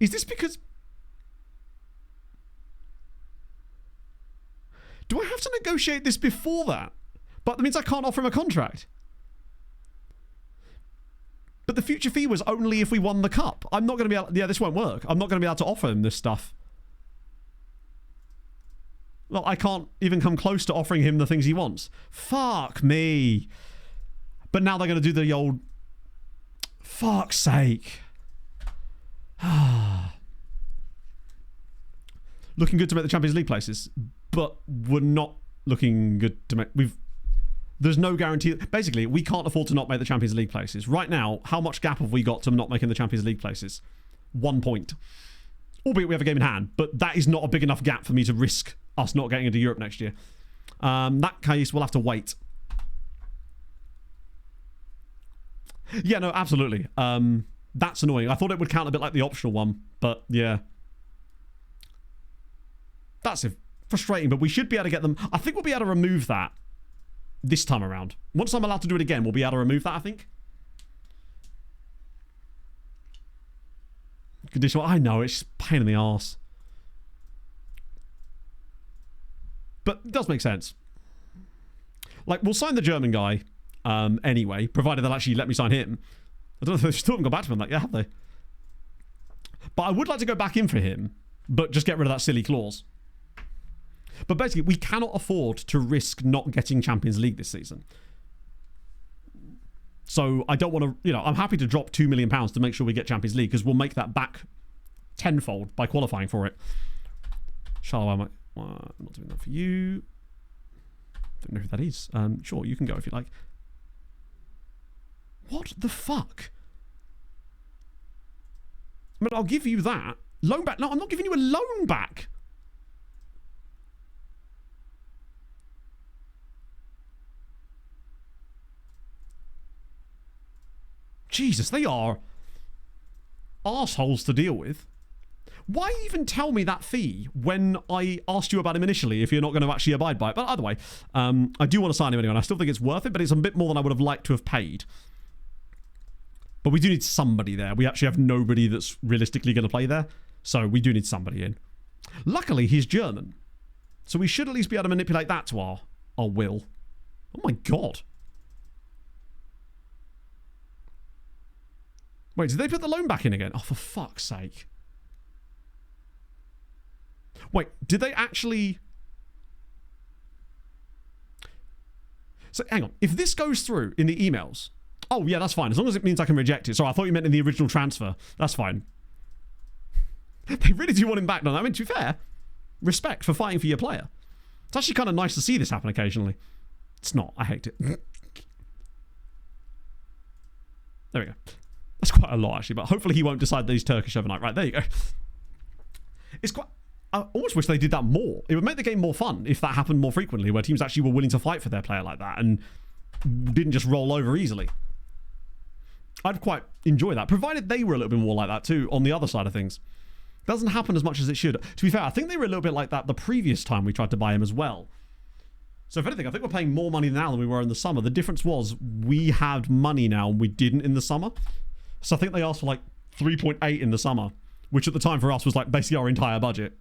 Is this because... do I have to negotiate this before that? But that means I can't offer him a contract. But the future fee was only if we won the cup. I'm not going to be able... yeah, this won't work. I'm not going to be able to offer him this stuff. Well, I can't even come close to offering him the things he wants. Fuck me. But now they're going to do the old... fuck's sake. Looking good to make the Champions League places. But we're not looking good to make... there's no guarantee. Basically, we can't afford to not make the Champions League places. Right now, how much gap have we got to not making the Champions League places? 1 point. Albeit we have a game in hand, but that is not a big enough gap for me to risk us not getting into Europe next year. That case, we'll have to wait. Yeah, no, absolutely. That's annoying. I thought it would count a bit like the optional one, but yeah. That's frustrating, but we should be able to get them... I think we'll be able to remove that this time around. Once I'm allowed to do it again, we'll be able to remove that, I think. Conditional. I know, it's just a pain in the arse. But it does make sense. Like, we'll sign the German guy anyway, provided they'll actually let me sign him. I don't know if they still haven't gone back to him. Like, yeah, have they? But I would like to go back in for him, but just get rid of that silly clause. But basically, we cannot afford to risk not getting Champions League this season. So I don't want to, I'm happy to drop £2 million to make sure we get Champions League, because we'll make that back tenfold by qualifying for it. Charlotte, I'm not doing that for you. Don't know who that is. Sure, you can go if you like. What the fuck? I mean, I'll give you that. Loan back? No, I'm not giving you a loan back. Jesus, they are arseholes to deal with. Why even tell me that fee when I asked you about him initially if you're not going to actually abide by it? But either way, I do want to sign him anyway, and I still think it's worth it, but it's a bit more than I would have liked to have paid. But we do need somebody there. We actually have nobody that's realistically going to play there, so we do need somebody in. Luckily, he's German, so we should at least be able to manipulate that to our will. Oh my god. Wait, did they put the loan back in again? Oh, for fuck's sake. Wait, did they actually... So, hang on. If this goes through in the emails... Oh, yeah, that's fine. As long as it means I can reject it. Sorry, I thought you meant in the original transfer. That's fine. They really do want him back, don't they? I mean, to be fair, respect for fighting for your player. It's actually kind of nice to see this happen occasionally. It's not. I hate it. There we go. That's quite a lot, actually, but hopefully he won't decide that he's Turkish overnight. Right, there you go. It's quite... I almost wish they did that more. It would make the game more fun if that happened more frequently, where teams actually were willing to fight for their player like that and didn't just roll over easily. I'd quite enjoy that, provided they were a little bit more like that too on the other side of things. It doesn't happen as much as it should. To be fair, I think they were a little bit like that the previous time we tried to buy him as well. So if anything, I think we're paying more money now than we were in the summer. The difference was we had money now and we didn't in the summer. So I think they asked for like 3.8 in the summer, which at the time for us was like basically our entire budget.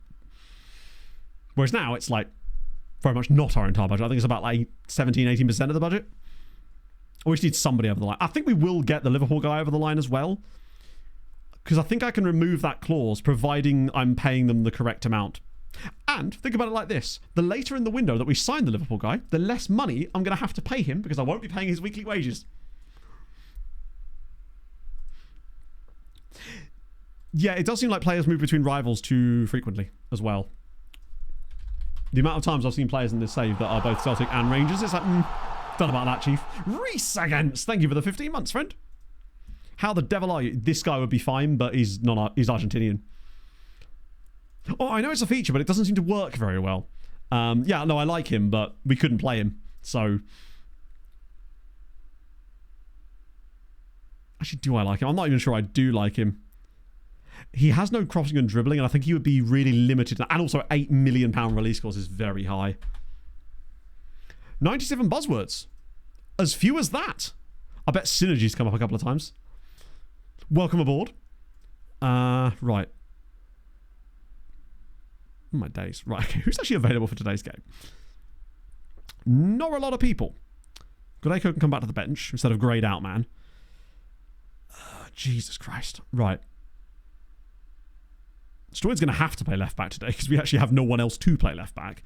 Whereas now it's like very much not our entire budget. I think it's about like 17-18% of the budget. We just need somebody over the line. I think we will get the Liverpool guy over the line as well, because I think I can remove that clause providing I'm paying them the correct amount. And think about it like this. The later in the window that we sign the Liverpool guy, the less money I'm going to have to pay him because I won't be paying his weekly wages. Yeah, it does seem like players move between rivals too frequently as well. The amount of times I've seen players in this save that are both Celtic and Rangers, it's like, don't know about that, Chief. Reese against. Thank you for the 15 months, friend. How the devil are you? This guy would be fine, but he's not. He's Argentinian. Oh, I know it's a feature, but it doesn't seem to work very well. Yeah, no, I like him, but we couldn't play him. So, actually, do I like him? I'm not even sure I do like him. He has no crossing and dribbling, and I think he would be really limited. And also, £8 million release cost is very high. 97 buzzwords. As few as that. I bet synergies come up a couple of times. Welcome aboard. Right. Oh my days. Right, okay. Who's actually available for today's game? Not a lot of people. Godeko can come back to the bench instead of grayed out, man. Jesus Christ. Right. Stroid's going to have to play left back today because we actually have no one else to play left back.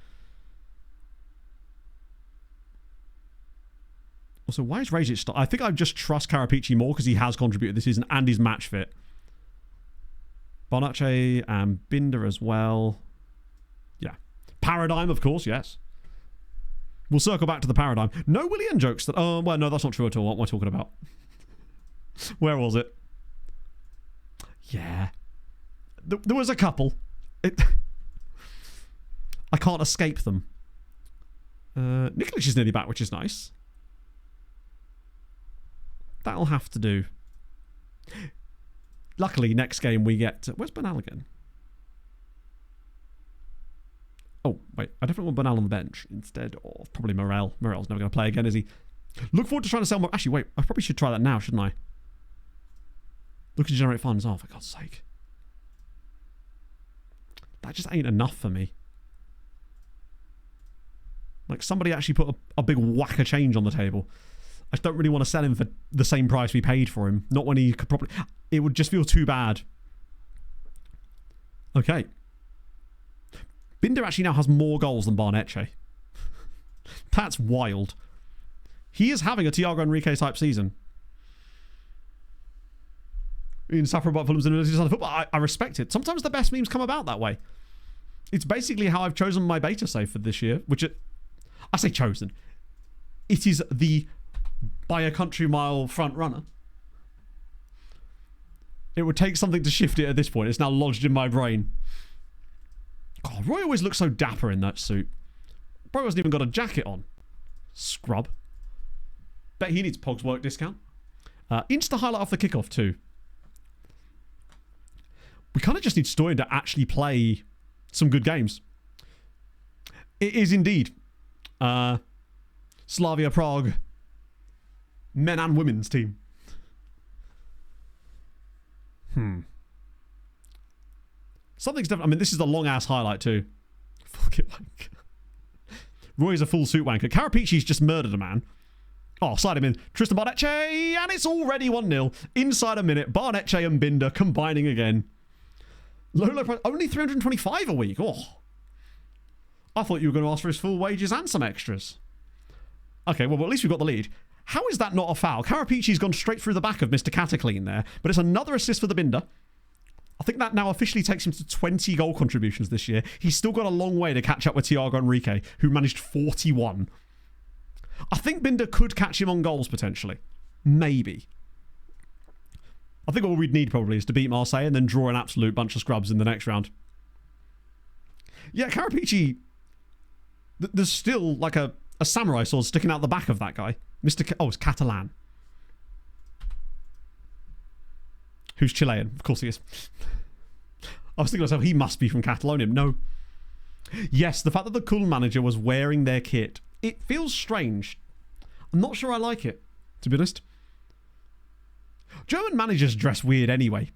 Also, why is Rajic... I think I just trust Karapici more because he has contributed this season and he's match fit. Bonace and Binder as well. Yeah. Paradigm, of course, yes. We'll circle back to the Paradigm. No Willian jokes that... Oh, well, no, that's not true at all. What am I talking about? Where was it? Yeah. There was a couple. I can't escape them. Nikolic is nearly back, which is nice. That'll have to do. Luckily, next game we get... Where's Bernal again? Oh, wait. I definitely want Bernal on the bench instead of probably Morel. Morel's never going to play again, is he? Look forward to trying to sell more... Actually, wait. I probably should try that now, shouldn't I? Look to generate funds. Oh, for God's sake. That just ain't enough for me. Like, somebody actually put a big whack of change on the table. I just don't really want to sell him for the same price we paid for him. Not when he could probably... It would just feel too bad. Okay. Binder actually now has more goals than Barnetche. That's wild. He is having a Thiago Enrique type season. In Safra Fulham's University of Football. I respect it. Sometimes the best memes come about that way. It's basically how I've chosen my beta save for this year, which I say chosen. It is the, by a country mile, front runner. It would take something to shift it at this point. It's now lodged in my brain. God, Roy always looks so dapper in that suit. Bro hasn't even got a jacket on. Scrub. Bet he needs Pog's work discount. Insta highlight off the kickoff too. We kind of just need Stoyan to actually play some good games. It is indeed Slavia Prague men and women's team. Something's different. I mean, this is a long-ass highlight too. Fuck it, wank. Roy's a full suit wanker. Carapicci's just murdered a man. Oh, slide him in. Tristan Barnetche, and it's already 1-0. Inside a minute, Barnetche and Binder combining again. Low price, only 325 a week. Oh. I thought you were going to ask for his full wages and some extras. Okay, well, at least we've got the lead. How is that not a foul? Carapicci's gone straight through the back of Mr. Cataclean there, but it's another assist for the Binder. I think that now officially takes him to 20 goal contributions this year. He's still got a long way to catch up with Thiago Enrique, who managed 41. I think Binder could catch him on goals, potentially. Maybe. I think all we'd need probably is to beat Marseille and then draw an absolute bunch of scrubs in the next round. Yeah, Carapicci... There's still like a samurai sword sticking out the back of that guy. It's Catalan. Who's Chilean? Of course he is. I was thinking to myself, he must be from Catalonia. No. Yes, the fact that the Kulm manager was wearing their kit, it feels strange. I'm not sure I like it, to be honest. German managers dress weird anyway.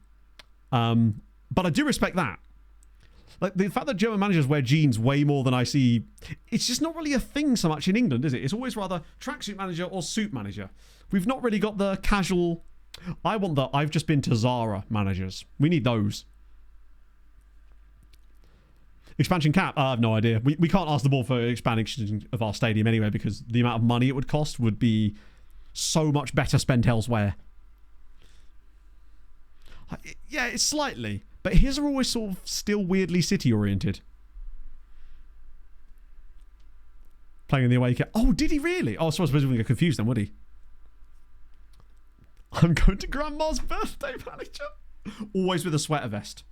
But I do respect that. Like, the fact that German managers wear jeans way more than I see, it's just not really a thing so much in England, is it? It's always rather tracksuit manager or suit manager. We've not really got the casual... I want the I've just been to Zara managers. We need those. Expansion cap? I have no idea. We can't ask the board for expansion of our stadium anyway because the amount of money it would cost would be so much better spent elsewhere. Yeah, it's slightly. But his are always sort of still weirdly city-oriented. Playing in the away kit. Oh, did he really? Oh, so I suppose we would get confused then, would he? I'm going to Grandma's birthday manager. Always with a sweater vest.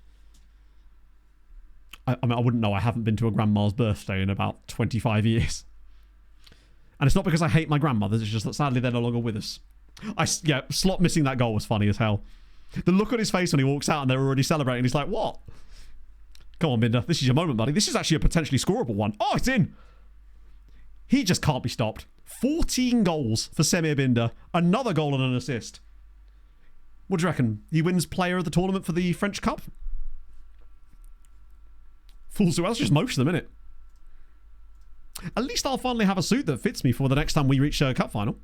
I mean, I wouldn't know. I haven't been to a grandma's birthday in about 25 years. And it's not because I hate my grandmothers. It's just that sadly they're no longer with us. Yeah, Slot missing that goal was funny as hell. The look on his face when he walks out and they're already celebrating. He's like, what? Come on, Binder. This is your moment, buddy. This is actually a potentially scoreable one. Oh, it's in. He just can't be stopped. 14 goals for Semir Binder. Another goal and an assist. What do you reckon? He wins player of the tournament for the French Cup? Full suit. That's just most of them, isn't it? At least I'll finally have a suit that fits me for the next time we reach a cup final.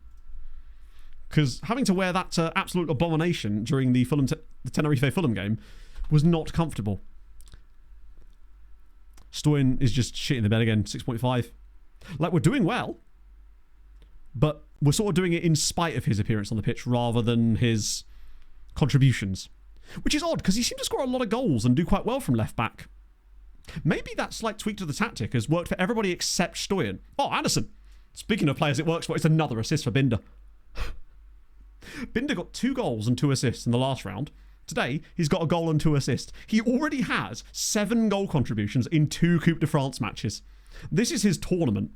Because having to wear that absolute abomination during the Tenerife-Fulham game was not comfortable. Stoyan is just shitting the bed again, 6.5. Like, we're doing well, but we're sort of doing it in spite of his appearance on the pitch rather than his contributions. Which is odd, because he seemed to score a lot of goals and do quite well from left-back. Maybe that slight tweak to the tactic has worked for everybody except Stoyan. Oh, Anderson! Speaking of players it works for, it's another assist for Binder. Binder got 2 goals and 2 assists in the last round. Today, he's got a goal and 2 assists. He already has 7 goal contributions in 2 Coupe de France matches. This is his tournament.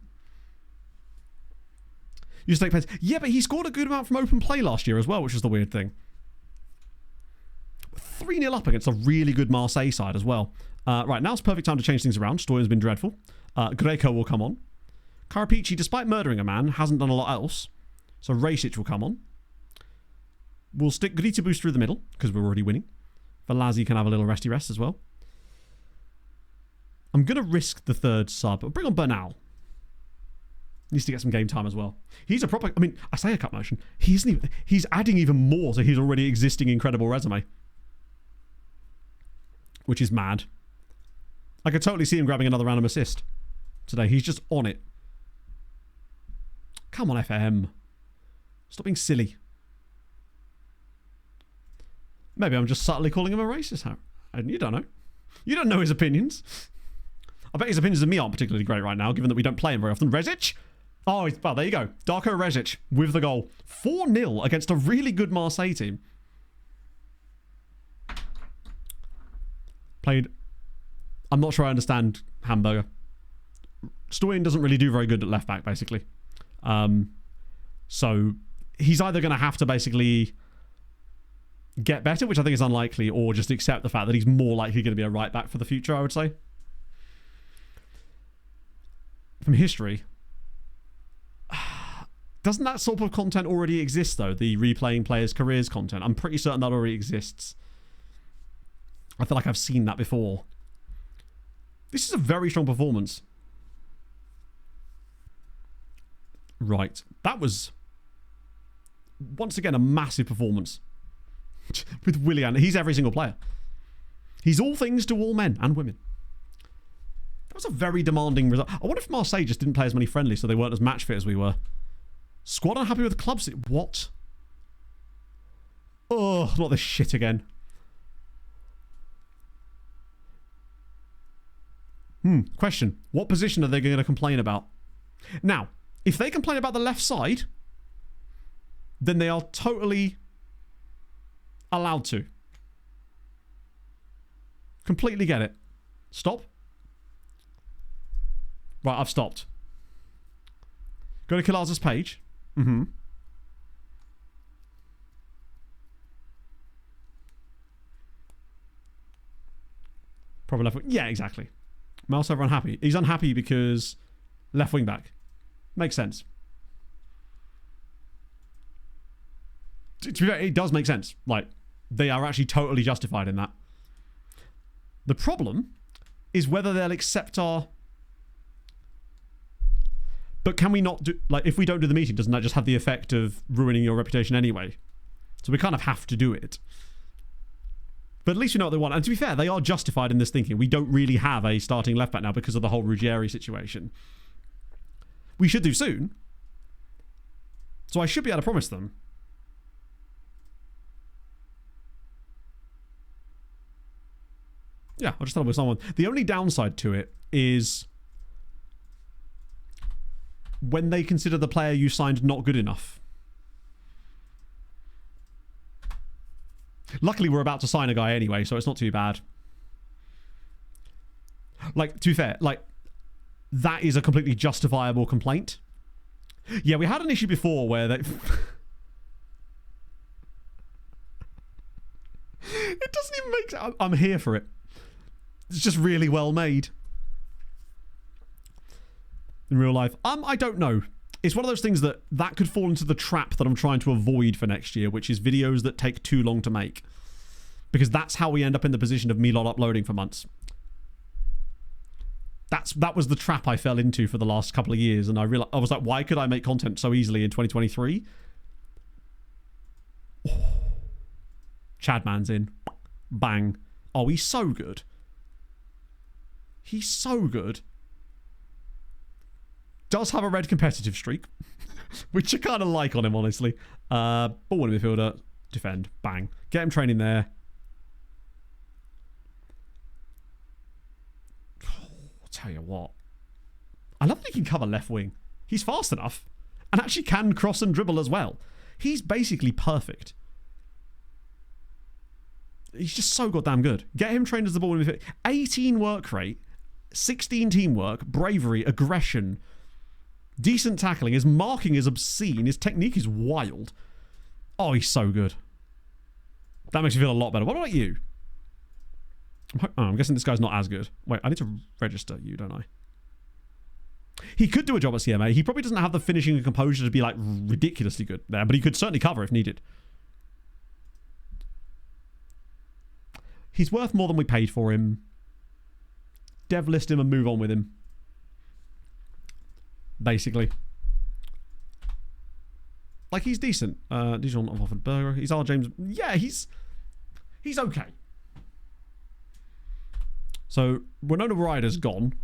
You take players. Yeah, but he scored a good amount from open play last year as well, which is the weird thing. 3-0 up against a really good Marseille side as well. Right, now's the perfect time to change things around. Stoyan's been dreadful. Greco will come on. Carapicci, despite murdering a man, hasn't done a lot else. So Rasic will come on. We'll stick Grita Boost through the middle, because we're already winning. Velazzi can have a little resty rest as well. I'm going to risk the third sub. I'll bring on Bernal. Needs to get some game time as well. He's a proper... I mean, I say a cut motion. He's adding even more to his already existing incredible resume. Which is mad. I could totally see him grabbing another random assist today. He's just on it. Come on, FM. Stop being silly. Maybe I'm just subtly calling him a racist. You don't know. You don't know his opinions. I bet his opinions of me aren't particularly great right now, given that we don't play him very often. Resic? Oh, well, there you go. Darko Rezic with the goal. 4-0 against a really good Marseille team. Played... I'm not sure I understand Hamburger. Stoyan doesn't really do very good at left back, basically. So he's either going to have to basically get better, which I think is unlikely, or just accept the fact that he's more likely going to be a right back for the future, I would say. From history, doesn't that sort of content already exist, though? The replaying players' careers content? I'm pretty certain that already exists. I feel like I've seen that before. This is a very strong performance. Right. That was, once again, a massive performance. With Willian. He's every single player. He's all things to all men and women. That was a very demanding result. I wonder if Marseille just didn't play as many friendlies, so they weren't as match fit as we were. Squad unhappy with clubs. What? Oh, not this shit again. Question. What position are they going to complain about? Now, if they complain about the left side, then they are totally allowed to. Completely get it. Stop. Right, I've stopped. Go to Kilaza's page. Probably left wing. Yeah, exactly. Miles over unhappy. He's unhappy because left wing back. Makes sense. To be fair, it does make sense. Like, they are actually totally justified in that. The problem is whether they'll accept our... But can we not do... Like, if we don't do the meeting, doesn't that just have the effect of ruining your reputation anyway? So we kind of have to do it. But at least we know what they want. And to be fair, they are justified in this thinking. We don't really have a starting left back now because of the whole Ruggieri situation. We should do soon. So I should be able to promise them. Yeah, I'll just tell them with someone. The only downside to it is when they consider the player you signed not good enough. Luckily, we're about to sign a guy anyway, so it's not too bad. Like, to be fair, like, that is a completely justifiable complaint. Yeah, we had an issue before where they... It doesn't even make sense. I'm here for it. It's just really well made. In real life. I don't know. It's one of those things that could fall into the trap that I'm trying to avoid for next year, which is videos that take too long to make. Because that's how we end up in the position of me not uploading for months. That was the trap I fell into for the last couple of years, and I was like, why could I make content so easily in 2023? Oh. Chadman's in. Bang. Oh, he's so good. He's so good. Does have a red competitive streak, which I kind of like on him, honestly. Ball in midfielder, defend, bang. Get him training there. I'll tell you what. I love that he can cover left wing. He's fast enough and actually can cross and dribble as well. He's basically perfect. He's just so goddamn good. Get him trained as the ball in midfield. 18 work rate, 16 teamwork, bravery, aggression, decent tackling. His marking is obscene. His technique is wild. Oh, he's so good. That makes me feel a lot better. What about you? I'm guessing this guy's not as good. Wait, I need to register you, don't I? He could do a job at CMA. He probably doesn't have the finishing and composure to be like ridiculously good there, but he could certainly cover if needed. He's worth more than we paid for him. Dev list him and move on with him. Basically. Like, he's decent. Dijon of offered burger. He's R. James. Yeah, he's okay. So, Winona Ryder's gone.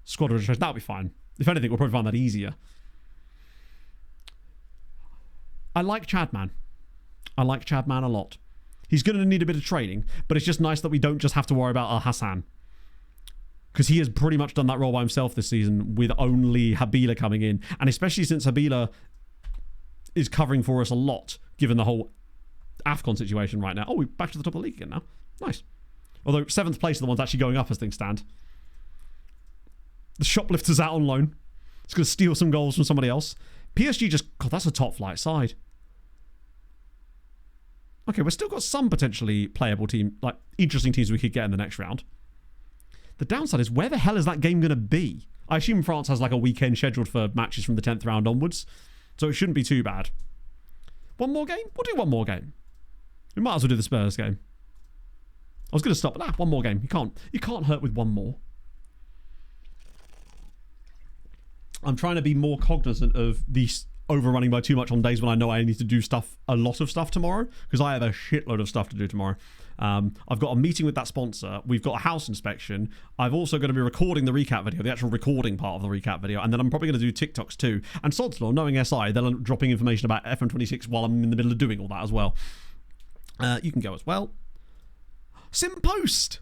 Squad registration, that'll be fine. If anything, we'll probably find that easier. I like Chadman. I like Chadman a lot. He's going to need a bit of training, but it's just nice that we don't just have to worry about Hassan. because he has pretty much done that role by himself this season with only Habila coming in. And especially since Habila is covering for us a lot, given the whole AFCON situation right now. Oh, we're back to the top of the league again now. Nice. Although 7th place are the ones actually going up as things stand. The shoplifter's out on loan. It's going to steal some goals from somebody else. PSG just... God, that's a top flight side. Okay, we've still got some potentially playable team, like interesting teams we could get in the next round. The downside is, where the hell is that game going to be? I assume France has like a weekend scheduled for matches from the 10th round onwards, so it shouldn't be too bad. One more game? We'll do one more game. We might as well do the Spurs game. I was going to stop, but one more game. You can't hurt with one more. I'm trying to be more cognizant of these overrunning by too much on days when I know I need to do a lot of stuff tomorrow, because I have a shitload of stuff to do tomorrow. I've got a meeting with that sponsor. We've got a house inspection. I've also going to be recording the recap video, the actual recording part of the recap video, and then I'm probably going to do TikToks too. And Sod's Law, knowing SI, they're dropping information about FM26 while I'm in the middle of doing all that as well. You can go as well. Sim Post!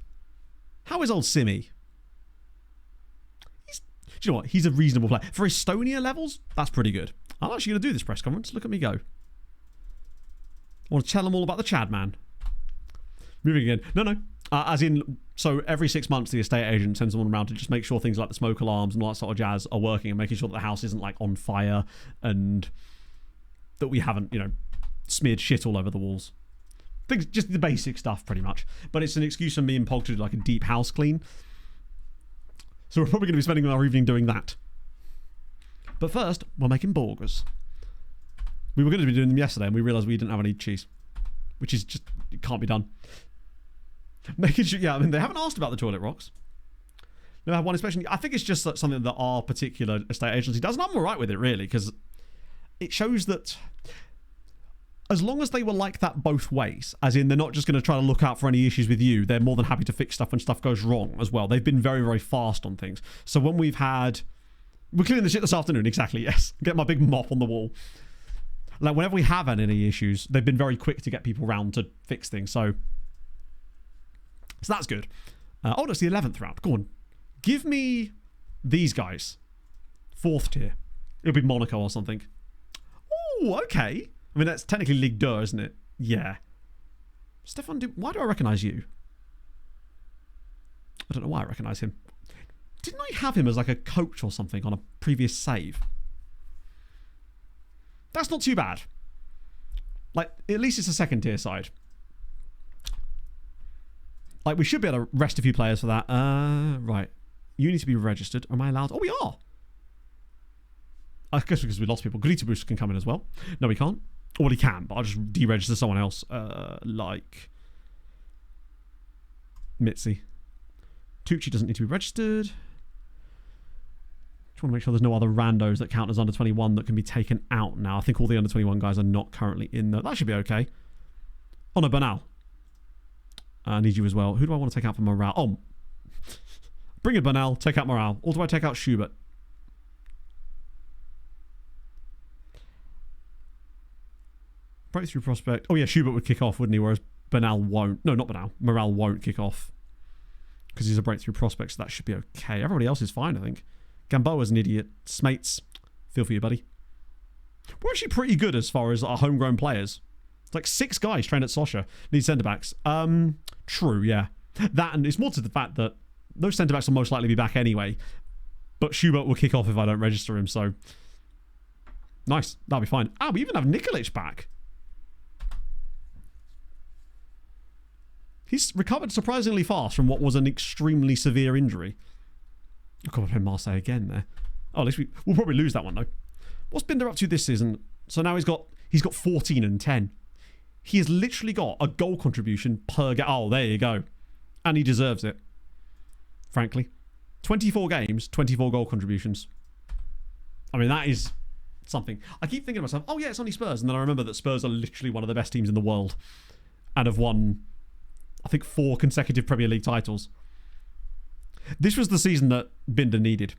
How is old Simmy? Do you know what? He's a reasonable player. For Estonia levels, that's pretty good. I'm actually going to do this press conference. Look at me go. I want to tell them all about the Chad man. Moving again. No. As in, so every 6 months, the estate agent sends someone around to just make sure things like the smoke alarms and all that sort of jazz are working, and making sure that the house isn't like on fire and that we haven't, smeared shit all over the walls. Things, just the basic stuff, pretty much. But it's an excuse for me and Pog to do like a deep house clean. So we're probably going to be spending our evening doing that. But first, we're making burgers. We were going to be doing them yesterday, and we realised we didn't have any cheese, which is just, it can't be done. Making sure, yeah, I mean, they haven't asked about the toilet rocks. No, I have one inspection. I think it's just something that our particular estate agency does, and I'm all right with it, really, because it shows that as long as they were like that both ways, as in they're not just going to try to look out for any issues with you, they're more than happy to fix stuff when stuff goes wrong as well. They've been very, very fast on things. So when we're cleaning the shit this afternoon, exactly, yes. Get my big mop on the wall. Like, whenever we have had any issues, they've been very quick to get people around to fix things. So that's good. That's the 11th round. Go on. Give me these guys. 4th tier. It'll be Monaco or something. Oh, okay. I mean, that's technically Ligue 2, isn't it? Yeah. Stefan, why do I recognise you? I don't know why I recognise him. Didn't I have him as like a coach or something on a previous save? That's not too bad. Like, at least it's a 2nd tier side. Like, we should be able to rest a few players for that. Right. You need to be registered. Am I allowed? Oh, we are. I guess because we lost people. Gulita Boost can come in as well. No, we can't. Well, he can, but I'll just deregister someone else. Like Mitzi. Tucci doesn't need to be registered. Just want to make sure there's no other randos that count as under 21 that can be taken out now. I think all the under 21 guys are not currently in there. That should be okay. Oh, no, Bernal. I need you as well. Who do I want to take out for morale? Oh, bring in Bernal. Take out morale. Or do I take out Schubert? Breakthrough prospect. Oh, yeah, Schubert would kick off, wouldn't he? Whereas Bernal won't. No, not Bernal. Morale won't kick off. Because he's a breakthrough prospect, so that should be okay. Everybody else is fine, I think. Gamboa's an idiot. Smates, feel for you, buddy. We're actually pretty good as far as our homegrown players. It's like 6 guys trained at Sochaux. Need centre-backs. True, yeah. That, and it's more to the fact that those centre-backs will most likely be back anyway. But Schubert will kick off if I don't register him, so... Nice. That'll be fine. We even have Nikolic back. He's recovered surprisingly fast from what was an extremely severe injury. Oh, God, we're playing Marseille again there. Oh, at least we'll probably lose that one, though. What's Binder up to this season? So now he's got 14 and 10. He has literally got a goal contribution per game. Oh, there you go. And he deserves it, frankly. 24 games, 24 goal contributions. I mean, that is something. I keep thinking to myself, oh, yeah, it's only Spurs. And then I remember that Spurs are literally one of the best teams in the world and have won, I think, 4 consecutive Premier League titles. This was the season that Binder needed.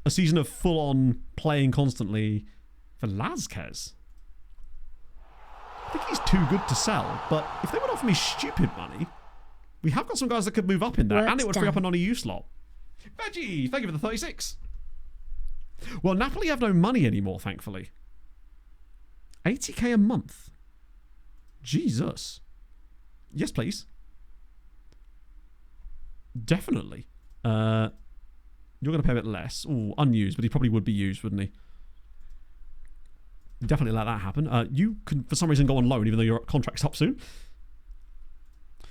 A season of full-on playing constantly for Lazquez. I think he's too good to sell, but if they would offer me stupid money, we have got some guys that could move up in there, Work's and it would free up done. an on-EU slot. Veggie, thank you for the 36. Well, Napoli have no money anymore, thankfully. 80k a month. Jesus. Yes, please. Definitely. You're going to pay a bit less. Ooh, unused, but he probably would be used, wouldn't he? Definitely let that happen. You can, for some reason, go on loan, even though your contract's up soon.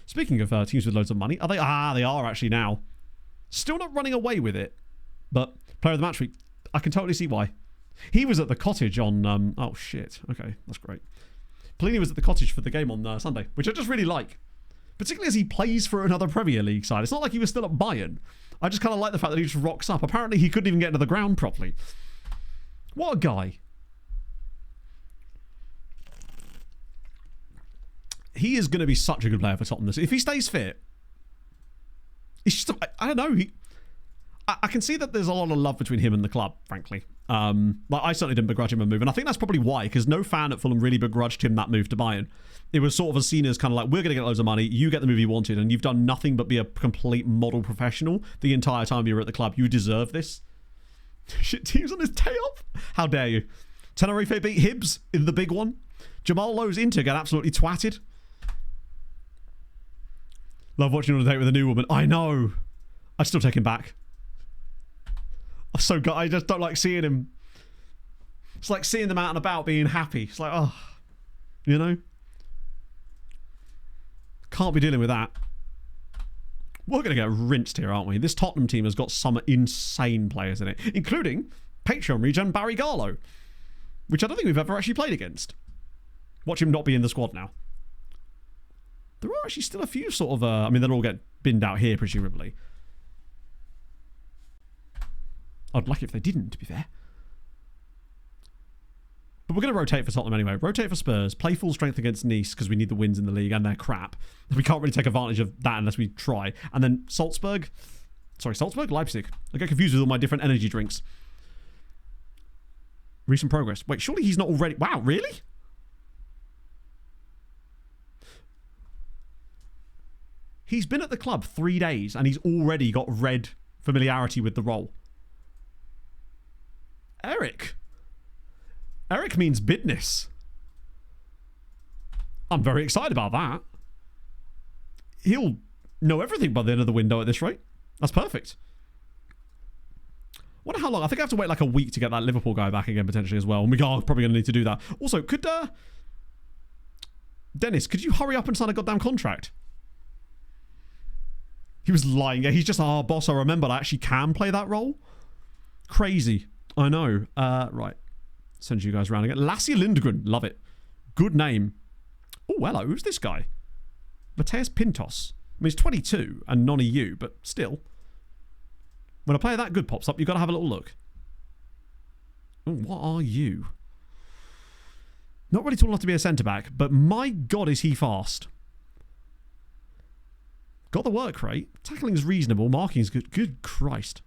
Speaking of teams with loads of money, are they? Ah, they are actually now. Still not running away with it, but player of the match week, I can totally see why. He was at the cottage on... oh, shit. Okay, that's great. Pelini was at the cottage for the game on Sunday, which I just really like. Particularly as he plays for another Premier League side. It's not like he was still at Bayern. I just kind of like the fact that he just rocks up. Apparently, he couldn't even get into the ground properly. What a guy. He is going to be such a good player for Tottenham. If he stays fit, it's just, I don't know. I can see that there's a lot of love between him and the club, frankly. Like I certainly didn't begrudge him a move, and I think that's probably why, because no fan at Fulham really begrudged him that move to Bayern. It was sort of seen as kind of like, we're going to get loads of money, you get the move you wanted, and you've done nothing but be a complete model professional the entire time you were at the club. You deserve this. Shit, team's on his tail. How dare you? Tenerife beat Hibs in the big one. Jamal Lowe's Inter get absolutely twatted. Love watching on a date with a new woman. I know. I'd still take him back. I'm so good. I just don't like seeing him. It's like seeing them out and about being happy. It's like, oh, you know? Can't be dealing with that. We're going to get rinsed here, aren't we? This Tottenham team has got some insane players in it, including Patreon regen Barry Garlow, which I don't think we've ever actually played against. Watch him not be in the squad now. There are actually still a few sort of... I mean, they'll all get binned out here, presumably. I'd like it if they didn't, to be fair. But we're going to rotate for Tottenham anyway. Rotate for Spurs. Play full strength against Nice, because we need the wins in the league, and they're crap. We can't really take advantage of that unless we try. And then Salzburg. Sorry, Salzburg? Leipzig. I get confused with all my different energy drinks. Recent progress. Wait, surely he's not already... Wow, really? He's been at the club 3 days and he's already got red familiarity with the role. Eric. Eric means business. I'm very excited about that. He'll know everything by the end of the window at this rate. That's perfect. Wonder how long. I think I have to wait like a week to get that Liverpool guy back again potentially as well. And we are probably going to need to do that. Also, could... Dennis, could you hurry up and sign a goddamn contract? He was lying. Yeah, he's just, boss, I remembered I actually can play that role. Crazy. I know. Right. Send you guys around again. Lassie Lindgren. Love it. Good name. Oh, hello. Who's this guy? Mateus Pintos. I mean, he's 22 and non-EU, but still. When a player that good pops up, you've got to have a little look. Oh, what are you? Not really tall enough to be a centre-back, but my God, is he fast. Got the work rate. Tackling is reasonable. Marking is good. Good Christ.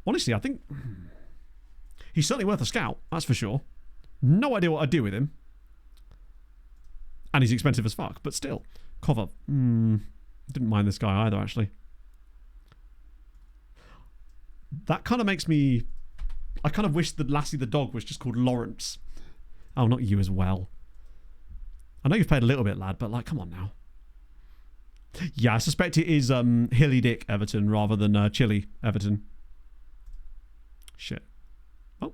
Honestly, I think he's certainly worth a scout. That's for sure. No idea what I'd do with him. And he's expensive as fuck, but still. Cover. Didn't mind this guy either, actually. That kind of makes me... I kind of wish that Lassie the dog was just called Lawrence. Oh, not you as well. I know you've played a little bit, lad, but like, come on now. Yeah, I suspect it is Hilly Dick Everton rather than Chilly Everton. Shit. Oh.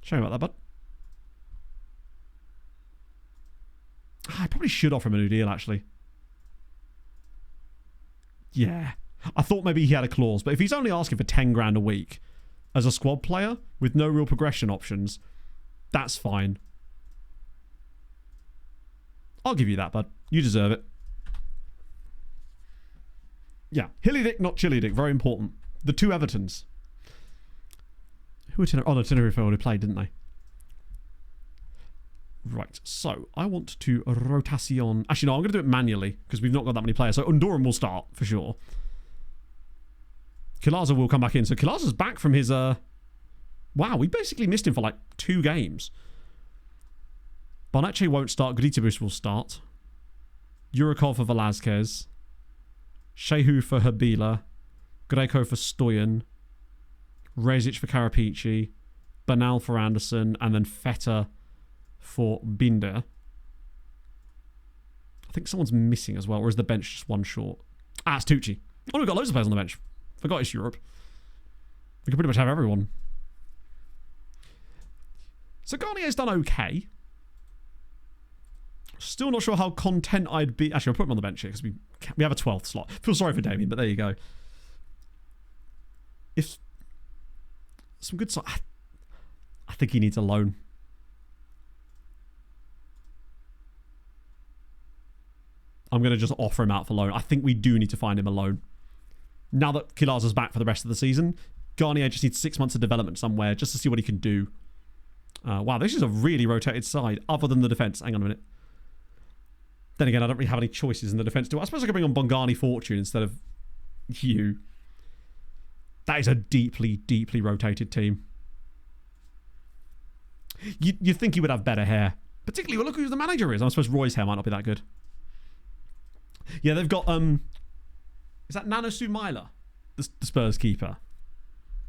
Sorry about that, bud. I probably should offer him a new deal, actually. Yeah. I thought maybe he had a clause, but if he's only asking for 10 grand a week as a squad player with no real progression options, that's fine. I'll give you that, bud. You deserve it. Yeah. Hilly Dick, not Chilly Dick. Very important. The two Evertons. Who were Tenerife? Oh, no, Tenerife already played, didn't they? Right. So, I want to rotation. Actually, no, I'm going to do it manually because we've not got that many players. So, Undoran will start for sure. Kilaza will come back in. So, Kilaza's back from his... Wow, we basically missed him for like 2 games. Bonace won't start. Gritibus will start. Eurokov for Velazquez. Shehu for Habila. Greco for Stoyan. Rezic for Karapici. Bernal for Anderson. And then Feta for Binder. I think someone's missing as well. Or is the bench just one short? Ah, it's Tucci. Oh, we've got loads of players on the bench. Forgot it's Europe. We can pretty much have everyone. So Garnier's done okay. Still not sure how content I'd be. Actually, I'll put him on the bench here because we have a 12th slot. Feel sorry for Damien, but there you go. If some good I think he needs a loan. I'm going to just offer him out for loan. I think we do need to find him a loan. Now that Kilaza's back for the rest of the season, Garnier just needs 6 months of development somewhere just to see what he can do. Wow, this is a really rotated side, other than the defence. Hang on a minute. Then again, I don't really have any choices in the defence, do I? I suppose I could bring on Bongani Fortune instead of you. That is a deeply, deeply rotated team. You'd think he would have better hair. Particularly, well, look who the manager is. I suppose Roy's hair might not be that good. Yeah, they've got, is that Nano Sumaila, the Spurs keeper?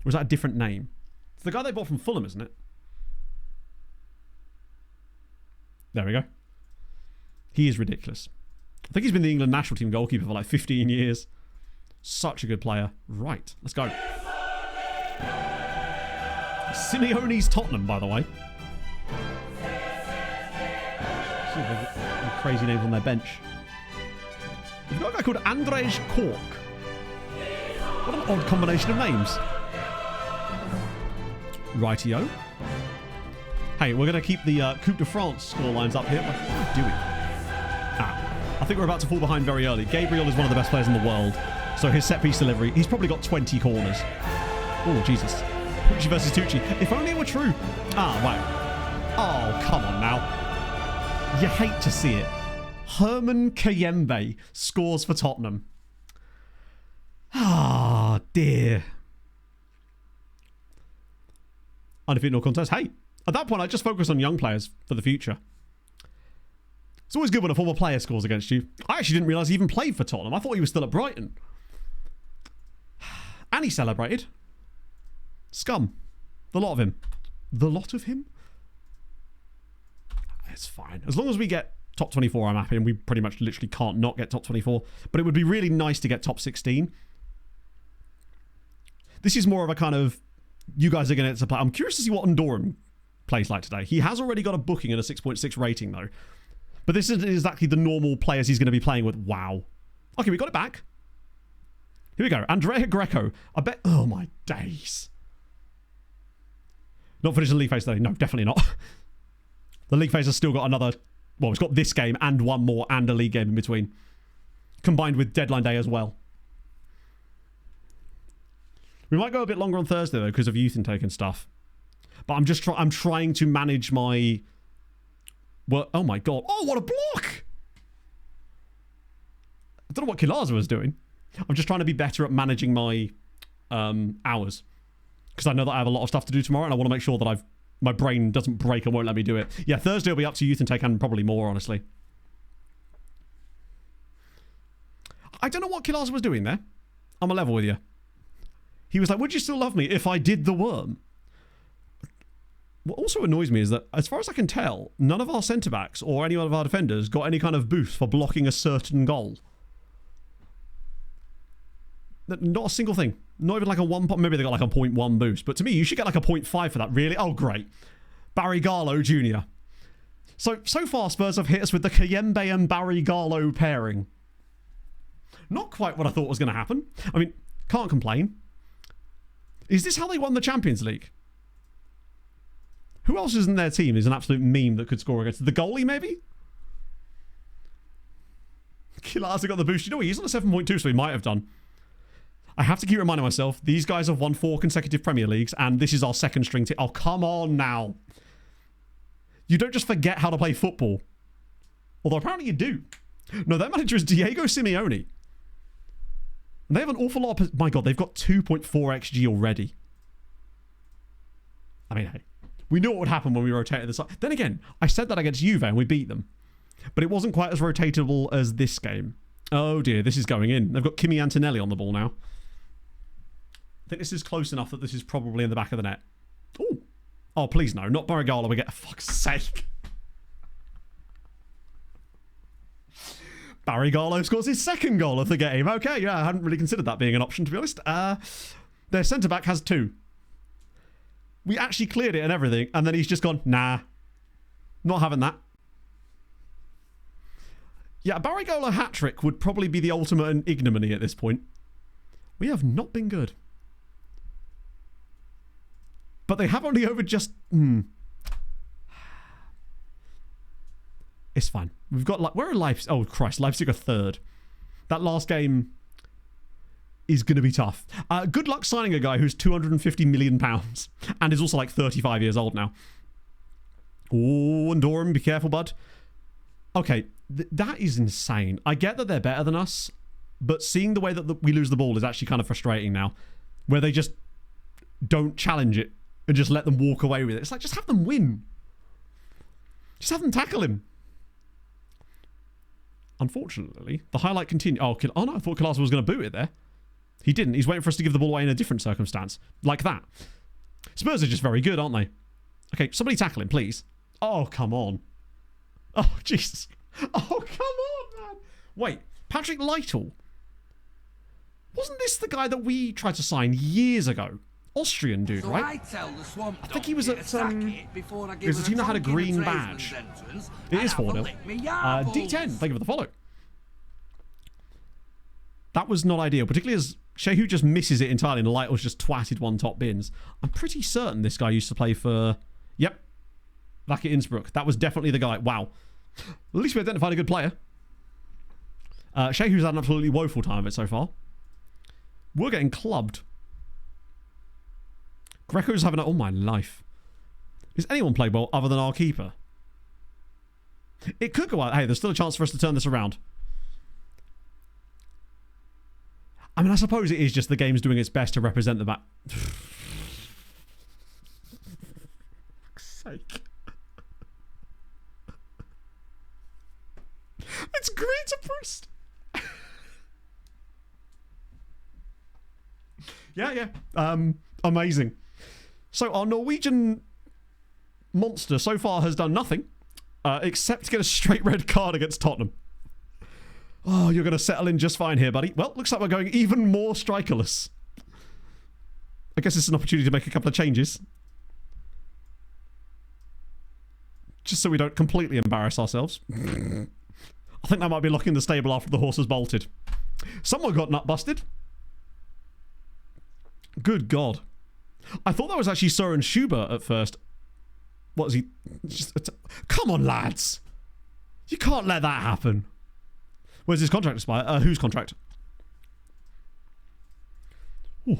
Or is that a different name? It's the guy they bought from Fulham, isn't it? There we go. He is ridiculous. I think he's been the England national team goalkeeper for like 15 years. Such a good player. Right, let's go. Simeone's Tottenham, by the way. See if they've got any crazy names on their bench. We've got a guy called Andrzej Kork. What an odd combination of names. Rightio. Hey, we're going to keep the Coupe de France scorelines up here. What are we doing? I think we're about to fall behind very early. Gabriel is one of the best players in the world. So his set-piece delivery, he's probably got 20 corners. Oh, Jesus. Pucci versus Tucci. If only it were true. Ah, right. Oh, come on now. You hate to see it. Herman Kayembe scores for Tottenham. Ah, dear. Undefeated no contest. Hey, at that point, I just focus on young players for the future. It's always good when a former player scores against you. I actually didn't realise he even played for Tottenham. I thought he was still at Brighton. And he celebrated. Scum. The lot of him. The lot of him? It's fine. As long as we get top 24, I'm happy. And we pretty much literally can't not get top 24. But it would be really nice to get top 16. This is more of a kind of, you guys are going to play. I'm curious to see what Undoran plays like today. He has already got a booking and a 6.6 rating, though. But this isn't exactly the normal players he's going to be playing with. Wow. Okay, we got it back. Here we go. Andrea Greco. I bet... Oh, my days. Not finishing the league phase today. No, definitely not. The league phase has still got another... Well, it's got this game and one more and a league game in between. Combined with deadline day as well. We might go a bit longer on Thursday, though, because of youth intake and stuff. But I'm trying to manage my... Well, oh my god. Oh, what a block! I don't know what Kilaza was doing. I'm just trying to be better at managing my hours. Because I know that I have a lot of stuff to do tomorrow and I want to make sure that my brain doesn't break and won't let me do it. Yeah, Thursday will be up to youth intake and probably more, honestly. I don't know what Kilaza was doing there. I'm a level with you. He was like, would you still love me if I did the worm? What also annoys me is that, as far as I can tell, none of our centre-backs or any of our defenders got any kind of boost for blocking a certain goal. Not a single thing. Not even like a 1... Maybe they got like a 0.1 boost. But to me, you should get like a 0.5 for that, really. Oh, great. Barry Garlow Jr. So far, Spurs have hit us with the Kayembe and Barry Garlow pairing. Not quite what I thought was going to happen. I mean, can't complain. Is this how they won the Champions League? Who else is in their team is an absolute meme that could score against the goalie, maybe? Kilaza got the boost. You know what? He's on a 7.2, so he might have done. I have to keep reminding myself, these guys have won 4 consecutive Premier Leagues, and this is our second string team. Oh, come on now. You don't just forget how to play football. Although apparently you do. No, their manager is Diego Simeone. And they have an awful lot of... My God, they've got 2.4 XG already. I mean, hey. We knew what would happen when we rotated this up. Then again, I said that against Juve and we beat them. But it wasn't quite as rotatable as this game. Oh dear, this is going in. They've got Kimi Antonelli on the ball now. I think this is close enough that this is probably in the back of the net. Ooh. Oh, please no. Not Barrigala. We get a fuck's sake. Barrigala scores his second goal of the game. Okay, yeah, I hadn't really considered that being an option, to be honest. Their centre-back has 2. We actually cleared it and everything, and then he's just gone, nah. Not having that. Yeah, a Barrigala hat-trick would probably be the ultimate ignominy at this point. We have not been good. But they have only over just... It's fine. We've got... Like, where are Leipzig? Oh, Christ. Leipzig are 3rd. That last game is going to be tough. Good luck signing a guy who's £250 million and is also like 35 years old now. Oh, and Durham, be careful, bud. Okay, that is insane. I get that they're better than us, but seeing the way that we lose the ball is actually kind of frustrating now, where they just don't challenge it and just let them walk away with it. It's like, just have them win. Just have them tackle him. Unfortunately, the highlight continued. Oh no, I thought Kalasva was going to boot it there. He didn't. He's waiting for us to give the ball away in a different circumstance. Like that. Spurs are just very good, aren't they? Okay, somebody tackle him, please. Oh, come on. Oh, Jesus. Oh, come on, man. Wait, Patrick Lytle. Wasn't this the guy that we tried to sign years ago? Austrian dude, So right? I tell the swamp I think he was donkey at to sack it before I give there's a her team that had a thonk in green the badge. tradesman's entrance It and is have a 4-0. lick me yarbles. D10, thank you for the follow. That was not ideal, particularly as Shehu just misses it entirely and Lytle's just twatted one top bins. I'm pretty certain this guy used to play for... Yep. Back at Innsbruck. That was definitely the guy. Wow. At least we identified a good player. Shehu's had an absolutely woeful time of it so far. We're getting clubbed. Greco's having all my life. Is anyone playing well other than our keeper? It could go out. Hey, there's still a chance for us to turn this around. I mean, I suppose it is just the game's doing its best to represent the back. Sake. It's great to first. Yeah. Amazing. So our Norwegian monster so far has done nothing except get a straight red card against Tottenham. Oh, you're going to settle in just fine here, buddy. Well, looks like we're going even more strikerless. I guess it's an opportunity to make a couple of changes. Just so we don't completely embarrass ourselves. I think that might be locking the stable after the horse has bolted. Someone got nut busted. Good God. I thought that was actually Søren Schubert at first. What is he? Come on, lads. You can't let that happen. Where's his contract expire? Whose contract? Ooh.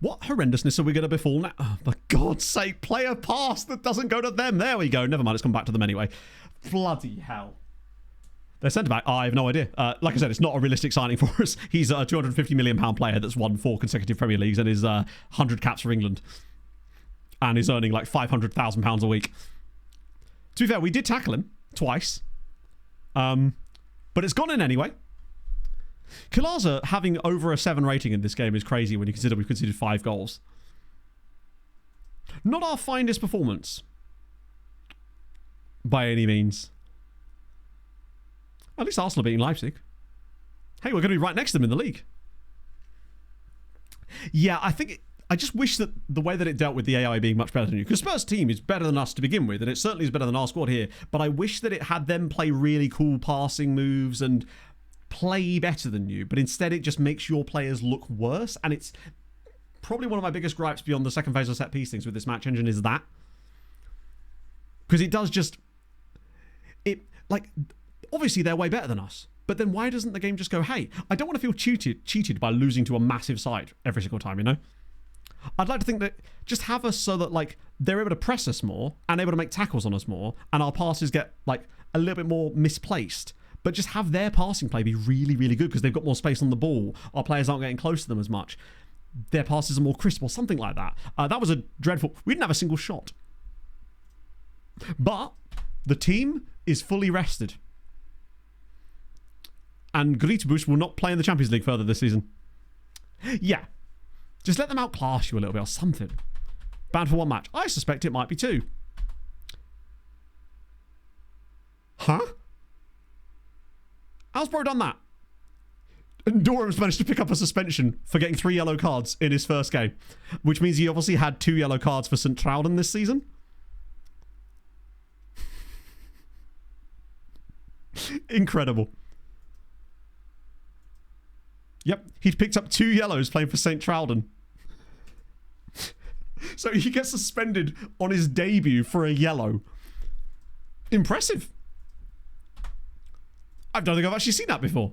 What horrendousness are we going to befall now? Oh, for God's sake, play a pass that doesn't go to them. There we go. Never mind, it's come back to them anyway. Bloody hell. Their centre-back, I have no idea. Like I said, it's not a realistic signing for us. He's a £250 million player that's won 4 consecutive Premier Leagues and is 100 caps for England. And is earning like £500,000 a week. To be fair, we did tackle him twice. But it's gone in anyway. Kilaza having over a 7 rating in this game is crazy when you consider we've conceded 5 goals. Not our finest performance. By any means. At least Arsenal are beating Leipzig. Hey, we're going to be right next to them in the league. Yeah, I just wish that the way that it dealt with the AI being much better than you, because Spurs' team is better than us to begin with, and it certainly is better than our squad here, but I wish that it had them play really cool passing moves and play better than you, but instead it just makes your players look worse, and it's probably one of my biggest gripes beyond the second phase of set piece things with this match engine is that. Because it does just... Obviously, they're way better than us. But then why doesn't the game just go, hey, I don't want to feel cheated by losing to a massive side every single time, you know? I'd like to think that just have us so that, like, they're able to press us more and able to make tackles on us more and our passes get, like, a little bit more misplaced. But just have their passing play be really, really good because they've got more space on the ball. Our players aren't getting close to them as much. Their passes are more crisp or something like that. That was a dreadful... We didn't have a single shot. But the team is fully rested. And Grietebusch will not play in the Champions League further this season. Yeah. Just let them outclass you a little bit or something. Banned for 1 match. I suspect it might be 2. Huh? How's Bro done that? And Durham's managed to pick up a suspension for getting 3 yellow cards in his first game. Which means he obviously had 2 yellow cards for St. Trouden this season. Incredible. Yep, he'd picked up 2 yellows playing for St. Trouden. So he gets suspended on his debut for a yellow. Impressive. I don't think I've actually seen that before.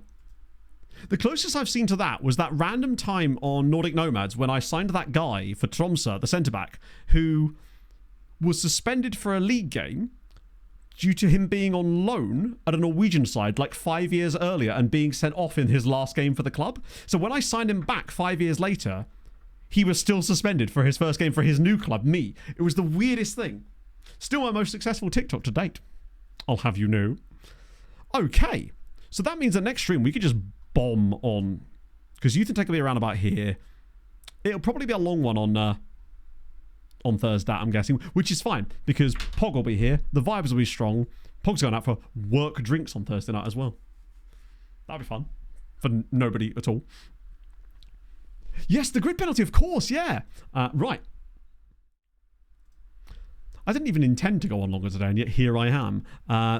The closest I've seen to that was that random time on Nordic Nomads when I signed that guy for Tromsø, the centre-back, who was suspended for a league game due to him being on loan at a Norwegian side like 5 years earlier and being sent off in his last game for the club. So when I signed him back 5 years later, he was still suspended for his first game for his new club, me. It was the weirdest thing. Still my most successful TikTok to date. I'll have you know. Okay, so that means that next stream we could just bomb on, because Youth and Tech will be around about here. It'll probably be a long one on Thursday, I'm guessing, which is fine because Pog will be here. The vibes will be strong. Pog's going out for work drinks on Thursday night as well. That'll be fun for nobody at all. Yes, the grid penalty, of course, yeah. Right. I didn't even intend to go on longer today, and yet here I am.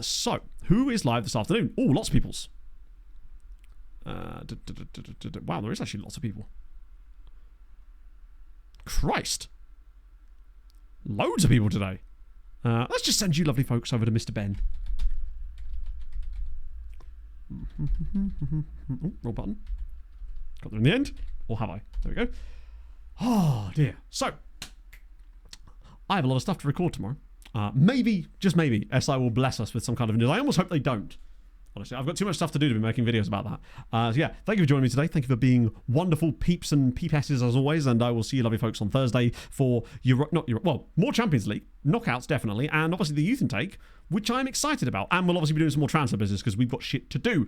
So, who is live this afternoon? Oh, lots of people's. Wow, there is actually lots of people. Christ. Loads of people today. Let's just send you lovely folks over to Mr. Ben. Oh, wrong button. Got there in the end. Or have I? There we go. Oh, dear. So, I have a lot of stuff to record tomorrow. Maybe, just maybe, SI will bless us with some kind of news. I almost hope they don't. Honestly, I've got too much stuff to do to be making videos about that. So yeah, thank you for joining me today. Thank you for being wonderful peeps and peepesses as always. And I will see you lovely folks on Thursday for more Champions League, knockouts definitely, and obviously the Youth Intake, which I'm excited about. And we'll obviously be doing some more transfer business because we've got shit to do.